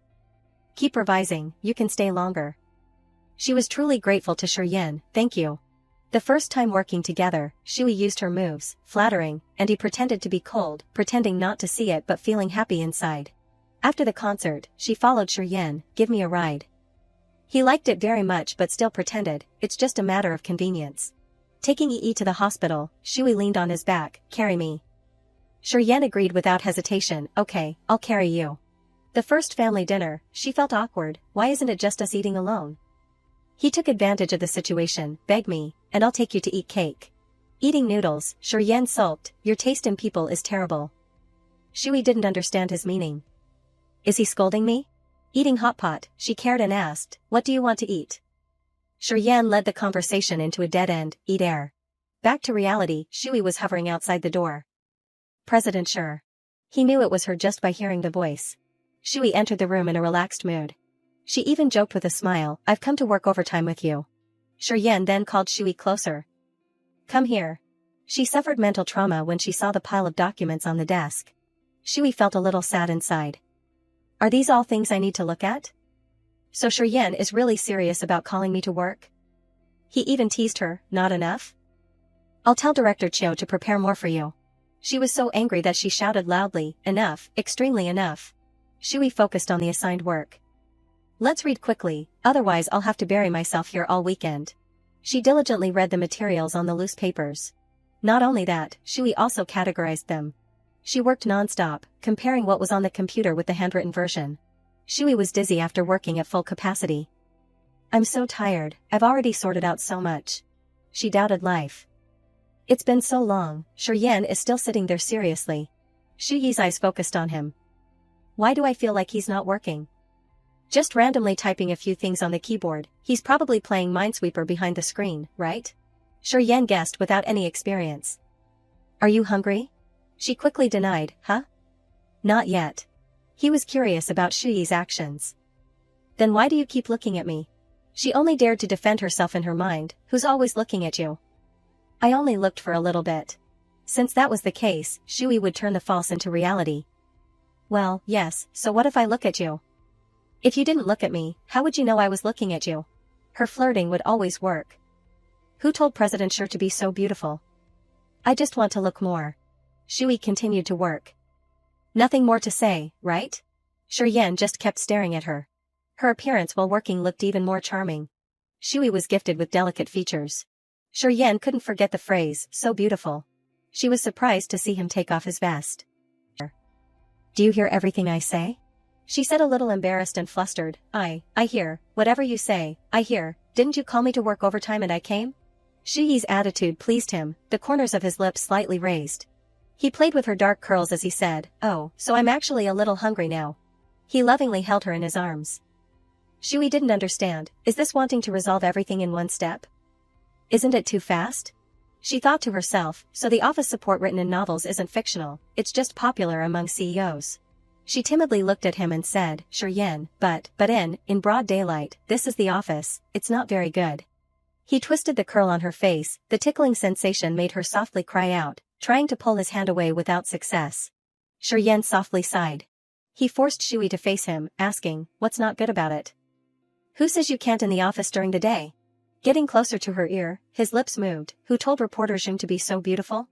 Keep revising, you can stay longer. She was truly grateful to Shiryan, thank you. The first time working together, Shui used her moves, flattering, and he pretended to be cold, pretending not to see it but feeling happy inside. After the concert, she followed Shiryan, give me a ride. He liked it very much but still pretended, it's just a matter of convenience. Taking Yi to the hospital, Shui leaned on his back, carry me. Shiryan agreed without hesitation, okay, I'll carry you. The first family dinner, she felt awkward, why isn't it just us eating alone? He took advantage of the situation, beg me, and I'll take you to eat cake. Eating noodles, Shiryan sulked, your taste in people is terrible. Shui didn't understand his meaning. Is he scolding me? Eating hot pot, she cared and asked, what do you want to eat? Shiryan led the conversation into a dead end, eat air. Back to reality, Shui was hovering outside the door. President Sure. He knew it was her just by hearing the voice. Shui entered the room in a relaxed mood. She even joked with a smile, I've come to work overtime with you. Shiryan then called Shui closer. Come here. She suffered mental trauma when she saw the pile of documents on the desk. Shui felt a little sad inside. Are these all things I need to look at? So Shiryan is really serious about calling me to work? He even teased her, not enough? I'll tell Director Chiu to prepare more for you. She was so angry that she shouted loudly, enough, extremely enough. Shui focused on the assigned work. Let's read quickly, otherwise I'll have to bury myself here all weekend. She diligently read the materials on the loose papers. Not only that, Shui also categorized them. She worked non-stop, comparing what was on the computer with the handwritten version. Shui was dizzy after working at full capacity. I'm so tired, I've already sorted out so much. She doubted life. It's been so long, Shiryan is still sitting there seriously. Shui's eyes focused on him. Why do I feel like he's not working? Just randomly typing a few things on the keyboard, he's probably playing Minesweeper behind the screen, right? Shiryan guessed without any experience. Are you hungry? She quickly denied, huh? Not yet. He was curious about Shui's actions. Then why do you keep looking at me? She only dared to defend herself in her mind, who's always looking at you? I only looked for a little bit. Since that was the case, Shui would turn the false into reality. Well, yes, so what if I look at you? If you didn't look at me, how would you know I was looking at you? Her flirting would always work. Who told President Shi to be so beautiful? I just want to look more. Shui continued to work. Nothing more to say, right? Shi Yan just kept staring at her. Her appearance while working looked even more charming. Shui was gifted with delicate features. Shi Yan couldn't forget the phrase, so beautiful. She was surprised to see him take off his vest. Do you hear everything I say? She said a little embarrassed and flustered. I hear, whatever you say, I hear. Didn't you call me to work overtime and I came? Shui's attitude pleased him, the corners of his lips slightly raised. He played with her dark curls as he said, oh, so I'm actually a little hungry now. He lovingly held her in his arms. Shui didn't understand, is this wanting to resolve everything in one step? Isn't it too fast? She thought to herself, so the office support written in novels isn't fictional, it's just popular among CEOs. She timidly looked at him and said, Shi Yan, but in broad daylight, this is the office, it's not very good. He twisted the curl on her face, the tickling sensation made her softly cry out, trying to pull his hand away without success. Shi Yan softly sighed. He forced Shui to face him, asking, what's not good about it? Who says you can't in the office during the day? Getting closer to her ear, his lips moved, who told reporter Jing to be so beautiful?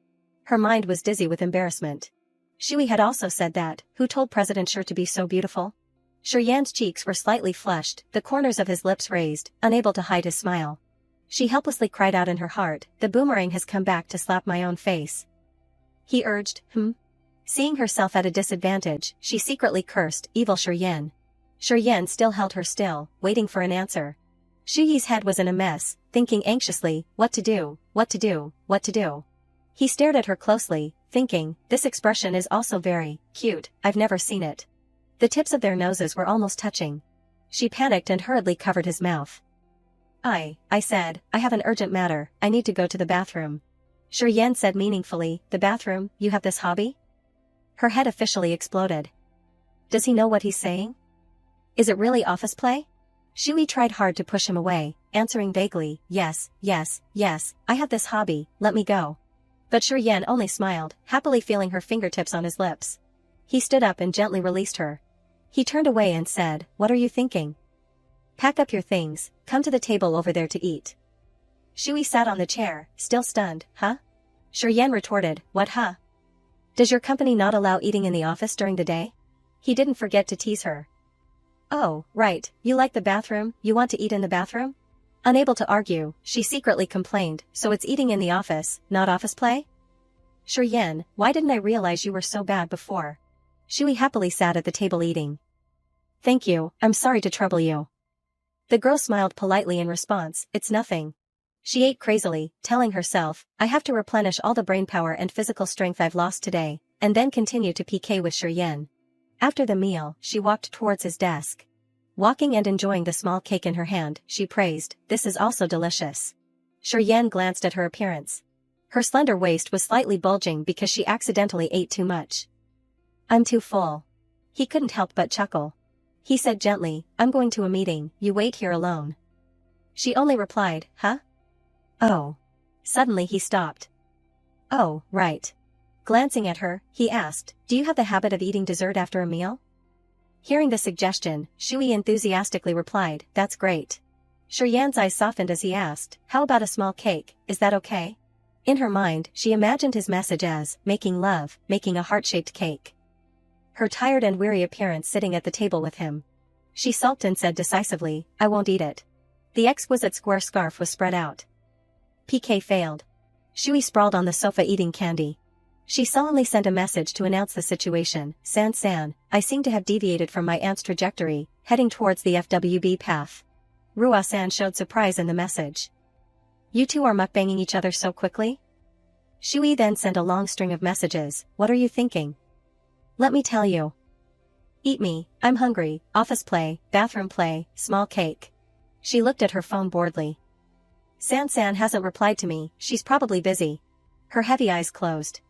Her mind was dizzy with embarrassment. Shui had also said that, who told President Shi to be so beautiful? Shi Yan's cheeks were slightly flushed, the corners of his lips raised, unable to hide his smile. She helplessly cried out in her heart, the boomerang has come back to slap my own face. He urged, Seeing herself at a disadvantage, she secretly cursed, evil Shi Yan. Shi Yan still held her still, waiting for an answer. Shui's head was in a mess, thinking anxiously, what to do. He stared at her closely, thinking, this expression is also very cute, I've never seen it. The tips of their noses were almost touching. She panicked and hurriedly covered his mouth. I said, I have an urgent matter, I need to go to the bathroom. Shi Yan said meaningfully, the bathroom, you have this hobby? Her head officially exploded. Does he know what he's saying? Is it really office play? Shui tried hard to push him away, answering vaguely, yes, I have this hobby, let me go. But Shi Yan only smiled, happily feeling her fingertips on his lips. He stood up and gently released her. He turned away and said, what are you thinking? Pack up your things, come to the table over there to eat. Shui sat on the chair, still stunned, huh? Shi Yan retorted, what huh? Does your company not allow eating in the office during the day? He didn't forget to tease her. Oh, right, you like the bathroom, you want to eat in the bathroom? Unable to argue, she secretly complained, so it's eating in the office, not office play? Shi Yan, why didn't I realize you were so bad before? Shui happily sat at the table eating. Thank you, I'm sorry to trouble you. The girl smiled politely in response, it's nothing. She ate crazily, telling herself, I have to replenish all the brainpower and physical strength I've lost today, and then continue to PK with Shi Yan. After the meal, she walked towards his desk. Walking and enjoying the small cake in her hand, she praised, this is also delicious. Shi Yan glanced at her appearance. Her slender waist was slightly bulging because she accidentally ate too much. I'm too full. He couldn't help but chuckle. He said gently, I'm going to a meeting, you wait here alone. She only replied, huh? Oh. Suddenly he stopped. Oh, right. Glancing at her, he asked, do you have the habit of eating dessert after a meal? Hearing the suggestion, Shui enthusiastically replied, that's great. Shi Yan's eyes softened as he asked, how about a small cake, is that okay? In her mind, she imagined his message as, making love, making a heart-shaped cake. Her tired and weary appearance sitting at the table with him. She sulked and said decisively, I won't eat it. The exquisite square scarf was spread out. PK failed. Shui sprawled on the sofa eating candy. She sullenly sent a message to announce the situation, San, I seem to have deviated from my aunt's trajectory, heading towards the FWB path. Rua-san showed surprise in the message. You two are mukbanging each other so quickly? Shui then sent a long string of messages, what are you thinking? Let me tell you. Eat me, I'm hungry, office play, bathroom play, small cake. She looked at her phone boredly. San hasn't replied to me, she's probably busy. Her heavy eyes closed.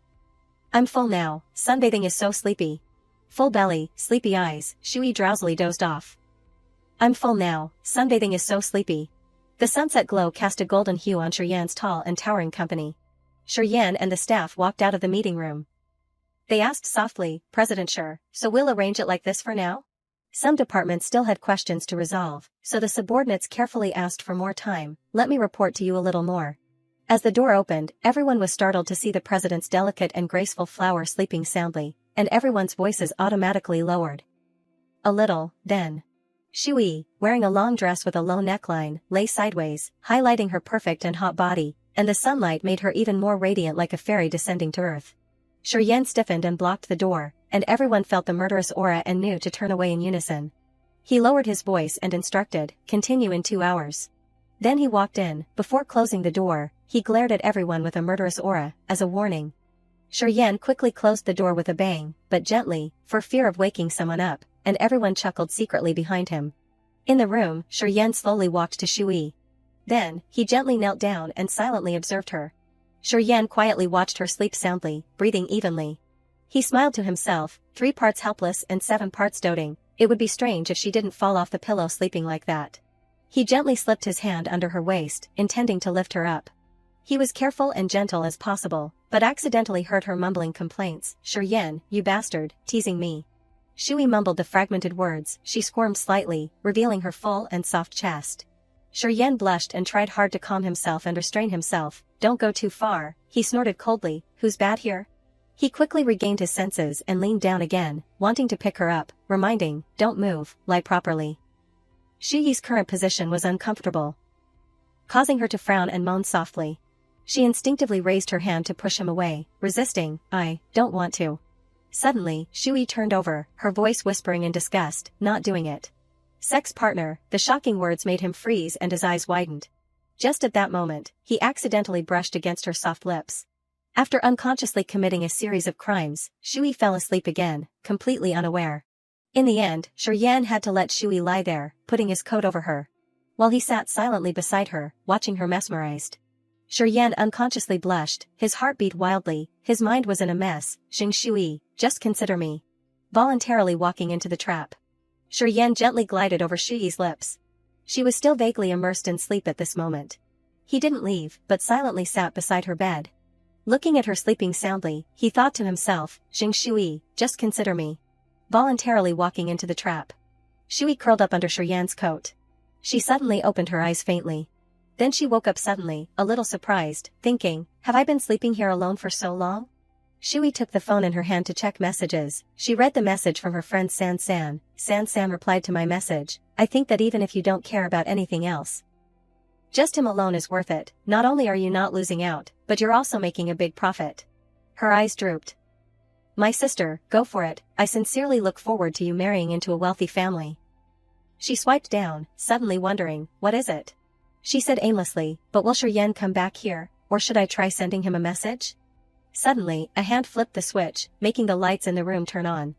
I'm full now, sunbathing is so sleepy. Full belly, sleepy eyes, Shui drowsily dozed off. I'm full now, sunbathing is so sleepy. The sunset glow cast a golden hue on Shi Yan's tall and towering company. Yan and the staff walked out of the meeting room. They asked softly, President Sure, so we'll arrange it like this for now? Some departments still had questions to resolve, so the subordinates carefully asked for more time. Let me report to you a little more. As the door opened, everyone was startled to see the president's delicate and graceful flower sleeping soundly, and everyone's voices automatically lowered. A little, then. Shui, wearing a long dress with a low neckline, lay sideways, highlighting her perfect and hot body, and the sunlight made her even more radiant like a fairy descending to earth. Yan stiffened and blocked the door, and everyone felt the murderous aura and knew to turn away in unison. He lowered his voice and instructed, continue in 2 hours. Then he walked in. Before closing the door, he glared at everyone with a murderous aura, as a warning. Yan quickly closed the door with a bang, but gently, for fear of waking someone up, and everyone chuckled secretly behind him. In the room, Yan slowly walked to Shui. Then, he gently knelt down and silently observed her. Yan quietly watched her sleep soundly, breathing evenly. He smiled to himself, 3 parts helpless and 7 parts doting. It would be strange if she didn't fall off the pillow sleeping like that. He gently slipped his hand under her waist, intending to lift her up. He was careful and gentle as possible, but accidentally heard her mumbling complaints. Yan, you bastard, teasing me. Shui mumbled the fragmented words. She squirmed slightly, revealing her full and soft chest. Yan blushed and tried hard to calm himself and restrain himself. Don't go too far, he snorted coldly. Who's bad here? He quickly regained his senses and leaned down again, wanting to pick her up, reminding, don't move, lie properly. Shui's current position was uncomfortable, causing her to frown and moan softly. She instinctively raised her hand to push him away, resisting. I don't want to. Suddenly, Shui turned over, her voice whispering in disgust, not doing it. Sex partner, the shocking words made him freeze and his eyes widened. Just at that moment, he accidentally brushed against her soft lips. After unconsciously committing a series of crimes, Shui fell asleep again, completely unaware. In the end, Yan had to let Shui lie there, putting his coat over her, while he sat silently beside her, watching her mesmerized. Yan unconsciously blushed, his heart beat wildly, his mind was in a mess. Shui, just consider me. Voluntarily walking into the trap. Yan gently glided over Shui's lips. She was still vaguely immersed in sleep at this moment. He didn't leave, but silently sat beside her bed. Looking at her sleeping soundly, he thought to himself, Shui, just consider me. Voluntarily walking into the trap. Shui curled up under Yan's coat. She suddenly opened her eyes faintly. Then she woke up suddenly, a little surprised, thinking, have I been sleeping here alone for so long? Shui took the phone in her hand to check messages. She read the message from her friend San San. San San replied to my message, I think that even if you don't care about anything else, just him alone is worth it. Not only are you not losing out, but you're also making a big profit. Her eyes drooped. My sister, go for it. I sincerely look forward to you marrying into a wealthy family. She swiped down, suddenly wondering, what is it? She said aimlessly, but will Yan come back here, or should I try sending him a message? Suddenly, a hand flipped the switch, making the lights in the room turn on.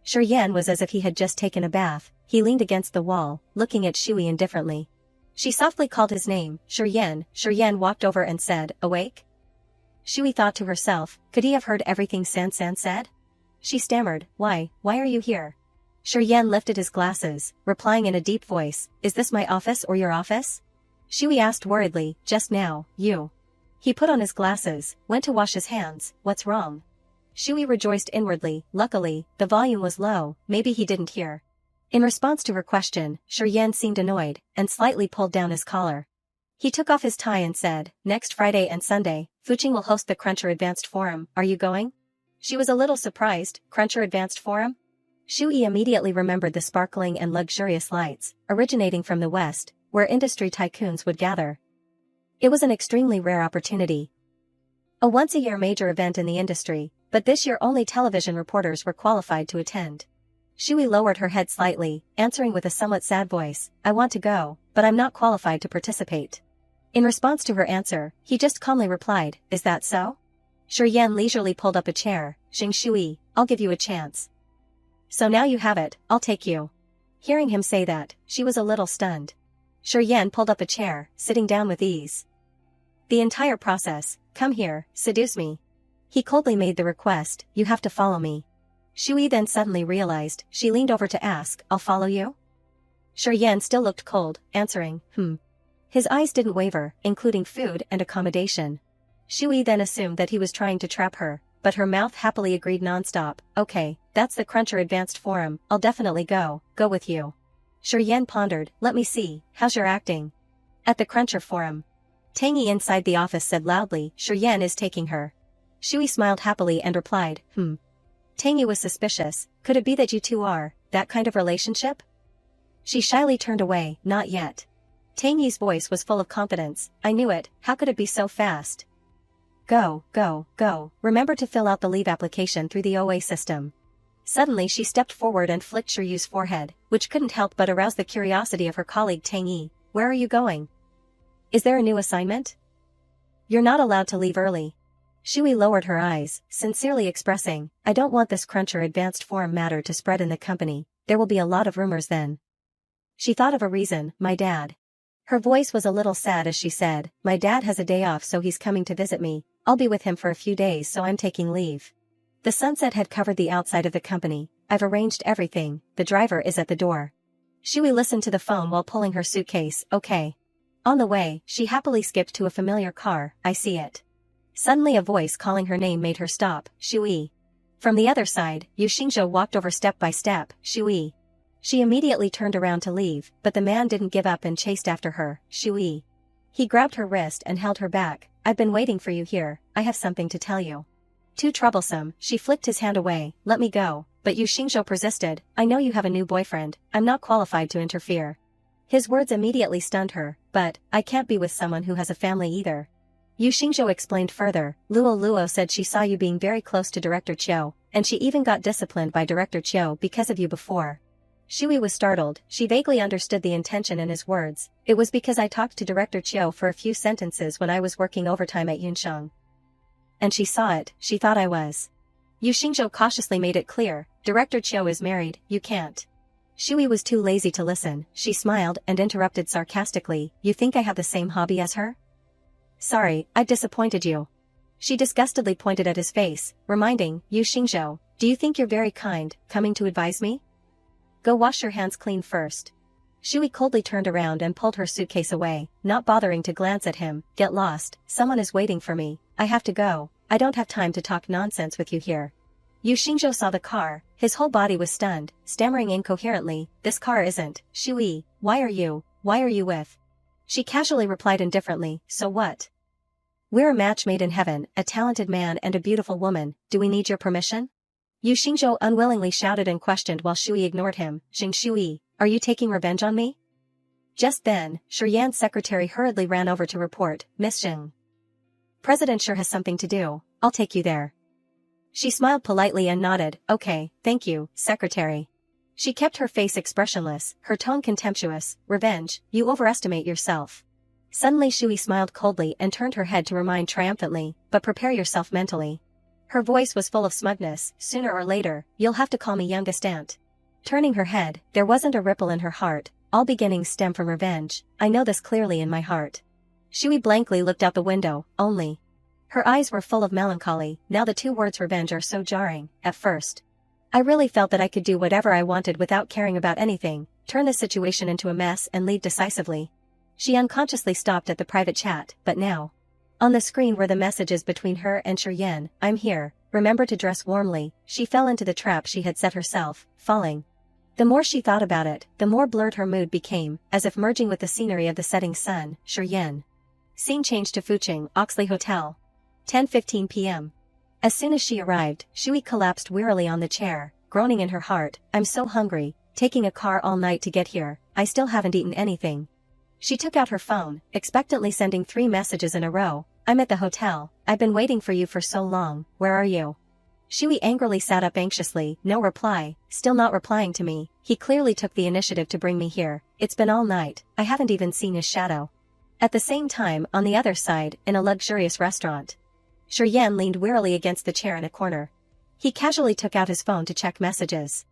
Yan was as if he had just taken a bath. He leaned against the wall, looking at Shui indifferently. She softly called his name, Yan. Yan walked over and said, awake? Shui thought to herself, could he have heard everything San San said? She stammered, why are you here? Yan lifted his glasses, replying in a deep voice, is this my office or your office? Shui asked worriedly, just now, you. He put on his glasses, went to wash his hands, what's wrong? Shui rejoiced inwardly, luckily, the volume was low, maybe he didn't hear. In response to her question, Yan seemed annoyed, and slightly pulled down his collar. He took off his tie and said, next Friday and Sunday, Fuqing will host the Cruncher Advanced Forum, are you going? She was a little surprised, Cruncher Advanced Forum? Shui immediately remembered the sparkling and luxurious lights, originating from the West, where industry tycoons would gather. It was an extremely rare opportunity. A once-a-year major event in the industry, but this year only television reporters were qualified to attend. Shui lowered her head slightly, answering with a somewhat sad voice, I want to go, but I'm not qualified to participate. In response to her answer, he just calmly replied, is that so? Yan leisurely pulled up a chair, Shui, I'll give you a chance. So now you have it, I'll take you. Hearing him say that, she was a little stunned. Yan pulled up a chair, sitting down with ease. The entire process, come here, seduce me. He coldly made the request, you have to follow me. Shui then suddenly realized, she leaned over to ask, I'll follow you? Yan still looked cold, answering, His eyes didn't waver, including food and accommodation. Shui then assumed that he was trying to trap her, but her mouth happily agreed nonstop. Okay, that's the Cruncher Advanced Forum, I'll definitely go with you. Shiryan pondered, let me see, how's your acting? At the Cruncher Forum. Tangy inside the office said loudly, Shiryan is taking her. Shui smiled happily and replied, Tangy was suspicious, could it be that you two are, that kind of relationship? She shyly turned away, not yet. Tangy's voice was full of confidence, I knew it, how could it be so fast? Go, remember to fill out the leave application through the OA system. Suddenly she stepped forward and flicked Shiryu's forehead, which couldn't help but arouse the curiosity of her colleague Tangy. Where are you going? Is there a new assignment? You're not allowed to leave early. Shui lowered her eyes, sincerely expressing, I don't want this Cruncher Advanced Forum matter to spread in the company, there will be a lot of rumors then. She thought of a reason, my dad. Her voice was a little sad as she said, my dad has a day off so he's coming to visit me, I'll be with him for a few days so I'm taking leave. The sunset had covered the outside of the company, I've arranged everything, the driver is at the door. Shui listened to the phone while pulling her suitcase, okay. On the way, she happily skipped to a familiar car, I see it. Suddenly a voice calling her name made her stop, Shui. From the other side, Yu Xingzhou walked over step by step, Shui. She immediately turned around to leave, but the man didn't give up and chased after her, Shui. He grabbed her wrist and held her back, I've been waiting for you here, I have something to tell you. Too troublesome, she flicked his hand away, let me go, but Yu Xingzhou persisted, I know you have a new boyfriend, I'm not qualified to interfere. His words immediately stunned her, but, I can't be with someone who has a family either. Yu Xingzhou explained further, Luo said she saw you being very close to Director Chiu, and she even got disciplined by Director Chiu because of you before. Shui was startled, she vaguely understood the intention in his words, it was because I talked to Director Chiu for a few sentences when I was working overtime at Yunsheng. And she saw it, she thought I was. Yu Xingzhou cautiously made it clear, Director Chiu is married, you can't. Shui was too lazy to listen, she smiled and interrupted sarcastically, you think I have the same hobby as her? Sorry, I disappointed you. She disgustedly pointed at his face, reminding, Yu Xingzhou, do you think you're very kind, coming to advise me? Go wash your hands clean first. Shui coldly turned around and pulled her suitcase away, not bothering to glance at him, get lost, someone is waiting for me, I have to go, I don't have time to talk nonsense with you here. Yu Xingzhou saw the car, his whole body was stunned, stammering incoherently, this car isn't, Shui, why are you with? She casually replied indifferently, so what? We're a match made in heaven, a talented man and a beautiful woman, do we need your permission? Yu Xingzhou unwillingly shouted and questioned while Shui ignored him, Xing Shui, are you taking revenge on me? Just then, Shiryan's secretary hurriedly ran over to report, Miss Xing. President sure has something to do, I'll take you there. She smiled politely and nodded, okay, thank you, secretary. She kept her face expressionless, her tone contemptuous, revenge, you overestimate yourself. Suddenly Shui smiled coldly and turned her head to remind triumphantly, but prepare yourself mentally. Her voice was full of smugness, sooner or later, you'll have to call me youngest aunt. Turning her head, there wasn't a ripple in her heart, all beginnings stem from revenge, I know this clearly in my heart. Shui blankly looked out the window, only. Her eyes were full of melancholy, now the two words revenge are so jarring, at first. I really felt that I could do whatever I wanted without caring about anything, turn the situation into a mess and lead decisively. She unconsciously stopped at the private chat, but now. On the screen were the messages between her and Shiryan, I'm here, remember to dress warmly, she fell into the trap she had set herself, falling. The more she thought about it, the more blurred her mood became, as if merging with the scenery of the setting sun, Shiryan. Scene changed to Fuching, Oxley Hotel. 10:15 p.m. As soon as she arrived, Shui collapsed wearily on the chair, groaning in her heart, I'm so hungry, taking a car all night to get here, I still haven't eaten anything. She took out her phone, expectantly sending 3 messages in a row, I'm at the hotel, I've been waiting for you for so long, where are you? Shui angrily sat up anxiously, no reply, still not replying to me, he clearly took the initiative to bring me here, it's been all night, I haven't even seen his shadow. At the same time, on the other side, in a luxurious restaurant. Shiryan leaned wearily against the chair in a corner. He casually took out his phone to check messages.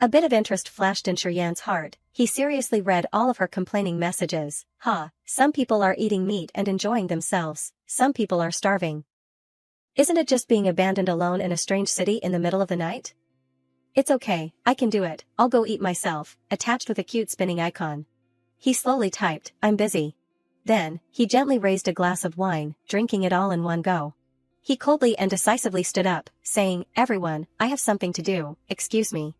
A bit of interest flashed in Shiryan's heart, he seriously read all of her complaining messages, some people are eating meat and enjoying themselves, some people are starving. Isn't it just being abandoned alone in a strange city in the middle of the night? It's okay, I can do it, I'll go eat myself, attached with a cute spinning icon. He slowly typed, I'm busy. Then, he gently raised a glass of wine, drinking it all in one go. He coldly and decisively stood up, saying, "Everyone, I have something to do, excuse me."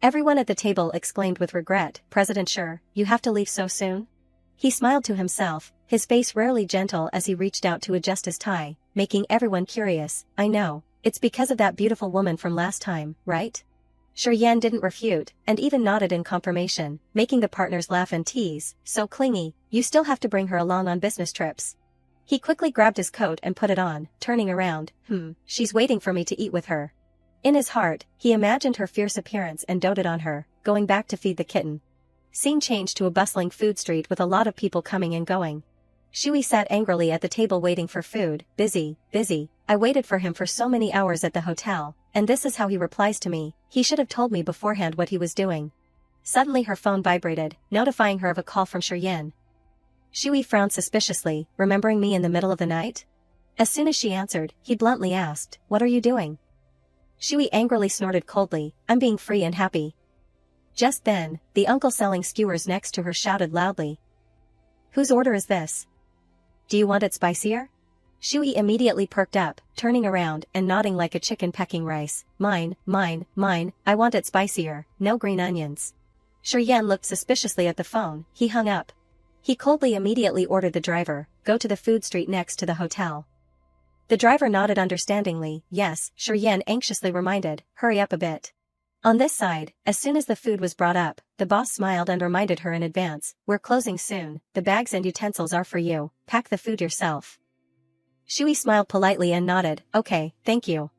Everyone at the table exclaimed with regret, "President Sure, you have to leave so soon?" He smiled to himself, his face rarely gentle as he reached out to adjust his tie, making everyone curious. "I know, it's because of that beautiful woman from last time, right?" Yan didn't refute, and even nodded in confirmation, making the partners laugh and tease. "So clingy, you still have to bring her along on business trips." He quickly grabbed his coat and put it on, turning around. She's waiting for me to eat with her." In his heart, he imagined her fierce appearance and doted on her, going back to feed the kitten. Scene changed to a bustling food street with a lot of people coming and going. Shui sat angrily at the table waiting for food. Busy. I waited for him for so many hours at the hotel, and this is how he replies to me. He should have told me beforehand what he was doing." Suddenly her phone vibrated, notifying her of a call from Yan. Shui frowned suspiciously, "Remembering me in the middle of the night?" As soon as she answered, he bluntly asked, "What are you doing?" Shui angrily snorted coldly, "I'm being free and happy." Just then, the uncle selling skewers next to her shouted loudly, "Whose order is this? Do you want it spicier?" Shui immediately perked up, turning around and nodding like a chicken pecking rice. Mine, I want it spicier, no green onions." Yan looked suspiciously at the phone. He hung up. He coldly immediately ordered the driver, "Go to the food street next to the hotel." The driver nodded understandingly. "Yes," Yan anxiously reminded, "Hurry up a bit." On this side, as soon as the food was brought up, the boss smiled and reminded her in advance, "We're closing soon, the bags and utensils are for you, pack the food yourself." Shui smiled politely and nodded, "Okay, thank you."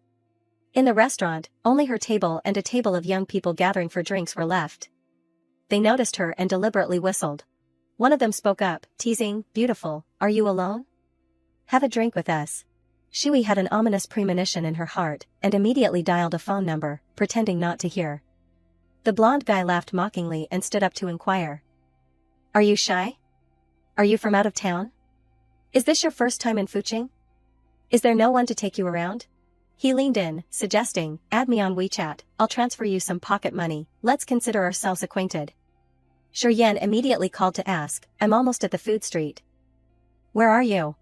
In the restaurant, only her table and a table of young people gathering for drinks were left. They noticed her and deliberately whistled. One of them spoke up, teasing, "Beautiful, are you alone? Have a drink with us." Shui had an ominous premonition in her heart, and immediately dialed a phone number, pretending not to hear. The blonde guy laughed mockingly and stood up to inquire, "Are you shy? Are you from out of town? Is this your first time in Fuching? Is there no one to take you around?" He leaned in, suggesting, "Add me on WeChat, I'll transfer you some pocket money, let's consider ourselves acquainted." Yan immediately called to ask, "I'm almost at the food street." "Where are you?"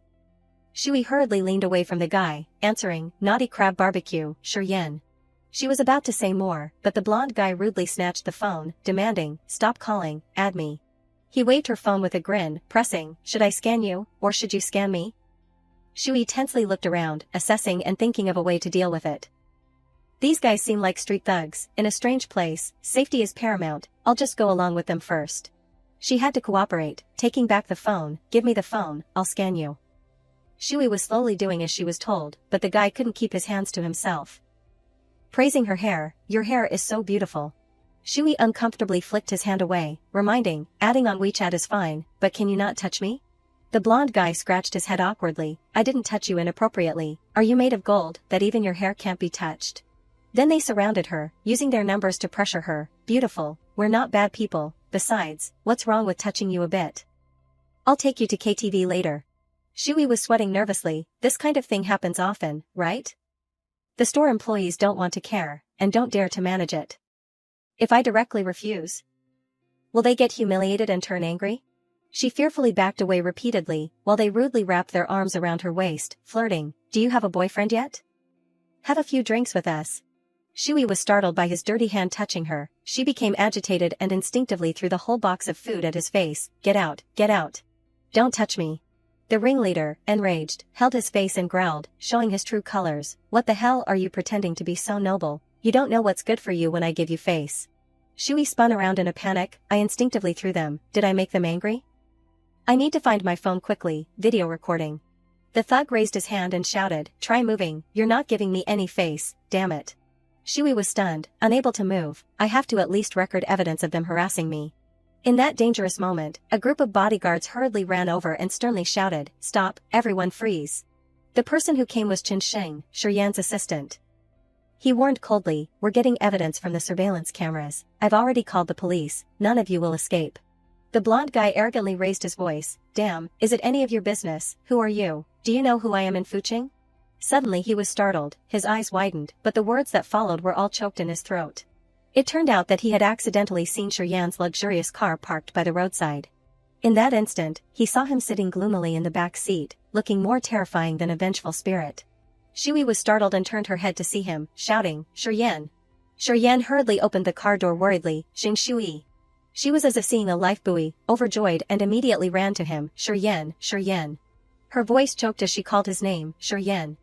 Shui hurriedly leaned away from the guy, answering, "Naughty Crab Barbecue, Yan." She was about to say more, but the blonde guy rudely snatched the phone, demanding, "Stop calling, add me." He waved her phone with a grin, pressing, "Should I scan you, or should you scan me?" Shui tensely looked around, assessing and thinking of a way to deal with it. These guys seem like street thugs, in a strange place, safety is paramount, I'll just go along with them first. She had to cooperate, taking back the phone, "Give me the phone, I'll scan you." Shui was slowly doing as she was told, but the guy couldn't keep his hands to himself. Praising her hair, "Your hair is so beautiful." Shui uncomfortably flicked his hand away, reminding, "Adding on WeChat is fine, but can you not touch me?" The blonde guy scratched his head awkwardly, "I didn't touch you inappropriately, are you made of gold, that even your hair can't be touched?" Then they surrounded her, using their numbers to pressure her, "Beautiful, we're not bad people, besides, what's wrong with touching you a bit? I'll take you to KTV later." Shui was sweating nervously, this kind of thing happens often, right? The store employees don't want to care, and don't dare to manage it. If I directly refuse, will they get humiliated and turn angry? She fearfully backed away repeatedly, while they rudely wrapped their arms around her waist, flirting, "Do you have a boyfriend yet? Have a few drinks with us." Shui was startled by his dirty hand touching her. She became agitated and instinctively threw the whole box of food at his face. Get out, don't touch me." The ringleader, enraged, held his face and growled, showing his true colors, "What the hell are you pretending to be so noble? You don't know what's good for you when I give you face." Shui spun around in a panic. "I instinctively threw them, did I make them angry? I need to find my phone quickly, video recording." The thug raised his hand and shouted, "Try moving, you're not giving me any face, damn it." Shui was stunned, unable to move. "I have to at least record evidence of them harassing me." In that dangerous moment, a group of bodyguards hurriedly ran over and sternly shouted, "Stop, everyone freeze." The person who came was Qin Sheng, Yan's assistant. He warned coldly, "We're getting evidence from the surveillance cameras, I've already called the police, none of you will escape." The blonde guy arrogantly raised his voice, "Damn, is it any of your business? Who are you? Do you know who I am in Fuching?" Suddenly he was startled, his eyes widened, but the words that followed were all choked in his throat. It turned out that he had accidentally seen Yan's luxurious car parked by the roadside. In that instant, he saw him sitting gloomily in the back seat, looking more terrifying than a vengeful spirit. Shui was startled and turned her head to see him, shouting, "Shiryan!" Shiryan hurriedly opened the car door worriedly, "Xing Shui." She was as if seeing a life buoy, overjoyed and immediately ran to him, "Shiryan, Shiryan." Her voice choked as she called his name, "Shiryan."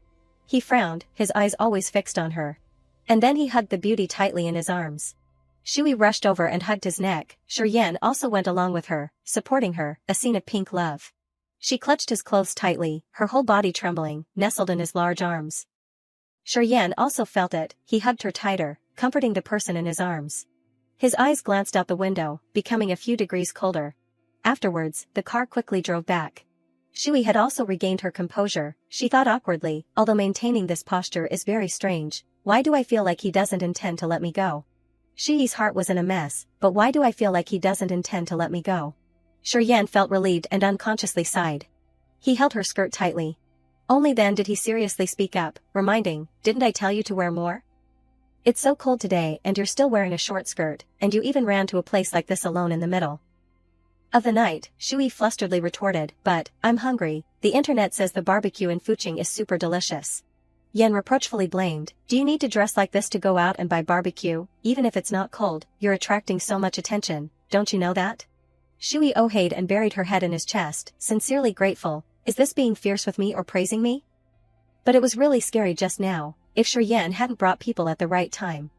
He frowned, his eyes always fixed on her. And then he hugged the beauty tightly in his arms. Shui rushed over and hugged his neck. Shiryan also went along with her, supporting her, a scene of pink love. She clutched his clothes tightly, her whole body trembling, nestled in his large arms. Shiryan also felt it, he hugged her tighter, comforting the person in his arms. His eyes glanced out the window, becoming a few degrees colder. Afterwards, the car quickly drove back. Shui had also regained her composure. She thought awkwardly, although maintaining this posture is very strange, why do I feel like he doesn't intend to let me go? Shui's heart was in a mess, but why do I feel like he doesn't intend to let me go? Shiryan felt relieved and unconsciously sighed. He held her skirt tightly. Only then did he seriously speak up, reminding, "Didn't I tell you to wear more? It's so cold today and you're still wearing a short skirt, and you even ran to a place like this alone in the middle of the night," Shui flusteredly retorted, "But, I'm hungry, the internet says the barbecue in Fuching is super delicious." Yan reproachfully blamed, "Do you need to dress like this to go out and buy barbecue? Even if it's not cold, you're attracting so much attention, don't you know that?" Shui oh-hayed and buried her head in his chest, sincerely grateful. Is this being fierce with me or praising me? But it was really scary just now, if Shiryan hadn't brought people at the right time.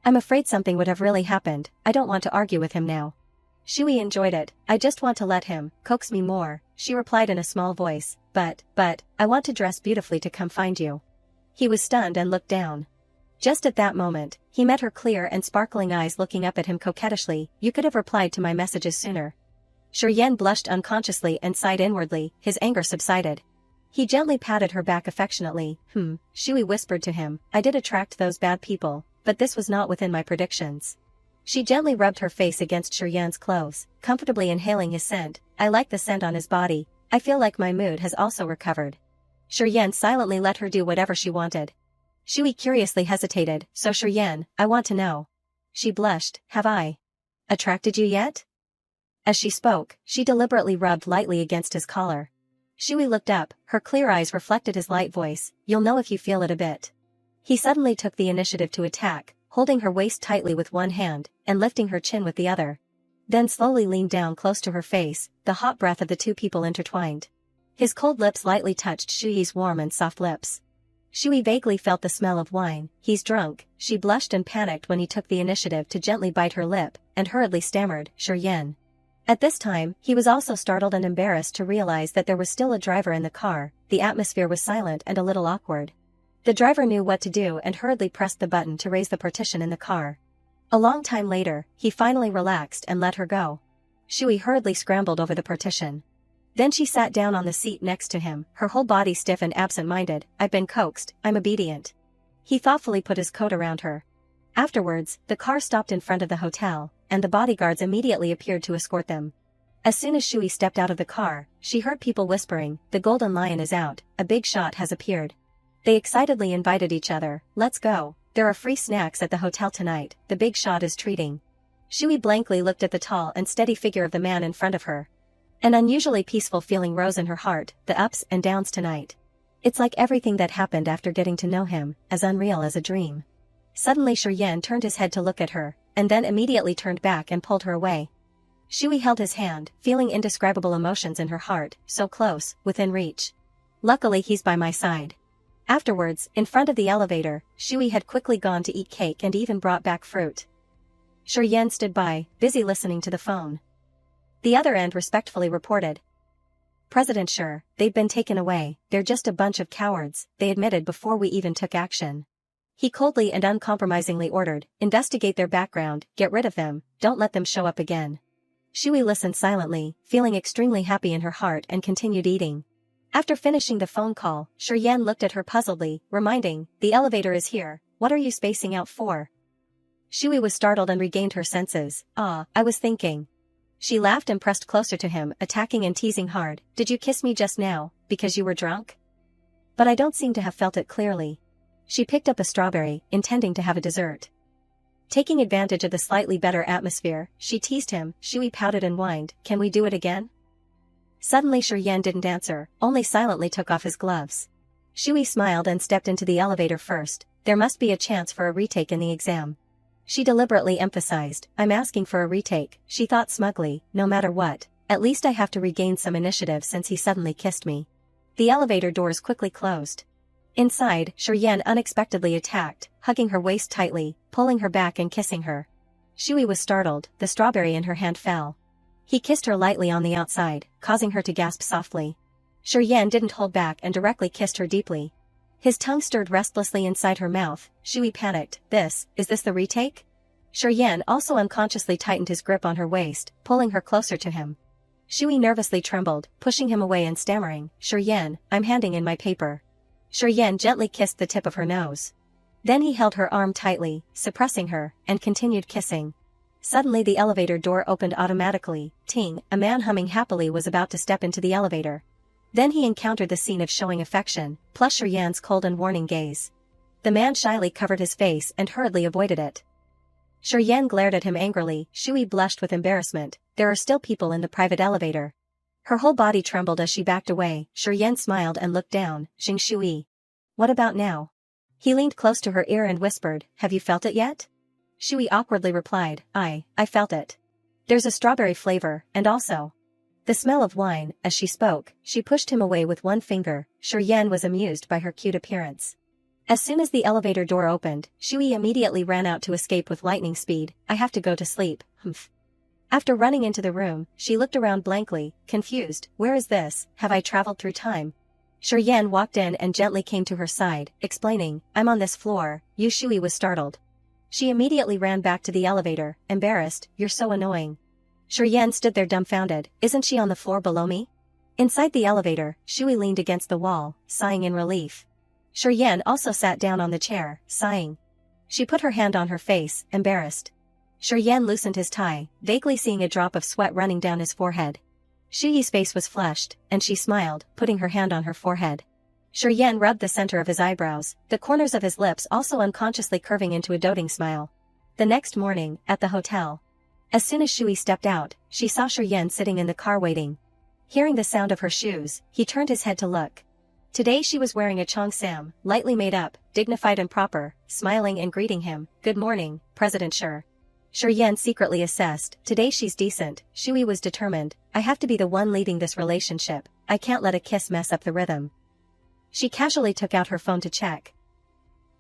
I'm afraid something would have really happened. I don't want to argue with him now. Shui enjoyed it. "I just want to let him coax me more," she replied in a small voice, but, I want to dress beautifully to come find you." He was stunned and looked down. Just at that moment, he met her clear and sparkling eyes looking up at him coquettishly. "You could have replied to my messages sooner." Shiryan blushed unconsciously and sighed inwardly, his anger subsided. He gently patted her back affectionately. Shui whispered to him, "I did attract those bad people, but this was not within my predictions." She gently rubbed her face against Shiryan's clothes, comfortably inhaling his scent. "I like the scent on his body. I feel like my mood has also recovered." Shiryan silently let her do whatever she wanted. Shui curiously hesitated, "So Shiryan, I want to know." She blushed, "Have I attracted you yet?" As she spoke, she deliberately rubbed lightly against his collar. Shui looked up, her clear eyes reflected his light voice, "You'll know if you feel it a bit." He suddenly took the initiative to attack, holding her waist tightly with one hand, and lifting her chin with the other. Then slowly leaned down close to her face, the hot breath of the two people intertwined. His cold lips lightly touched Shui's warm and soft lips. Shui vaguely felt the smell of wine. "He's drunk." She blushed and panicked when he took the initiative to gently bite her lip, and hurriedly stammered, "Shiryan." At this time, he was also startled and embarrassed to realize that there was still a driver in the car. The atmosphere was silent and a little awkward. The driver knew what to do and hurriedly pressed the button to raise the partition in the car. A long time later, he finally relaxed and let her go. Shui hurriedly scrambled over the partition. Then she sat down on the seat next to him, her whole body stiff and absent-minded. "I've been coaxed, I'm obedient." He thoughtfully put his coat around her. Afterwards, the car stopped in front of the hotel, and the bodyguards immediately appeared to escort them. As soon as Shui stepped out of the car, she heard people whispering, "The Golden Lion is out, a big shot has appeared." They excitedly invited each other, "Let's go, there are free snacks at the hotel tonight, the big shot is treating." Shui blankly looked at the tall and steady figure of the man in front of her. An unusually peaceful feeling rose in her heart, the ups and downs tonight. It's like everything that happened after getting to know him, as unreal as a dream. Suddenly Shiryan turned his head to look at her, and then immediately turned back and pulled her away. Shui held his hand, feeling indescribable emotions in her heart, so close, within reach. Luckily he's by my side. Afterwards, in front of the elevator, Shui had quickly gone to eat cake and even brought back fruit. Shiryan stood by, busy listening to the phone. The other end respectfully reported, "President Sure, they've been taken away, they're just a bunch of cowards," they admitted before we even took action. He coldly and uncompromisingly ordered, "Investigate their background, get rid of them, don't let them show up again." Shui listened silently, feeling extremely happy in her heart and continued eating. After finishing the phone call, Shiryan looked at her puzzledly, reminding, "The elevator is here, what are you spacing out for?" Shui was startled and regained her senses. I was thinking." She laughed and pressed closer to him, attacking and teasing hard. "Did you kiss me just now, because you were drunk?" "But I don't seem to have felt it clearly." She picked up a strawberry, intending to have a dessert. Taking advantage of the slightly better atmosphere, she teased him. Shui pouted and whined, "Can we do it again?" Suddenly Shiryan didn't answer, only silently took off his gloves. Shui smiled and stepped into the elevator first. There must be a chance for a retake in the exam. She deliberately emphasized, "I'm asking for a retake," she thought smugly, no matter what, at least I have to regain some initiative since he suddenly kissed me. The elevator doors quickly closed. Inside, Shiryan unexpectedly attacked, hugging her waist tightly, pulling her back and kissing her. Shui was startled, the strawberry in her hand fell. He kissed her lightly on the outside, causing her to gasp softly. Shiryan didn't hold back and directly kissed her deeply. His tongue stirred restlessly inside her mouth. Shui panicked, is this the retake? Shiryan also unconsciously tightened his grip on her waist, pulling her closer to him. Shui nervously trembled, pushing him away and stammering, "Shiryan, I'm handing in my paper." Shiryan gently kissed the tip of her nose. Then he held her arm tightly, suppressing her, and continued kissing. Suddenly the elevator door opened automatically. Ting, a man humming happily was about to step into the elevator. Then he encountered the scene of showing affection, plus Shiryan's cold and warning gaze. The man shyly covered his face and hurriedly avoided it. Shiryan glared at him angrily. Shui blushed with embarrassment. There are still people in the private elevator. Her whole body trembled as she backed away. Shiryan smiled and looked down. "Xing Shui. What about now?" He leaned close to her ear and whispered, "Have you felt it yet?" Shui awkwardly replied, I felt it. There's a strawberry flavor, and also the smell of wine." As she spoke, she pushed him away with one finger. Shiryan was amused by her cute appearance. As soon as the elevator door opened, Shui immediately ran out to escape with lightning speed. "I have to go to sleep, humph." After running into the room, she looked around blankly, confused. "Where is this? Have I traveled through time?" Shiryan walked in and gently came to her side, explaining, "I'm on this floor." Shui was startled. She immediately ran back to the elevator, embarrassed. "You're so annoying." Shiryan stood there dumbfounded. "Isn't she on the floor below me?" Inside the elevator, Shui leaned against the wall, sighing in relief. Shiryan also sat down on the chair, sighing. She put her hand on her face, embarrassed. Shiryan loosened his tie, vaguely seeing a drop of sweat running down his forehead. Shui's face was flushed, and she smiled, putting her hand on her forehead. Shiryan rubbed the center of his eyebrows, the corners of his lips also unconsciously curving into a doting smile. The next morning, at the hotel. As soon as Shui stepped out, she saw Shiryan sitting in the car waiting. Hearing the sound of her shoes, he turned his head to look. Today she was wearing a cheongsam, lightly made up, dignified and proper, smiling and greeting him. "Good morning, President Shir." Shiryan secretly assessed, today she's decent. Shui was determined, "I have to be the one leading this relationship, I can't let a kiss mess up the rhythm." She casually took out her phone to check.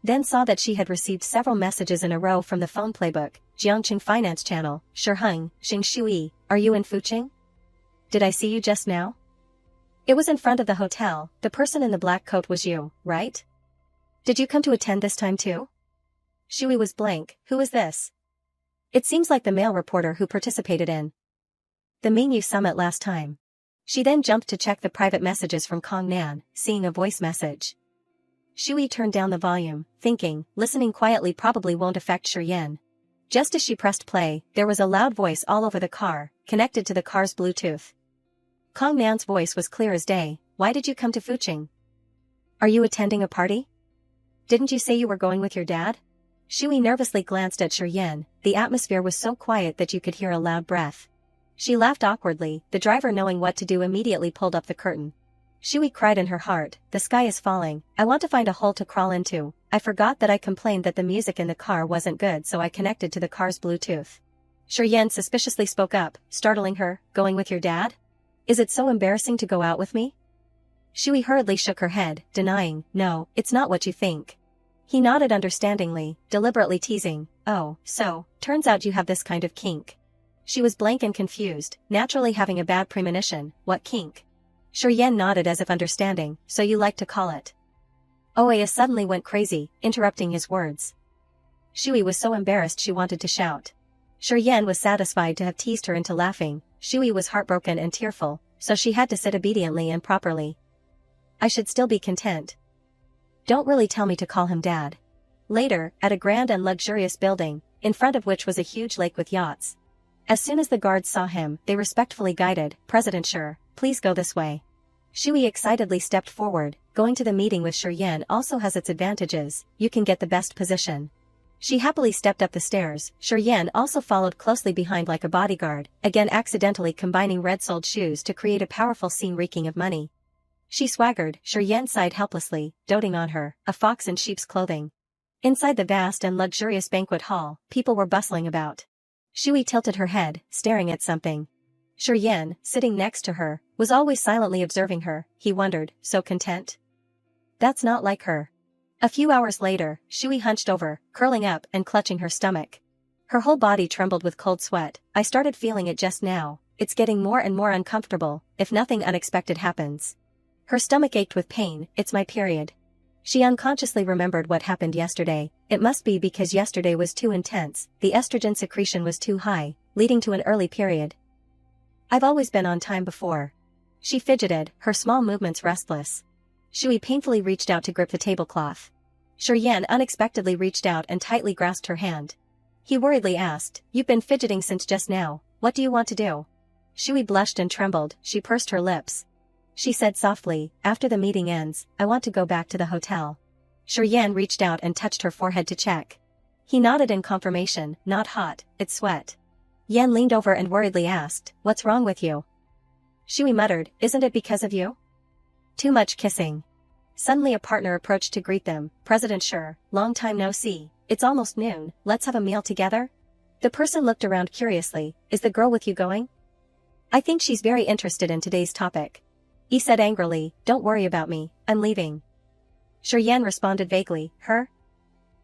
Then saw that she had received several messages in a row from the phone playbook. "Jiangqing Finance Channel, Shiheng, Xing Shui, are you in Fuqing? Did I see you just now? It was in front of the hotel. The person in the black coat was you, right? Did you come to attend this time too?" Shui was blank. Who is this? It seems like the male reporter who participated in the Mingyu summit last time. She then jumped to check the private messages from Kong Nan, seeing a voice message. Shui turned down the volume, thinking, listening quietly probably won't affect Shiryan. Just as she pressed play, there was a loud voice all over the car, connected to the car's Bluetooth. Kong Nan's voice was clear as day. "Why did you come to Fuqing? Are you attending a party? Didn't you say you were going with your dad?" Shui nervously glanced at Shiryan. The atmosphere was so quiet that you could hear a loud breath. She laughed awkwardly. The driver, knowing what to do, immediately pulled up the curtain. Shui cried in her heart, "The sky is falling. I want to find a hole to crawl into. I forgot that I complained that the music in the car wasn't good, so I connected to the car's Bluetooth." Shiryan suspiciously spoke up, startling her. "Going with your dad? Is it so embarrassing to go out with me?" Shui hurriedly shook her head, denying, "No, it's not what you think." He nodded understandingly, deliberately teasing, "Oh, so, turns out you have this kind of kink." She was blank and confused, naturally having a bad premonition. "What kink?" Shiryan nodded as if understanding. "So you like to call it." Oya suddenly went crazy, interrupting his words. Shui was so embarrassed she wanted to shout. Shiryan was satisfied to have teased her into laughing. Shui was heartbroken and tearful, so she had to sit obediently and properly. "I should still be content. Don't really tell me to call him dad." Later, at a grand and luxurious building, in front of which was a huge lake with yachts. As soon as the guards saw him, they respectfully guided, "President Shir, please go this way." Shui excitedly stepped forward. Going to the meeting with Shiryan also has its advantages, you can get the best position. She happily stepped up the stairs. Yan also followed closely behind like a bodyguard, again accidentally combining red-soled shoes to create a powerful scene reeking of money. She swaggered. Yan sighed helplessly, doting on her, a fox in sheep's clothing. Inside the vast and luxurious banquet hall, people were bustling about. Shui tilted her head, staring at something. Yan, sitting next to her, was always silently observing her. He wondered, so content? That's not like her. A few hours later, Shui hunched over, curling up and clutching her stomach. Her whole body trembled with cold sweat. I started feeling it just now. It's getting more and more uncomfortable, if nothing unexpected happens. Her stomach ached with pain. It's my period. She unconsciously remembered what happened yesterday. It must be because yesterday was too intense, the estrogen secretion was too high, leading to an early period. I've always been on time before. She fidgeted, her small movements restless. Shui painfully reached out to grip the tablecloth. Yan unexpectedly reached out and tightly grasped her hand. He worriedly asked, "You've been fidgeting since just now, what do you want to do?" Shui blushed and trembled. She pursed her lips. She said softly, "After the meeting ends, I want to go back to the hotel." Yan reached out and touched her forehead to check. He nodded in confirmation. "Not hot, it's sweat." Yan leaned over and worriedly asked, "What's wrong with you?" Shui muttered, "Isn't it because of you?" Too much kissing. Suddenly a partner approached to greet them. "President Sure, long time no see, it's almost noon, let's have a meal together?" The person looked around curiously. "Is the girl with you going?" "I think she's very interested in today's topic." He said angrily, "Don't worry about me, I'm leaving." Yan responded vaguely, "Her?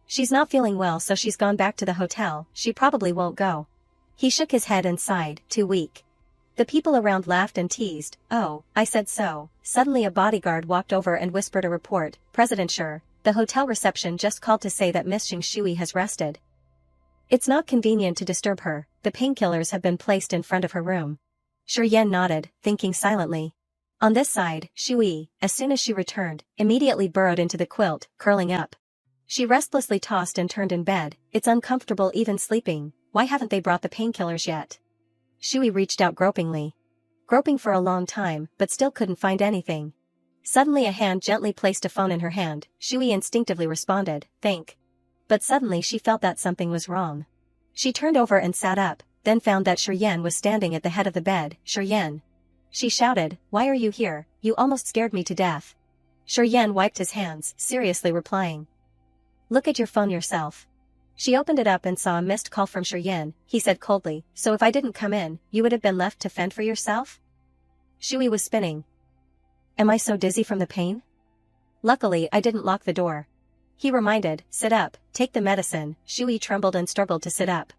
She's not feeling well so she's gone back to the hotel, she probably won't go." He shook his head and sighed, "Too weak." The people around laughed and teased, "Oh, I said so." Suddenly a bodyguard walked over and whispered a report, "President Sure, the hotel reception just called to say that Miss Shui has rested. It's not convenient to disturb her, the painkillers have been placed in front of her room." Yan nodded, thinking silently. On this side, Shui, as soon as she returned, immediately burrowed into the quilt, curling up. She restlessly tossed and turned in bed. "It's uncomfortable even sleeping, why haven't they brought the painkillers yet?" Shui reached out gropingly. Groping for a long time, but still couldn't find anything. Suddenly a hand gently placed a phone in her hand. Shui instinctively responded, "Thank." But suddenly she felt that something was wrong. She turned over and sat up, then found that Yan was standing at the head of the bed. "Yan." She shouted, "Why are you here? You almost scared me to death." Yan wiped his hands, seriously replying, "Look at your phone yourself." She opened it up and saw a missed call from Yan. He said coldly, "So if I didn't come in, you would have been left to fend for yourself?" Shui was spinning. "Am I so dizzy from the pain?" "Luckily I didn't lock the door." He reminded, "Sit up, take the medicine." Shui trembled and struggled to sit up.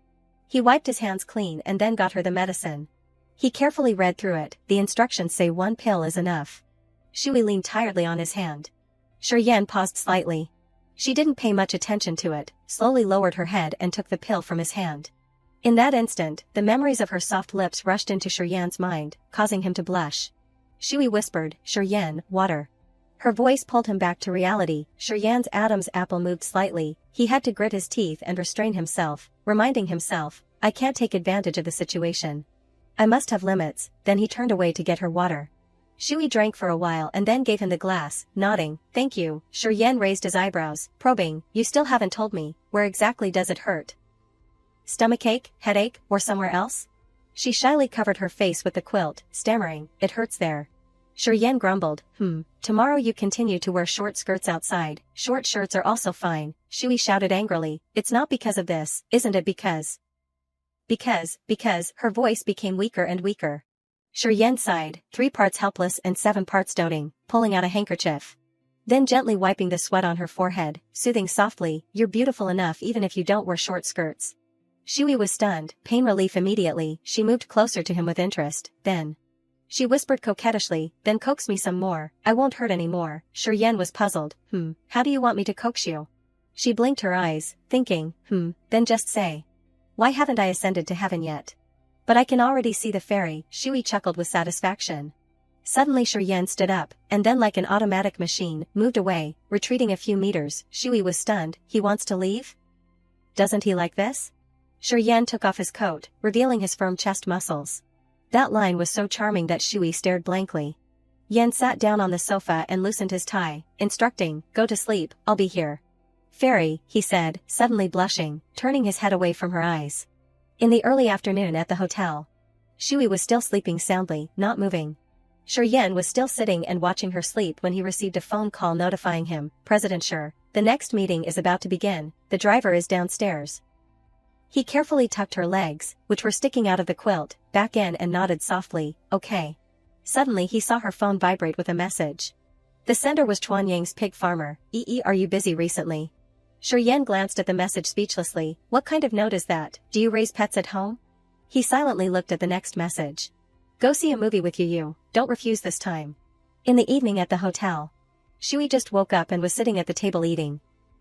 He wiped his hands clean and then got her the medicine. He carefully read through it. The instructions say 1 pill is enough. Shui leaned tiredly on his hand. Yan paused slightly. She didn't pay much attention to it, slowly lowered her head and took the pill from his hand. In that instant, the memories of her soft lips rushed into Yan's mind, causing him to blush. Shui whispered, "Yan, water." Her voice pulled him back to reality. Yan's Adam's apple moved slightly. He had to grit his teeth and restrain himself, reminding himself, "I can't take advantage of the situation. I must have limits." Then he turned away to get her water. Shui drank for a while and then gave him the glass, nodding, "Thank you." Yan raised his eyebrows, probing, "You still haven't told me, where exactly does it hurt? Stomachache, headache, or somewhere else?" She shyly covered her face with the quilt, stammering, "It hurts there." Yan grumbled, Tomorrow you continue to wear short skirts outside, short shirts are also fine." Shui shouted angrily, "It's not because of this, isn't it because?" Because, her voice became weaker and weaker. Yan sighed, 3 parts helpless and 7 parts doting, pulling out a handkerchief. Then gently wiping the sweat on her forehead, soothing softly, "You're beautiful enough even if you don't wear short skirts." Shui was stunned, pain relief immediately. She moved closer to him with interest, then. She whispered coquettishly, "Then coax me some more, I won't hurt any more." Yan was puzzled, How do you want me to coax you?" She blinked her eyes, thinking, Then just say. Why haven't I ascended to heaven yet? But I can already see the fairy." Shui chuckled with satisfaction. Suddenly Yan stood up, and then like an automatic machine, moved away, retreating a few meters. Shui was stunned. "He wants to leave? Doesn't he like this?" Yan took off his coat, revealing his firm chest muscles. That line was so charming that Shui stared blankly. Yan sat down on the sofa and loosened his tie, instructing, "Go to sleep, I'll be here." Fairy, he said, suddenly blushing, turning his head away from her eyes. In the early afternoon at the hotel. Shui was still sleeping soundly, not moving. Shuryen was still sitting and watching her sleep when he received a phone call notifying him, President Shur, the next meeting is about to begin, the driver is downstairs. He carefully tucked her legs, which were sticking out of the quilt, back in and nodded softly, okay. Suddenly he saw her phone vibrate with a message. The sender was Chuanyang's pig farmer. Are you busy recently? Shuryen glanced at the message speechlessly. What kind of note is that? Do you raise pets at home? He silently looked at the next message. Go see a movie with you, don't refuse this time. In the evening at the hotel. Shui just woke up and was sitting at the table eating.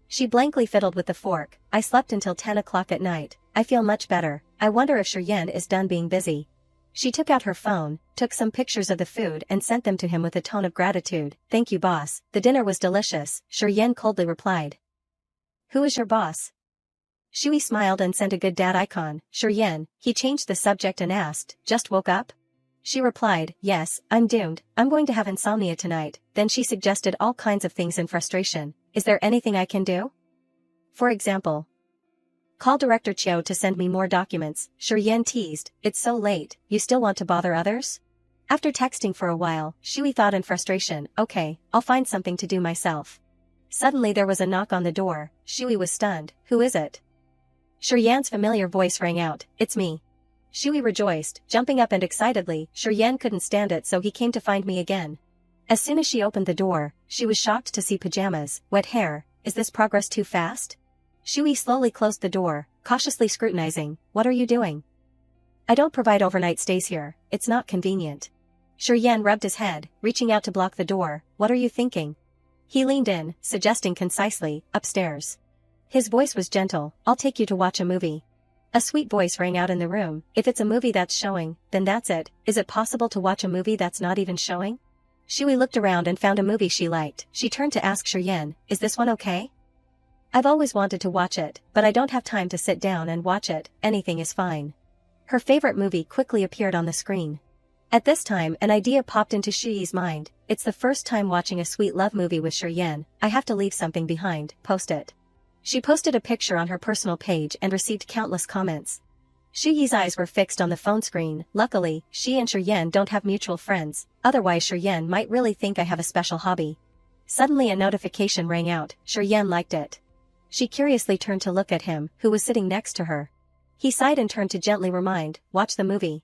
She blankly fiddled with the fork. I slept until 10 o'clock at night. I feel much better. I wonder if Shuryen is done being busy. She took out her phone, took some pictures of the food and sent them to him with a tone of gratitude. Thank you, boss. The dinner was delicious, Shuryen coldly replied. Who is your boss? Shui smiled and sent a good dad icon. Shuryen, he changed the subject and asked, just woke up? She replied, yes, I'm doomed, I'm going to have insomnia tonight. Then she suggested all kinds of things in frustration. Is there anything I can do? For example, call Director Chiu to send me more documents. Shuryen teased, it's so late, you still want to bother others? After texting for a while, Shui thought in frustration, okay, I'll find something to do myself. Suddenly there was a knock on the door. Shui was stunned. Who is it? Shuryen's familiar voice rang out, it's me. Shui rejoiced, jumping up and excitedly. Shuryen couldn't stand it, so he came to find me again. As soon as she opened the door, she was shocked to see pajamas, wet hair. Is this progress too fast? Shui slowly closed the door, cautiously scrutinizing. What are you doing? I don't provide overnight stays here, it's not convenient. Shuryen rubbed his head, reaching out to block the door. What are you thinking? He leaned in, suggesting concisely, upstairs. His voice was gentle, I'll take you to watch a movie. A sweet voice rang out in the room. If it's a movie that's showing, then that's it. Is it possible to watch a movie that's not even showing? Shui looked around and found a movie she liked. She turned to ask Shuryen, is this one okay? I've always wanted to watch it, but I don't have time to sit down and watch it. Anything is fine. Her favorite movie quickly appeared on the screen. At this time an idea popped into Shui's mind. It's the first time watching a sweet love movie with Shuryen. I have to leave something behind, post it. She posted a picture on her personal page and received countless comments. Shui's eyes were fixed on the phone screen. Luckily, she and Shuryen don't have mutual friends, otherwise Shuryen might really think I have a special hobby. Suddenly a notification rang out. Shuryen liked it. She curiously turned to look at him, who was sitting next to her. He sighed and turned to gently remind, watch the movie.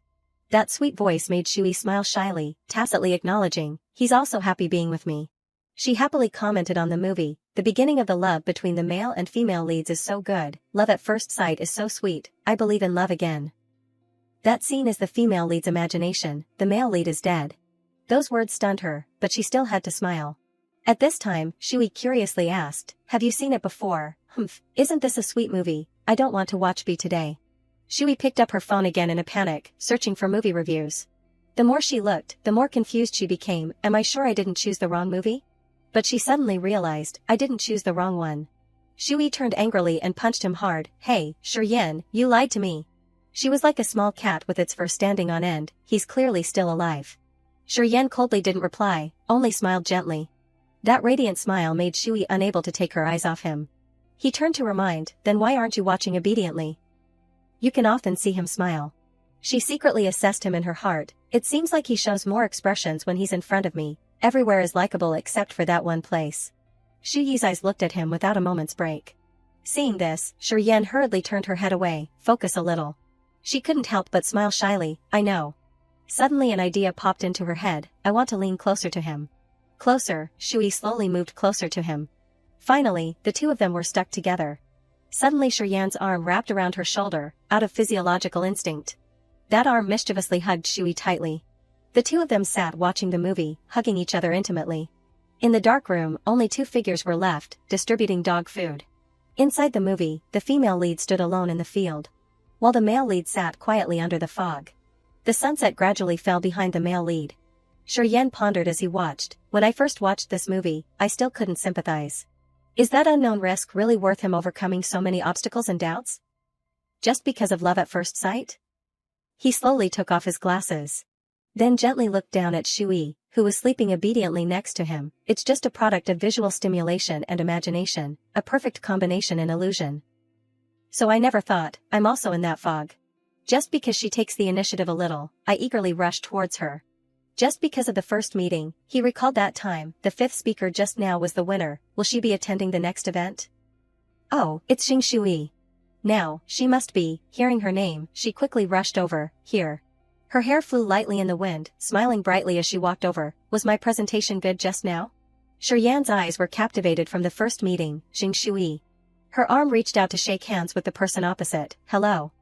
That sweet voice made Shui smile shyly, tacitly acknowledging, he's also happy being with me. She happily commented on the movie. The beginning of the love between the male and female leads is so good. Love at first sight is so sweet. I believe in love again. That scene is the female lead's imagination. The male lead is dead. Those words stunned her, but she still had to smile. At this time, Shui curiously asked, have you seen it before? Humph, isn't this a sweet movie? I don't want to watch B today. Shui picked up her phone again in a panic, searching for movie reviews. The more she looked, the more confused she became. Am I sure I didn't choose the wrong movie? But she suddenly realized, I didn't choose the wrong one. Shui turned angrily and punched him hard. Hey, Shuryen, you lied to me. She was like a small cat with its fur standing on end. He's clearly still alive. Shuryen coldly didn't reply, only smiled gently. That radiant smile made Shui unable to take her eyes off him. He turned to remind, then why aren't you watching obediently? You can often see him smile. She secretly assessed him in her heart. It seems like he shows more expressions when he's in front of me. Everywhere is likable except for that one place. Shui's eyes looked at him without a moment's break. Seeing this, Shuryen hurriedly turned her head away. Focus a little. She couldn't help but smile shyly. I know. Suddenly an idea popped into her head. I want to lean closer to him. Closer. Shui slowly moved closer to him. Finally, the two of them were stuck together. Suddenly Shuryen's arm wrapped around her shoulder, out of physiological instinct. That arm mischievously hugged Shui tightly. The two of them sat watching the movie, hugging each other intimately. In the dark room, only two figures were left, distributing dog food. Inside the movie, the female lead stood alone in the field, while the male lead sat quietly under the fog. The sunset gradually fell behind the male lead. Shuryen pondered as he watched. When I first watched this movie, I still couldn't sympathize. Is that unknown risk really worth him overcoming so many obstacles and doubts? Just because of love at first sight? He slowly took off his glasses. Then gently looked down at Shui, who was sleeping obediently next to him. It's just a product of visual stimulation and imagination, a perfect combination in illusion. So I never thought, I'm also in that fog. Just because she takes the initiative a little, I eagerly rush towards her. Just because of the first meeting, he recalled that time, the fifth speaker just now was the winner. Will she be attending the next event? Oh, it's Xing Shui. Now, she must be. Hearing her name, she quickly rushed over. Here. Her hair flew lightly in the wind, smiling brightly as she walked over. Was my presentation good just now? Yan's eyes were captivated from the first meeting. Xing Shui. Her arm reached out to shake hands with the person opposite. Hello.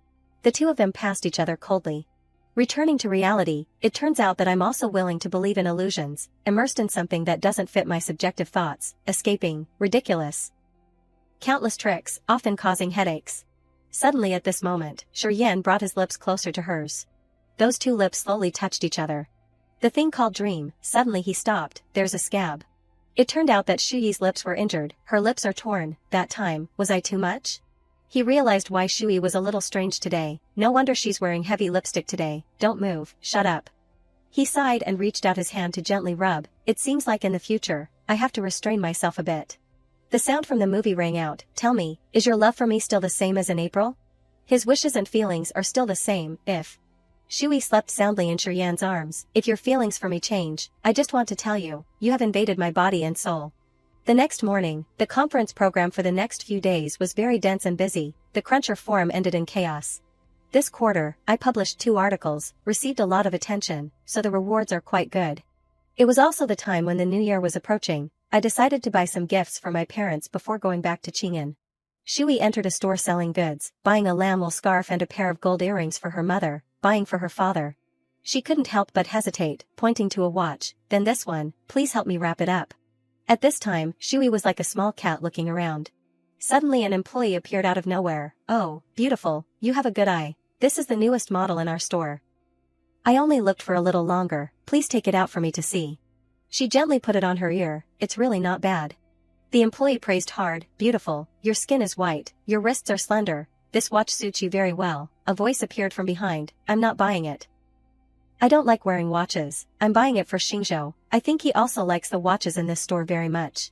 The two of them passed each other coldly. Returning to reality, it turns out that I'm also willing to believe in illusions, immersed in something that doesn't fit my subjective thoughts, escaping, ridiculous. Countless tricks, often causing headaches. Suddenly at this moment, Yan brought his lips closer to hers. Those two lips slowly touched each other. The thing called dream. Suddenly he stopped. There's a scab. It turned out that Shuyi's lips were injured. Her lips are torn. That time, was I too much? He realized why Shui was a little strange today. No wonder she's wearing heavy lipstick today. Don't move, shut up. He sighed and reached out his hand to gently rub. It seems like in the future, I have to restrain myself a bit. The sound from the movie rang out. Tell me, is your love for me still the same as in April? His wishes and feelings are still the same, if. Shui slept soundly in Yan's arms. If your feelings for me change, I just want to tell you, you have invaded my body and soul. The next morning, the conference program for the next few days was very dense and busy. The Cruncher forum ended in chaos. This quarter, I published 2 articles, received a lot of attention, so the rewards are quite good. It was also the time when the new year was approaching. I decided to buy some gifts for my parents before going back to Qing'an. Shui entered a store selling goods, buying a lamb wool scarf and a pair of gold earrings for her mother, buying for her father. She couldn't help but hesitate, pointing to a watch. Then this one, please help me wrap it up. At this time, Shui was like a small cat looking around. Suddenly an employee appeared out of nowhere. Oh, beautiful, you have a good eye. This is the newest model in our store. I only looked for a little longer, please take it out for me to see. She gently put it on her ear. It's really not bad. The employee praised hard. Beautiful, your skin is white, your wrists are slender, this watch suits you very well. A voice appeared from behind. I'm not buying it. I don't like wearing watches, I'm buying it for Xingzhou. I think he also likes the watches in this store very much.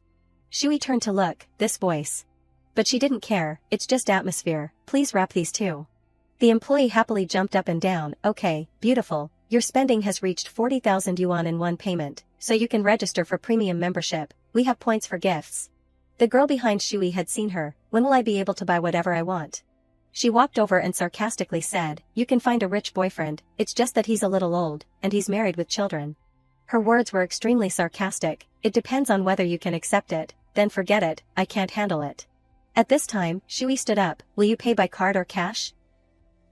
Shui turned to look, this voice. But she didn't care, it's just atmosphere, please wrap these too. The employee happily jumped up and down. Okay, beautiful, your spending has reached 40,000 yuan in one payment, so you can register for premium membership, we have points for gifts. The girl behind Shui had seen her. When will I be able to buy whatever I want? She walked over and sarcastically said, you can find a rich boyfriend, it's just that he's a little old, and he's married with children. Her words were extremely sarcastic. It depends on whether you can accept it, then forget it, I can't handle it. At this time, Shui stood up. Will you pay by card or cash?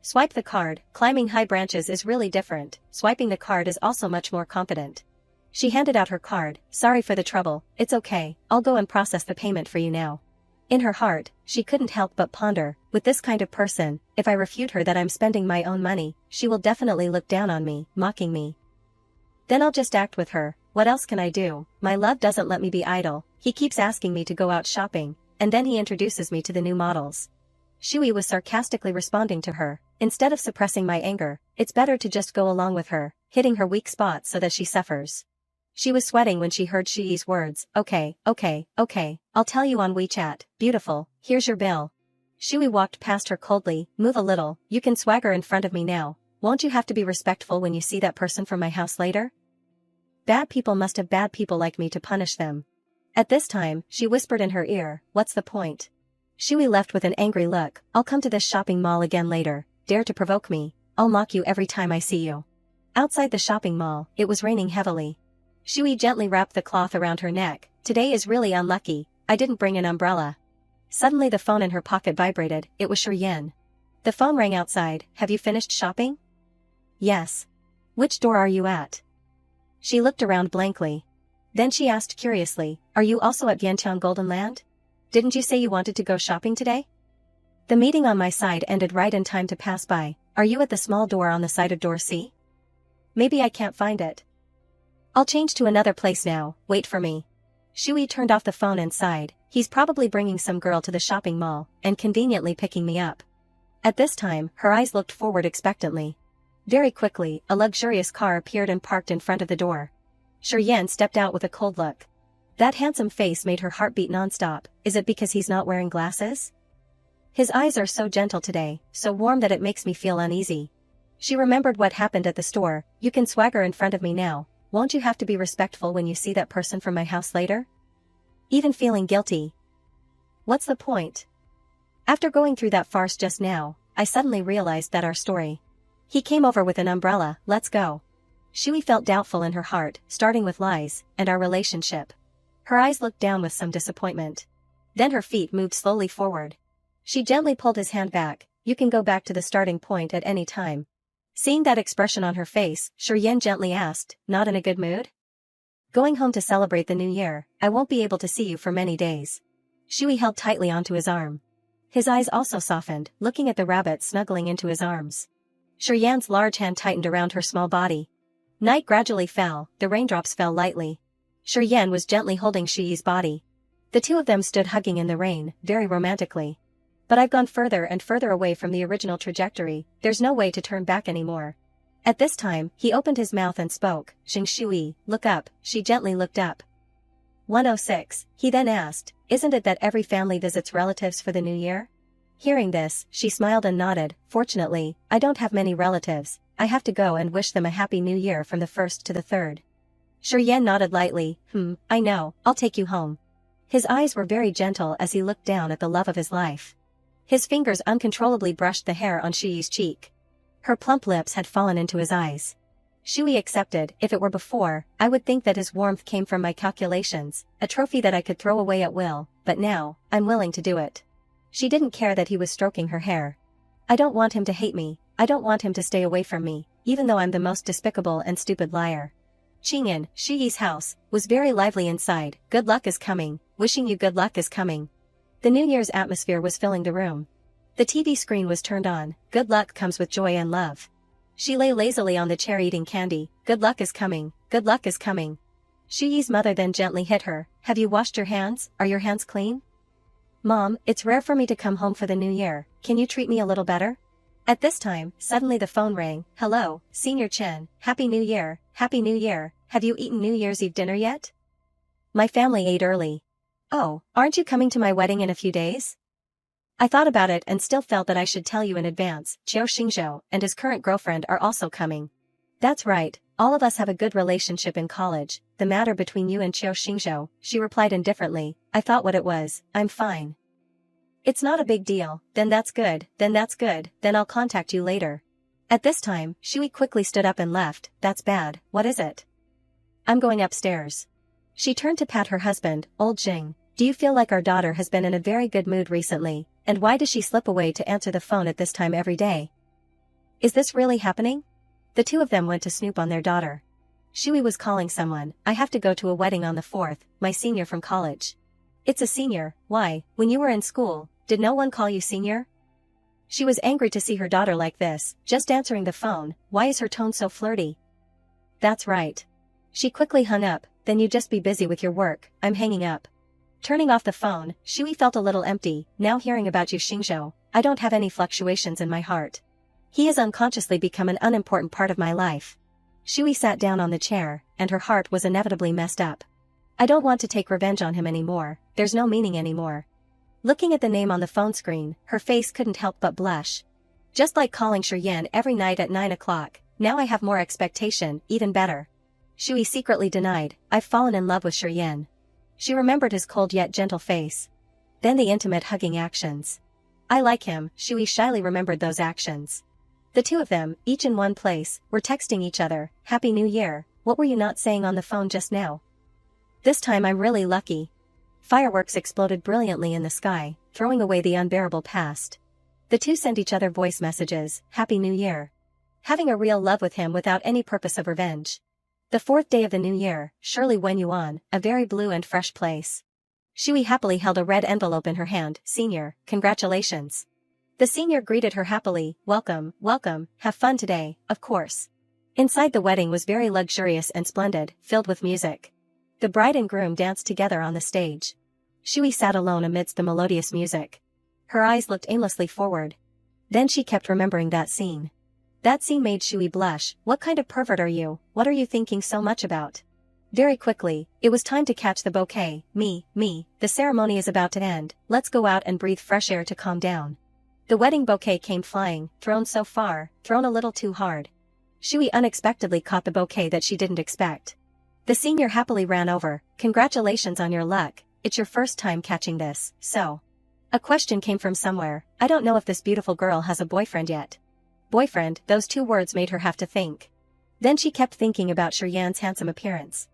Swipe the card. Climbing high branches is really different. Swiping the card is also much more confident. She handed out her card. Sorry for the trouble, it's okay, I'll go and process the payment for you now. In her heart, she couldn't help but ponder, with this kind of person, if I refute her that I'm spending my own money, she will definitely look down on me, mocking me. Then I'll just act with her. What else can I do? My love doesn't let me be idle, he keeps asking me to go out shopping, and then he introduces me to the new models. Shui was sarcastically responding to her. Instead of suppressing my anger, it's better to just go along with her, hitting her weak spot so that she suffers. She was sweating when she heard Shui's words. Okay, I'll tell you on WeChat. Beautiful, here's your bill. Shui walked past her coldly. Move a little, you can swagger in front of me now. Won't you have to be respectful when you see that person from my house later? Bad people must have bad people like me to punish them. At this time, she whispered in her ear, what's the point? Shui left with an angry look. I'll come to this shopping mall again later. Dare to provoke me, I'll mock you every time I see you. Outside the shopping mall, it was raining heavily. Shui gently wrapped the cloth around her neck. Today is really unlucky, I didn't bring an umbrella. Suddenly the phone in her pocket vibrated. It was Yan. The phone rang outside. Have you finished shopping? Yes. Which door are you at? She looked around blankly. Then she asked curiously, are you also at Vientiane Golden Land? Didn't you say you wanted to go shopping today? The meeting on my side ended right in time to pass by. Are you at the small door on the side of door C? Maybe I can't find it. I'll change to another place now, wait for me. Shui turned off the phone and sighed. He's probably bringing some girl to the shopping mall, and conveniently picking me up. At this time, her eyes looked forward expectantly. Very quickly, a luxurious car appeared and parked in front of the door. Yan stepped out with a cold look. That handsome face made her heart beat nonstop. Is it because he's not wearing glasses? His eyes are so gentle today, so warm that it makes me feel uneasy. She remembered what happened at the store. You can swagger in front of me now, won't you have to be respectful when you see that person from my house later? Even feeling guilty. What's the point? After going through that farce just now, I suddenly realized that our story. He came over with an umbrella, let's go. Shui felt doubtful in her heart, starting with lies, and our relationship. Her eyes looked down with some disappointment. Then her feet moved slowly forward. She gently pulled his hand back. You can go back to the starting point at any time. Seeing that expression on her face, Yan gently asked, not in a good mood? Going home to celebrate the new year, I won't be able to see you for many days. Shui held tightly onto his arm. His eyes also softened, looking at the rabbit snuggling into his arms. Yan's large hand tightened around her small body. Night gradually fell, the raindrops fell lightly. Yan was gently holding Shui's body. The two of them stood hugging in the rain, very romantically. But I've gone further and further away from the original trajectory, there's no way to turn back anymore. At this time, he opened his mouth and spoke, Shui, look up. She gently looked up. 106, he then asked, isn't it that every family visits relatives for the new year? Hearing this, she smiled and nodded, fortunately, I don't have many relatives, I have to go and wish them a happy new year from the 1st to the 3rd. Yan nodded lightly, I know, I'll take you home. His eyes were very gentle as he looked down at the love of his life. His fingers uncontrollably brushed the hair on Shui's cheek. Her plump lips had fallen into his eyes. Shui accepted. If it were before, I would think that his warmth came from my calculations, a trophy that I could throw away at will, but now, I'm willing to do it. She didn't care that he was stroking her hair. I don't want him to hate me, I don't want him to stay away from me, even though I'm the most despicable and stupid liar. Qingyan, Shui's house, was very lively inside. Good luck is coming, wishing you good luck is coming. The New Year's atmosphere was filling the room. The TV screen was turned on. Good luck comes with joy and love. She lay lazily on the chair eating candy. Good luck is coming, good luck is coming. Shui's mother then gently hit her. Have you washed your hands? Are your hands clean? Mom, it's rare for me to come home for the new year. Can you treat me a little better? At this time, suddenly the phone rang. Hello, Senior Chen. Happy New Year, Happy New Year. Have you eaten New Year's Eve dinner yet? My family ate early. Oh, aren't you coming to my wedding in a few days? I thought about it and still felt that I should tell you in advance. Qiao Xingzhou and his current girlfriend are also coming. That's right, all of us have a good relationship in college. The matter between you and Qiao Xingzhou, she replied indifferently. I thought what it was. I'm fine. It's not a big deal. Then that's good, then I'll contact you later. At this time, Shui quickly stood up and left. That's bad. What is it? I'm going upstairs. She turned to pat her husband. Old Jing, do you feel like our daughter has been in a very good mood recently, and why does she slip away to answer the phone at this time every day? Is this really happening? The two of them went to snoop on their daughter. Shui was calling someone. I have to go to a wedding on the 4th, my senior from college. It's a senior. Why, when you were in school, did no one call you senior? She was angry to see her daughter like this, just answering the phone. Why is her tone so flirty? That's right. She quickly hung up. Then you just be busy with your work, I'm hanging up. Turning off the phone, Shui felt a little empty. Now hearing about you Xingzhou, I don't have any fluctuations in my heart. He has unconsciously become an unimportant part of my life. Shui sat down on the chair, and her heart was inevitably messed up. I don't want to take revenge on him anymore, there's no meaning anymore. Looking at the name on the phone screen, her face couldn't help but blush. Just like calling Yan every night at 9 o'clock, now I have more expectation, even better. Shui secretly denied, I've fallen in love with Yan. She remembered his cold yet gentle face. Then the intimate hugging actions. I like him, Shui shyly remembered those actions. The two of them, each in one place, were texting each other. Happy New Year, what were you not saying on the phone just now? This time I'm really lucky. Fireworks exploded brilliantly in the sky, throwing away the unbearable past. The two sent each other voice messages. Happy New Year. Having a real love with him without any purpose of revenge. The 4th day of the new year, Shirley Wen Yuan, a very blue and fresh place. Shui happily held a red envelope in her hand. Senior, congratulations. The senior greeted her happily. Welcome, welcome, have fun today, of course. Inside the wedding was very luxurious and splendid, filled with music. The bride and groom danced together on the stage. Shui sat alone amidst the melodious music. Her eyes looked aimlessly forward. Then she kept remembering that scene. That scene made Shui blush. What kind of pervert are you? What are you thinking so much about? Very quickly, it was time to catch the bouquet. Me, the ceremony is about to end, let's go out and breathe fresh air to calm down. The wedding bouquet came flying, thrown so far, thrown a little too hard. Shui unexpectedly caught the bouquet that she didn't expect. The senior happily ran over, congratulations on your luck, it's your first time catching this, so. A question came from somewhere, I don't know if this beautiful girl has a boyfriend yet. Boyfriend, those two words made her have to think. Then she kept thinking about Shiryan's handsome appearance.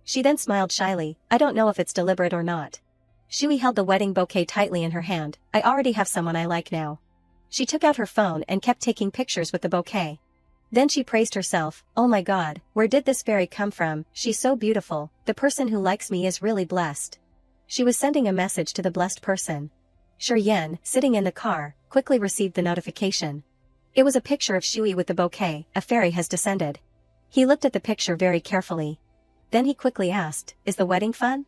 She then smiled shyly, I don't know if it's deliberate or not. Shui held the wedding bouquet tightly in her hand, I already have someone I like now. She took out her phone and kept taking pictures with the bouquet. Then she praised herself, oh my god, where did this fairy come from, she's so beautiful, the person who likes me is really blessed. She was sending a message to the blessed person. Shiryan, sitting in the car, quickly received the notification. It was a picture of Shui with the bouquet, a fairy has descended. He looked at the picture very carefully. Then he quickly asked, is the wedding fun?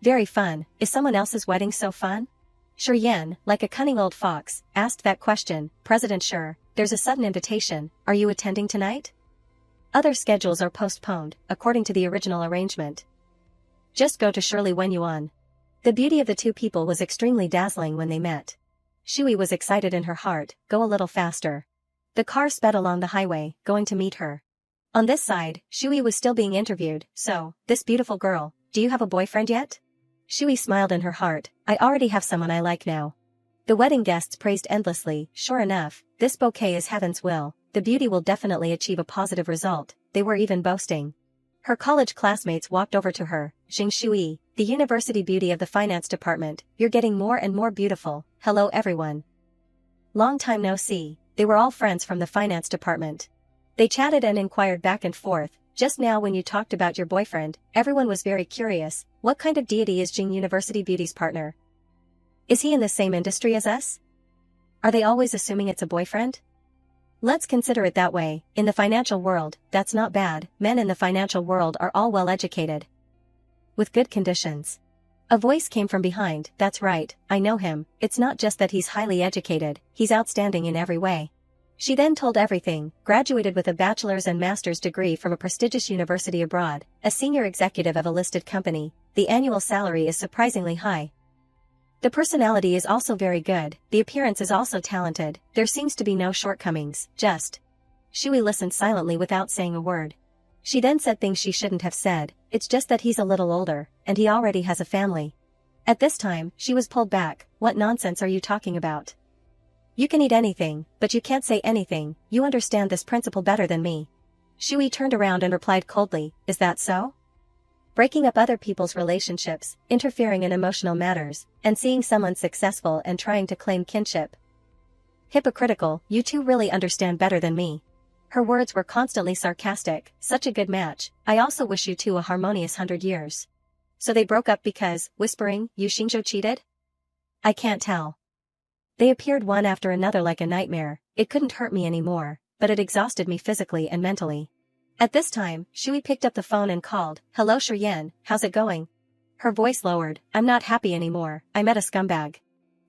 Very fun, is someone else's wedding so fun? Shiryan, like a cunning old fox, asked that question, President Sure, there's a sudden invitation, are you attending tonight? Other schedules are postponed, according to the original arrangement. Just go to Shirley when you on. The beauty of the two people was extremely dazzling when they met. Shui was excited in her heart, go a little faster. The car sped along the highway, going to meet her. On this side, Shui was still being interviewed, so, this beautiful girl, do you have a boyfriend yet? Shui smiled in her heart, I already have someone I like now. The wedding guests praised endlessly, sure enough, this bouquet is heaven's will, the beauty will definitely achieve a positive result, they were even boasting. Her college classmates walked over to her, Xing Shui, the university beauty of the finance department, you're getting more and more beautiful, hello everyone. Long time no see, they were all friends from the finance department. They chatted and inquired back and forth, just now when you talked about your boyfriend, everyone was very curious, what kind of deity is Jing University Beauty's partner? Is he in the same industry as us? Are they always assuming it's a boyfriend? Let's consider it that way, in the financial world, that's not bad, men in the financial world are all well educated. With good conditions. A voice came from behind, that's right, I know him, it's not just that he's highly educated, he's outstanding in every way. She then told everything, graduated with a bachelor's and master's degree from a prestigious university abroad, a senior executive of a listed company, the annual salary is surprisingly high. The personality is also very good, the appearance is also talented, there seems to be no shortcomings, just. Shui listened silently without saying a word. She then said things she shouldn't have said, it's just that he's a little older, and he already has a family. At this time, she was pulled back, what nonsense are you talking about? You can eat anything, but you can't say anything, you understand this principle better than me. Shui turned around and replied coldly, is that so? Breaking up other people's relationships, interfering in emotional matters, and seeing someone successful and trying to claim kinship. Hypocritical, you two really understand better than me. Her words were constantly sarcastic, such a good match, I also wish you two a harmonious 100 years. So they broke up because, whispering, you Xingzhou cheated? I can't tell. They appeared one after another like a nightmare, it couldn't hurt me anymore, but it exhausted me physically and mentally. At this time, Shui picked up the phone and called, hello Shiryan, how's it going? Her voice lowered, I'm not happy anymore, I met a scumbag.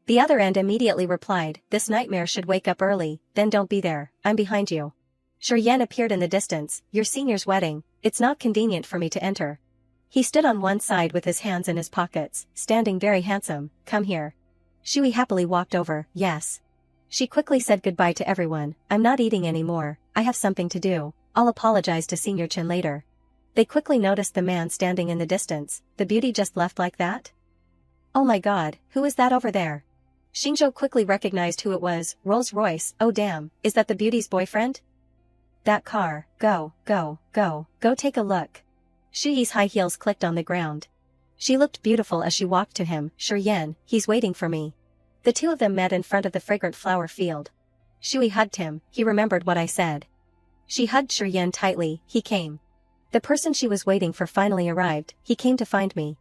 The other end immediately replied, this nightmare should wake up early, then don't be there, I'm behind you. Shiryan appeared in the distance, your senior's wedding, it's not convenient for me to enter. He stood on one side with his hands in his pockets, standing very handsome, come here. Shui happily walked over, yes. She quickly said goodbye to everyone, I'm not eating anymore, I have something to do, I'll apologize to Senior Chen later. They quickly noticed the man standing in the distance, the beauty just left like that? Oh my god, who is that over there? Xingzhou quickly recognized who it was, Rolls-Royce, oh damn, is that the beauty's boyfriend? That car, go take a look. Shuyi's high heels clicked on the ground. She looked beautiful as she walked to him, Shiryan, he's waiting for me. The two of them met in front of the fragrant flower field. Shui hugged him, he remembered what I said. She hugged Shiryan tightly, he came. The person she was waiting for finally arrived, he came to find me.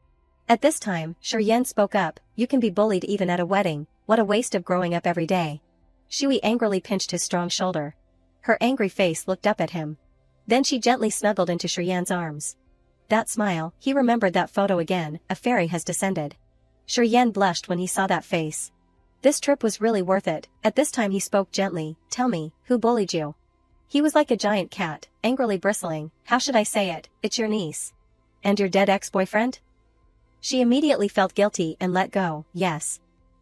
At this time, Shiryan spoke up, you can be bullied even at a wedding, what a waste of growing up every day. Shui angrily pinched his strong shoulder. Her angry face looked up at him. Then she gently snuggled into Shiryan's arms. That smile, he remembered that photo again, a fairy has descended. Shiryan blushed when he saw that face. This trip was really worth it, at this time he spoke gently, tell me, who bullied you? He was like a giant cat, angrily bristling, how should I say it, it's your niece. And your dead ex-boyfriend? She immediately felt guilty and let go. Yes.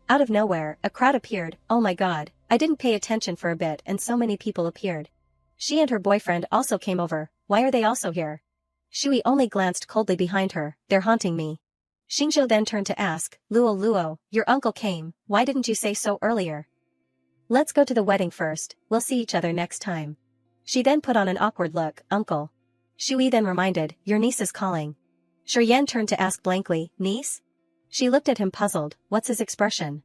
Out of nowhere, a crowd appeared. Oh my god, I didn't pay attention for a bit and so many people appeared. She and her boyfriend also came over. Why are they also here? Shui only glanced coldly behind her. They're haunting me. Xingzhou then turned to ask, Luo, your uncle came, why didn't you say so earlier? Let's go to the wedding first, we'll see each other next time. She then put on an awkward look. Uncle. Shui then reminded, your niece is calling. Shuryan turned to ask blankly, niece? She looked at him puzzled. What's his expression?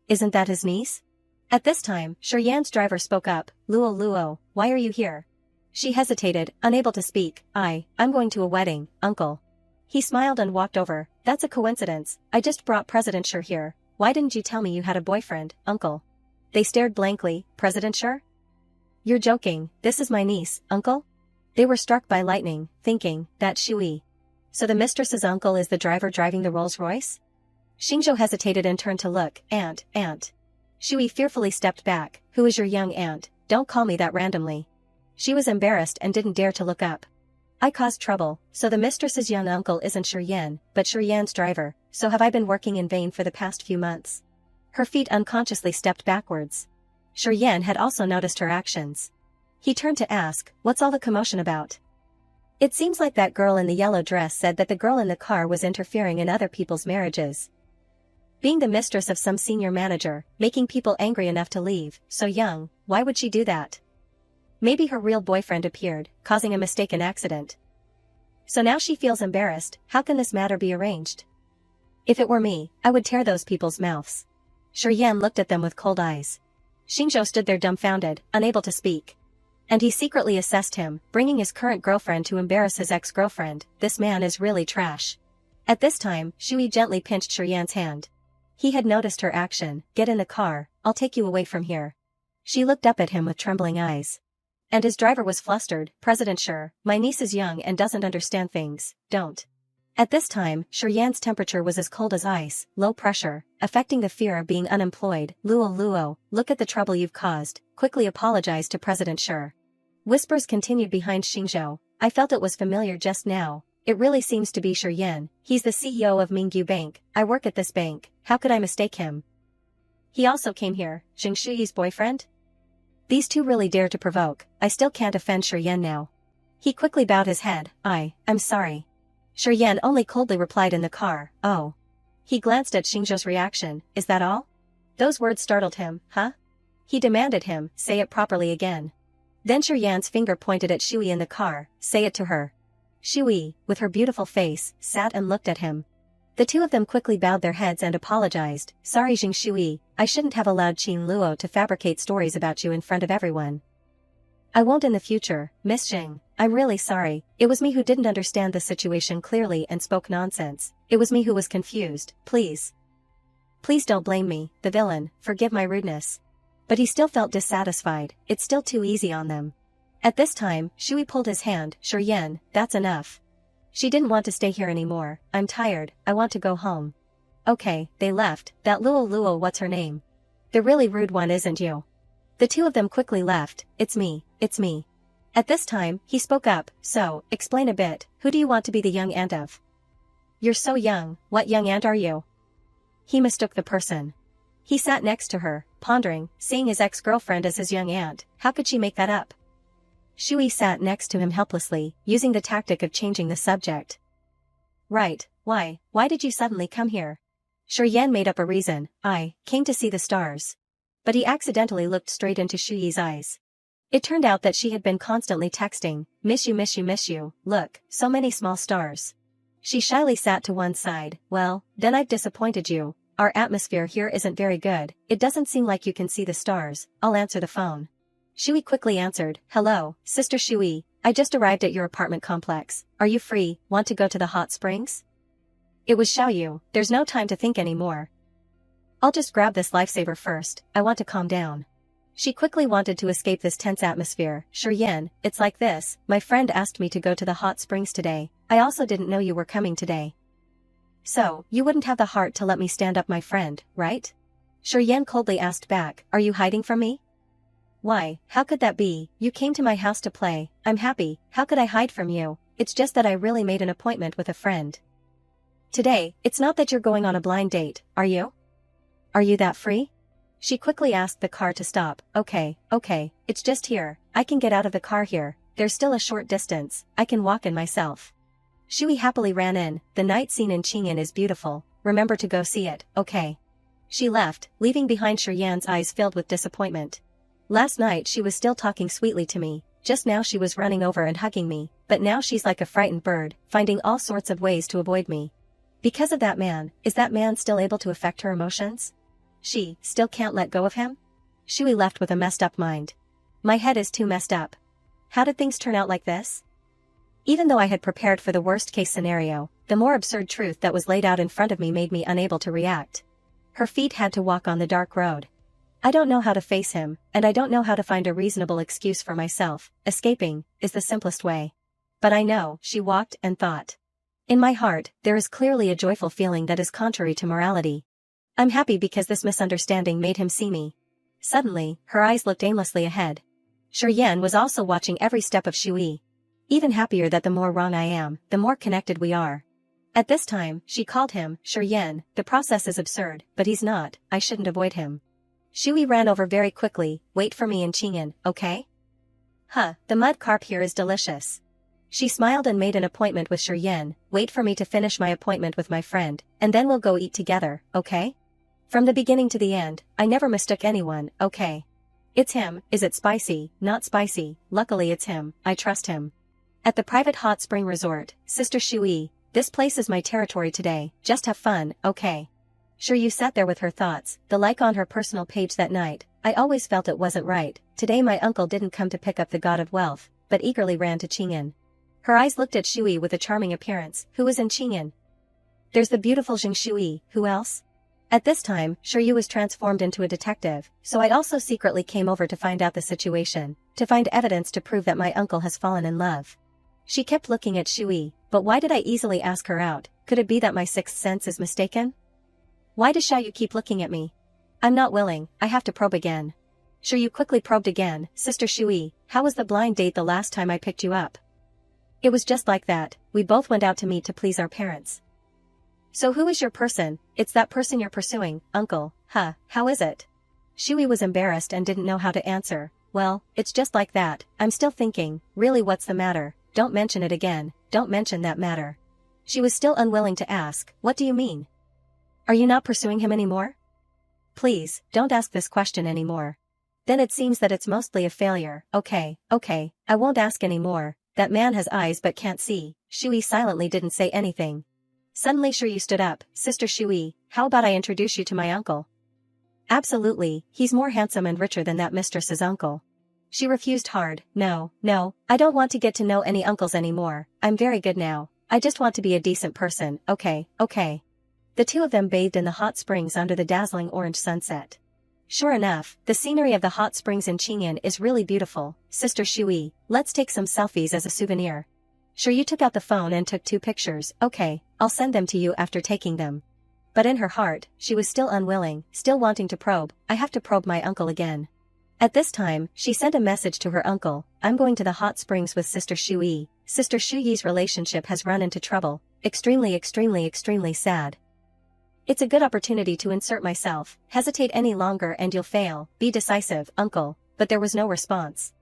Isn't that his niece? At this time, Shuryan's driver spoke up. Luo, why are you here? She hesitated, unable to speak. I'm going to a wedding, uncle. He smiled and walked over. That's a coincidence, I just brought President Shur here. Why didn't you tell me you had a boyfriend, uncle? They stared blankly. President Shur? You're joking, this is my niece, uncle? They were struck by lightning, thinking, that's Shui. So the mistress's uncle is the driver driving the Rolls-Royce? Xingzhou hesitated and turned to look. Aunt. Shui fearfully stepped back. Who is your young aunt? Don't call me that randomly. She was embarrassed and didn't dare to look up. I caused trouble, so the mistress's young uncle isn't Shuryan, but Shuryan's driver, so have I been working in vain for the past few months? Her feet unconsciously stepped backwards. Shuryan had also noticed her actions. He turned to ask, what's all the commotion about? It seems like that girl in the yellow dress said that the girl in the car was interfering in other people's marriages. Being the mistress of some senior manager, making people angry enough to leave, so young, why would she do that? Maybe her real boyfriend appeared, causing a mistaken accident. So now she feels embarrassed. How can this matter be arranged? If it were me, I would tear those people's mouths. Shuryan looked at them with cold eyes. Xingzhou stood there dumbfounded, unable to speak. And he secretly assessed him, bringing his current girlfriend to embarrass his ex-girlfriend. This man is really trash. At this time, Shui gently pinched Shuryan's hand. He had noticed her action. Get in the car, I'll take you away from here. She looked up at him with trembling eyes. And his driver was flustered. President Shur, my niece is young and doesn't understand things, don't. At this time, Shuryan's temperature was as cold as ice, low pressure, affecting the fear of being unemployed. Luo, look at the trouble you've caused, quickly apologize to President Shur. Whispers continued behind Xingzhou. I felt it was familiar just now. It really seems to be Shuryan. He's the CEO of Mingyu Bank. I work at this bank. How could I mistake him? He also came here. Zheng Shuyi's boyfriend? These two really dare to provoke. I still can't offend Shuryan now. He quickly bowed his head. I'm sorry. Shuryan only coldly replied in the car. Oh. He glanced at Xingzhou's reaction. Is that all? Those words startled him. Huh? He demanded him. Say it properly again. Then Shuryan's finger pointed at Shui in the car. Say it to her. Shui, with her beautiful face, sat and looked at him. The two of them quickly bowed their heads and apologized. Sorry Zheng Shui, I shouldn't have allowed Qin Luo to fabricate stories about you in front of everyone. I won't in the future, Miss Zheng. I'm really sorry. It was me who didn't understand the situation clearly and spoke nonsense. It was me who was confused. Please don't blame me, the villain, forgive my rudeness. But he still felt dissatisfied. It's still too easy on them. At this time, Shui pulled his hand. Shuryan, that's enough. She didn't want to stay here anymore. I'm tired, I want to go home. Okay, they left. That Luo, what's her name? The really rude one isn't you. The two of them quickly left. It's me. At this time, he spoke up. So, explain a bit, who do you want to be the young aunt of? You're so young, what young aunt are you? He mistook the person. He sat next to her, pondering, seeing his ex-girlfriend as his young aunt. How could she make that up? Shui sat next to him helplessly, using the tactic of changing the subject. Right, why did you suddenly come here? Shuryan made up a reason. I came to see the stars. But he accidentally looked straight into Shui's eyes. It turned out that she had been constantly texting, miss you, look, so many small stars. She shyly sat to one side. Well, then I've disappointed you. Our atmosphere here isn't very good. It doesn't seem like you can see the stars. I'll answer the phone. Shui quickly answered. Hello, Sister Shui, I just arrived at your apartment complex. Are you free? Want to go to the hot springs? It was Xiaoyu. There's no time to think anymore. I'll just grab this lifesaver first. I want to calm down. She quickly wanted to escape this tense atmosphere. Shuryan, it's like this. My friend asked me to go to the hot springs today. I also didn't know you were coming today. So, you wouldn't have the heart to let me stand up my friend, right? Shuryan coldly asked back. Are you hiding from me? Why, how could that be? You came to my house to play. I'm happy. How could I hide from you? it's just that I really made an appointment with a friend. Today, it's not that you're going on a blind date, are you? Are you that free? She quickly asked the car to stop. Okay, it's just here, I can get out of the car here, there's still a short distance, I can walk in myself. Shui happily ran in. The night scene in Qingyan is beautiful, remember to go see it, okay? She left, leaving behind Shiyan's eyes filled with disappointment. Last night she was still talking sweetly to me, just now she was running over and hugging me, but now she's like a frightened bird, finding all sorts of ways to avoid me. Because of that man, is that man still able to affect her emotions? She still can't let go of him? Shui left with a messed up mind. My head is too messed up. How did things turn out like this? Even though I had prepared for the worst-case scenario, the more absurd truth that was laid out in front of me made me unable to react. Her feet had to walk on the dark road. I don't know how to face him, and I don't know how to find a reasonable excuse for myself. Escaping is the simplest way. But I know, she walked and thought. In my heart, there is clearly a joyful feeling that is contrary to morality. I'm happy because this misunderstanding made him see me. Suddenly, her eyes looked aimlessly ahead. Shiyan was also watching every step of Shui. Even happier that the more wrong I am, the more connected we are. At this time, she called him, Shiyan, the process is absurd, but he's not, I shouldn't avoid him. Shui ran over very quickly, wait for me in Qingyan, okay? The mud carp here is delicious. She smiled and made an appointment with Shiyan, wait for me to finish my appointment with my friend, and then we'll go eat together, okay? From the beginning to the end, I never mistook anyone, okay? It's him, is it spicy, not spicy, luckily it's him, I trust him. At the private hot spring resort, Sister Shui, this place is my territory today, just have fun, okay? Sure, you sat there with her thoughts, the like on her personal page that night. I always felt it wasn't right. Today my uncle didn't come to pick up the god of wealth, but eagerly ran to Qingyan. Her eyes looked at Shui with a charming appearance. Who is in Qingyan? There's the beautiful Jing Shui, who else? At this time, Shiryu was transformed into a detective, so I also secretly came over to find out the situation, to find evidence to prove that my uncle has fallen in love. She kept looking at Shui, but why did I easily ask her out? Could it be that my sixth sense is mistaken? Why does Xiaoyu keep looking at me? I'm not willing, I have to probe again. Shiryu quickly probed again. Sister Shui, how was the blind date the last time I picked you up? It was just like that, we both went out to meet to please our parents. So who is your person? It's that person you're pursuing, uncle, how is it? Shui was embarrassed and didn't know how to answer. Well, it's just like that, I'm still thinking, really what's the matter? Don't mention it again, don't mention that matter. She was still unwilling to ask, what do you mean? Are you not pursuing him anymore? Please, don't ask this question anymore. Then it seems that it's mostly a failure. Okay, I won't ask anymore. That man has eyes but can't see. Shui silently didn't say anything. Suddenly Shiryu stood up. Sister Shui, how about I introduce you to my uncle? Absolutely, he's more handsome and richer than that mistress's uncle. She refused hard. No, I don't want to get to know any uncles anymore. I'm very good now. I just want to be a decent person. Okay. The two of them bathed in the hot springs under the dazzling orange sunset. Sure enough, the scenery of the hot springs in Qingyan is really beautiful. Sister Shui, let's take some selfies as a souvenir. Shiryu took out the phone and took 2 pictures. Okay, I'll send them to you after taking them. But in her heart, she was still unwilling, still wanting to probe. I have to probe my uncle again. At this time, she sent a message to her uncle. I'm going to the hot springs with Sister Shui. Sister Shuyi's relationship has run into trouble. Extremely sad. It's a good opportunity to insert myself. Hesitate any longer and you'll fail. Be decisive, uncle. But there was no response.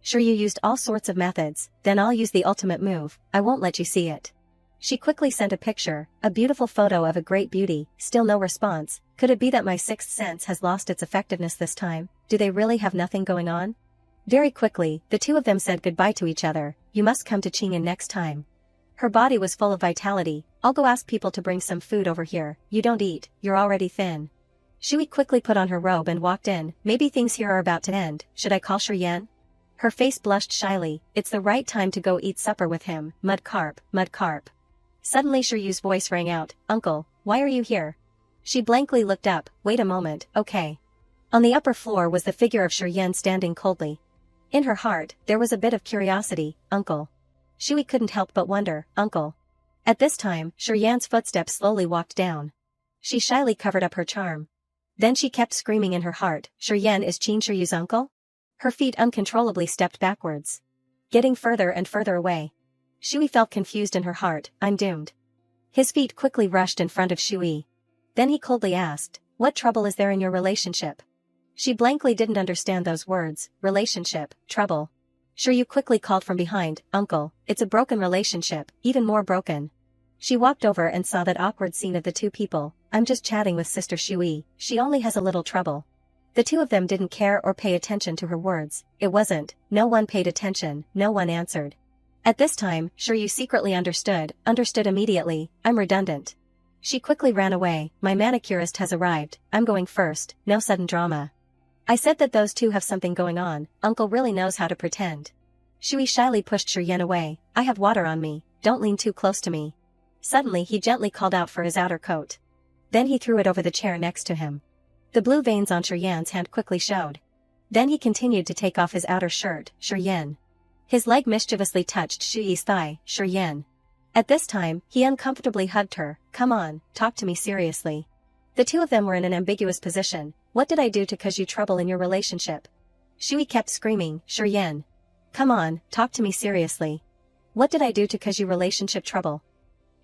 Sure, you used all sorts of methods, then I'll use the ultimate move. I won't let you see it. She quickly sent a picture, a beautiful photo of a great beauty. Still no response. Could it be that my sixth sense has lost its effectiveness this time? Do they really have nothing going on? Very quickly, the two of them said goodbye to each other. You must come to Qingyan next time. Her body was full of vitality. I'll go ask people to bring some food over here. You don't eat, you're already thin. Shui quickly put on her robe and walked in. Maybe things here are about to end. Should I call Shiyan? Her face blushed shyly. It's the right time to go eat supper with him. Mud carp. Suddenly Shiryu's voice rang out. Uncle, why are you here? She blankly looked up. Wait a moment, okay. On the upper floor was the figure of Shiyan standing coldly. In her heart, there was a bit of curiosity. Uncle. Shui couldn't help but wonder. Uncle. At this time, Shiyan's footsteps slowly walked down. She shyly covered up her charm. Then she kept screaming in her heart. Shiyan is Qin Shiryu's uncle? Her feet uncontrollably stepped backwards, getting further and further away. Shui felt confused in her heart, I'm doomed. His feet quickly rushed in front of Shui. Then he coldly asked, what trouble is there in your relationship? She blankly didn't understand those words, relationship, trouble. Shui quickly called from behind, uncle, it's a broken relationship, even more broken. She walked over and saw that awkward scene of the two people, I'm just chatting with sister Shui, she only has a little trouble. The two of them didn't care or pay attention to her words, it wasn't, no one paid attention, no one answered. At this time, Shui secretly understood immediately, I'm redundant. She quickly ran away, my manicurist has arrived, I'm going first, no sudden drama. I said that those two have something going on, uncle really knows how to pretend. Shui shyly pushed Shiryen away, I have water on me, don't lean too close to me. Suddenly he gently called out for his outer coat. Then he threw it over the chair next to him. The blue veins on Shiryen's hand quickly showed. Then he continued to take off his outer shirt, Shiryen. His leg mischievously touched Shuyi's thigh, Shiryen. At this time, he uncomfortably hugged her, come on, talk to me seriously. The two of them were in an ambiguous position, what did I do to cause you trouble in your relationship? Shui kept screaming, Shiryen. Come on, talk to me seriously. What did I do to cause you relationship trouble?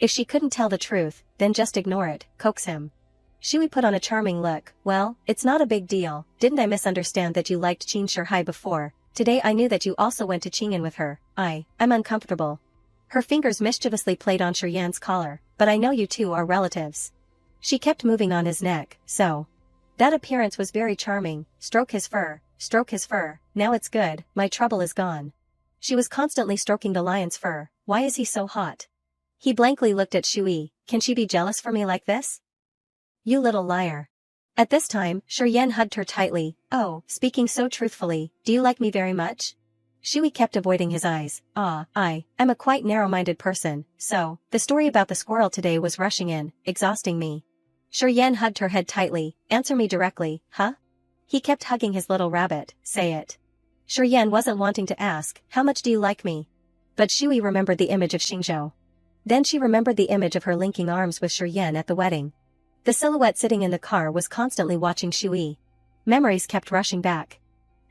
If she couldn't tell the truth, then just ignore it, coax him. Shui put on a charming look, well, it's not a big deal, didn't I misunderstand that you liked Qin Shihai before? Today I knew that you also went to Qing'an with her, I'm uncomfortable. Her fingers mischievously played on Shiryan's collar, but I know you two are relatives. She kept moving on his neck, so. That appearance was very charming, stroke his fur, now it's good, my trouble is gone. She was constantly stroking the lion's fur, why is he so hot? He blankly looked at Shui, can she be jealous for me like this? You little liar. At this time, Shiryen hugged her tightly, oh, speaking so truthfully, do you like me very much? Shui kept avoiding his eyes, I'm a quite narrow-minded person, so, the story about the squirrel today was rushing in, exhausting me. Shiryen hugged her head tightly, answer me directly, huh? He kept hugging his little rabbit, say it. Shiryen wasn't wanting to ask, how much do you like me? But Shui remembered the image of Xingzhou. Then she remembered the image of her linking arms with Shiryen at the wedding. The silhouette sitting in the car was constantly watching Shui. Memories kept rushing back.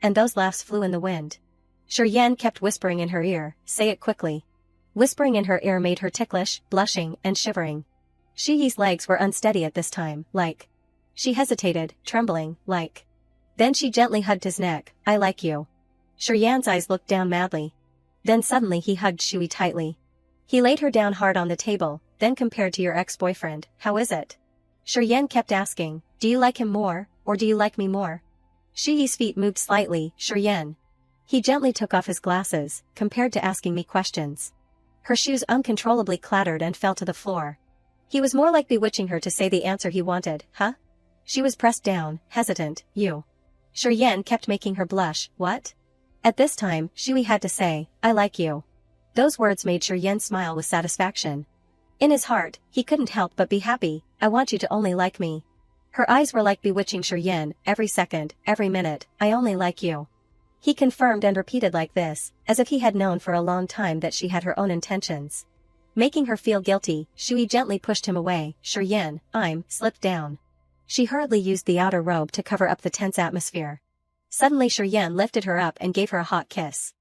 And those laughs flew in the wind. Shiryen kept whispering in her ear, say it quickly. Whispering in her ear made her ticklish, blushing, and shivering. Shui's legs were unsteady at this time, like. She hesitated, trembling, like. Then she gently hugged his neck, I like you. Shiryan's eyes looked down madly. Then suddenly he hugged Shui tightly. He laid her down hard on the table, then compared to your ex-boyfriend, how is it? Shiryen kept asking, do you like him more, or do you like me more? Shui's feet moved slightly, Shiryen. He gently took off his glasses, compared to asking me questions. Her shoes uncontrollably clattered and fell to the floor. He was more like bewitching her to say the answer he wanted, huh? She was pressed down, hesitant, you. Shiryen kept making her blush, what? At this time, Shui had to say, I like you. Those words made Shiryen smile with satisfaction. In his heart, he couldn't help but be happy, I want you to only like me. Her eyes were like bewitching Shiryen, every second, every minute, I only like you. He confirmed and repeated like this, as if he had known for a long time that she had her own intentions. Making her feel guilty, Shui gently pushed him away, Shiryen, slipped down. She hurriedly used the outer robe to cover up the tense atmosphere. Suddenly Shiryen lifted her up and gave her a hot kiss.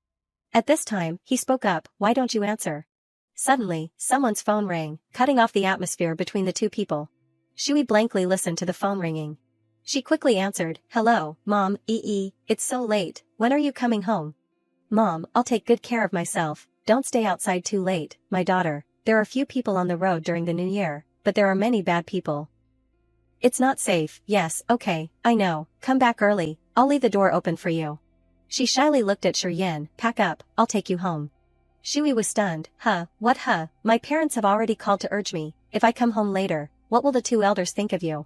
At this time, he spoke up, why don't you answer? Suddenly, someone's phone rang, cutting off the atmosphere between the two people. Shui blankly listened to the phone ringing. She quickly answered, hello, Mom, it's so late, when are you coming home? Mom, I'll take good care of myself, don't stay outside too late, my daughter, there are few people on the road during the new year, but there are many bad people. It's not safe, yes, okay, I know, come back early, I'll leave the door open for you. She shyly looked at Shiryen, pack up, I'll take you home. Shui was stunned, what my parents have already called to urge me, if I come home later, what will the two elders think of you?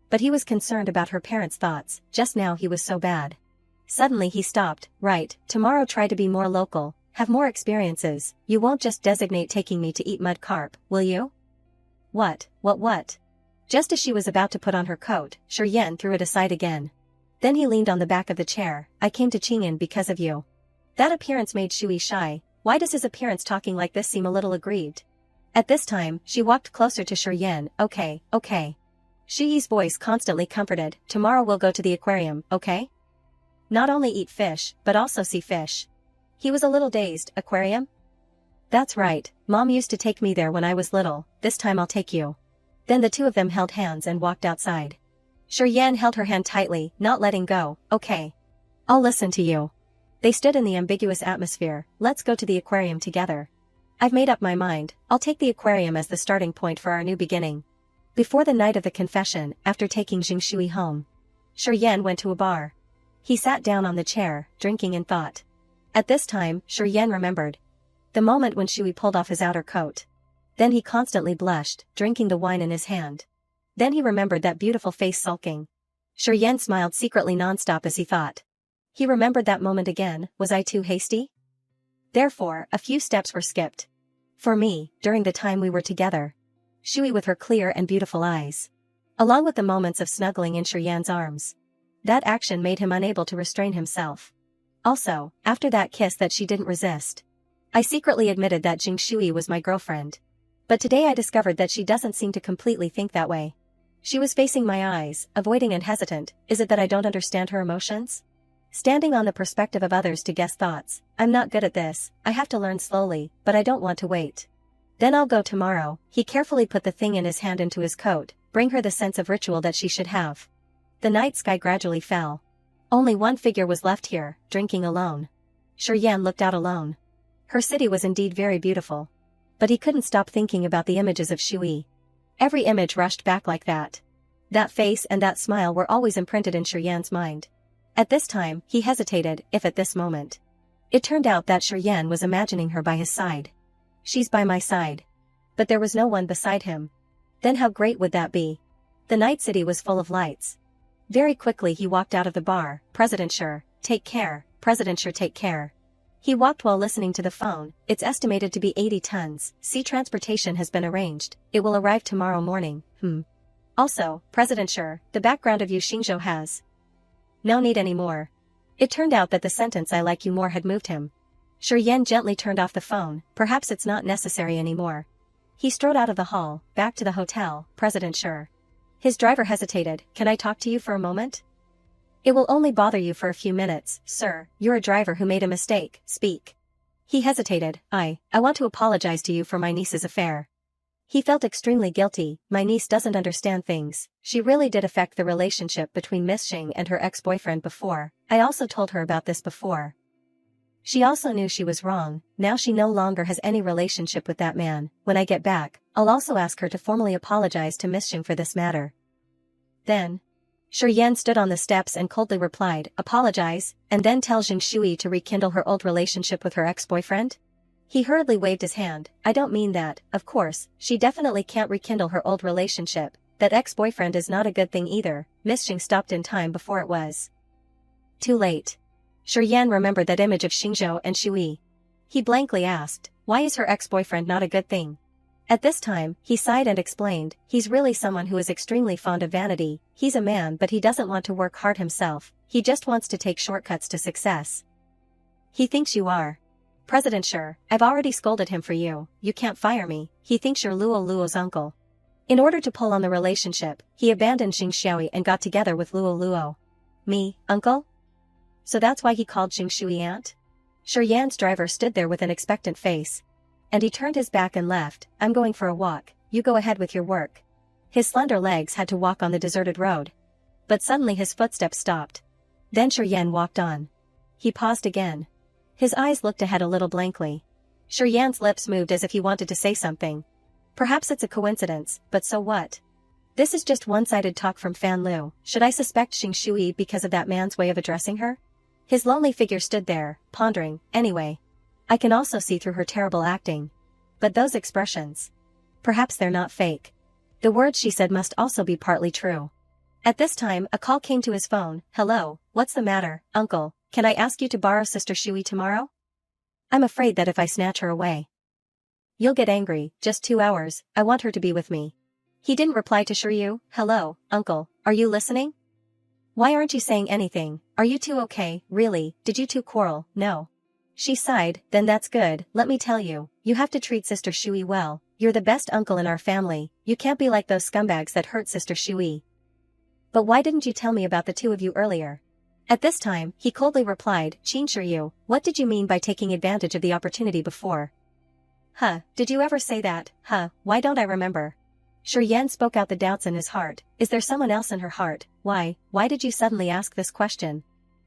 But he was concerned about her parents' thoughts, just now he was so bad. Suddenly he stopped, right, tomorrow try to be more local, have more experiences, you won't just designate taking me to eat mud carp, will you? What? Just as she was about to put on her coat, Shiryen threw it aside again. Then he leaned on the back of the chair, I came to Qing'an because of you. That appearance made Shui shy, why does his appearance talking like this seem a little aggrieved? At this time, she walked closer to Shiryen, okay. Shui's voice constantly comforted, tomorrow we'll go to the aquarium, okay? Not only eat fish, but also see fish. He was a little dazed, aquarium? That's right, Mom used to take me there when I was little, this time I'll take you. Then the two of them held hands and walked outside. Shiryan held her hand tightly, not letting go. Okay. I'll listen to you. They stood in the ambiguous atmosphere. Let's go to the aquarium together. I've made up my mind, I'll take the aquarium as the starting point for our new beginning. Before the night of the confession, after taking Jingshui home, Shiryan went to a bar. He sat down on the chair, drinking in thought. At this time, Shiryan remembered the moment when Shui pulled off his outer coat. Then he constantly blushed, drinking the wine in his hand. Then he remembered that beautiful face sulking. Shiryan smiled secretly nonstop as he thought. He remembered that moment again. Was I too hasty? Therefore, a few steps were skipped. For me, during the time we were together. Shui with her clear and beautiful eyes. Along with the moments of snuggling in Shiryan's arms. That action made him unable to restrain himself. Also, after that kiss that she didn't resist. I secretly admitted that Jingshui was my girlfriend. But today I discovered that she doesn't seem to completely think that way. She was facing my eyes, avoiding and hesitant. Is it that I don't understand her emotions? Standing on the perspective of others to guess thoughts. I'm not good at this, I have to learn slowly, but I don't want to wait. Then I'll go tomorrow. He carefully put the thing in his hand into his coat, bring her the sense of ritual that she should have. The night sky gradually fell. Only one figure was left here, drinking alone. Shiryan looked out alone. Her city was indeed very beautiful. But he couldn't stop thinking about the images of Shui. Every image rushed back like that. That face and that smile were always imprinted in Shiryan's mind. At this time, he hesitated, if at this moment. It turned out that Shiryan was imagining her by his side. She's by my side. But there was no one beside him. Then how great would that be? The night city was full of lights. Very quickly he walked out of the bar. President Sure, take care, President Sure, take care. He walked while listening to the phone. It's estimated to be 80 tons. Sea transportation has been arranged. It will arrive tomorrow morning. Also, President Sure, the background of Yu Xingzhou has no need anymore. It turned out that the sentence I like you more had moved him. Shiryan gently turned off the phone. Perhaps it's not necessary anymore. He strode out of the hall, back to the hotel. President Sure. His driver hesitated. Can I talk to you for a moment? It will only bother you for a few minutes, sir. You're a driver who made a mistake. Speak. He hesitated. I want to apologize to you for my niece's affair. He felt extremely guilty. My niece doesn't understand things. She really did affect the relationship between Miss Xing and her ex-boyfriend before. I also told her about this before. She also knew she was wrong. Now she no longer has any relationship with that man. When I get back, I'll also ask her to formally apologize to Miss Xing for this matter. Then, Shiryan stood on the steps and coldly replied, apologize, and then tell Jingshui to rekindle her old relationship with her ex-boyfriend? He hurriedly waved his hand. I don't mean that, of course, she definitely can't rekindle her old relationship. That ex-boyfriend is not a good thing either. Miss Xing stopped in time before it was too late. Shiryan remembered that image of Xingzhou and Shui. He blankly asked, why is her ex-boyfriend not a good thing? At this time, he sighed and explained, he's really someone who is extremely fond of vanity. He's a man but he doesn't want to work hard himself. He just wants to take shortcuts to success. He thinks you are President Sure, I've already scolded him for you. You can't fire me. He thinks you're Luo's uncle. In order to pull on the relationship, he abandoned Xingxiaoyi and got together with Luo. Me, uncle? So that's why he called Jingshui aunt? Shiryan's driver stood there with an expectant face. And he turned his back and left. I'm going for a walk, you go ahead with your work. His slender legs had to walk on the deserted road. But suddenly his footsteps stopped. Then Shiryan walked on. He paused again. His eyes looked ahead a little blankly. Shiryan's lips moved as if he wanted to say something. Perhaps it's a coincidence, but so what? This is just one-sided talk from Fan Lu. Should I suspect Jingshui because of that man's way of addressing her? His lonely figure stood there, pondering. Anyway, I can also see through her terrible acting. But those expressions. Perhaps they're not fake. The words she said must also be partly true. At this time, a call came to his phone. Hello, what's the matter, uncle? Can I ask you to borrow Sister Shui tomorrow? I'm afraid that if I snatch her away, you'll get angry. Just 2 hours, I want her to be with me. He didn't reply to Shiryu. Hello, uncle, are you listening? Why aren't you saying anything? Are you two okay, really? Did you two quarrel? No. She sighed. Then that's good. Let me tell you, you have to treat Sister Shui well. You're the best uncle in our family. You can't be like those scumbags that hurt Sister Shui. But why didn't you tell me about the two of you earlier? At this time, he coldly replied, Qin Shiryu, what did you mean by taking advantage of the opportunity before? Huh, did you ever say that? Huh, why don't I remember? Yan spoke out the doubts in his heart. Is there someone else in her heart? Why did you suddenly ask this question?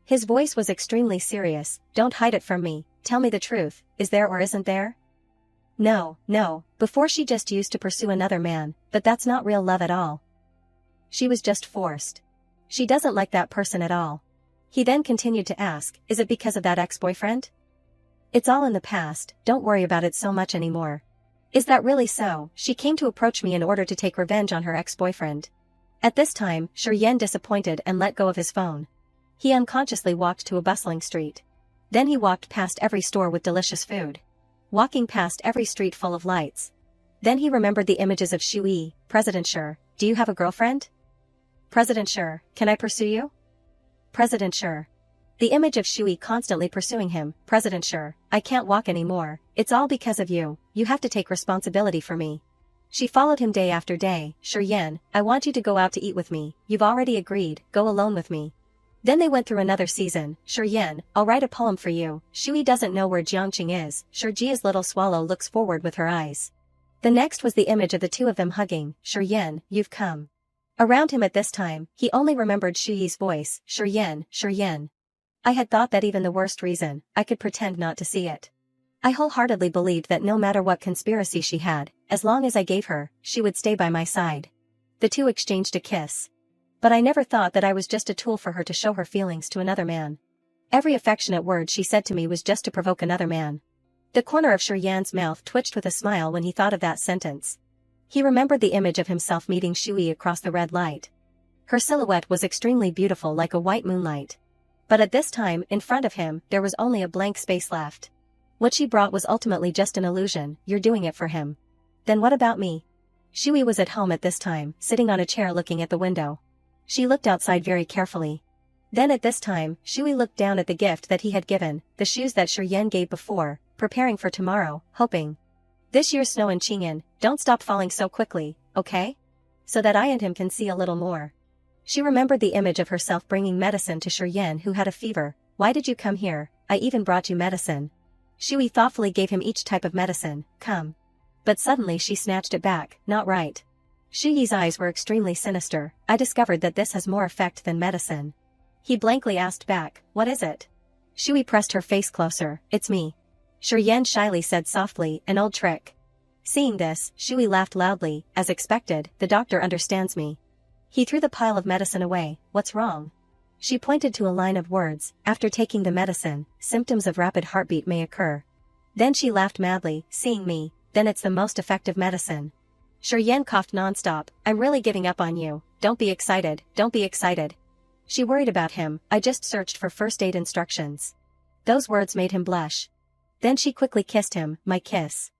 His voice was extremely serious. Don't hide it from me, tell me the truth, is there or isn't there? No, before she just used to pursue another man, but that's not real love at all. She was just forced. She doesn't like that person at all. He then continued to ask, is it because of that ex-boyfriend? It's all in the past, don't worry about it so much anymore. Is that really so? She came to approach me in order to take revenge on her ex-boyfriend. At this time, Yan disappointed and let go of his phone. He unconsciously walked to a bustling street. Then he walked past every store with delicious food. Walking past every street full of lights. Then he remembered the images of Shui. President Sure, do you have a girlfriend? President Sure, can I pursue you? President Sure. The image of Shui constantly pursuing him. President Sure, I can't walk anymore, it's all because of you, you have to take responsibility for me. She followed him day after day. Yan, I want you to go out to eat with me, you've already agreed, go alone with me. Then they went through another season. Yan, I'll write a poem for you. Shui doesn't know where Jiangqing is. Jia's little swallow looks forward with her eyes. The next was the image of the two of them hugging. Yan, you've come. Around him at this time, he only remembered Shui's voice. Yan. I had thought that even the worst reason, I could pretend not to see it. I wholeheartedly believed that no matter what conspiracy she had, as long as I gave her, she would stay by my side. The two exchanged a kiss. But I never thought that I was just a tool for her to show her feelings to another man. Every affectionate word she said to me was just to provoke another man. The corner of Yan's mouth twitched with a smile when he thought of that sentence. He remembered the image of himself meeting Shui across the red light. Her silhouette was extremely beautiful like a white moonlight. But at this time, in front of him, there was only a blank space left. What she brought was ultimately just an illusion. You're doing it for him. Then what about me? Shui was at home at this time, sitting on a chair looking at the window. She looked outside very carefully. Then at this time, Shui looked down at the gift that he had given, the shoes that Yan gave before, preparing for tomorrow, hoping. This year's snow in Qing'an, don't stop falling so quickly, okay? So that I and him can see a little more. She remembered the image of herself bringing medicine to Yan who had a fever. Why did you come here? I even brought you medicine. Shui thoughtfully gave him each type of medicine. Come. But suddenly she snatched it back. Not right. Shui's eyes were extremely sinister. I discovered that this has more effect than medicine. He blankly asked back, what is it? Shui pressed her face closer. It's me. Yan shyly said softly, an old trick. Seeing this, Shui laughed loudly. As expected, the doctor understands me. He threw the pile of medicine away. What's wrong? She pointed to a line of words. After taking the medicine, symptoms of rapid heartbeat may occur. Then she laughed madly, seeing me. Then it's the most effective medicine. Yan coughed nonstop. I'm really giving up on you. Don't be excited, don't be excited. She worried about him. I just searched for first aid instructions. Those words made him blush. Then she quickly kissed him. My kiss.